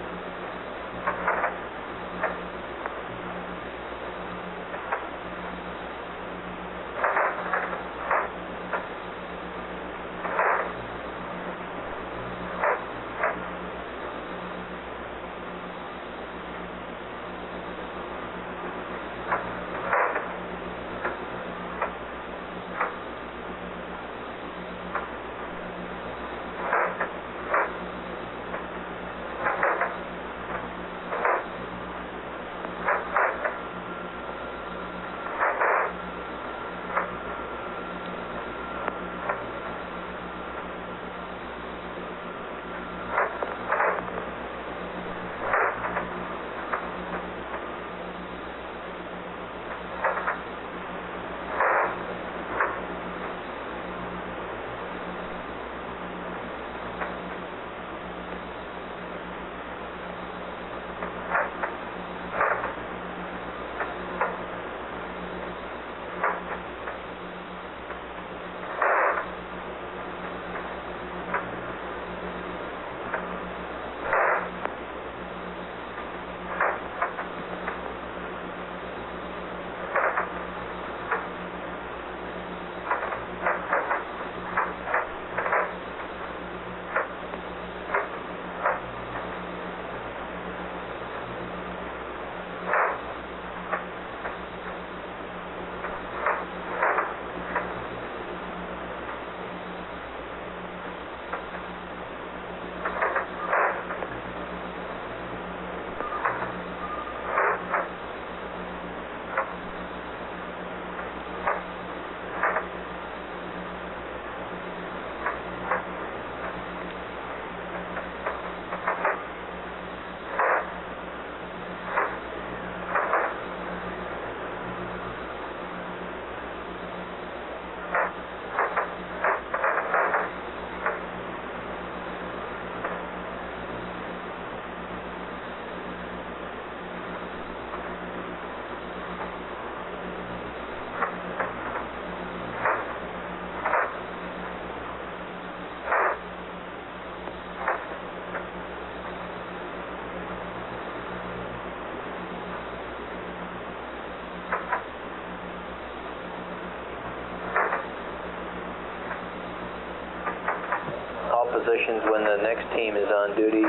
Positions when the next team is on duty.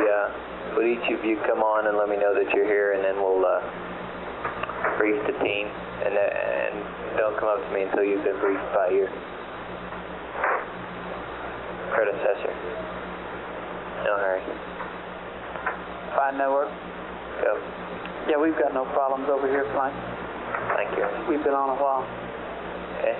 Would each of you come on and let me know that you're here, and then we'll brief the team, and don't come up to me until you've been briefed by your predecessor. No hurry. Fine network. Go. Yeah, we've got no problems over here flying. Thank you. We've been on a while. Okay.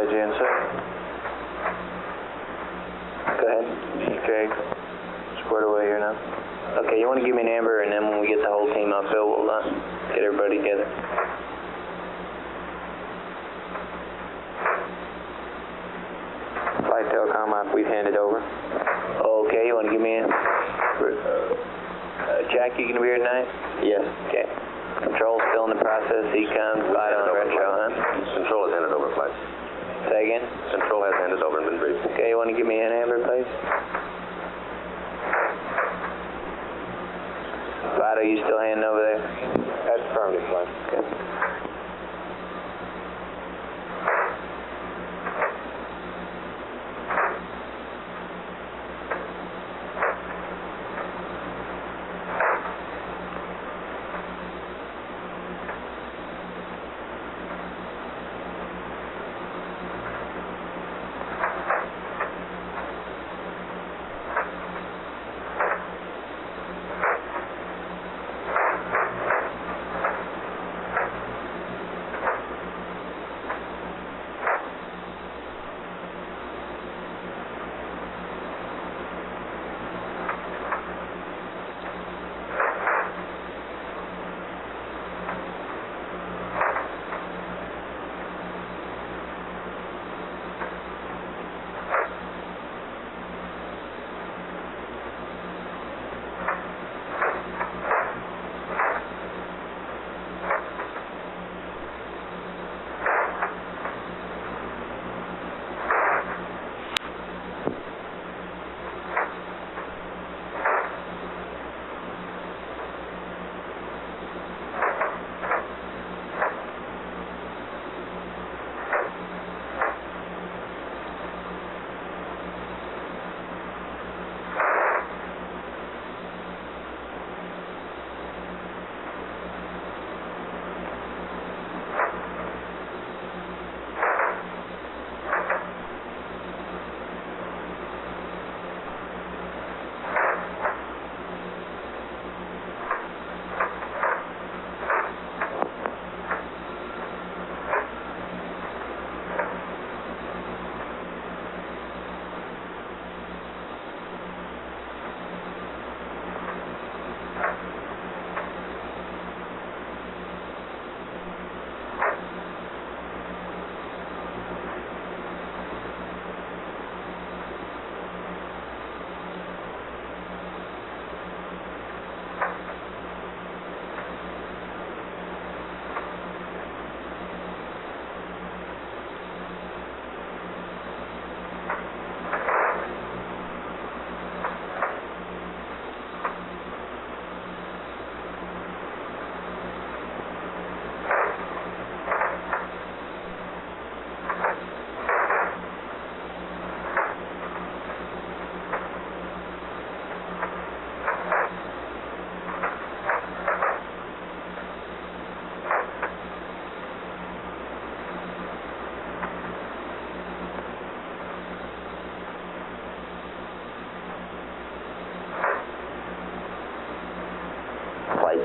GNC. Go ahead. Okay. Squared away here now. Okay, you want to give me an amber, and then when we get the whole team up, Phil, we'll get everybody together. Flight Telecom, we've handed over. Okay, you want to give me a... Jack, you going to be here tonight? Yes. Okay. Control still in the process. Econ, flight on retro, huh? Control has handed over, flight. Say again? Control has handed over and been briefed. Okay, you want to give me an amber, please? Flight, are you still handing over there? That's affirmative, flight. Okay.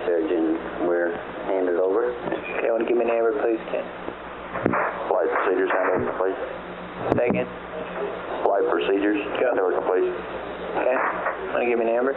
Surgeon, we're handed over. Okay, want to give me an amber, please, Ken? Flight procedures handed over, complete. Say again? Flight procedures handed over, complete. Okay, want to give me an amber?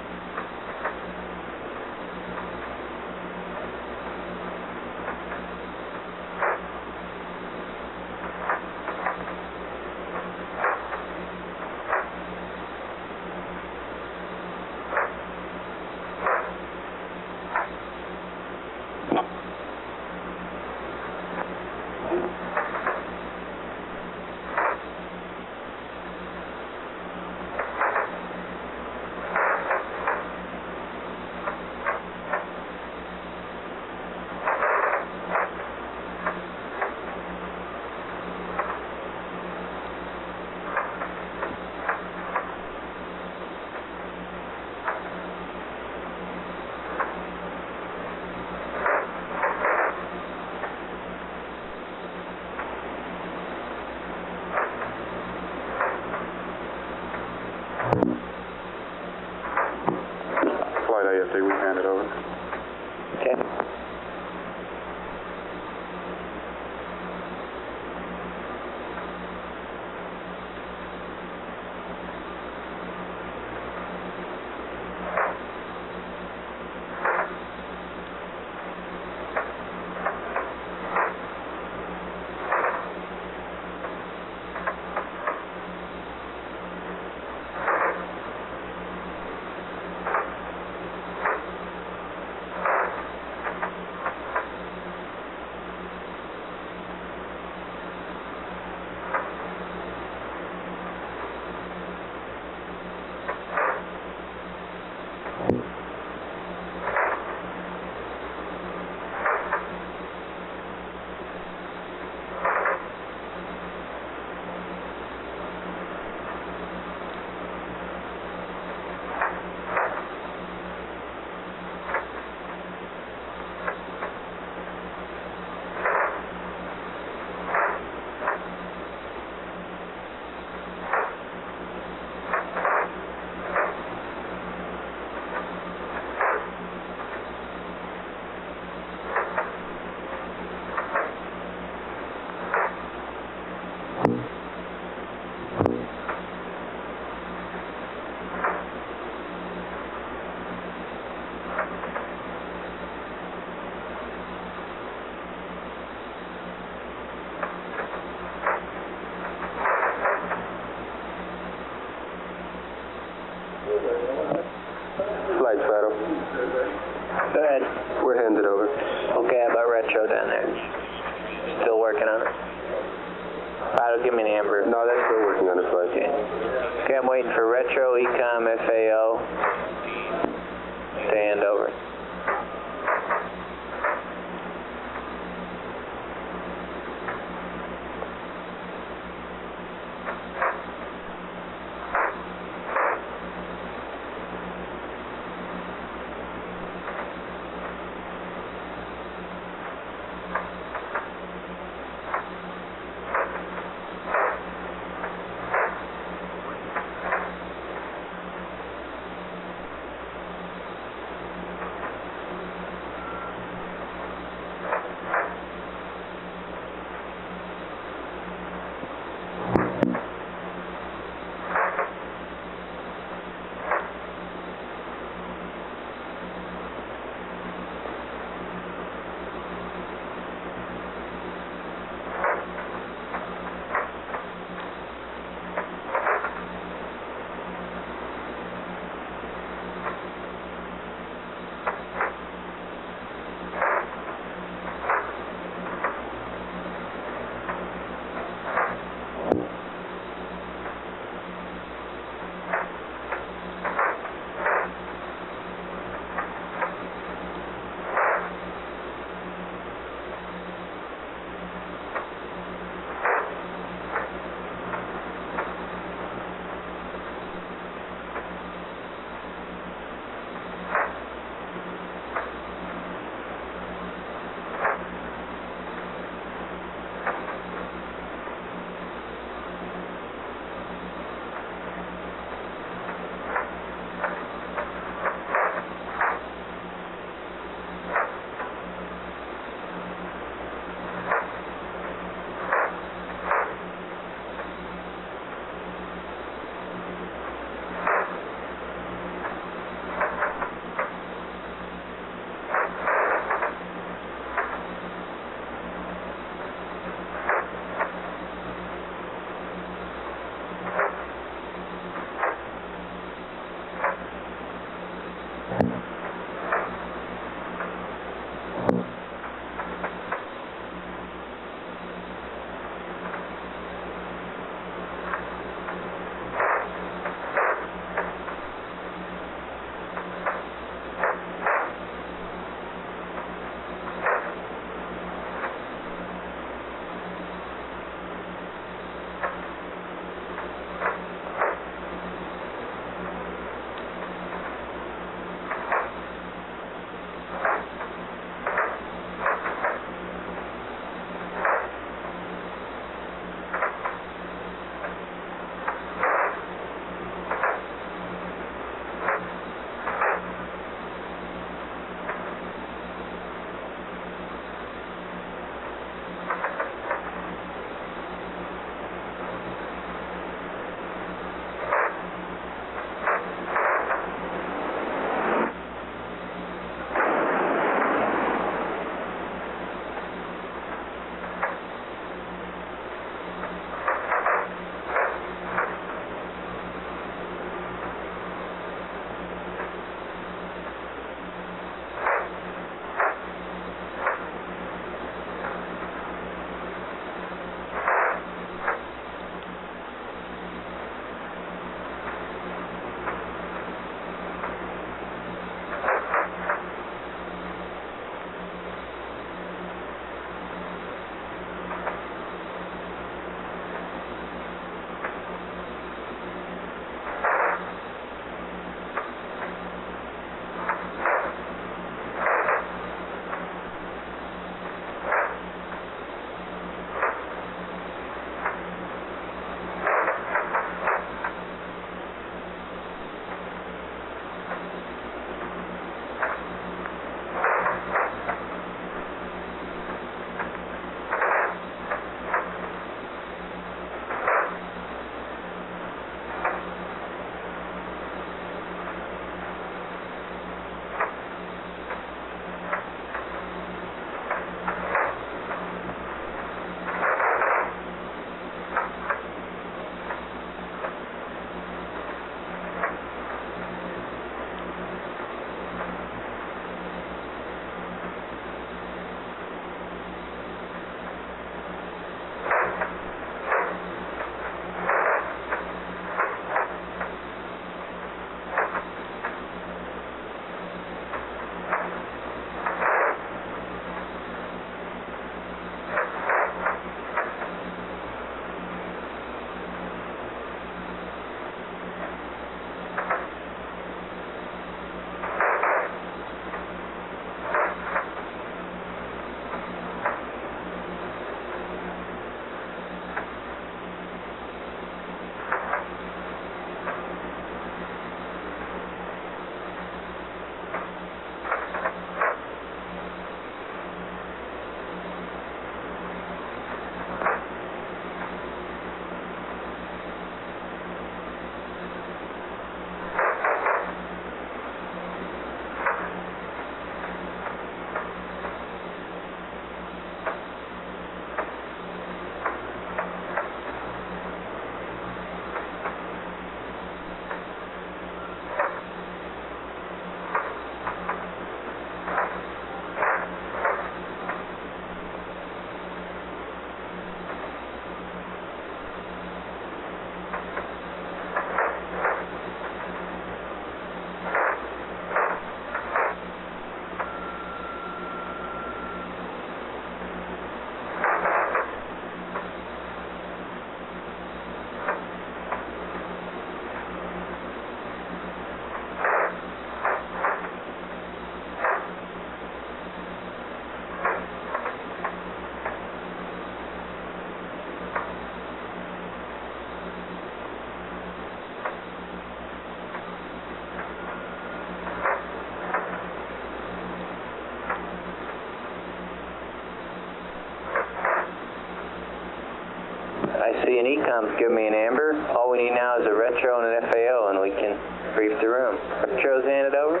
GNC and Ecom's give me an amber. All we need now is a retro and an FAO, and we can brief the room. Retro's handed over?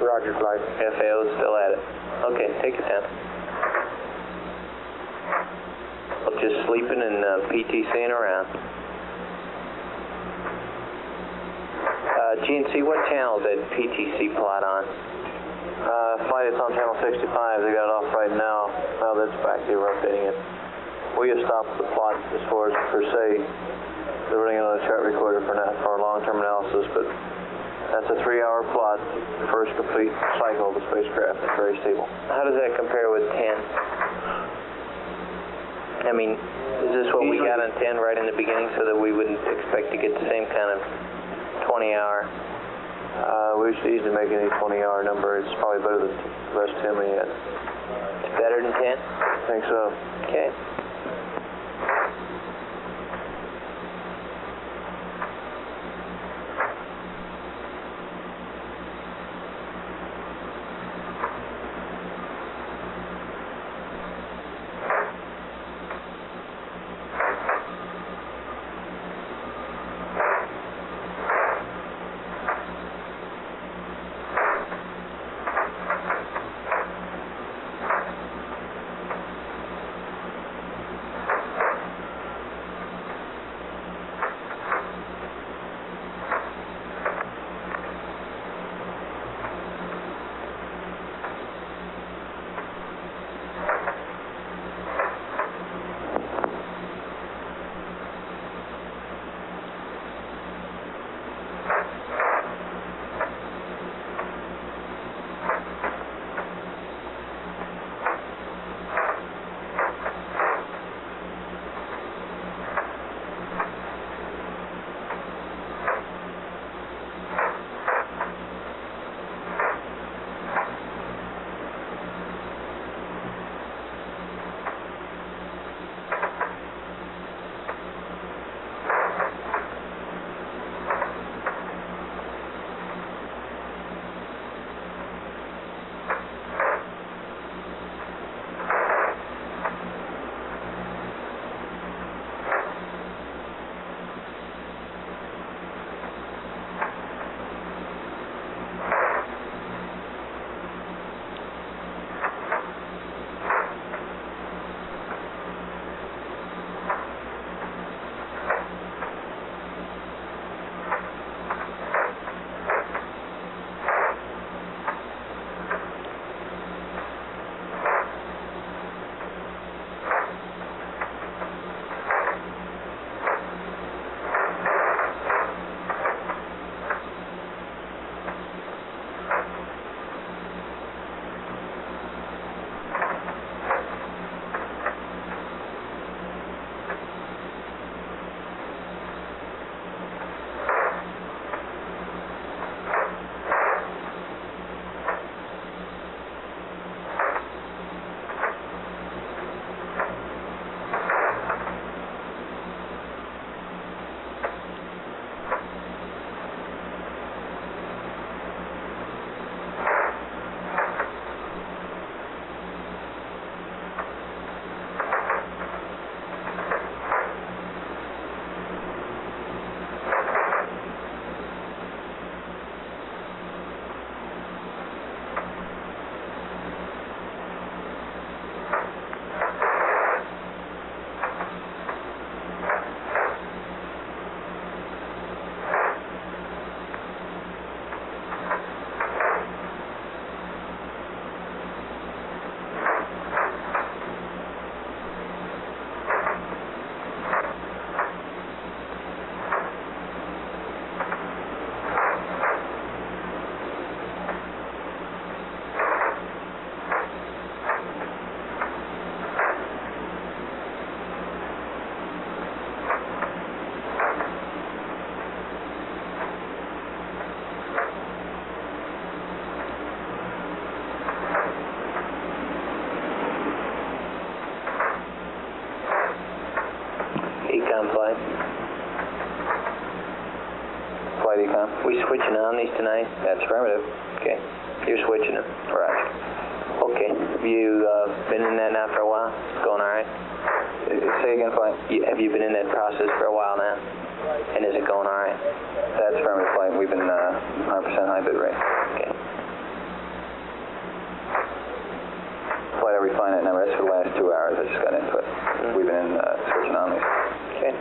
Roger, flight. FAO's still at it. Okay, take it down. Just sleeping and PTCing around. GNC, what channel did PTC plot on? Flight is on channel 65. They got it off right now. Now that's back. They were updating it. We have stopped the plot as far as per se. They're running on a chart recorder for our long-term analysis, but that's a 3-hour plot. First complete cycle of the spacecraft. It's very stable. How does that compare with 10? I mean, is this what we got on 10 right in the beginning so that we wouldn't expect to get the same kind of 20-hour? We should easily make any 20-hour number. It's probably better than the rest 10 we had. It's better than 10? I think so. Okay. Ecom flight. Flight Ecom. We switching on these tonight? That's affirmative. Okay. You're switching them. Right. Okay. Have you been in that now for a while? It's going all right? Say again, flight. Have you been in that process for a while now? And is it going all right? That's affirmative, flight. We've been 100% high bit rate. Okay. Flight, I refined that number. That's for the last 2 hours. I just got input. We've been switching on these. Okay.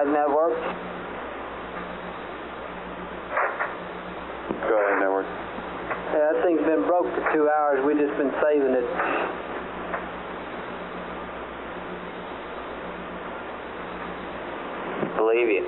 Flight Network. Go ahead, Network. Yeah, that thing's been broke for 2 hours. We've just been saving it. Believe you.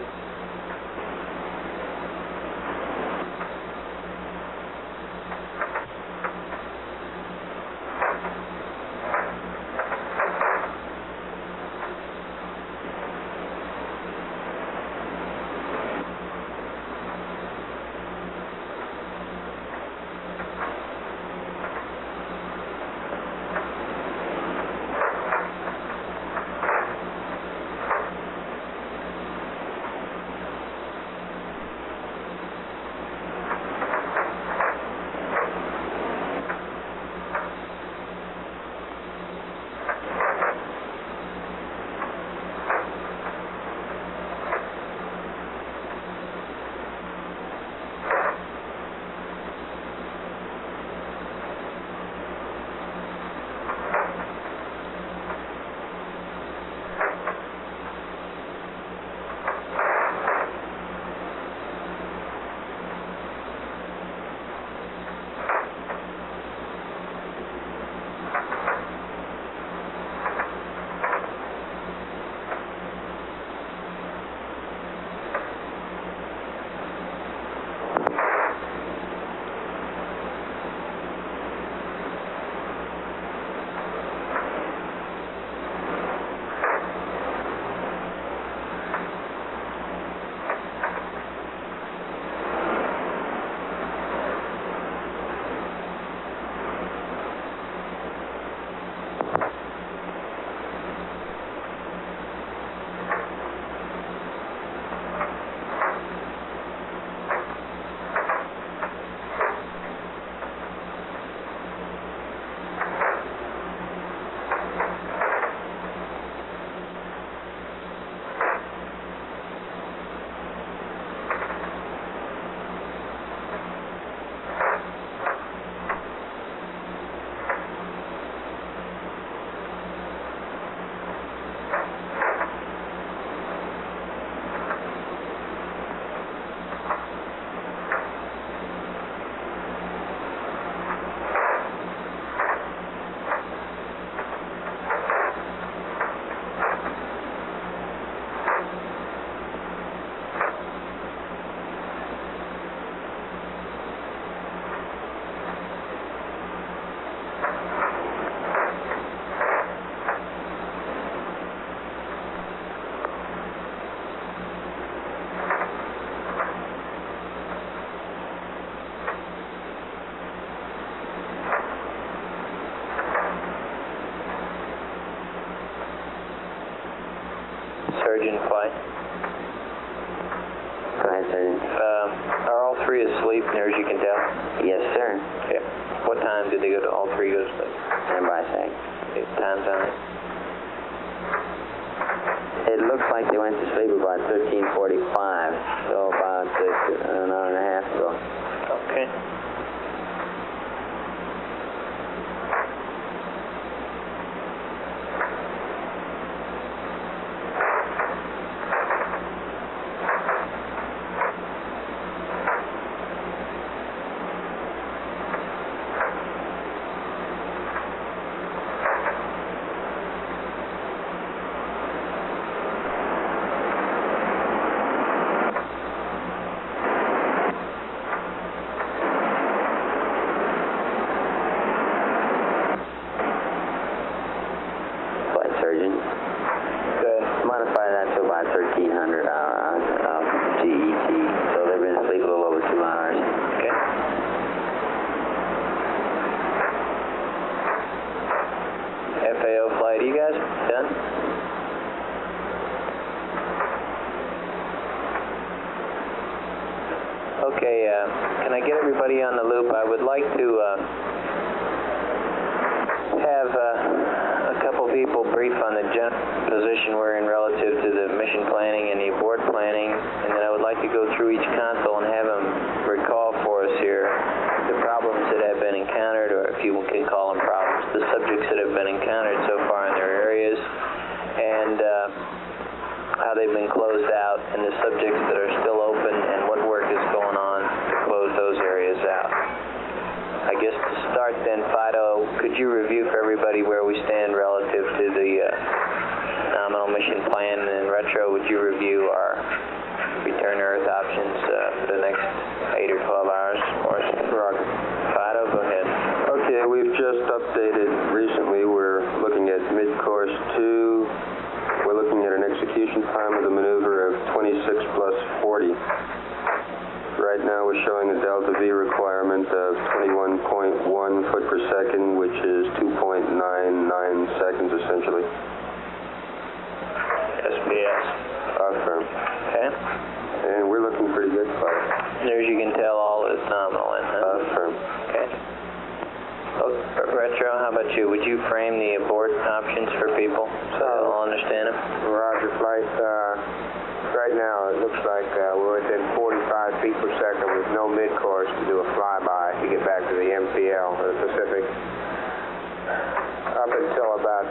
Surgeon Flight. Go ahead, Surgeon. Are all three asleep, near as you can tell? Yes, sir. Yeah. What time did they go to all three go to sleep? Standby sec. Times on it? It looks like they went to sleep about 13:45, so about an hour and a half ago. Okay. Modify that to about 1300 hours of GET, so they've been asleep a little over 2 hours. Okay. FAO flight, you guys done? Okay, can I get everybody on the loop? I would like to have a couple people brief on the general position we're in relative to the mission planning and the abort planning, and then I would like to go through each console and have them recall for us here the problems that have been encountered, or if you can call them problems, the subjects that have been encountered so far in their areas, and how they've been closed out subjects that are still open and what work is going on to close those areas out. I guess to start then, Fido, could you review for everybody where we stand relative to the nominal mission plan, and in retro, would you review our return to Earth options for the next 8 or 12 hours for us? Roger. Fido, go ahead. Okay, we've just updated recently. We're looking at mid-course 2. We're looking at an execution time of the maneuver of 26 plus 40. Right now we're showing a delta V requirement of 21.1 foot per second, which is 2.99 seconds essentially. SBS. Affirm. Okay. And we're looking pretty good, Fido. There, as you can tell, all is nominal in, huh? Affirm. Okay. Oh, retro, how about you? Would you frame the abort options for people so they'll understand them? Roger, flight. Right now, it looks like we're within 45 feet per second with no mid-course to do a flyby to get back to the MPL, the Pacific. Up until about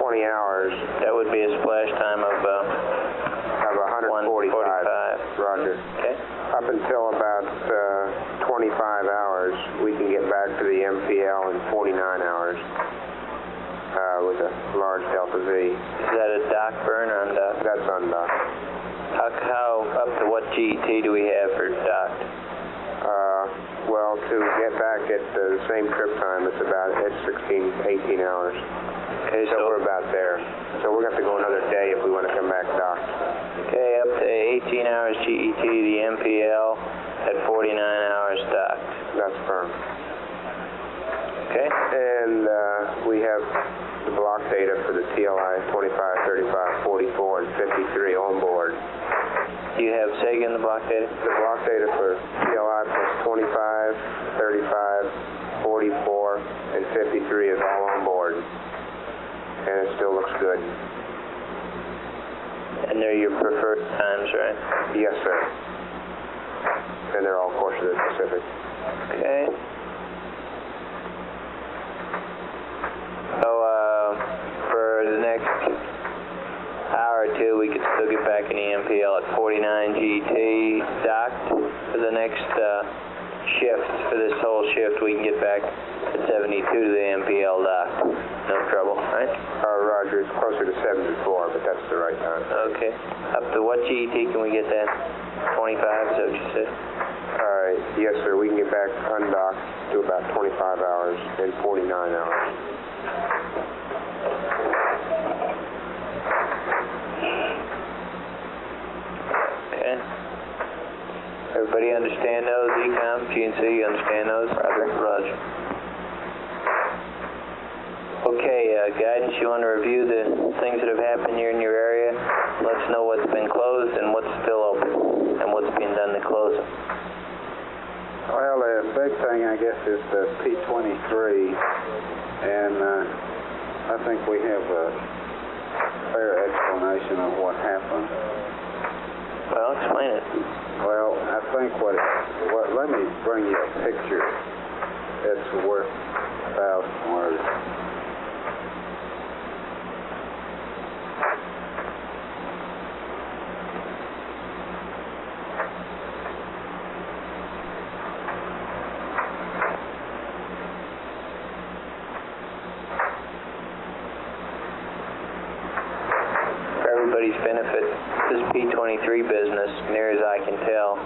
20 hours. That would be a splash time of 145. Roger. Okay. Up until about 25 hours, we can get back to the MPL in 49 hours with a large Delta V. Is that a dock burn or undocked? That's undocked. How up to what GET do we have for docked? Well, to get back at the same trip time, it's about 18 hours. Okay, so we're about there. So we're going to have to go another day if we want to come back docked. Okay, up to 18 hours GET, the MPL at 49 hours docked. That's firm. Okay. And we have the block data for the TLI 25, 35, 44, and 53 on board. Do you have SEGA in the block data? The block data for TLI plus 25, 35, 44, and 53 is all on board. And it still looks good. And they're your preferred times, right? Yes, sir. And they're all course of the Pacific. Okay. So, for the next hour or two, we could still get back in the MPL at 49 GT docked. For the next shift, for this whole shift, we can get back at 72 to the MPL docked. No trouble, right? Roger, it's closer to 74, but that's the right time. Okay. Up to what GET can we get that? 25, is that what you said? Yes, sir. We can get back undocked to about 25 hours and 49 hours. Okay. Everybody understand those, ECOM, GNC, you understand those? Roger. Okay, guidance, you want to review the things that have happened here in your area? Let us know what's been closed and what's still open, and what's being done to close it. Well, the big thing, I guess, is the P-23, and I think we have a fair explanation of what happened. Well, explain it. Well, I think let me bring you a picture. It's worth 1,000 words. Everybody's benefit, this P-23 business, near as I can tell,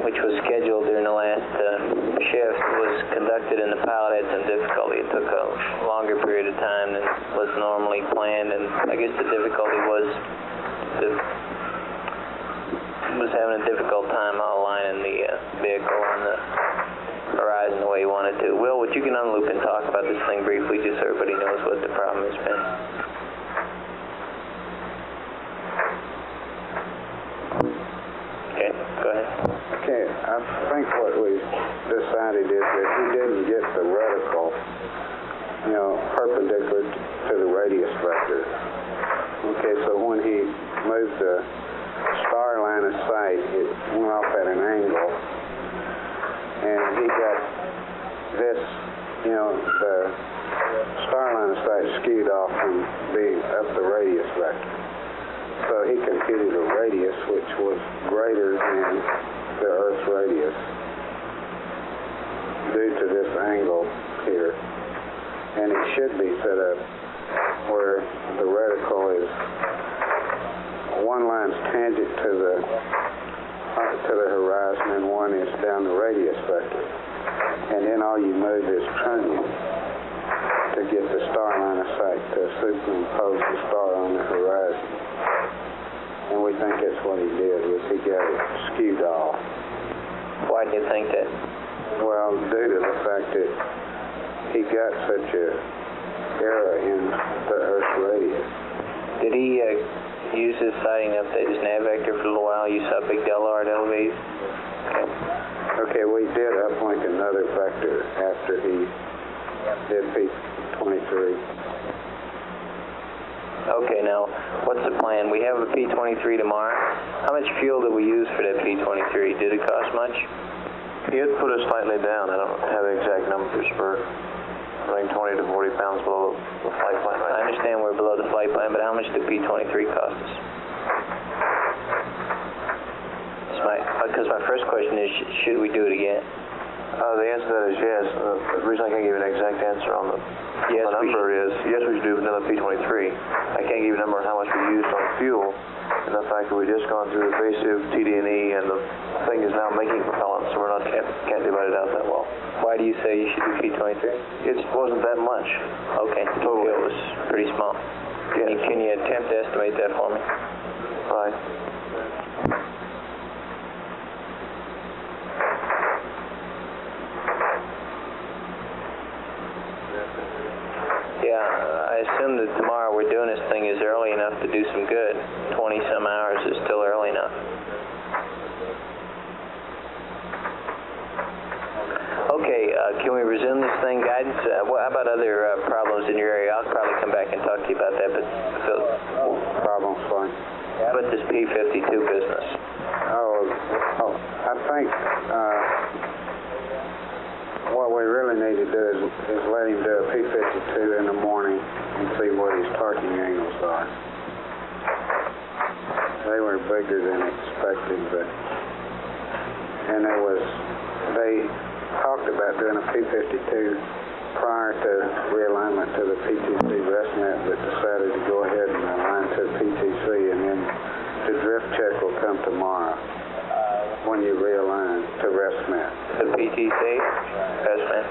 which was scheduled during the last shift, was conducted and the pilot had some difficulty. It took a longer period of time than was normally planned, and I guess the difficulty was having a difficult time aligning the vehicle on the horizon the way he wanted to. Will, would you get on the loop and talk about this thing briefly, just so everybody knows what the problem has been? Okay, go ahead. Okay, I think what we decided is that he didn't get the reticle, perpendicular to the radius vector. Okay, so when he moved the star line of sight, it went off at an angle, and he got this, the star line of sight skewed off from being up the radius vector. So he computed a radius which was greater than the Earth's radius due to this angle here. And it should be set up where the reticle is one line's tangent to the horizon and one is down the radius vector. And then all you move is trunnion to get the star line of sight to superimpose the star on the horizon. And we think that's what he did, was he got it skewed off. Why do you think that? Well, due to the fact that he got such a error in the Earth's radius. Did he use his sighting to update his nav vector for a little while? You saw big Del R at LVs? Okay, we did uplink another vector after he did P23. Okay, now, what's the plan? We have a P23 tomorrow. How much fuel did we use for that P23? Did it cost much? He had put us slightly down. I don't have the exact numbers for running 20 to 40 pounds below the flight plan. I understand we're below the flight plan, but how much did P23 cost us? Because my first question is, should we do it again? The answer to that is yes. The reason I can't give you an exact answer on the number is, yes, we should do another P23. I can't give you a number on how much we used on fuel, and the fact that we just gone through evasive TD&E, and the thing is now making propellant, so we can't divide it out that well. Why do you say you should do P23? It wasn't that much. Okay, totally. It was pretty small. Can you attempt to estimate that for me? Right. Yeah, I assume that tomorrow we're doing this thing is early enough to do some good. 20-some hours is still early enough. Okay, can we resume this thing, guidance? How about other problems in your area? I'll probably come back and talk to you about that, but Phil. Problems, fine. But this P52 business. I think what we really need to do is let him do a P52 in the morning and see what his torquing angles are. They were bigger than expected, and they talked about doing a P52 prior to realignment to the PTC ResNet, but decided to go ahead and align to PTC, and then the drift check will come tomorrow when you realign to ResNet. The PTC ResNet.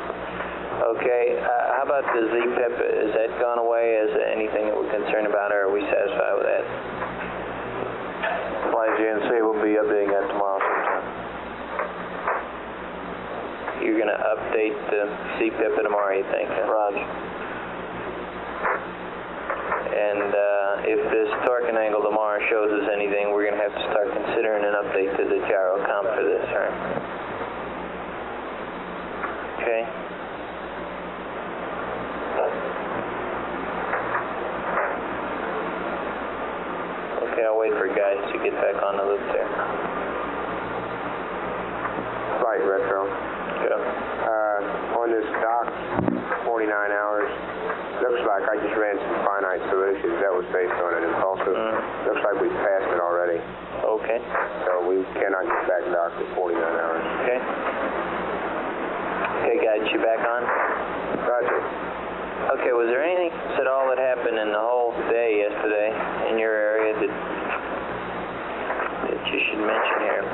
Okay, how about the ZPIP? Has that gone away? Is there anything that we're concerned about, or are we satisfied with that? Flight GNC will be updating that tomorrow sometime. You're going to update the CPIP tomorrow, you think? Huh? Roger. And if this torquing angle tomorrow shows us anything, we're going to have to start considering an update to the gyro comp for this, right? Okay. Okay, I'll wait for guidance to get back on the loop there. Flight retro. Go. On this dock, 49 hours, looks like I just ran some finite solutions. That was based on an impulsive. Looks like we passed it already. Okay. So we cannot get back docked at 49 hours. Okay. Okay, guidance, you back on? Roger. Okay, was there anything at all that happened in the whole day yesterday in your area that you should mention here?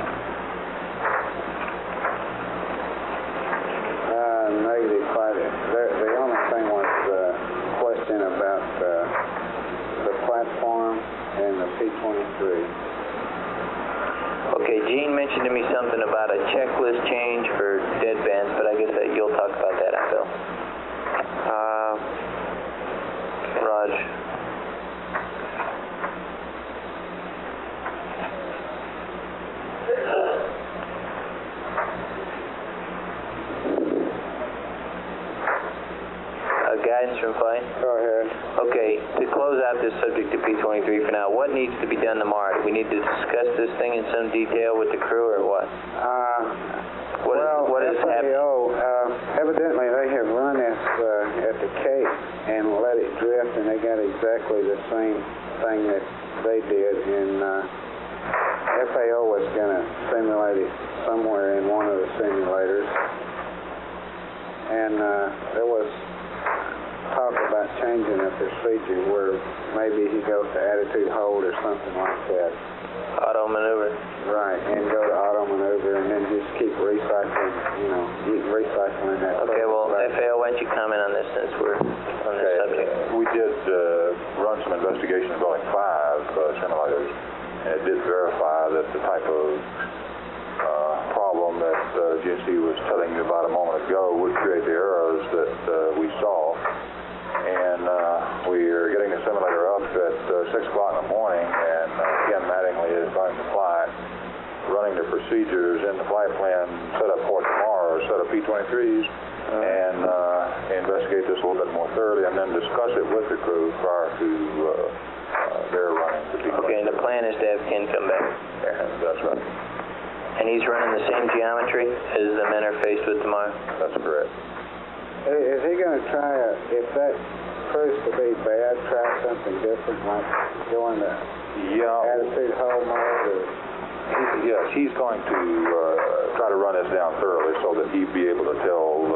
Negative quite. The only thing was the question about the platform and the P23. Okay, Gene mentioned to me something about a checklist change for deadbands, but I guess that you'll talk about that, I feel. Raj. Guidance from flight? Go ahead. Okay, to close out this subject to P23 for now, what needs to be done tomorrow? Do we need to discuss this thing in some detail with the crew or what? What is happening? Evidently they have run this at the Cape and let it drift, and they got exactly the same thing that they did, and FAO was going to simulate it somewhere in one of the simulators. And there was talk about changing a procedure where maybe he goes to attitude hold or something like that. Auto maneuver. Right, and go to auto maneuver and then just keep recycling, recycling that. Okay, well, FAO, why don't you comment on this since we're on this subject? We did run some investigation involving 5 simulators, and it did verify that the type of problem that GNC was telling you about a moment ago would create the errors that we saw. And we are getting the simulator up at 6 o'clock in the morning, and Ken Mattingly is going to fly, running the procedures in the flight plan set up for tomorrow, set up P-23s, and investigate this a little bit more thoroughly, and then discuss it with the crew prior to their running the P-23s. Okay, and the plan is to have Ken come back? Yeah, that's right. And he's running the same geometry as the men are faced with tomorrow? That's correct. Is he going to try, if that proves to be bad, try something different, like going to attitude hold mode? Or? Yes, he's going to try to run this down thoroughly so that he'd be able to tell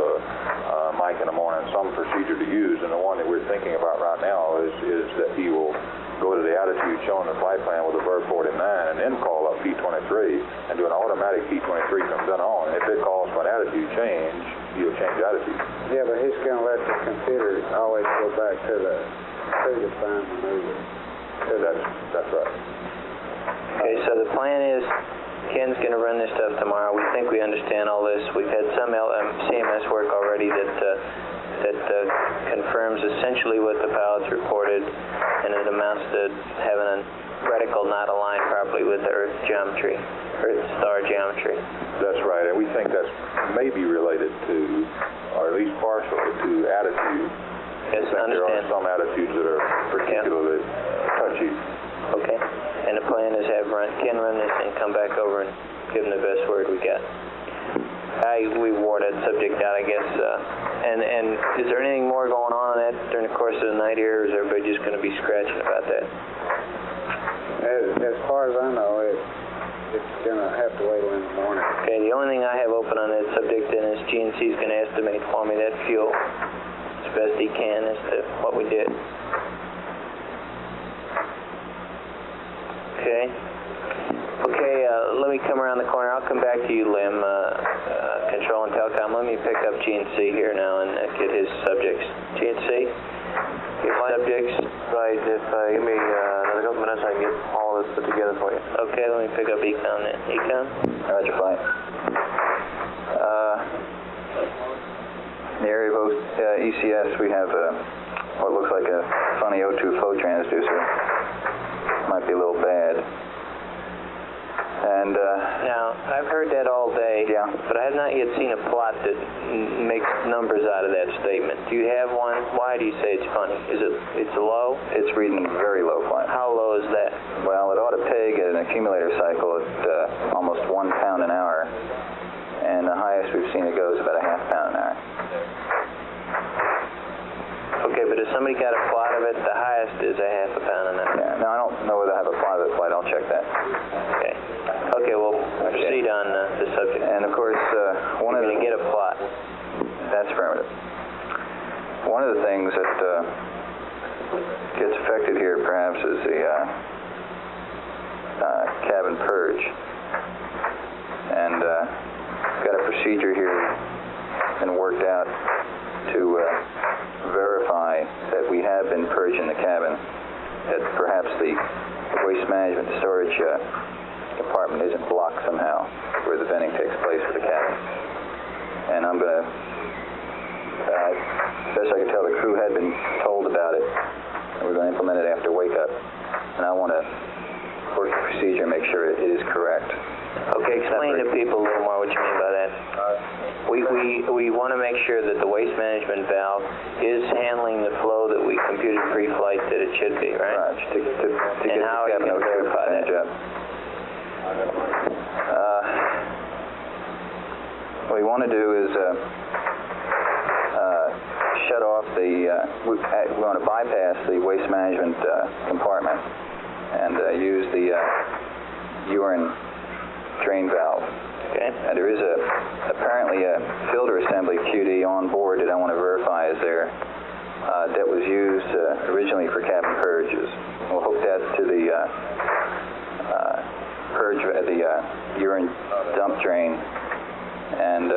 Mike in the morning some procedure to use. And the one that we're thinking about right now is that he will go to the attitude shown in the flight plan with a Bird 49 and then call up P-23 and do an automatic P-23 from then on. And if it calls for an attitude change, he'll change attitude. Yeah, but he's going to let the computer always go back to the predefined maneuver. Yeah, that's right. Okay, so the plan is Ken's going to run this stuff tomorrow. We think we understand all this. We've had some CMS work already that confirms essentially what the pilots reported, and it amounts to having a reticle not aligned properly with the Earth geometry, Earth star geometry. That's right, and we think that's maybe related to, or at least partially to, attitude. Yes, I understand. There are some attitudes that are particularly touchy. Okay, and the plan is have Ken run this and come back over and give him the best word we got. We wore that subject out, I guess. And is there anything more going on that during the course of the night here, or is everybody just going to be scratching about that? As far as I know, it's going to have to wait till in the morning. Okay, the only thing I have open on that subject then is GNC's going to estimate for me that fuel as best he can as to what we did. Okay. Okay, let me come around the corner. I'll come back to you, Lim, Control and Telecom. Let me pick up GNC here now and get his subjects. GNC, your subjects. Right, if give me another couple minutes, I can get all of this put together for you. Okay, let me pick up Econ then. Econ? Roger, flight. In the area of ECS, we have what looks like a funny O2 flow transducer. Might be a little bad. And now, I've heard that all day, but I have not yet seen a plot that makes numbers out of that statement. Do you have one? Why do you say it's funny? Is it's low? It's reading very low flight. How low is that? Well, it ought to peg at an accumulator cycle at almost 1 pound an hour, and the highest we've seen it go is about a ½ pound an hour. Okay, but if somebody got a plot of it, the highest is a ½ pound an hour. Yeah, no, I don't know whether I have a plot of that flight. I'll check that. Okay. Okay, well, proceed on the subject. And of course, one of the... You're going to get a plot. That's affirmative. One of the things that gets affected here, perhaps, is the cabin purge. And got a procedure here and worked out to verify that we have been purging the cabin, that perhaps the waste management storage compartment isn't blocked somehow where the venting takes place for the cabin. And I'm going to, best I can tell, the crew had been told about it, and we're going to implement it after wake up. And I want to work the procedure and make sure it is correct. Okay, explain to people a little more what you mean by that. We want to make sure that the waste management valve is handling the flow that we computed pre-flight that it should be, right? Right. To and how are you going to verify that? What we want to do is shut off the, we want to bypass the waste management compartment and use the urine drain valve. Okay. There is apparently a filter assembly QD on board that I want to verify is there. That was used originally for cabin purges. We'll hook that to the purge, the urine dump drain, and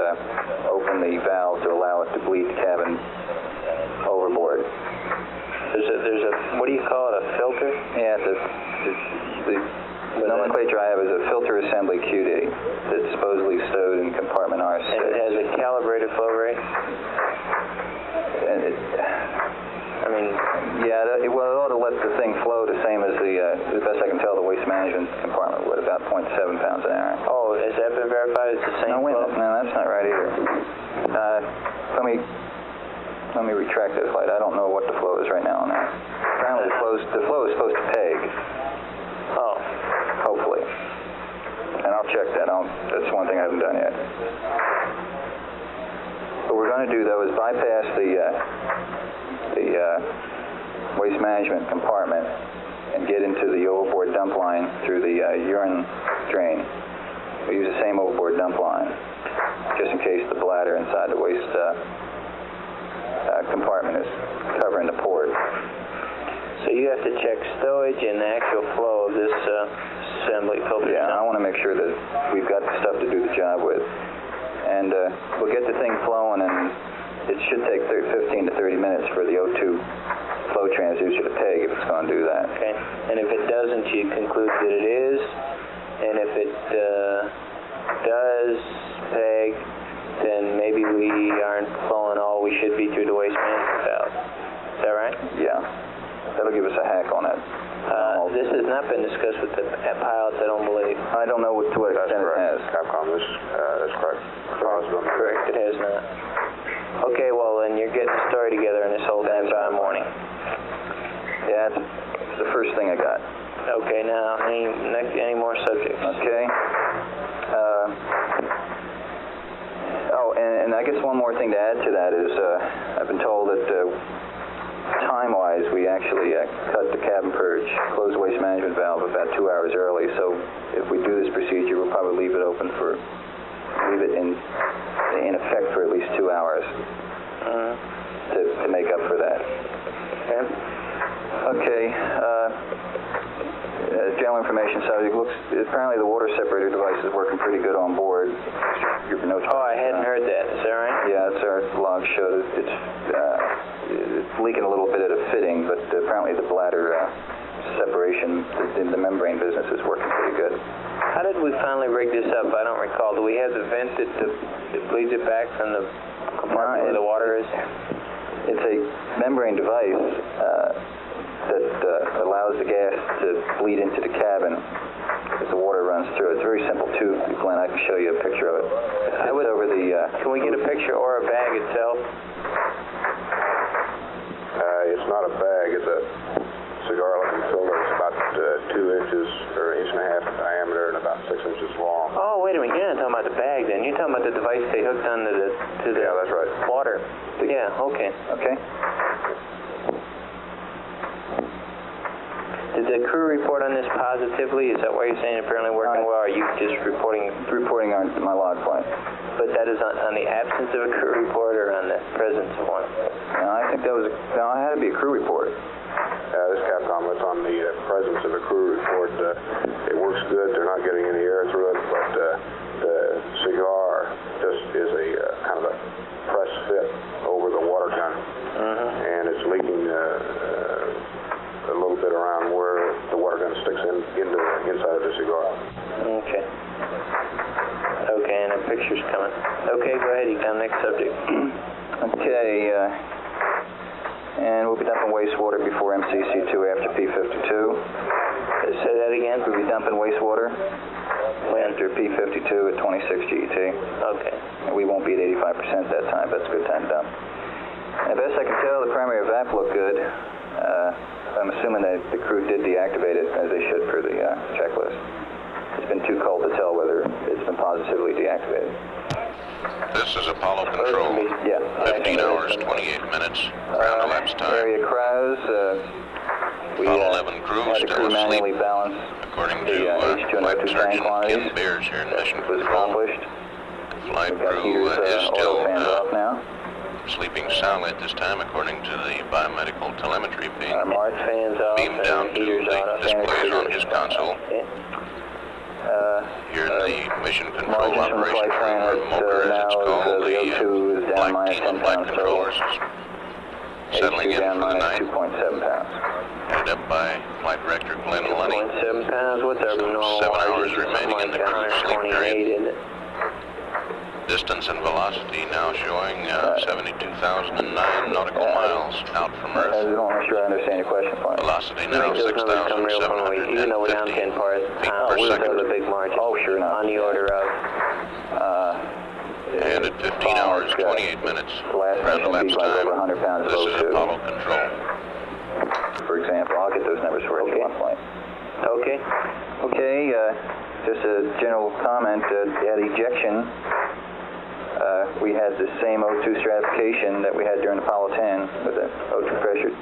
open the valve to allow it to bleed the cabin overboard. There's a what do you call it? A filter? Yeah, the nomenclature I have is a filter assembly QD that's supposedly stowed in compartment R6. And it has a calibrated flow rate? And yeah, it ought to let the thing flow the same as the best I can tell, the waste management compartment would, about 0.7 pounds an hour. Oh, has that been verified? It's the same No, wait a flow? minute. No, that's not right either. Let me retract that flight. I don't know what the flow is right now on that. Apparently the flow is supposed to peg. Oh. Hopefully. And I'll check that. That's one thing I haven't done yet. What we're going to do, though, is bypass the waste management compartment and get into the overboard dump line through the urine drain. We use the same overboard dump line, just in case the bladder inside the waste compartment is covering the port. So you have to check stowage and the actual flow of this assembly filter. Yeah, I want to make sure that we've got the stuff to do the job with. And we'll get the thing flowing, and it should take 15 to 30 minutes for the O2 flow transducer to peg if it's going to do that. Okay. And if it doesn't, you conclude that it is. And if it does peg, then maybe we aren't flowing all we should be through the waste management valve. Is that right? Yeah. That'll give us a hack on it. This has not been discussed with the pilots, I don't believe. I don't know to what extent it has. Capcom, that's correct. Correct, it has not. Okay, well, then you're getting the story together in this whole damn time morning. Yeah, it's the first thing I got. Okay, now, any more subjects? Okay. And I guess one more thing to add to that is I've been told that time-wise we actually cut the cabin purge, close the waste management valve about 2 hours early. So if we do this procedure, we'll probably leave it in effect for at least 2 hours to make up for that. Okay. General information subject apparently the water separator device is working pretty good on board. I hadn't heard that. Is that right? Yeah, it's our log showed it's leaking a little bit at a fitting, but apparently the bladder separation in the membrane business is working pretty good. How did we finally rig this up? I don't recall. Do we have the vent that bleeds it back from the compartment where the water is? It's a membrane device that allows the gas to bleed into the cabin as the water runs through. It's a very simple tube, Glenn. I can show you a picture of it. Can we get a picture or a bag itself? It's not a bag. It's a cigar-looking filter. It's about 2 inches or 1.5 inches in diameter and about 6 inches long. Oh, wait a minute. You're not talking about the bag then. You're talking about the device they hooked onto the yeah, that's right. Water. Yeah, okay. Okay. Did the crew report on this positively? Is that why you're saying apparently working well? Or are you just reporting on my log flight? But that is on the absence of a crew report or on the presence of one? No, I think it had to be a crew report. This Capcom was on the presence of a crew report. It works good. They're not getting any air through it, but the cigar just is a kind of a press fit over the water gun, and it's leaking a little bit around where the water gun sticks into the inside of the cigar. Okay. Okay, and a picture's coming. Okay, go ahead, you come next subject. Okay, and we'll be dumping wastewater before MCC2 after P52. Say that again? We'll be dumping wastewater after P52 at 26 GET. Okay. And we won't be at 85% that time, but it's a good time to dump. And best I can tell, the primary evap looked good. I'm assuming that the crew did deactivate it as they should for the checklist. It's been too cold to tell whether it's been positively deactivated. This is Apollo Control. Yeah. 15 hours, 28 minutes. Ground elapsed time. Area Krause, We Apollo 11 crew had the still crew asleep. manually balance According the to Flight H202 Sergeant tank quantities. Ken Beers here in Mission Was Control. accomplished. Flight We've got crew heaters, is oil still fans off now. sleeping soundly at this time, according to the biomedical telemetry being March fans off beamed down and to heaters the on. displays on his console. Here in the Mission Control Margins from the Operation flight plan Room, or Motor as it's called, the O2 is down flight minus team 10 of flight pounds controllers total. is settling H2 in down for the minus night, 2.7 pounds. headed up by Flight Director Glenn Lunny. 7 pounds. What's our normal 7 hours margin? remaining in the crew sleep 128, period. isn't it? Distance and velocity now showing 72,009 nautical miles out from I Earth. just want to make sure I understand your question, Flight. Velocity Make now those numbers come real when we, even though we're down 10 parts, we'll have a big margin. Oh, sure enough. On the order of. And at 15 hours, 28 minutes, round elapsed time, over 100 pounds of this is O2. Apollo Control. For example, I'll get those numbers for you if you want, Flight. Okay. Okay, just a general comment. At ejection, we had the same O2 stratification that we had during Apollo 10 with the O2 pressure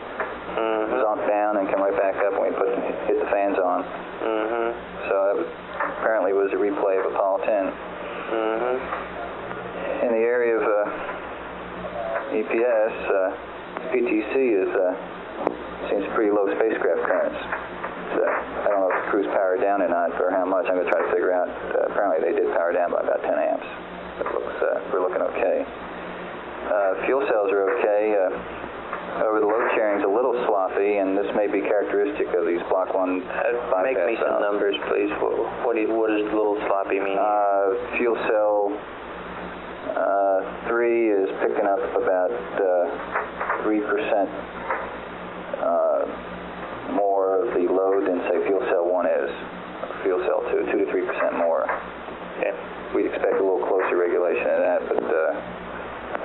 zone down and come right back up when we hit the fans on. So that apparently was a replay of Apollo 10. In the area of EPS, PTC seems pretty low spacecraft currents. So I don't know if the crew's powered down or not, or how much. I'm going to try to figure out. Apparently they did power down by about 10 amps. We're looking okay. Fuel cells are okay. Over the load sharing's a little sloppy, and this may be characteristic of these Block 1 bypass Make me some numbers, please. What does little sloppy mean? Fuel cell 3 is picking up about 3% more of the load than, say, fuel cell 1 is. Fuel cell 2 to 3% more. Okay. We'd expect a little closer regulation of that, but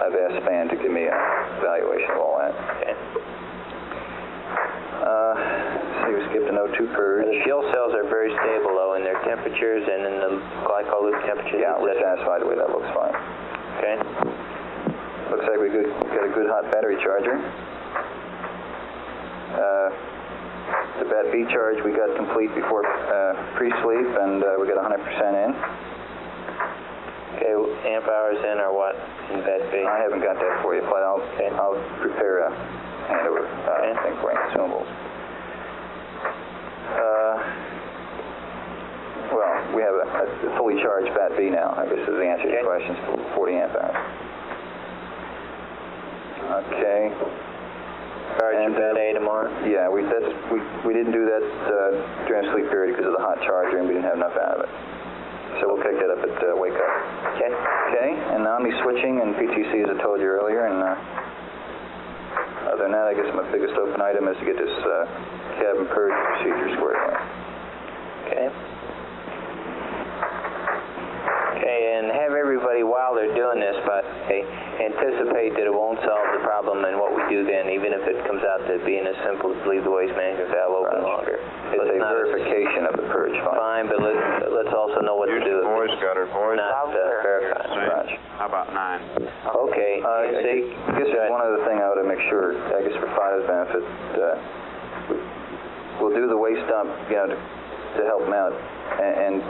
I've asked Span to give me an evaluation of all that. Okay. See, we skipped an O2 purge. The fuel cells are very stable, though, in their temperatures and in the glycol loop temperatures. Yeah, we're satisfied the way that looks fine. Okay. Looks like we got a good hot battery charger. The BAT B charge we got complete before pre-sleep, and we got 100% in. Okay, amp hours in or what in BAT B? I haven't got that for you, but I'll prepare a handover thing for you, consumables. Well, we have a fully charged BAT B now, I guess is the answer to your questions, 40 amp hours. Okay. And BAT A tomorrow? Yeah, we didn't do that during sleep period because of the hot charger, and we didn't have enough out of it. So we'll pick that up at wake up. Okay. Okay, and Omni switching and PTC, as I told you earlier, and other than that, I guess my biggest open item is to get this cabin purge procedure squared away. Okay. Okay, and have everybody, while they're doing this, but anticipate that it won't solve the problem, and what we do then, even if it comes out to being as simple as leave the waste management valve open longer. It's a verification of the purge fine. Fine, but let's also know what to do. Boys got her, boys. Not verify. Right. How about 9? Okay. I guess one other thing I ought to make sure, I guess for Fido's benefit, we'll do the waste dump, to help them out,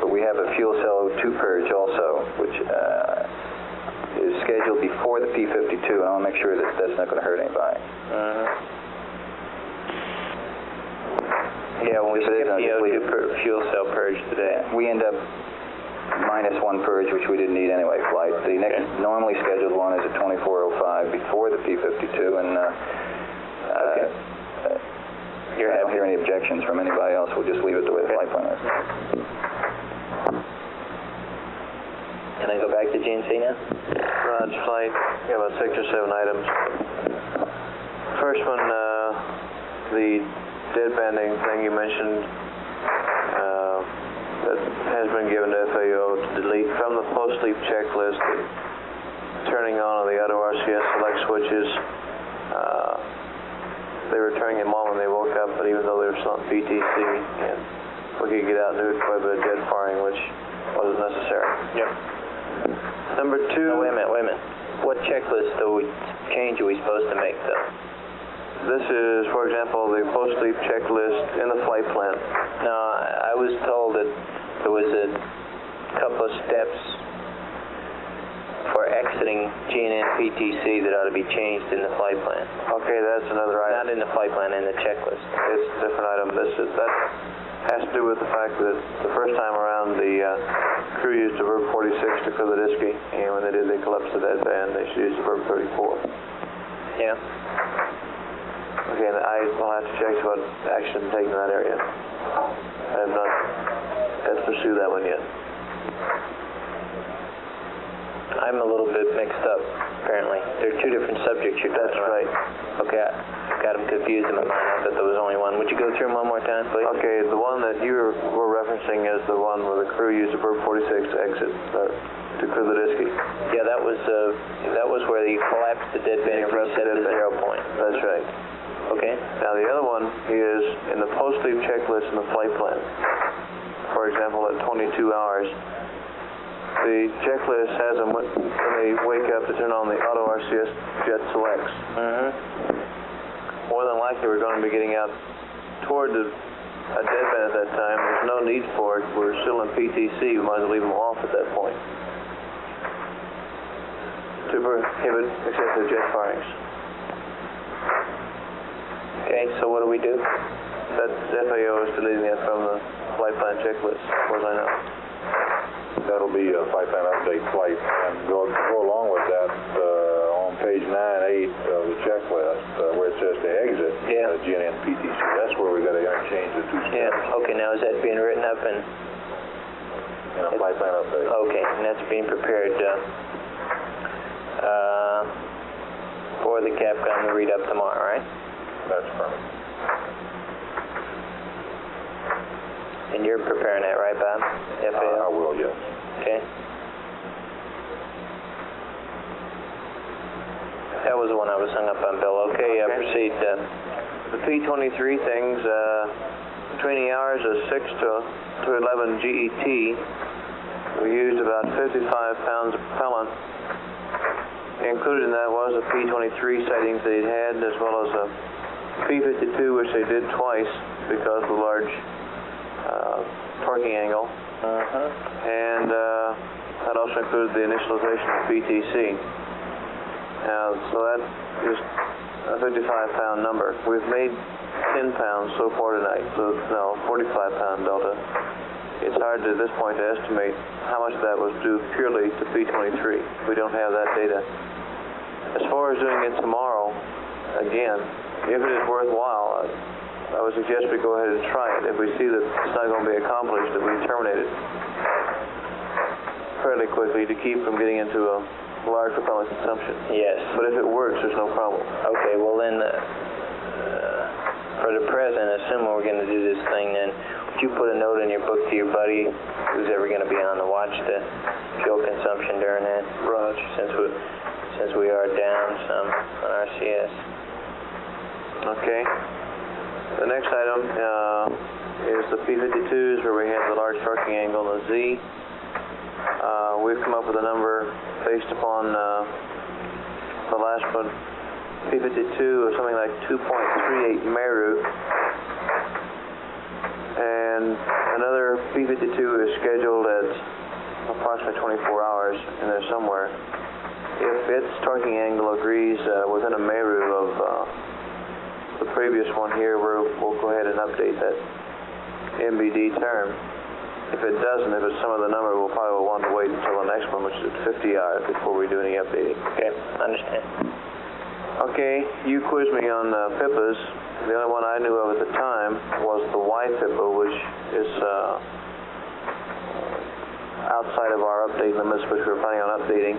but we have a fuel cell O2 purge also, which is scheduled before the P52, and I want to make sure that that's not going to hurt anybody. Yeah, when we skip the O2 fuel cell purge today, we end up -1 purge, which we didn't need anyway, Flight. The next normally scheduled one is at 24:05 before the P52, and I don't hear any objections from anybody else. We'll just leave it the way the flight plan is. Can I go back to GNC now? Roger, Flight. We have about 6 or 7 items. First one, the dead banding thing you mentioned that has been given to FAO to delete from the post-sleep checklist. Turning on the auto RCS select switches. They were turning them on when they woke up, but even though they were still on PTC, and we could get out and do quite a bit of dead firing, which wasn't necessary. Yep. Number 2. No, wait a minute. What checklist change are we supposed to make, though? This is, for example, the post-sleep checklist in the flight plan. No, I was told that there was a couple of steps for exiting GNN PTC that ought to be changed in the flight plan. Okay, that's another item. Not in the flight plan, in the checklist. It's a different item. That has to do with the fact that the first time around the crew used the verb 46 to fill the disky, and when they did, they collapsed the deadband. They should use the verb 34. Yeah. Okay, and I will have to check what action taken in that area. I have not had to pursue that one yet. I'm a little bit mixed up, apparently. There are two different subjects you're talking about. Right. Okay, I got them confused in my mind. I thought there was only one. Would you go through them one more time, please? Okay, the one that you were referencing is the one where the crew used the verb 46 to exit, to fill the disky. Yeah, that was where they collapsed the deadband and reset the 0 point. That's right. Okay. Now the other one is in the post-sleep checklist in the flight plan. For example, at 22 hours, the checklist has them when they wake up to turn on the auto RCS jet selects. More than likely, we're going to be getting out toward a deadband at that time. There's no need for it. We're still in PTC. We might as well leave them off at that point to prohibit excessive jet firings. Okay, so what do we do? That FAO is deleting that from the flight plan checklist, as far as I know. That'll be a flight plan update flight, and go along with that on page 9-8 of the checklist where it says to exit GNN PTC. That's where we got to interchange the two steps. Yeah. Okay. Now is that being written up in a flight plan update? Okay, and that's being prepared for the Capcom to read up tomorrow, right? That's correct. And you're preparing that, right, Bob? FAO? I will, yes. Okay. That was the one I was hung up on, Bill. Okay, proceed. The P-23 things, between the hours of 6 to 11 GET, we used about 55 pounds of propellant. Included in that was the P-23 sightings they'd had, as well as a P-52, which they did twice because of the large torquing angle. And that also included the initialization of PTC. So that is a 55-pound number. We've made 10 pounds so far tonight, so it's now a 45-pound delta. It's hard at this point to estimate how much of that was due purely to P-23. We don't have that data. As far as doing it tomorrow, again, if it is worthwhile, I would suggest we go ahead and try it. If we see that it's not going to be accomplished, that we terminate it fairly quickly to keep from getting into a large propellant consumption. Yes. But if it works, there's no problem. Okay, well then, for the present, assuming we're going to do this thing, then would you put a note in your book to your buddy who's ever going to be on to watch the fuel consumption during that? Roger. Since we are down some on RCS. Okay. The next item is the P-52s, where we have the large torquing angle and the Z. We've come up with a number based upon the last one, P-52, of something like 2.38 Meru. And another P-52 is scheduled at approximately 24 hours in there somewhere. If its torquing angle agrees within a Meru of the previous one here, we'll go ahead and update that MBD term. If it doesn't, if it's some other number, we'll probably want to wait until the next one, which is at 50 hours, before we do any updating. Okay, understand. Okay, you quizzed me on PIPAs. The only one I knew of at the time was the Y PIPA, which is outside of our update limits, which we're planning on updating.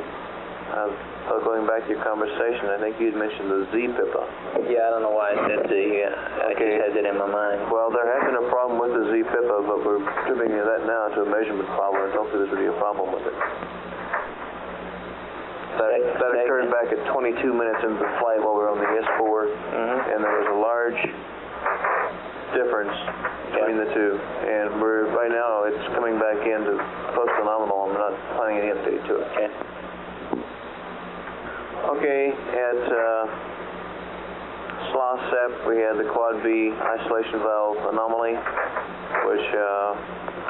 Going back to your conversation, I think you'd mentioned the Z PIPA. Yeah, I don't know why I said Z. I just had it in my mind. Well, there has been a problem with the Z PIPA, but we're attributing that now to a measurement problem, and hopefully there's really a problem with it. That occurred back at 22 minutes into the flight while we were on the S4, and there was a large difference between the two. And right now it's coming back into close to nominal, and we're not planning any update to it. Okay, at SLOSEP, we had the quad B isolation valve anomaly, which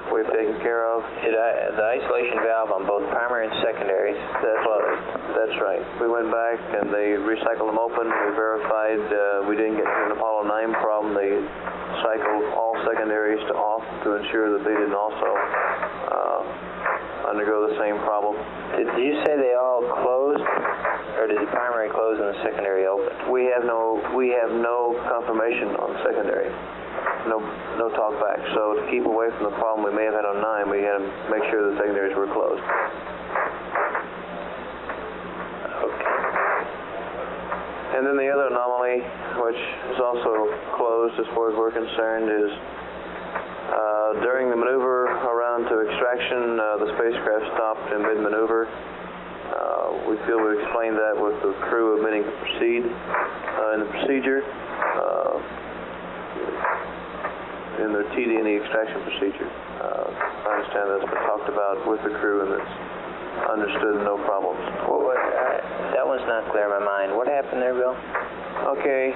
we've taken care of. The isolation valve on both primary and secondary closed. That's right. We went back and they recycled them open. We verified we didn't get an Apollo 9 problem. They cycled all secondaries to off to ensure that they didn't also undergo the same problem. Did you say they all closed, or did the primary close and the secondary open? We have no confirmation on secondary. No talk back. So to keep away from the problem we may have had on 9, we had to make sure the secondaries were closed. Okay. And then the other anomaly, which is also closed as far as we're concerned, is during the maneuver around to extraction, the spacecraft stopped in mid-maneuver. We feel we explained that with the crew omitting to proceed in the procedure. In their TD&E extraction procedure. I understand that's been talked about with the crew and it's understood and no problems. That one's not clear in my mind. What happened there, Bill? Okay.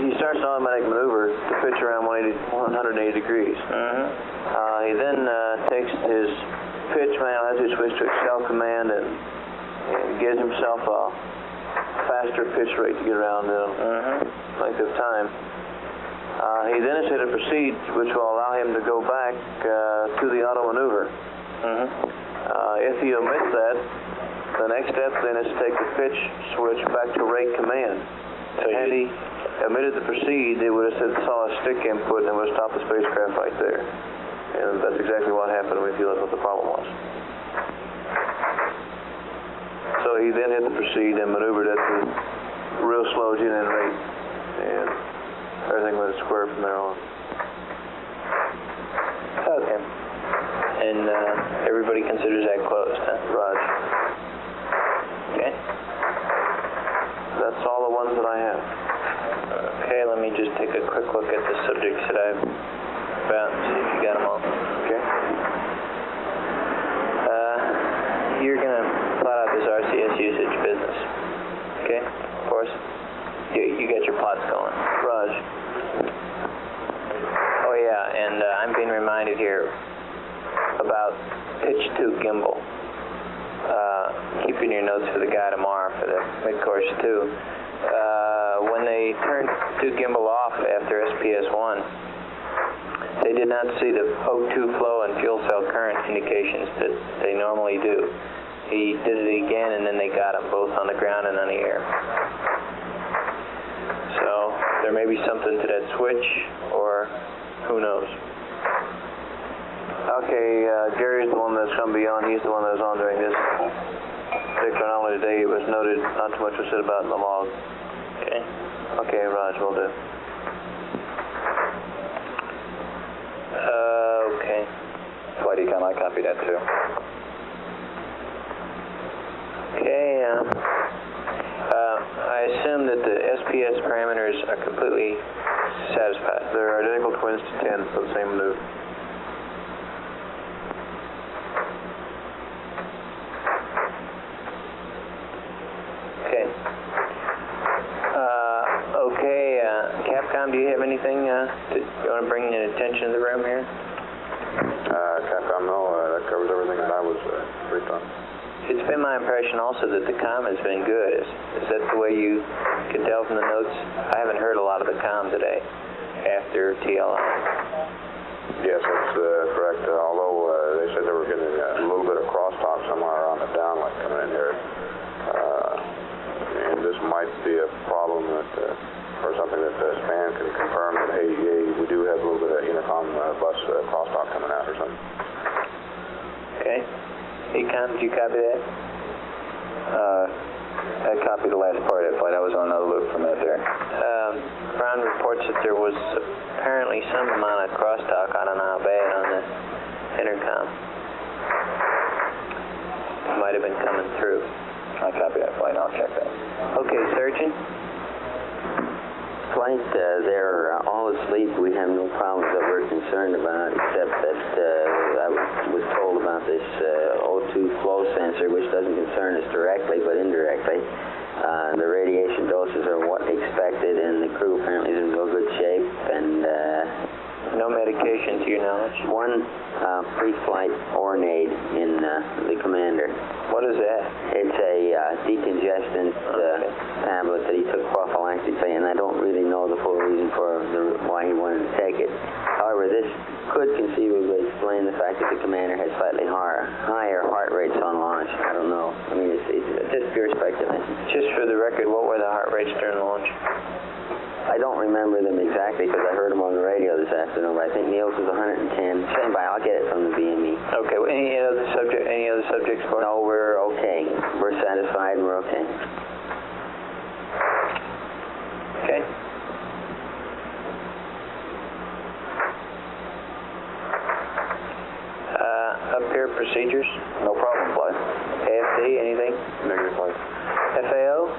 He starts an automatic maneuver to pitch around 180 degrees. He then takes his pitch manual as he switches to Excel command and gives himself a faster pitch rate to get around in length of time. He then is hit a proceed, which will allow him to go back to the auto maneuver. If he omits that, the next step then is to take the pitch switch back to rate command. Had he omitted the proceed, it would have said solid stick input and it would have stopped the spacecraft right there. And that's exactly what happened. We feel that's what the problem was. So he then hit the proceed and maneuvered at the real slow G-in rate, and everything went square from there on. Okay. And everybody considers that closed, huh? Roger. Okay. That's all the ones that I have. Okay, let me just take a quick look at the subjects that I've found, see if you got them all. Okay. You're going to plot out this RCS usage business, okay, for us? You got your plots going. Raj. Oh yeah, and I'm being reminded here about pitch 2 gimbal. Keep in your notes for the guy tomorrow for the mid-course 2. When they turned 2 gimbal off after SPS-1, they did not see the O2 flow and fuel cell current indications that they normally do. He did it again, and then they got them both on the ground and on the air. So there may be something to that switch, or who knows. Okay, Gary's the one that's going to be on. He's the one that was on during this particular anomaly today. It was noted, not too much was said about in the log. Okay. Okay, Raj, will do. Okay. Flight Econ, I copied that too. Okay, I assume that the SPS parameters are completely satisfied. They're identical twins to 10 for the same maneuver. Okay. Capcom, do you have anything you want to bring to attention to the room here? Capcom, no, that covers everything that I was briefed on. It's been my impression also that the comm has been good. Is that the way you can tell from the notes? I haven't heard a lot of the comm today after TLI. Yes, that's correct. Although they said they were getting a little bit of crosstalk somewhere around the downlink coming in here. And this might be a problem that, or something that Span can confirm that, hey, we do have a little bit of intercom bus crosstalk coming out or something. Okay. Econ, did you copy that? I copied the last part of that flight. I was on another loop from that there. Brown reports that there was apparently some amount of crosstalk. I don't know how bad on the intercom. It might have been coming through. I copied that flight. I'll check that. Okay, Surgeon? flight, they're all asleep. We have no problems that we're concerned about, except that I was told about this O2 flow sensor, which doesn't concern us directly, but indirectly. The radiation doses are what expected, and the crew apparently is in real good shape, and no medication to your knowledge? One pre-flight Ornade in the Commander. What is that? It's a decongestant tablet that he took prophylactically, and I don't really know the full reason for why he wanted to take it. However, this could conceivably explain the fact that the Commander has slightly higher heart rates on launch. I don't know. I mean, it's just pure speculation. Just for the record, what were the heart rates during launch? I don't remember them exactly because I heard them on the radio this afternoon, but I think Neil's was 110. Stand by, I'll get it from the BME. Okay, well, any other subjects for us? No, we're okay. We're satisfied and we're okay. Okay. Up here, procedures? No problem, flight. AFD, anything? Negative, flight. FAO?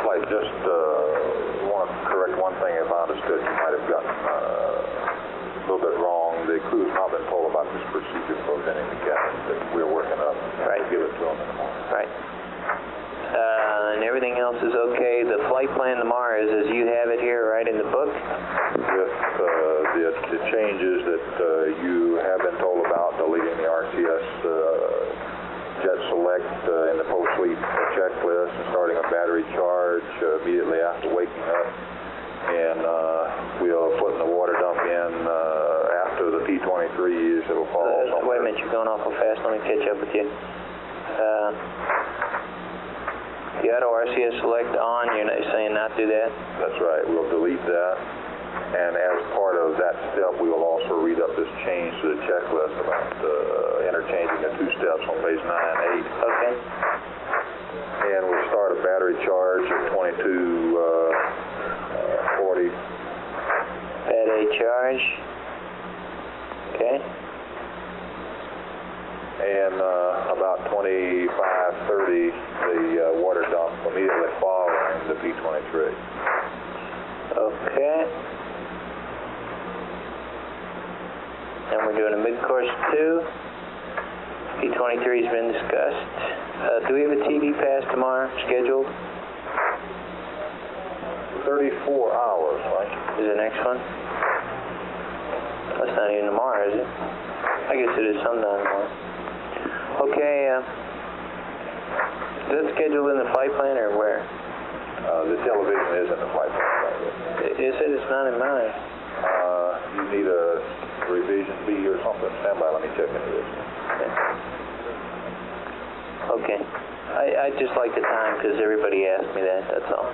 Flight, just want to correct one thing. If I understood, you might have gotten a little bit wrong. The crew's not been told about this procedure for vending the cabin that we're working up. Right. Give it to them in the morning. Right. And everything else is okay. The flight plan tomorrow is as you have it here, right in the book? With the changes that you have been told about, deleting the RCS Jet Select in the post-sleep checklist, and starting a battery charge immediately after waking up, and we'll put the water dump in after the P-23s. It'll fall. Wait a minute, you're going awful fast. Let me catch up with you. The auto RCS Select on, you're saying not do that? That's right. We'll delete that. And as part of that step, we will also read up this change to the checklist about interchanging the two steps on page 9 and 8. Okay. And we'll start a battery charge at 2240. Battery charge. Okay. And about 2530, the water dump immediately following the P-23. Okay. And we're doing a mid-course 2. P-23 has been discussed. Do we have a TV pass tomorrow scheduled? 34 hours, right? Is the next one? That's not even tomorrow, is it? I guess it is sometime tomorrow. Okay, is that scheduled in the flight plan or where? The television is in the flight plan. Is it? It's not in mine. You need a revision B or something. Stand by, let me check into this. Okay. I just like the time because everybody asked me that, that's all.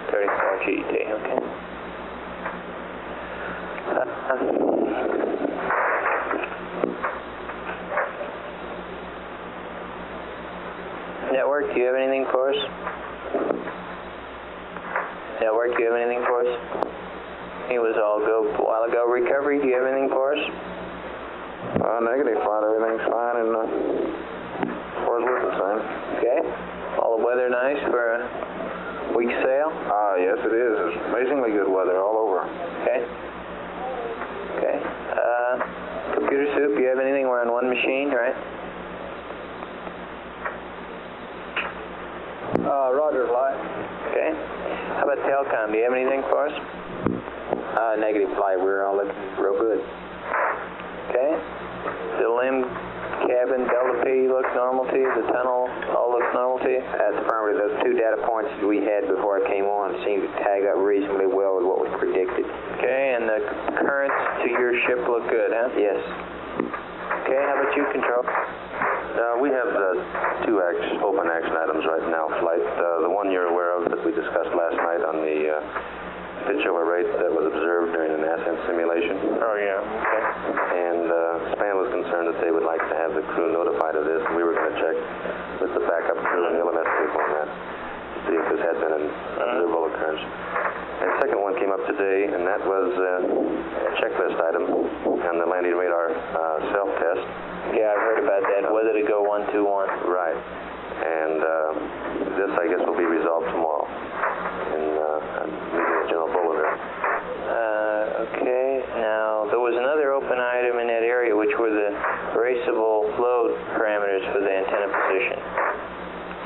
34 GT, okay. Network, do you have anything for us? Network, do you have anything for us? He was all go a while ago. Recovery, do you have anything for us? Negative, flight. Everything's fine, and as far as we're concerned. Okay. All the weather nice for a week sail? Yes, it is. It's amazingly good weather all over. Okay. Okay. Computer soup, you have anything? We're on one machine, right? Roger, flight. Okay. How about Telcom? Do you have anything for us? Negative, flight. We're all looking real good. Okay. The limb, cabin, Delta P looks normal to you? The tunnel all looks normal to you? That's affirmative. Those two data points that we had before I came on seem to tag up reasonably well with what was predicted. Okay, and the currents to your ship look good, huh? Yes. Okay, how about you, Control? We have two open action items right now, flight. The one you're aware of that we discussed last night on the pitch over rate that was observed during an ascent simulation. Oh, yeah, okay. And SPAN was concerned that they would like to have the crew notified of this, and we were going to check with the backup crew and the LMS people on that to see if this had been an observable occurrence. And the second one came up today, and that was a checklist item on the landing radar self-test. Yeah, I've heard about that, whether to go 121. Right. And this, I guess, will be resolved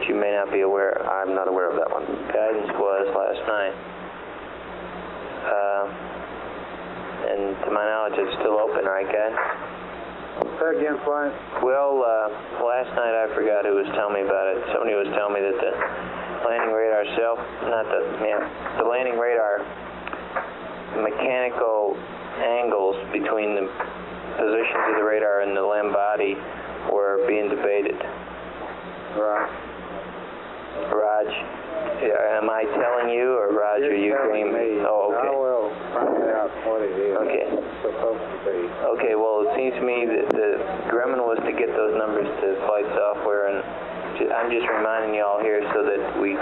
you may not be aware of. I'm not aware of that one. Guidance was last night. And to my knowledge, it's still open, right, guys? Say again, Flight. Well, last night I forgot who was telling me about it. Somebody was telling me that the landing radar the landing radar mechanical angles between the positions of the radar and the LEM body were being debated. Right. Raj, am I telling you, or Raj, are you agreeing? Me. Oh, okay. I will find out what it is. Okay. It's supposed to be. Okay, well, it seems to me that the Grumman was to get those numbers to flight software, and I'm just reminding you all here so that we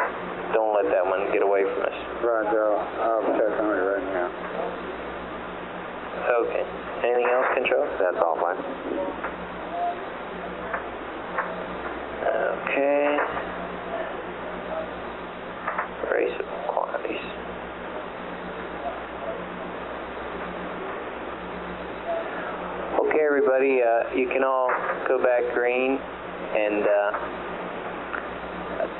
don't let that one get away from us. Right, I'll check on it right now. Okay. Anything else, Control? That's all, Flight. Okay. Traceable quantities. Okay, everybody, you can all go back green, and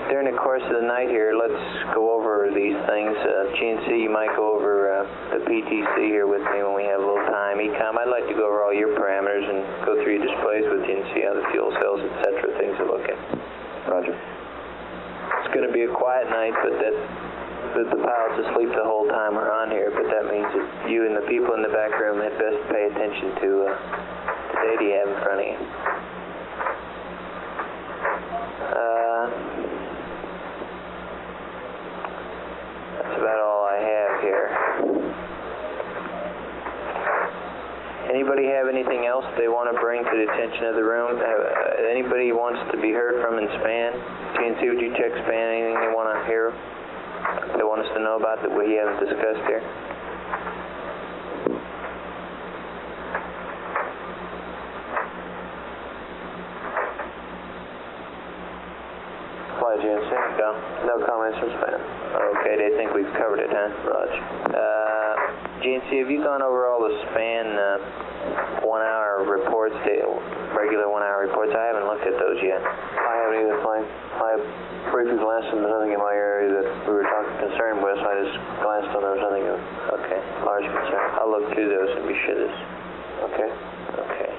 during the course of the night here, let's go over these things. GNC, you might go over the PTC here with me when we have a little time. ECOM, I'd like to go over all your parameters and go through your displays with you and see how the fuel cells, etc., things are looking. Roger. It's going to be a quiet night, but the pilot's asleep the whole time we're on here, but that means that you and the people in the back room had best pay attention to the data you have in front of you. That's about all I have here. Anybody have anything else they want to bring to the attention of the room? Anybody wants to be heard from in SPAN? GNC, would you check SPAN? Anything they want to hear? They want us to know about that we haven't discussed here? Flight GNC? No comments from SPAN. Okay, they think we've covered it, huh? Roger. GNC, have you gone over all the SPAN 1-hour reports, regular 1-hour reports? I haven't looked at those yet. I haven't either, Flight. I briefly glanced and there's nothing in my area that we were concerned with, so I just glanced on there was nothing of okay. large concern. I'll look through those and be sure this. Okay. Okay.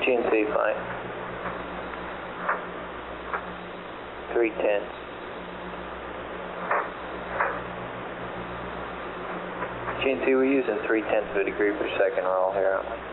GNC fine. 310. GNC, we're using 3/10 of a degree per second roll here, aren't we?